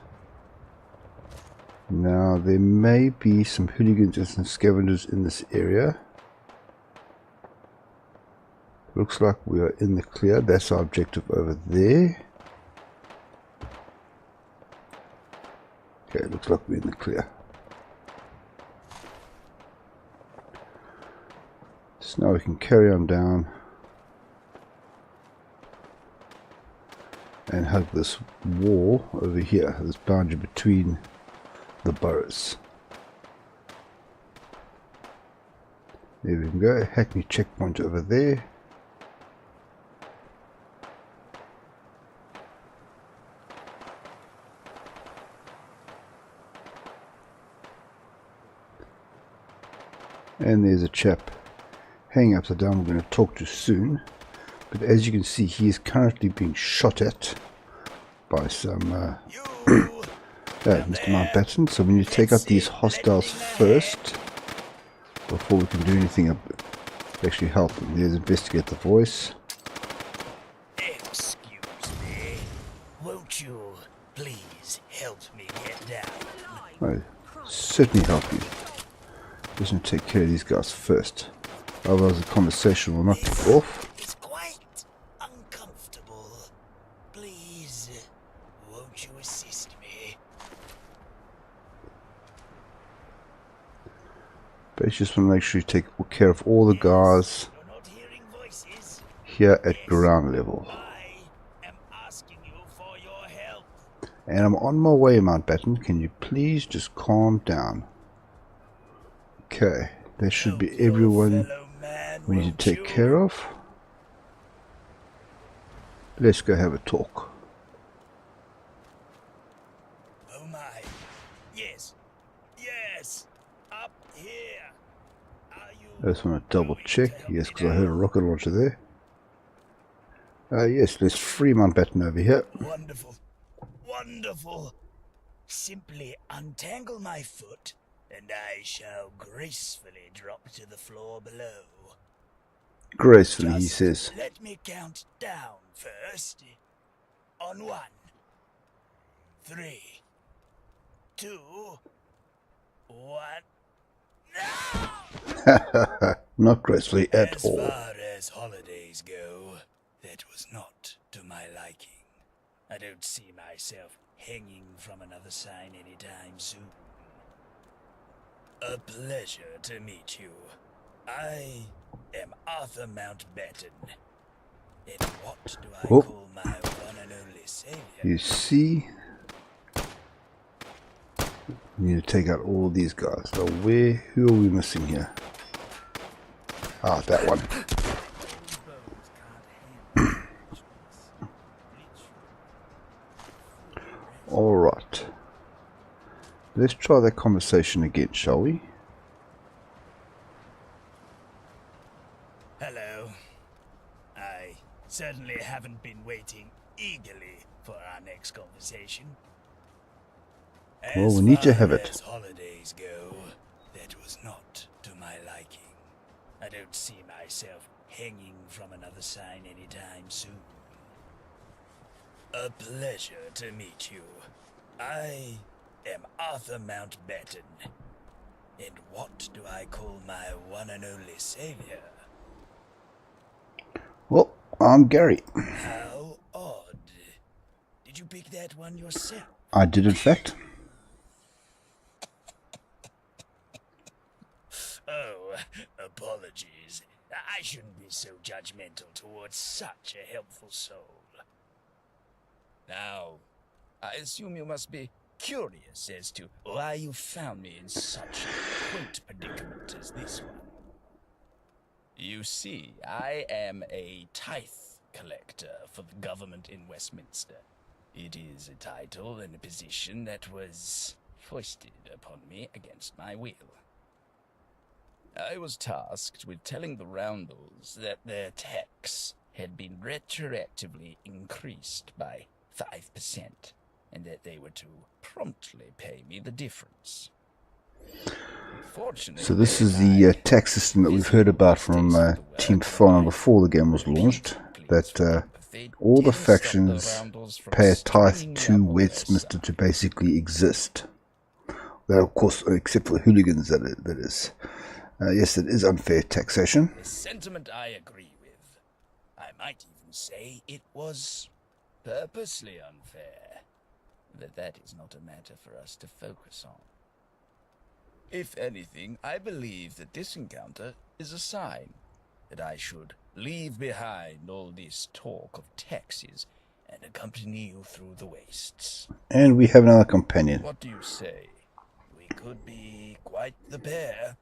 Now there may be some hooligans and some scavengers in this area. Looks like we are in the clear. That's our objective over there. Okay, looks like we're in the clear. So now we can carry on down and hug this wall over here, this boundary between the boroughs. There we go, Hackney checkpoint over there. And there's a chap hanging upside down we're going to talk to soon. But as you can see, he is currently being shot at by some Mr. Mountbatten. So we need to take out these hostiles first before we can do anything to actually help them. There's investigate the voice. Excuse me. Won't you please help me get down? I'll certainly help you. Just going to take care of these guys first. Otherwise the conversation will not kick off. It's quite uncomfortable. Please, won't you assist me? But you just want to make sure you take care of all the guys here at ground level. And I'm on my way, Mountbatten. Can you please just calm down? Okay, that should be everyone we need to take care of. Let's go have a talk. Oh my. Yes. Yes. Up here. I just want to double check. Yes, because I heard a rocket launcher there. Yes, there's free Mountbatten over here. Wonderful. Wonderful. Simply untangle my foot, and I shall gracefully drop to the floor below. Gracefully, he says. Let me count down first. On 1, 3, 2, 1. No! Not gracefully at all. As far as holidays go, that was not to my liking. I don't see myself hanging from another sign anytime soon. A pleasure to meet you. I am Arthur Mountbatten. And what do I call my one and only savior? You see, we need to take out all these guys. So who are we missing here? Ah, that one. Alright. Let's try that conversation again, shall we? Hello. I certainly haven't been waiting eagerly for our next conversation. Well, we need to have it. As holidays go, that was not to my liking. I don't see myself hanging from another sign anytime soon. A pleasure to meet you. I am Arthur Mountbatten. And what do I call my one and only savior? Well, I'm Gary. How odd. Did you pick that one yourself? I did, in fact. Oh, apologies. I shouldn't be so judgmental towards such a helpful soul. Now, I assume you must be curious as to why you found me in such a quaint predicament as this one. You see, I am a tithe collector for the government in Westminster. It is a title and a position that was foisted upon me against my will. I was tasked with telling the Roundels that their tax had been retroactively increased by 5%, and that they were to promptly pay me the difference. So this is the tax system that we've heard about from Team Fauna before the game was launched, that all the factions pay a tithe to Westminster to basically exist. Well, of course, except for the hooligans, that is. Yes, it is unfair taxation. A sentiment I agree with. I might even say it was purposely unfair. But that is not a matter for us to focus on. If anything, I believe that this encounter is a sign that I should leave behind all this talk of taxes and accompany you through the wastes. And we have another companion. What do you say? We could be quite the pair.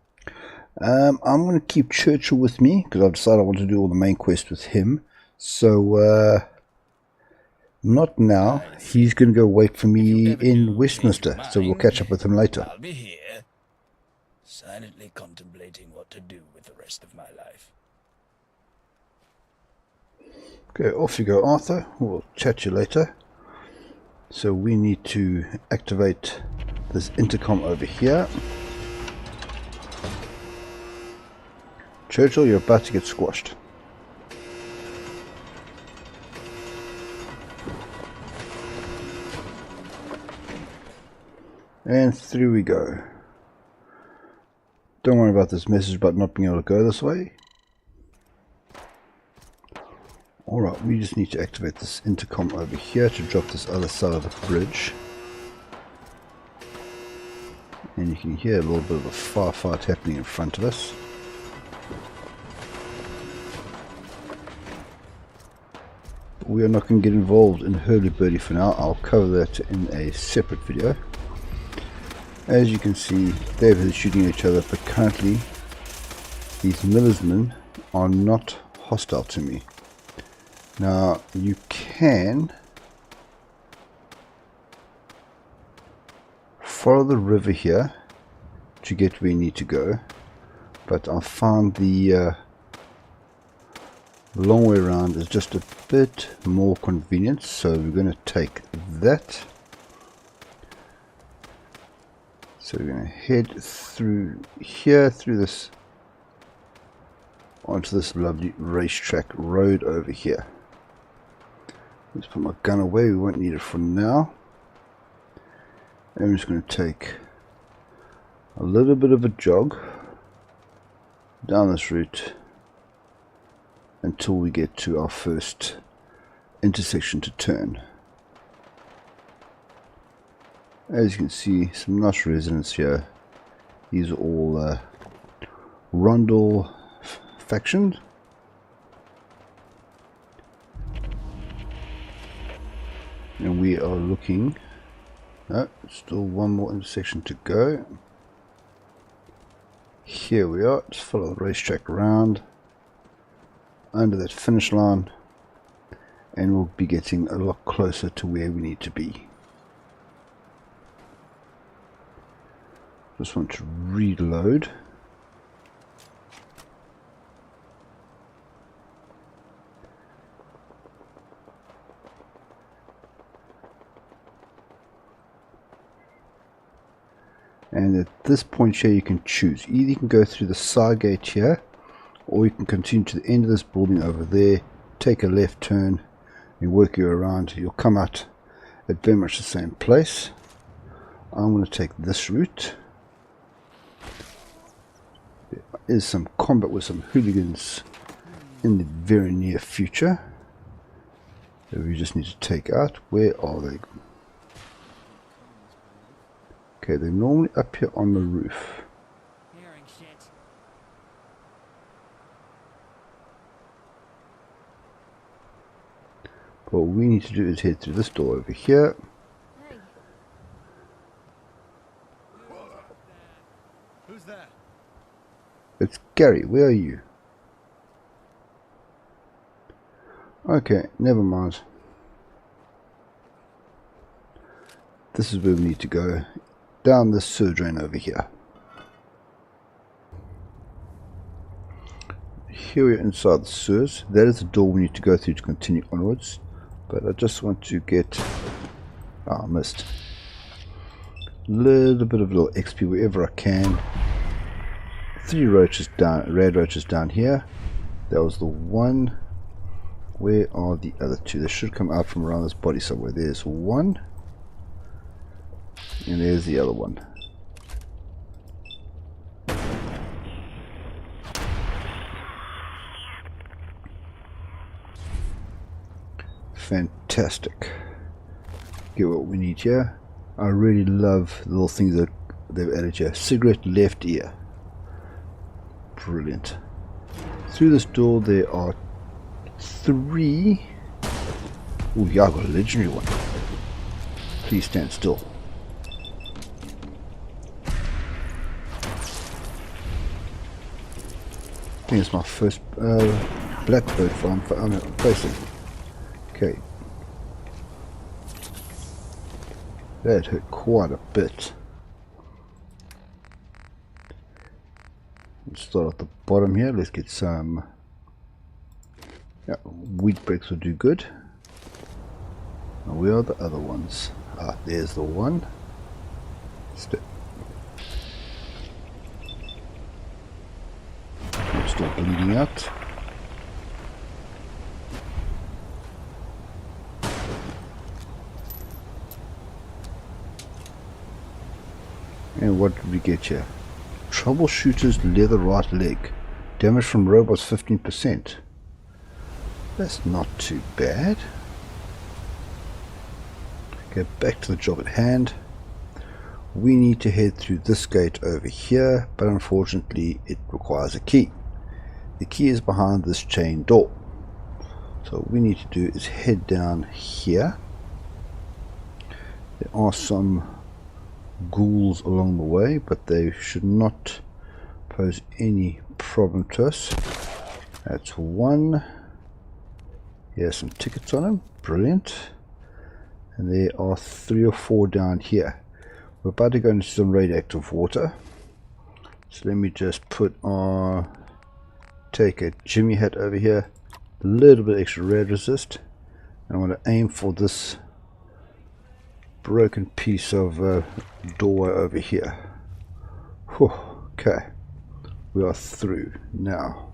I'm going to keep Churchill with me because I've decided I want to do all the main quests with him. So, not now. He's going to go wait for me in Westminster, so we'll catch up with him later. I'll be here, silently contemplating what to do with the rest of my life. Okay, off you go, Arthur. We'll chat you later. So we need to activate this intercom over here. Churchill, you're about to get squashed. And through we go. Don't worry about this message about not being able to go this way. Alright, we just need to activate this intercom over here to drop this other side of the bridge. And you can hear a little bit of a firefight happening in front of us. But we are not going to get involved in hurly-burly for now. I'll cover that in a separate video. As you can see, they're shooting at each other, but currently these Millersmen are not hostile to me. Now, you can follow the river here to get where you need to go, but I found the The long way around is just a bit more convenient, so we're going to take that. So we're going to head through here, through this, onto this lovely racetrack road over here. Let's put my gun away, we won't need it for now. And I'm just going to take a little bit of a jog down this route until we get to our first intersection to turn. As you can see, some nice residents here. These are all Rondel faction. And we are looking still one more intersection to go. Here we are, just follow the racetrack around under that finish line and we'll be getting a lot closer to where we need to be. Just want to reload. And at this point here you can choose. Either you can go through the side gate here, or you can continue to the end of this building over there, take a left turn and work you around. You'll come out at very much the same place. I'm going to take this route. There is some combat with some hooligans in the very near future that we just need to take out. Where are they? Okay, they're normally up here on the roof. What we need to do is head through this door over here. Who's there? It's Gary, where are you? Okay, never mind. This is where we need to go. Down this sewer drain over here. Here we are inside the sewers. That is the door we need to go through to continue onwards. But I just want to get... I missed. A little bit of little XP wherever I can. 3 roaches down, red roaches down here. That was the one. Where are the other 2? They should come out from around this body somewhere. There's one. And there's the other one. Fantastic. Get what we need here. I really love the little things that they've added here. Cigarette left ear. Brilliant. Through this door there are 3. Oh yeah, I got a legendary one. Please stand still. I think it's my first blackbird farm I'm facing. Okay. That hurt quite a bit. Let's start at the bottom here. Let's get some wheat bricks will do good. Now where are the other ones? Ah, there's the one. I'm still bleeding out. And what did we get here? Troubleshooter's leather right leg. Damage from robots 15%. That's not too bad. Get back to the job at hand. We need to head through this gate over here, but unfortunately it requires a key. The key is behind this chain door. So what we need to do is head down here. There are some ghouls along the way, but they should not pose any problem to us. That's one. Here's some tickets on them. Brilliant. And there are 3 or 4 down here. We're about to go into some radioactive water. So let me just put on, take a Jimmy hat over here, a little bit extra red resist, and I want to aim for this broken piece of doorway over here. Whew, okay, we are through now.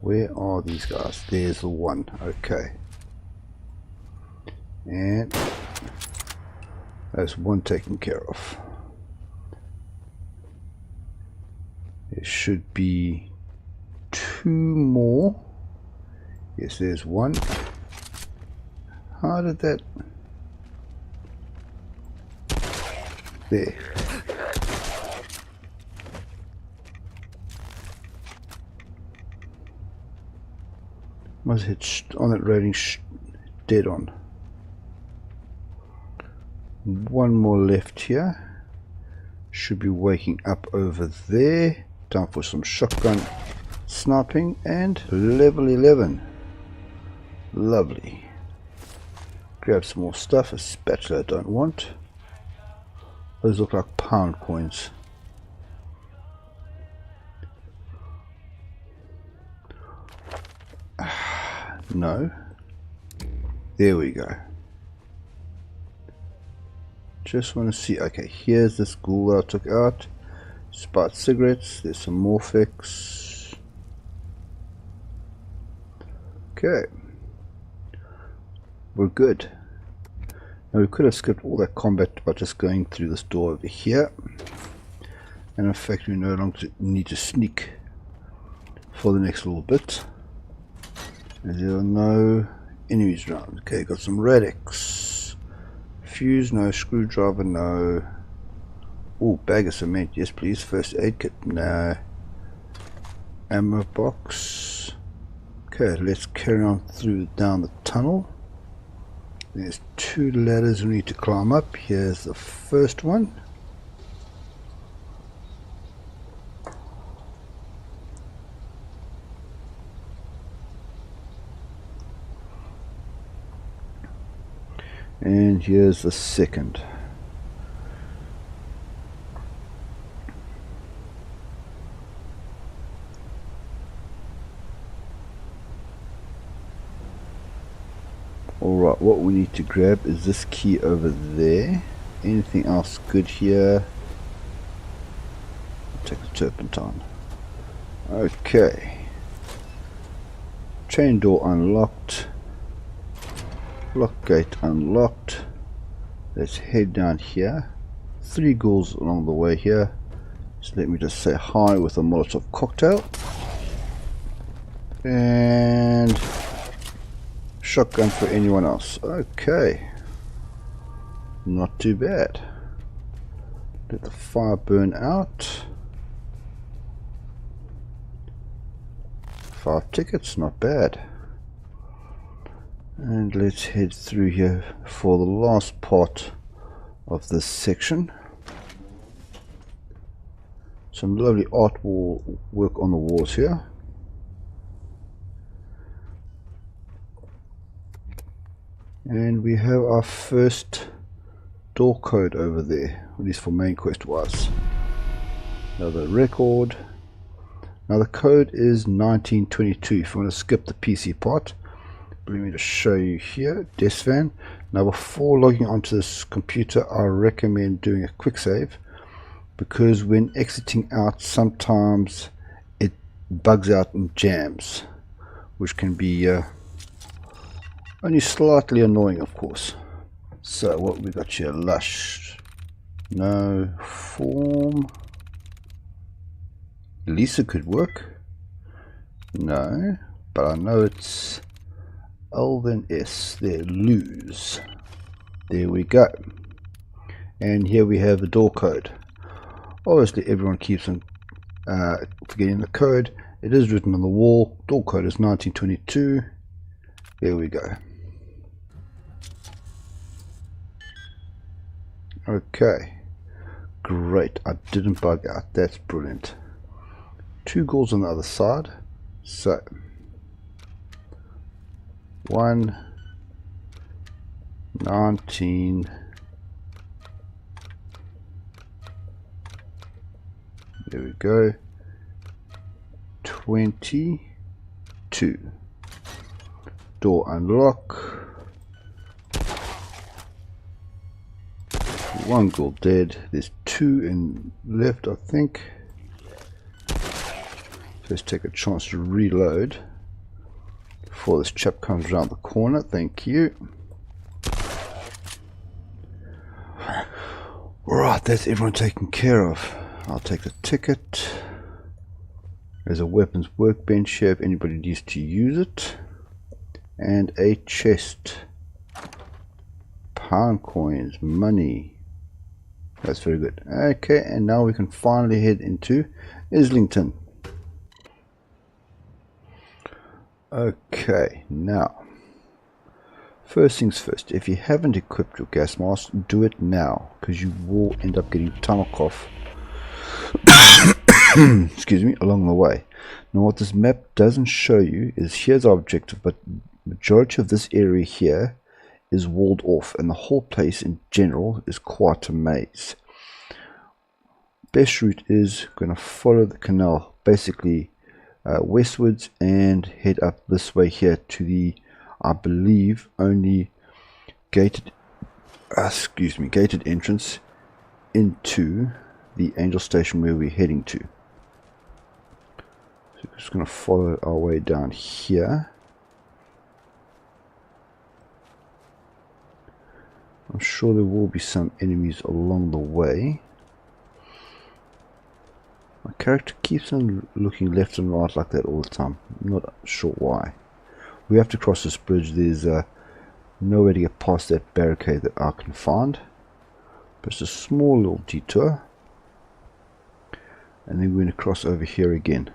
Where are these guys? There's the one. Okay, and there's one taken care of. There should be two more. Yes, there's one. How did that... There. Must hit on that rating dead on. One more left here. Should be waking up over there. Time for some shotgun sniping, and level 11. Lovely. Grab some more stuff. A spatula I don't want. Those look like pound coins. No. There we go. Just want to see. Okay, here's this ghoul that I took out. Spot cigarettes. There's some Morphix. Okay. We're good. Now we could have skipped all that combat by just going through this door over here. And in fact we no longer need to sneak for the next little bit. There are no enemies around. Okay, got some Radix. Fuse, no. Screwdriver, no. Oh, bag of cement, yes please. First aid kit, no. Ammo box. Okay, let's carry on through down the tunnel. There's two ladders we need to climb up. Here's the first one. And here's the second. Alright, what we need to grab is this key over there. Anything else good here? I'll take the turpentine. Okay. Chain door unlocked. Lock gate unlocked. Let's head down here. 3 ghouls along the way here. So let me just say hi with a Molotov cocktail. And shotgun for anyone else. Okay. Not too bad. Let the fire burn out. 5 tickets, not bad. And let's head through here for the last part of this section. Some lovely art work on the walls here. And we have our first door code over there, at least for main quest wise. Another record. Now the code is 1922. If you want to skip the PC part, let me just show you here. Desvan. Now before logging onto this computer, I recommend doing a quick save, because when exiting out sometimes it bugs out and jams, which can be only slightly annoying, of course. So what we got here? Lush. No. Form. Lisa could work. No. But I know it's L then S. There. Lose. There we go. And here we have the door code. Obviously everyone keeps on forgetting the code. It is written on the wall. Door code is 1922. There we go. Okay, great. I didn't bug out. That's brilliant. 2 ghouls on the other side. So 1 19. There we go. 22. Door unlock. One ghoul dead. There's 2 in left, I think. Let's take a chance to reload before this chap comes around the corner. Thank you. Right, that's everyone taken care of. I'll take the ticket. There's a weapons workbench here if anybody needs to use it. And a chest. Pound coins, money. That's very good. Okay, and now we can finally head into Islington. Okay, now, first things first, if you haven't equipped your gas mask, do it now, because you will end up getting tunnel cough excuse me, along the way. Now what this map doesn't show you is, here's our objective, but majority of this area here is walled off, and the whole place in general is quite a maze. Best route is going to follow the canal, basically westwards, and head up this way here to the, I believe, only gated entrance into the Angel Station where we're heading to. So we're just going to follow our way down here. I'm sure there will be some enemies along the way. My character keeps on looking left and right like that all the time. I'm not sure why. We have to cross this bridge. There's no way to get past that barricade that I can find. But it's a small little detour. And then we're going to cross over here again.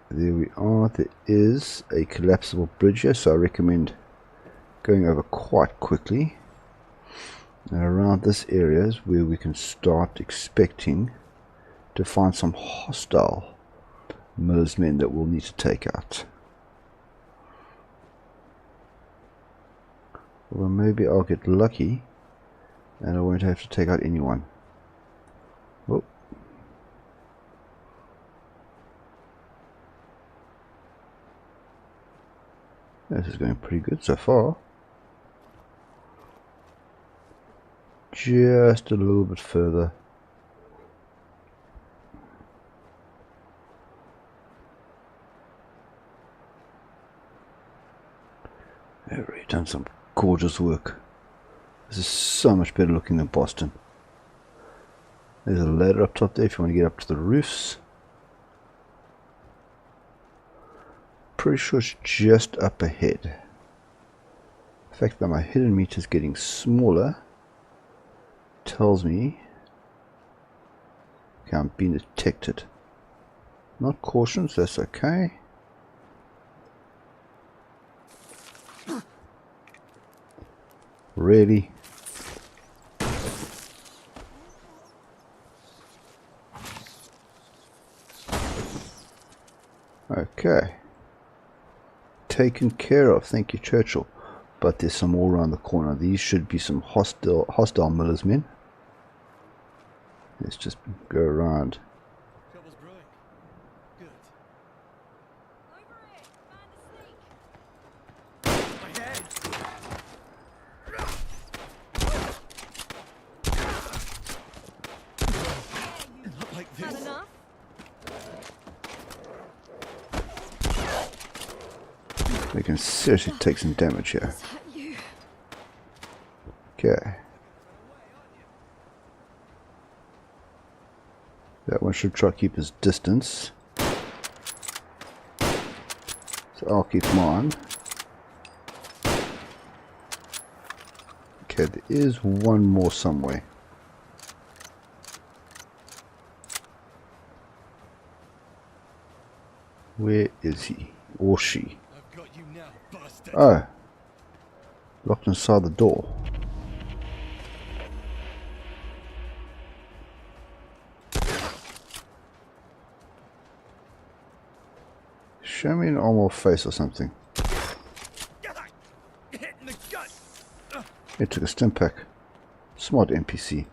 There we are. There is a collapsible bridge here, so I recommend going over quite quickly. And around this area is where we can start expecting to find some hostile Miller's men that we'll need to take out. Well, maybe I'll get lucky and I won't have to take out anyone. Oh. This is going pretty good so far. Just a little bit further. They've really done some gorgeous work. This is so much better looking than Boston. There's a ladder up top there if you want to get up to the roofs. Pretty sure it's just up ahead. The fact that my hidden meter is getting smaller tells me okay, I'm being detected. Not cautioned, so that's okay. Really? Okay. Taken care of, thank you, Churchill. But there's some more around the corner. These should be some hostile Miller's men. Let's just go around. We can seriously take some damage here. Okay. That one should try to keep his distance. So I'll keep mine. Okay, there is one more somewhere. Where is he? Or she? Oh. Locked inside the door. Show me an arm or face or something. It took a stim pack. Smart NPC.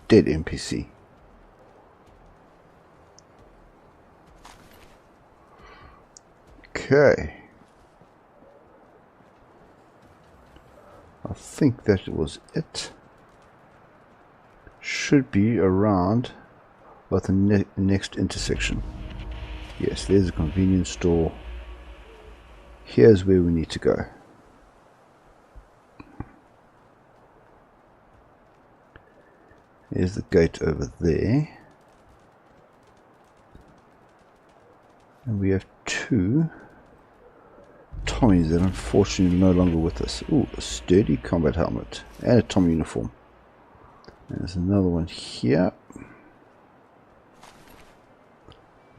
Dead NPC. Okay. I think that was it. Should be around about the next intersection. Yes, there's a convenience store. Here's where we need to go. Here's the gate over there. And we have two Tommies that unfortunately are no longer with us. Ooh, a sturdy combat helmet and a Tommy uniform. And there's another one here.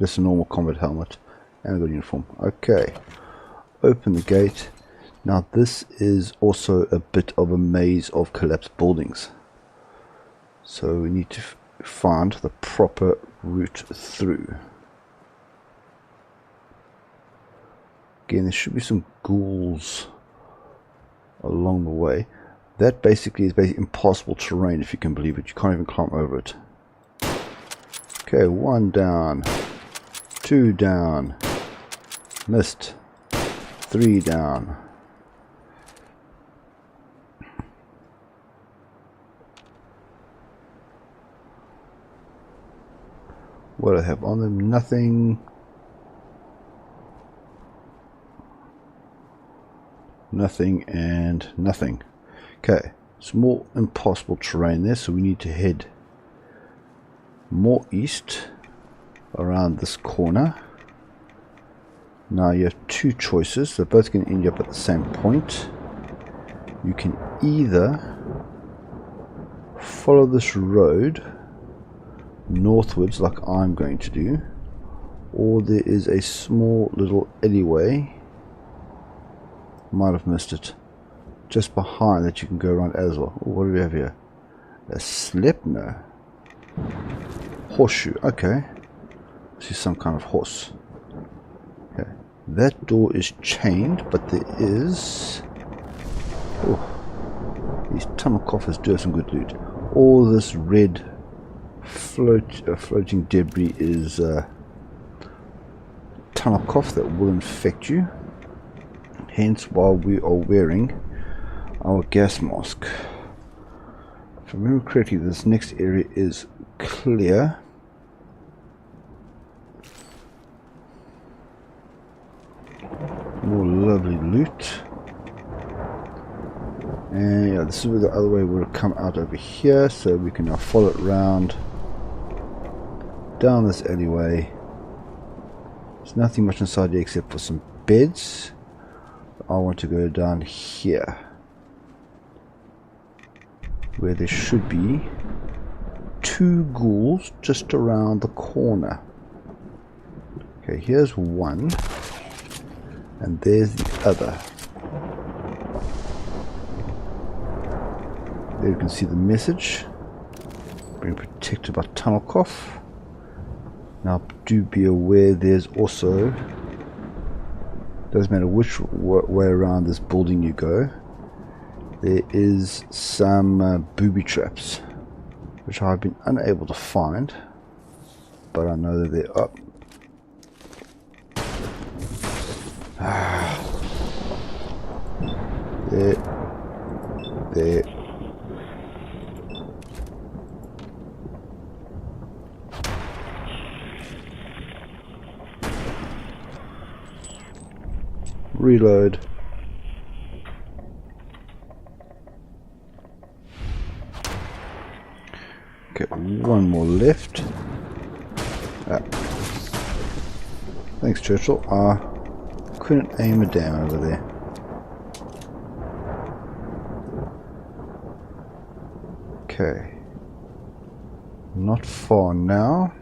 Just a normal combat helmet and a good uniform. Okay, open the gate. Now this is also a bit of a maze of collapsed buildings. So we need to find the proper route through. Again, there should be some ghouls along the way. That basically is impossible terrain, if you can believe it. You can't even climb over it. Okay, 1 down, 2 down, missed, 3 down. What do I have on them? Nothing. Nothing and nothing. Okay, it's more impossible terrain there, so we need to head more east around this corner. Now you have two choices. They're both going to end you up at the same point. You can either follow this road northwards like I'm going to do, or there is a small little alleyway, might have missed it, just behind that you can go around as well. Ooh, what do we have here? A Slepner. Horseshoe, okay. This is some kind of horse. Okay. That door is chained, but there is... Oh, these tunnel coffers do have some good loot. All this red floating debris is tunnel cough that will infect you. Hence why we are wearing our gas mask. If I remember correctly, this next area is clear. More lovely loot. And yeah, this is where the other way would have come out over here, so we can now follow it round down this alleyway. There's nothing much inside here except for some beds. I want to go down here where there should be two ghouls just around the corner. Okay, here's one and there's the other. There you can see the message, being protected by tunnel cough. Now do be aware there's also, doesn't matter which way around this building you go, there is some booby traps which I've been unable to find, but I know that they're up. There. Reload. Okay, one more left. Thanks, Churchill. Couldn't aim a damn over there. Okay. Not far now.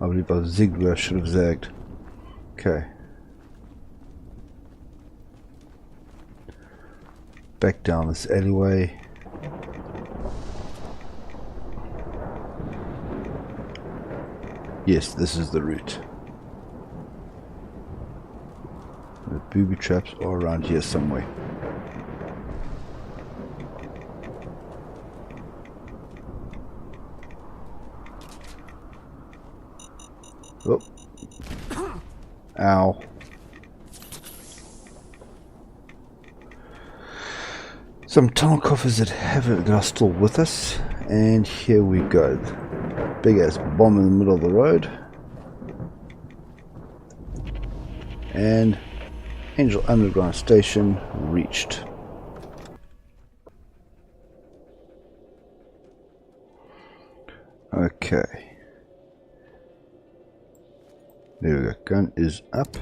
I believe I zigged where I should have zagged. Okay. Back down this alleyway. Yes, this is the route. The booby traps are around here somewhere. Oh. Ow. Some tunnel coffers that are still with us, and here we go. Big ass bomb in the middle of the road, and Angel Underground Station reached. Okay, there we go. Gun is up.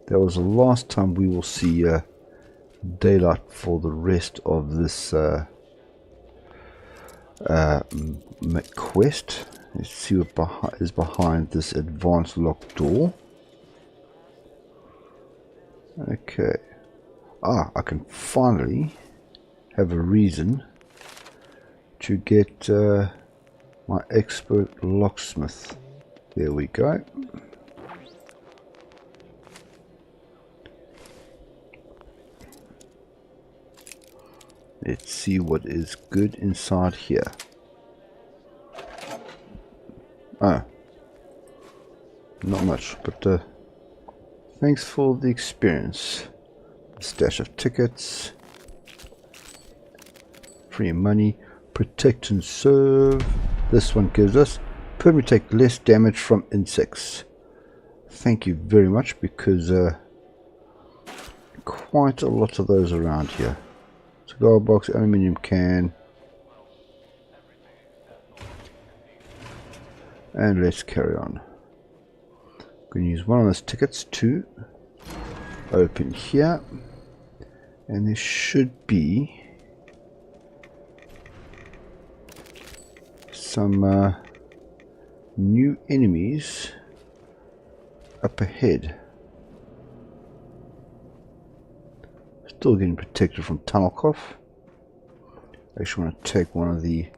That was the last time we will see daylight for the rest of this quest. Let's see what is behind this advanced locked door. Okay. I can finally have a reason to get my expert locksmith. There we go. Let's see what is good inside here. Oh, not much, but thanks for the experience. Stash of tickets, free money, protect and serve. This one gives us permit to take less damage from insects. Thank you very much, because quite a lot of those around here. Cigar box, aluminium can, and let's carry on. I'm going to use one of those tickets to open here, and there should be some new enemies up ahead. Still getting protected from tunnel cough. I actually want to take one of the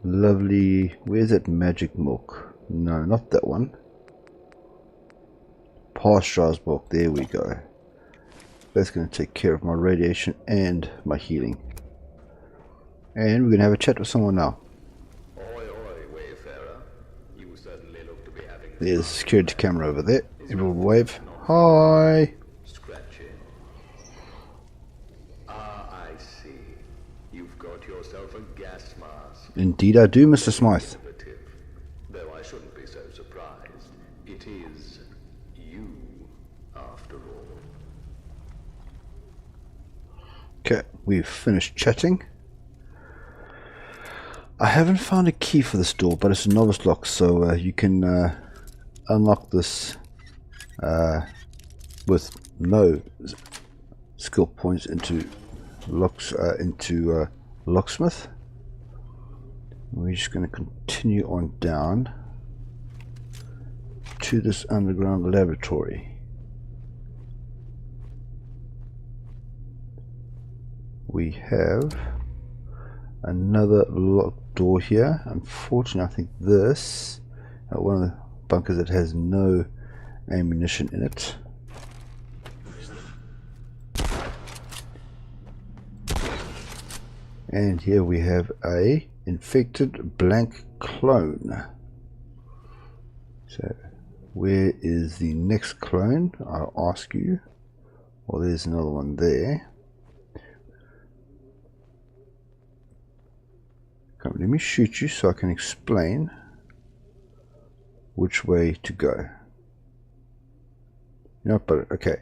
lovely, where's that magic milk? No, not that one. Pasteurized milk, there we go. That's going to take care of my radiation and my healing. And we're going to have a chat with someone now. There's a security camera over there. Everyone wave. Hi! Indeed I do, Mr. Smythe. Though I shouldn't be so surprised. It is you, after all. Okay, we've finished chatting. I haven't found a key for this door, but it's a novice lock, so you can unlock this with no skill points into locksmith. We're just going to continue on down to this underground laboratory. We have another locked door here. Unfortunately, I think this one of the bunkers that has no ammunition in it. And here we have a infected blank clone. So where is the next clone, I'll ask you? Well, there's another one there. Come, let me shoot you so I can explain which way to go. No, but okay.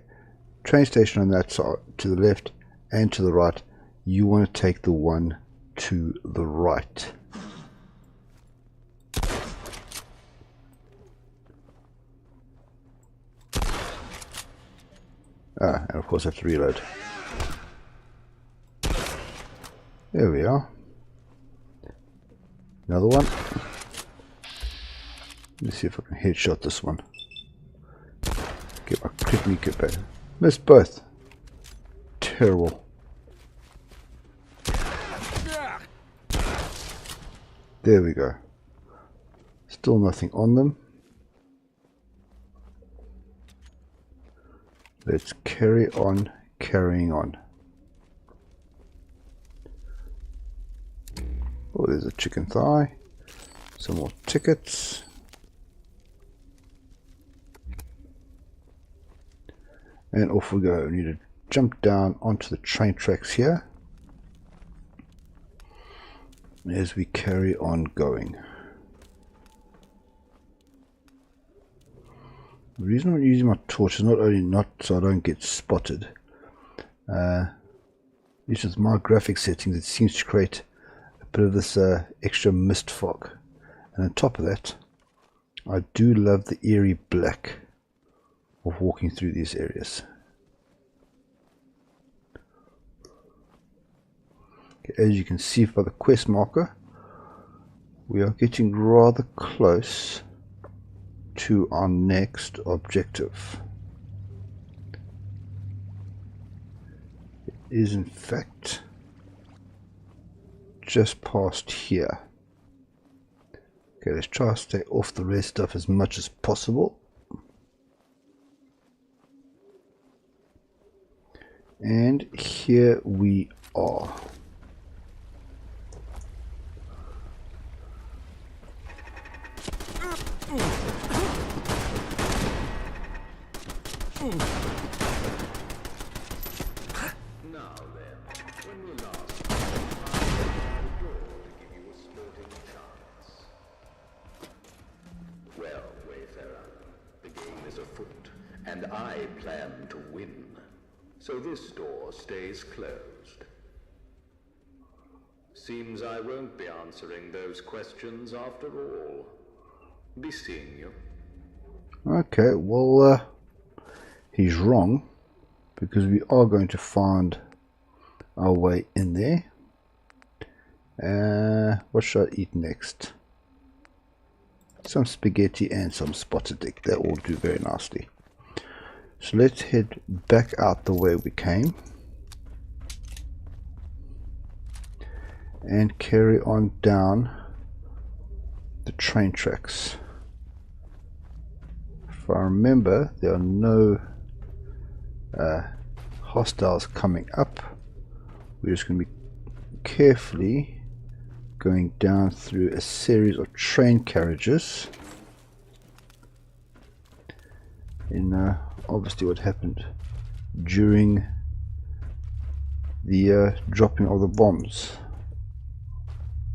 Train station on that side, to the left and to the right. You want to take the one to the right. And of course I have to reload. There we are. Another one. Let's see if I can headshot this one. Get my crit me get back. Missed both. Terrible. There we go. Still nothing on them. Let's carry on carrying on. Oh, there's a chicken thigh. Some more tickets. And off we go. We need to jump down onto the train tracks here as we carry on going. The reason I'm using my torch is not only not so I don't get spotted. This is my graphic settings. It seems to create a bit of this extra mist fog. And on top of that, I do love the eerie black of walking through these areas. Okay, as you can see by the quest marker, we are getting rather close to our next objective. It is in fact just past here. Okay, let's try to stay off the red stuff as much as possible. And here we are. Now then, when we last met, I opened the door to give you a sporting chance. Well, Wayfarer, the game is afoot, and I plan to win. So this door stays closed. Seems I won't be answering those questions after all. Be seeing you. Okay, well, he's wrong, because we are going to find our way in there. What should I eat next? Some spaghetti and some spotted dick. That will do very nicely. So let's head back out the way we came and carry on down the train tracks. If I remember, there are no hostiles coming up. We're just going to be carefully going down through a series of train carriages. In obviously what happened during the dropping of the bombs.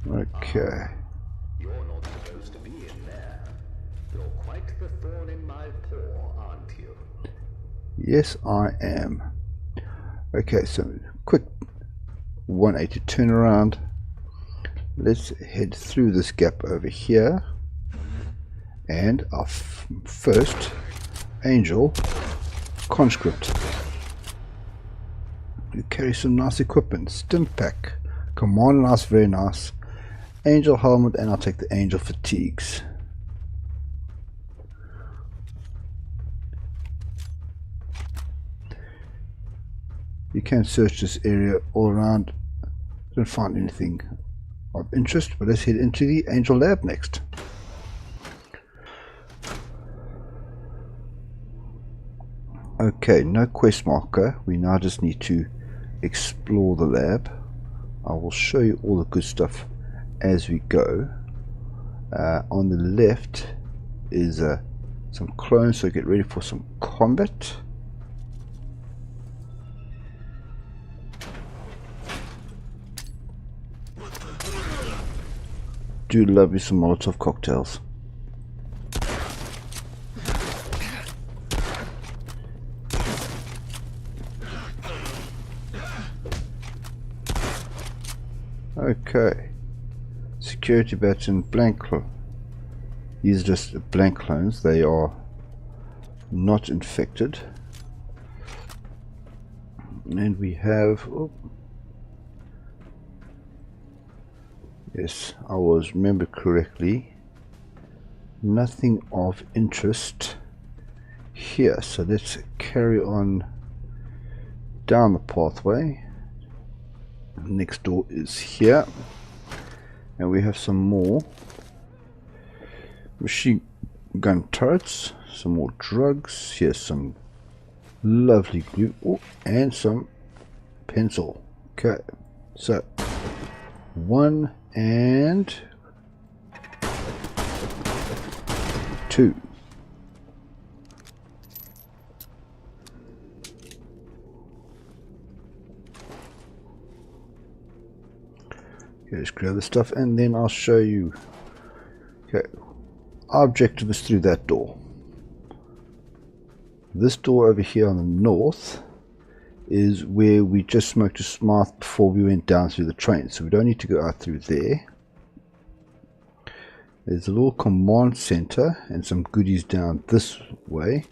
Okay. You're not supposed to be in there. You're quite the thorn in my paw, aren't you? Yes, I am. Okay, so quick 180 turnaround. Let's head through this gap over here. And our first angel conscript. You carry some nice equipment. Stim pack. Command nice, very nice. Angel helmet, and I'll take the angel fatigues. You can search this area all around. Don't find anything of interest, but let's head into the angel lab next. Okay, no quest marker. We now just need to explore the lab. I will show you all the good stuff as we go. On the left is some clones, so get ready for some combat. Do love you some Molotov cocktails. Okay, security bats and blank clone. These are just blank clones. They are not infected. And we have, oh, yes, I was remember correctly, nothing of interest here. So let's carry on down the pathway. Next door is here, and we have some more machine gun turrets, some more drugs. Here's some lovely glue, oh, and some pencil. Okay, so 1 and 2. Let's grab the stuff and then I'll show you. Okay, our objective is through that door. This door over here on the north is where we just smoked a Smythe before we went down through the train, so we don't need to go out through there. There's a little command center and some goodies down this way,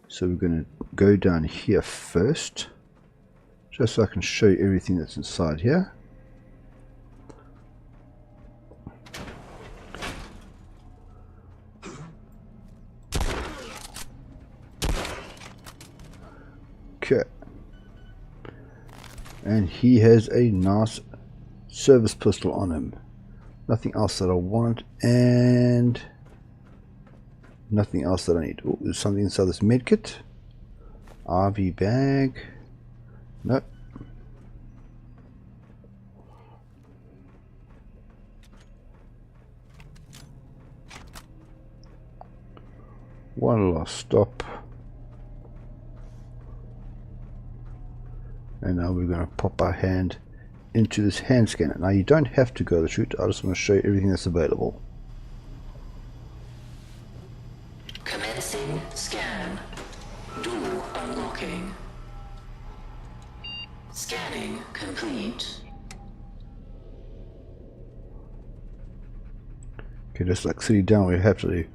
so we're going to go down here first, just so I can show you everything that's inside here. Okay, and he has a nice service pistol on him. Nothing else that I want, and nothing else that I need. Oh, there's something inside this medkit. RV bag. Nope. One last stop. And now we're going to pop our hand into this hand scanner. Now you don't have to go the route, I just want to show you everything that's available. Commencing scan. Door unlocking. Scanning complete. Okay, just like sitting down, we have to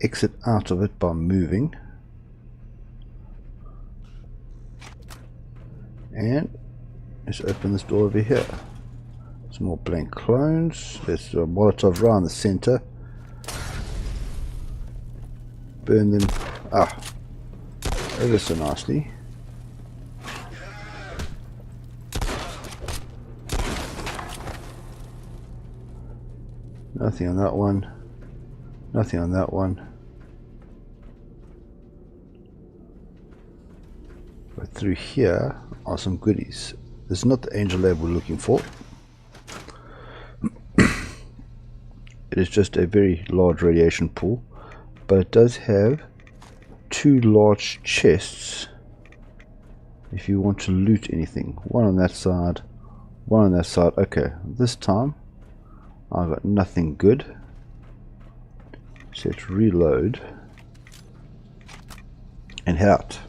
exit out of it by moving. And let's open this door over here. Some more blank clones. There's a Molotov right in the center. Burn them. Ah, ever so nicely. Nothing on that one. Nothing on that one. But through here are some goodies. This is not the Angel Lab we're looking for. It is just a very large radiation pool, but it does have two large chests if you want to loot anything. One on that side, one on that side. Okay, this time I've got nothing good. So let's reload and head out.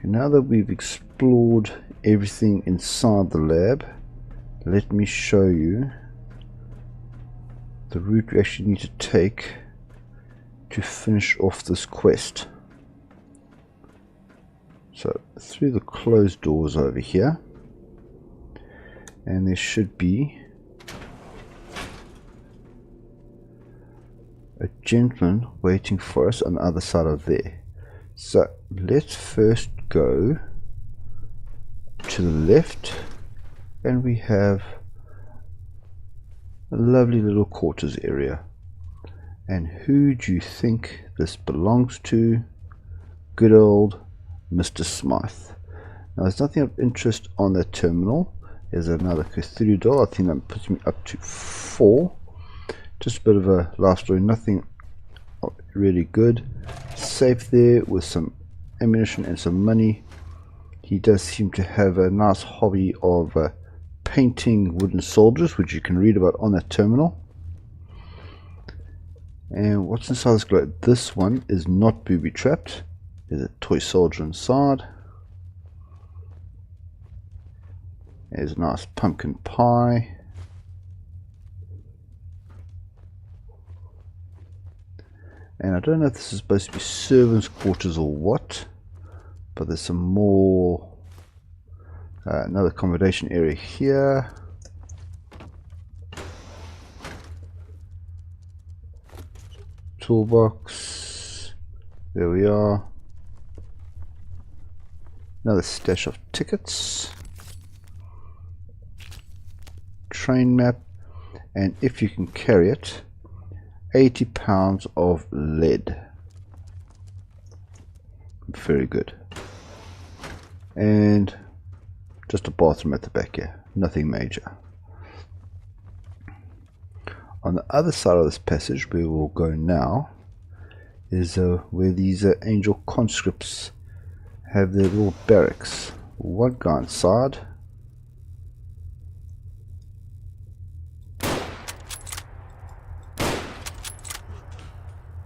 Now that we've explored everything inside the lab, let me show you the route we actually need to take to finish off this quest. So through the closed doors over here, and there should be a gentleman waiting for us on the other side of there. So let's first go to the left, and we have a lovely little quarters area. And who do you think this belongs to? Good old Mr. Smythe. Now there's nothing of interest on that terminal. There's another Cthulhu doll. I think that puts me up to 4. Just a bit of a life story, nothing really good. Safe there with some ammunition and some money. He does seem to have a nice hobby of painting wooden soldiers, which you can read about on that terminal. And what's inside this globe? This one is not booby trapped. There's a toy soldier inside. There's a nice pumpkin pie. And I don't know if this is supposed to be servants' quarters or what, but there's some more, another accommodation area here. Toolbox, there we are. Another stash of tickets. Train map, and if you can carry it, 80 pounds of lead. Very good. And just a bathroom at the back here, nothing major. On the other side of this passage, where we'll go now, is where these angel conscripts have their little barracks. One guy inside.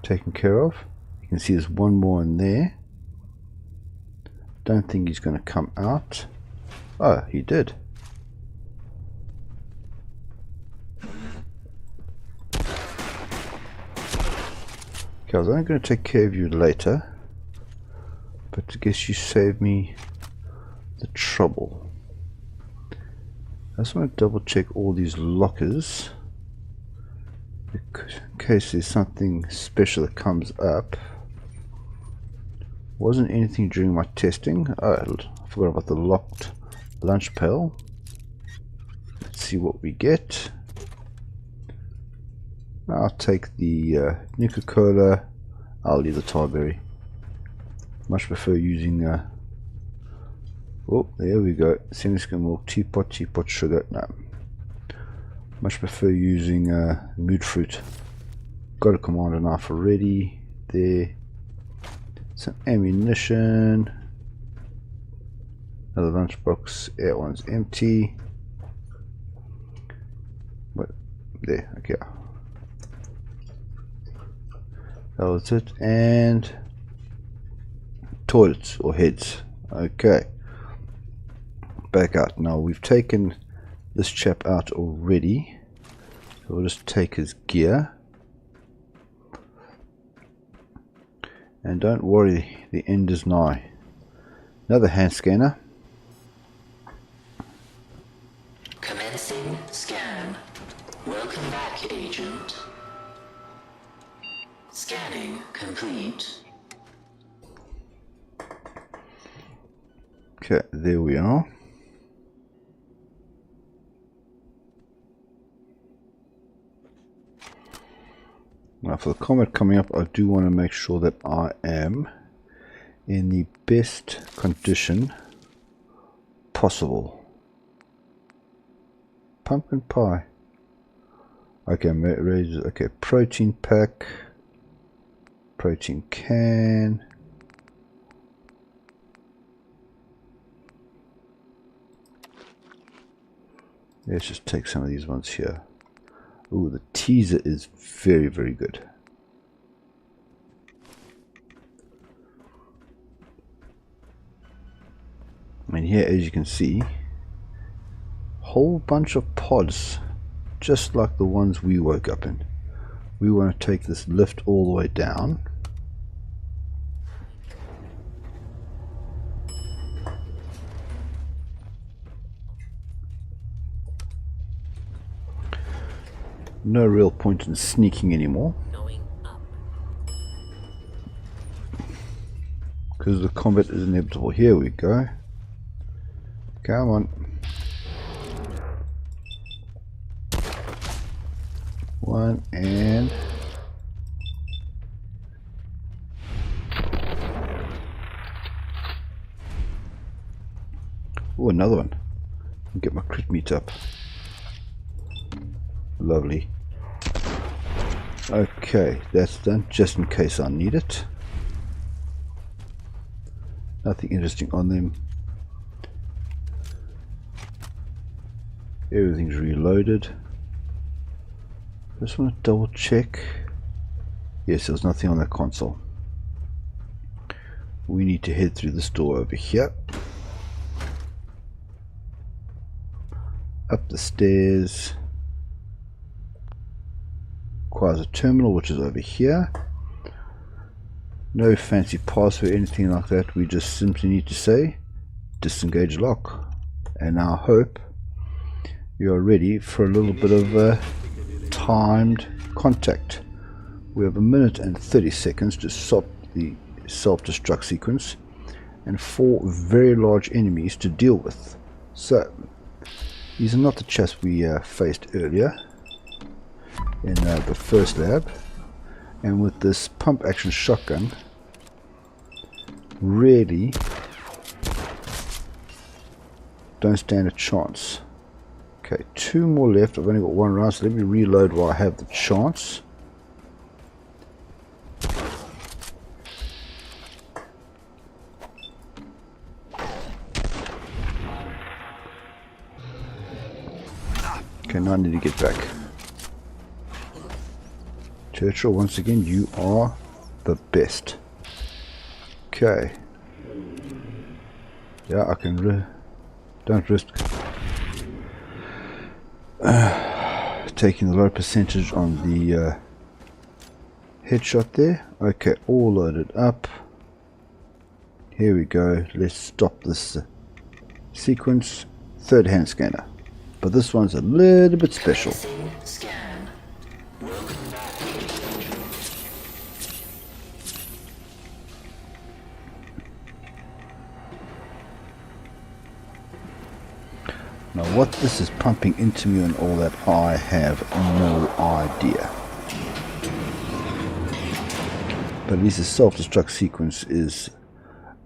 Taken care of. You can see there's one more in there. Don't think he's going to come out. Oh, he did. Okay, I was only going to take care of you later, but I guess you saved me the trouble. I just want to double check all these lockers in case there's something special that comes up. Wasn't anything during my testing. Oh, I forgot about the locked lunch pail. Let's see what we get. I'll take the Nuka-Cola. I'll leave the Tarberry. Much prefer using oh, there we go. Seneca milk, teapot sugar. No. Much prefer using mood fruit. Got a commander knife already. There. Some ammunition. Another lunchbox. That one's empty. What? There. Okay. That was it. And toilets or heads. Okay. Back out. Now we've taken this chap out already. So we'll just take his gear. And don't worry, the end is nigh. Another hand scanner. Commencing scan. Welcome back, Agent. Scanning complete. Okay, there we are. Now for the combat coming up, I do want to make sure that I am in the best condition possible. Pumpkin pie. Okay, okay, protein pack, protein can. Let's just take some of these ones here. Ooh, the teaser is very, very good. And here, as you can see, whole bunch of pods, just like the ones we woke up in. We want to take this lift all the way down. No real point in sneaking anymore, because the combat is inevitable. Here we go. Come on. One and oh, another one. Get my crit meat up. Lovely. Okay, that's done, just in case I need it. Nothing interesting on them. Everything's reloaded. Just want to double check. Yes, there's nothing on the console. We need to head through this door over here. Up the stairs. Requires a terminal, which is over here. No fancy password or anything like that. We just simply need to say disengage lock. And now hope you are ready for a little bit of timed contact. We have 1 minute and 30 seconds to stop the self-destruct sequence and 4 very large enemies to deal with. So these are not the chaps we faced earlier in the first lab, and with this pump action shotgun, really don't stand a chance. Okay, 2 more left. I've only got 1 round, so let me reload while I have the chance. Okay, now I need to get back. Churchill, once again, you are the best. Okay. Yeah, I can don't risk taking the low percentage on the headshot there. Okay, all loaded up. Here we go. Let's stop this sequence. Third hand scanner. But this one's a little bit special. Scan. Welcome back, Agent. Now what this is pumping into me and all that, I have no idea. But at least the self-destruct sequence is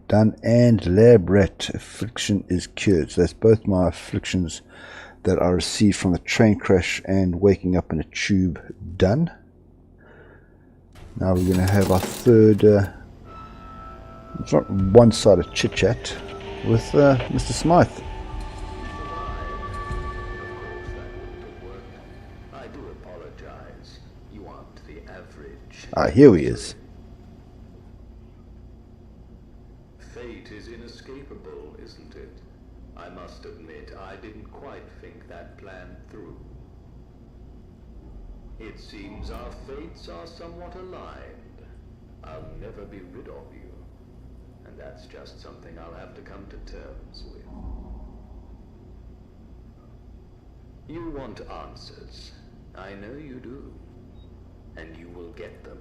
done and lab rat affliction is cured. So that's both my afflictions that I received from the train crash and waking up in a tube done. Now we're going to have our third, it's not one-sided chit-chat with Mr. Smythe. I do apologize. You aren't the average. Ah, here he is. Fate is inescapable, isn't it? I must admit, I didn't quite think that plan through. It seems our fates are somewhat aligned. I'll never be rid of you. And that's just something I'll have to come to terms with. You want answers. I know you do. And you will get them.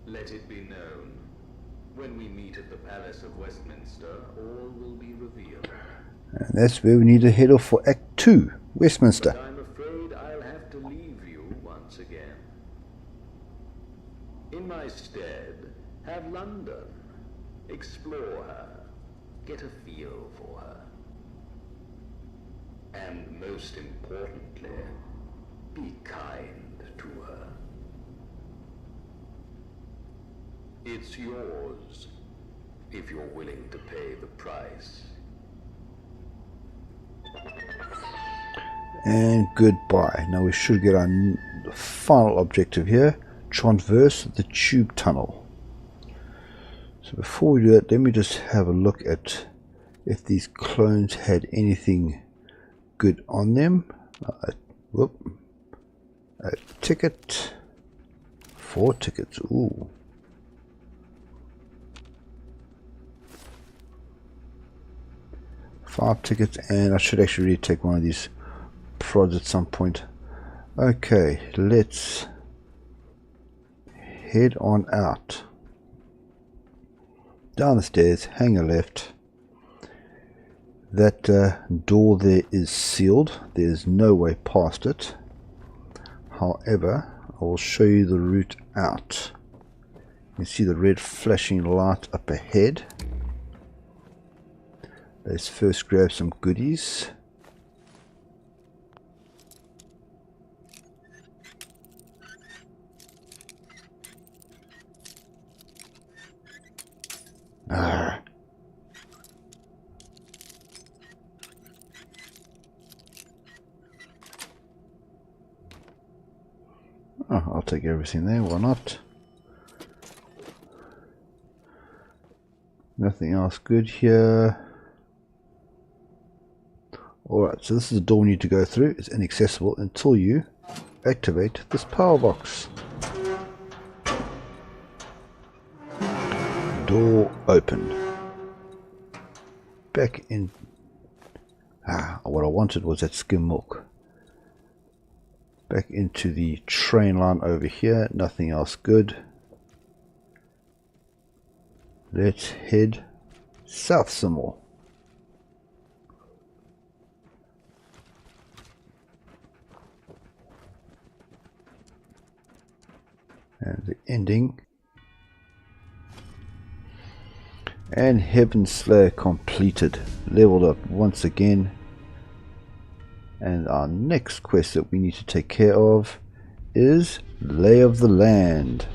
Let it be known. When we meet at the Palace of Westminster, all will be revealed. And that's where we need to head off for Act 2, Westminster. But I'm afraid I'll have to leave you once again. In my stead, have London. Explore her. Get a feel for her. And most importantly, be kind to her. It's yours, if you're willing to pay the price. And goodbye. Now we should get our final objective here. Traverse the tube tunnel. So before we do that, let me just have a look at if these clones had anything good on them. A ticket. 4 tickets. Ooh. Five tickets, and I should actually really take one of these prods at some point. Okay, let's head on out. Down the stairs, hang a left. That door there is sealed. There's no way past it. However, I will show you the route out. You can see the red flashing light up ahead. Let's first grab some goodies. Oh, I'll take everything there, why not? Nothing else good here. Alright, so this is the door we need to go through. It's inaccessible until you activate this power box. Door open. Back in. What I wanted was that skim milk. Back into the train line over here. Nothing else good. Let's head south some more. And the ending. And Heavenslayer completed. Leveled up once again. And our next quest that we need to take care of is Lay of the Land.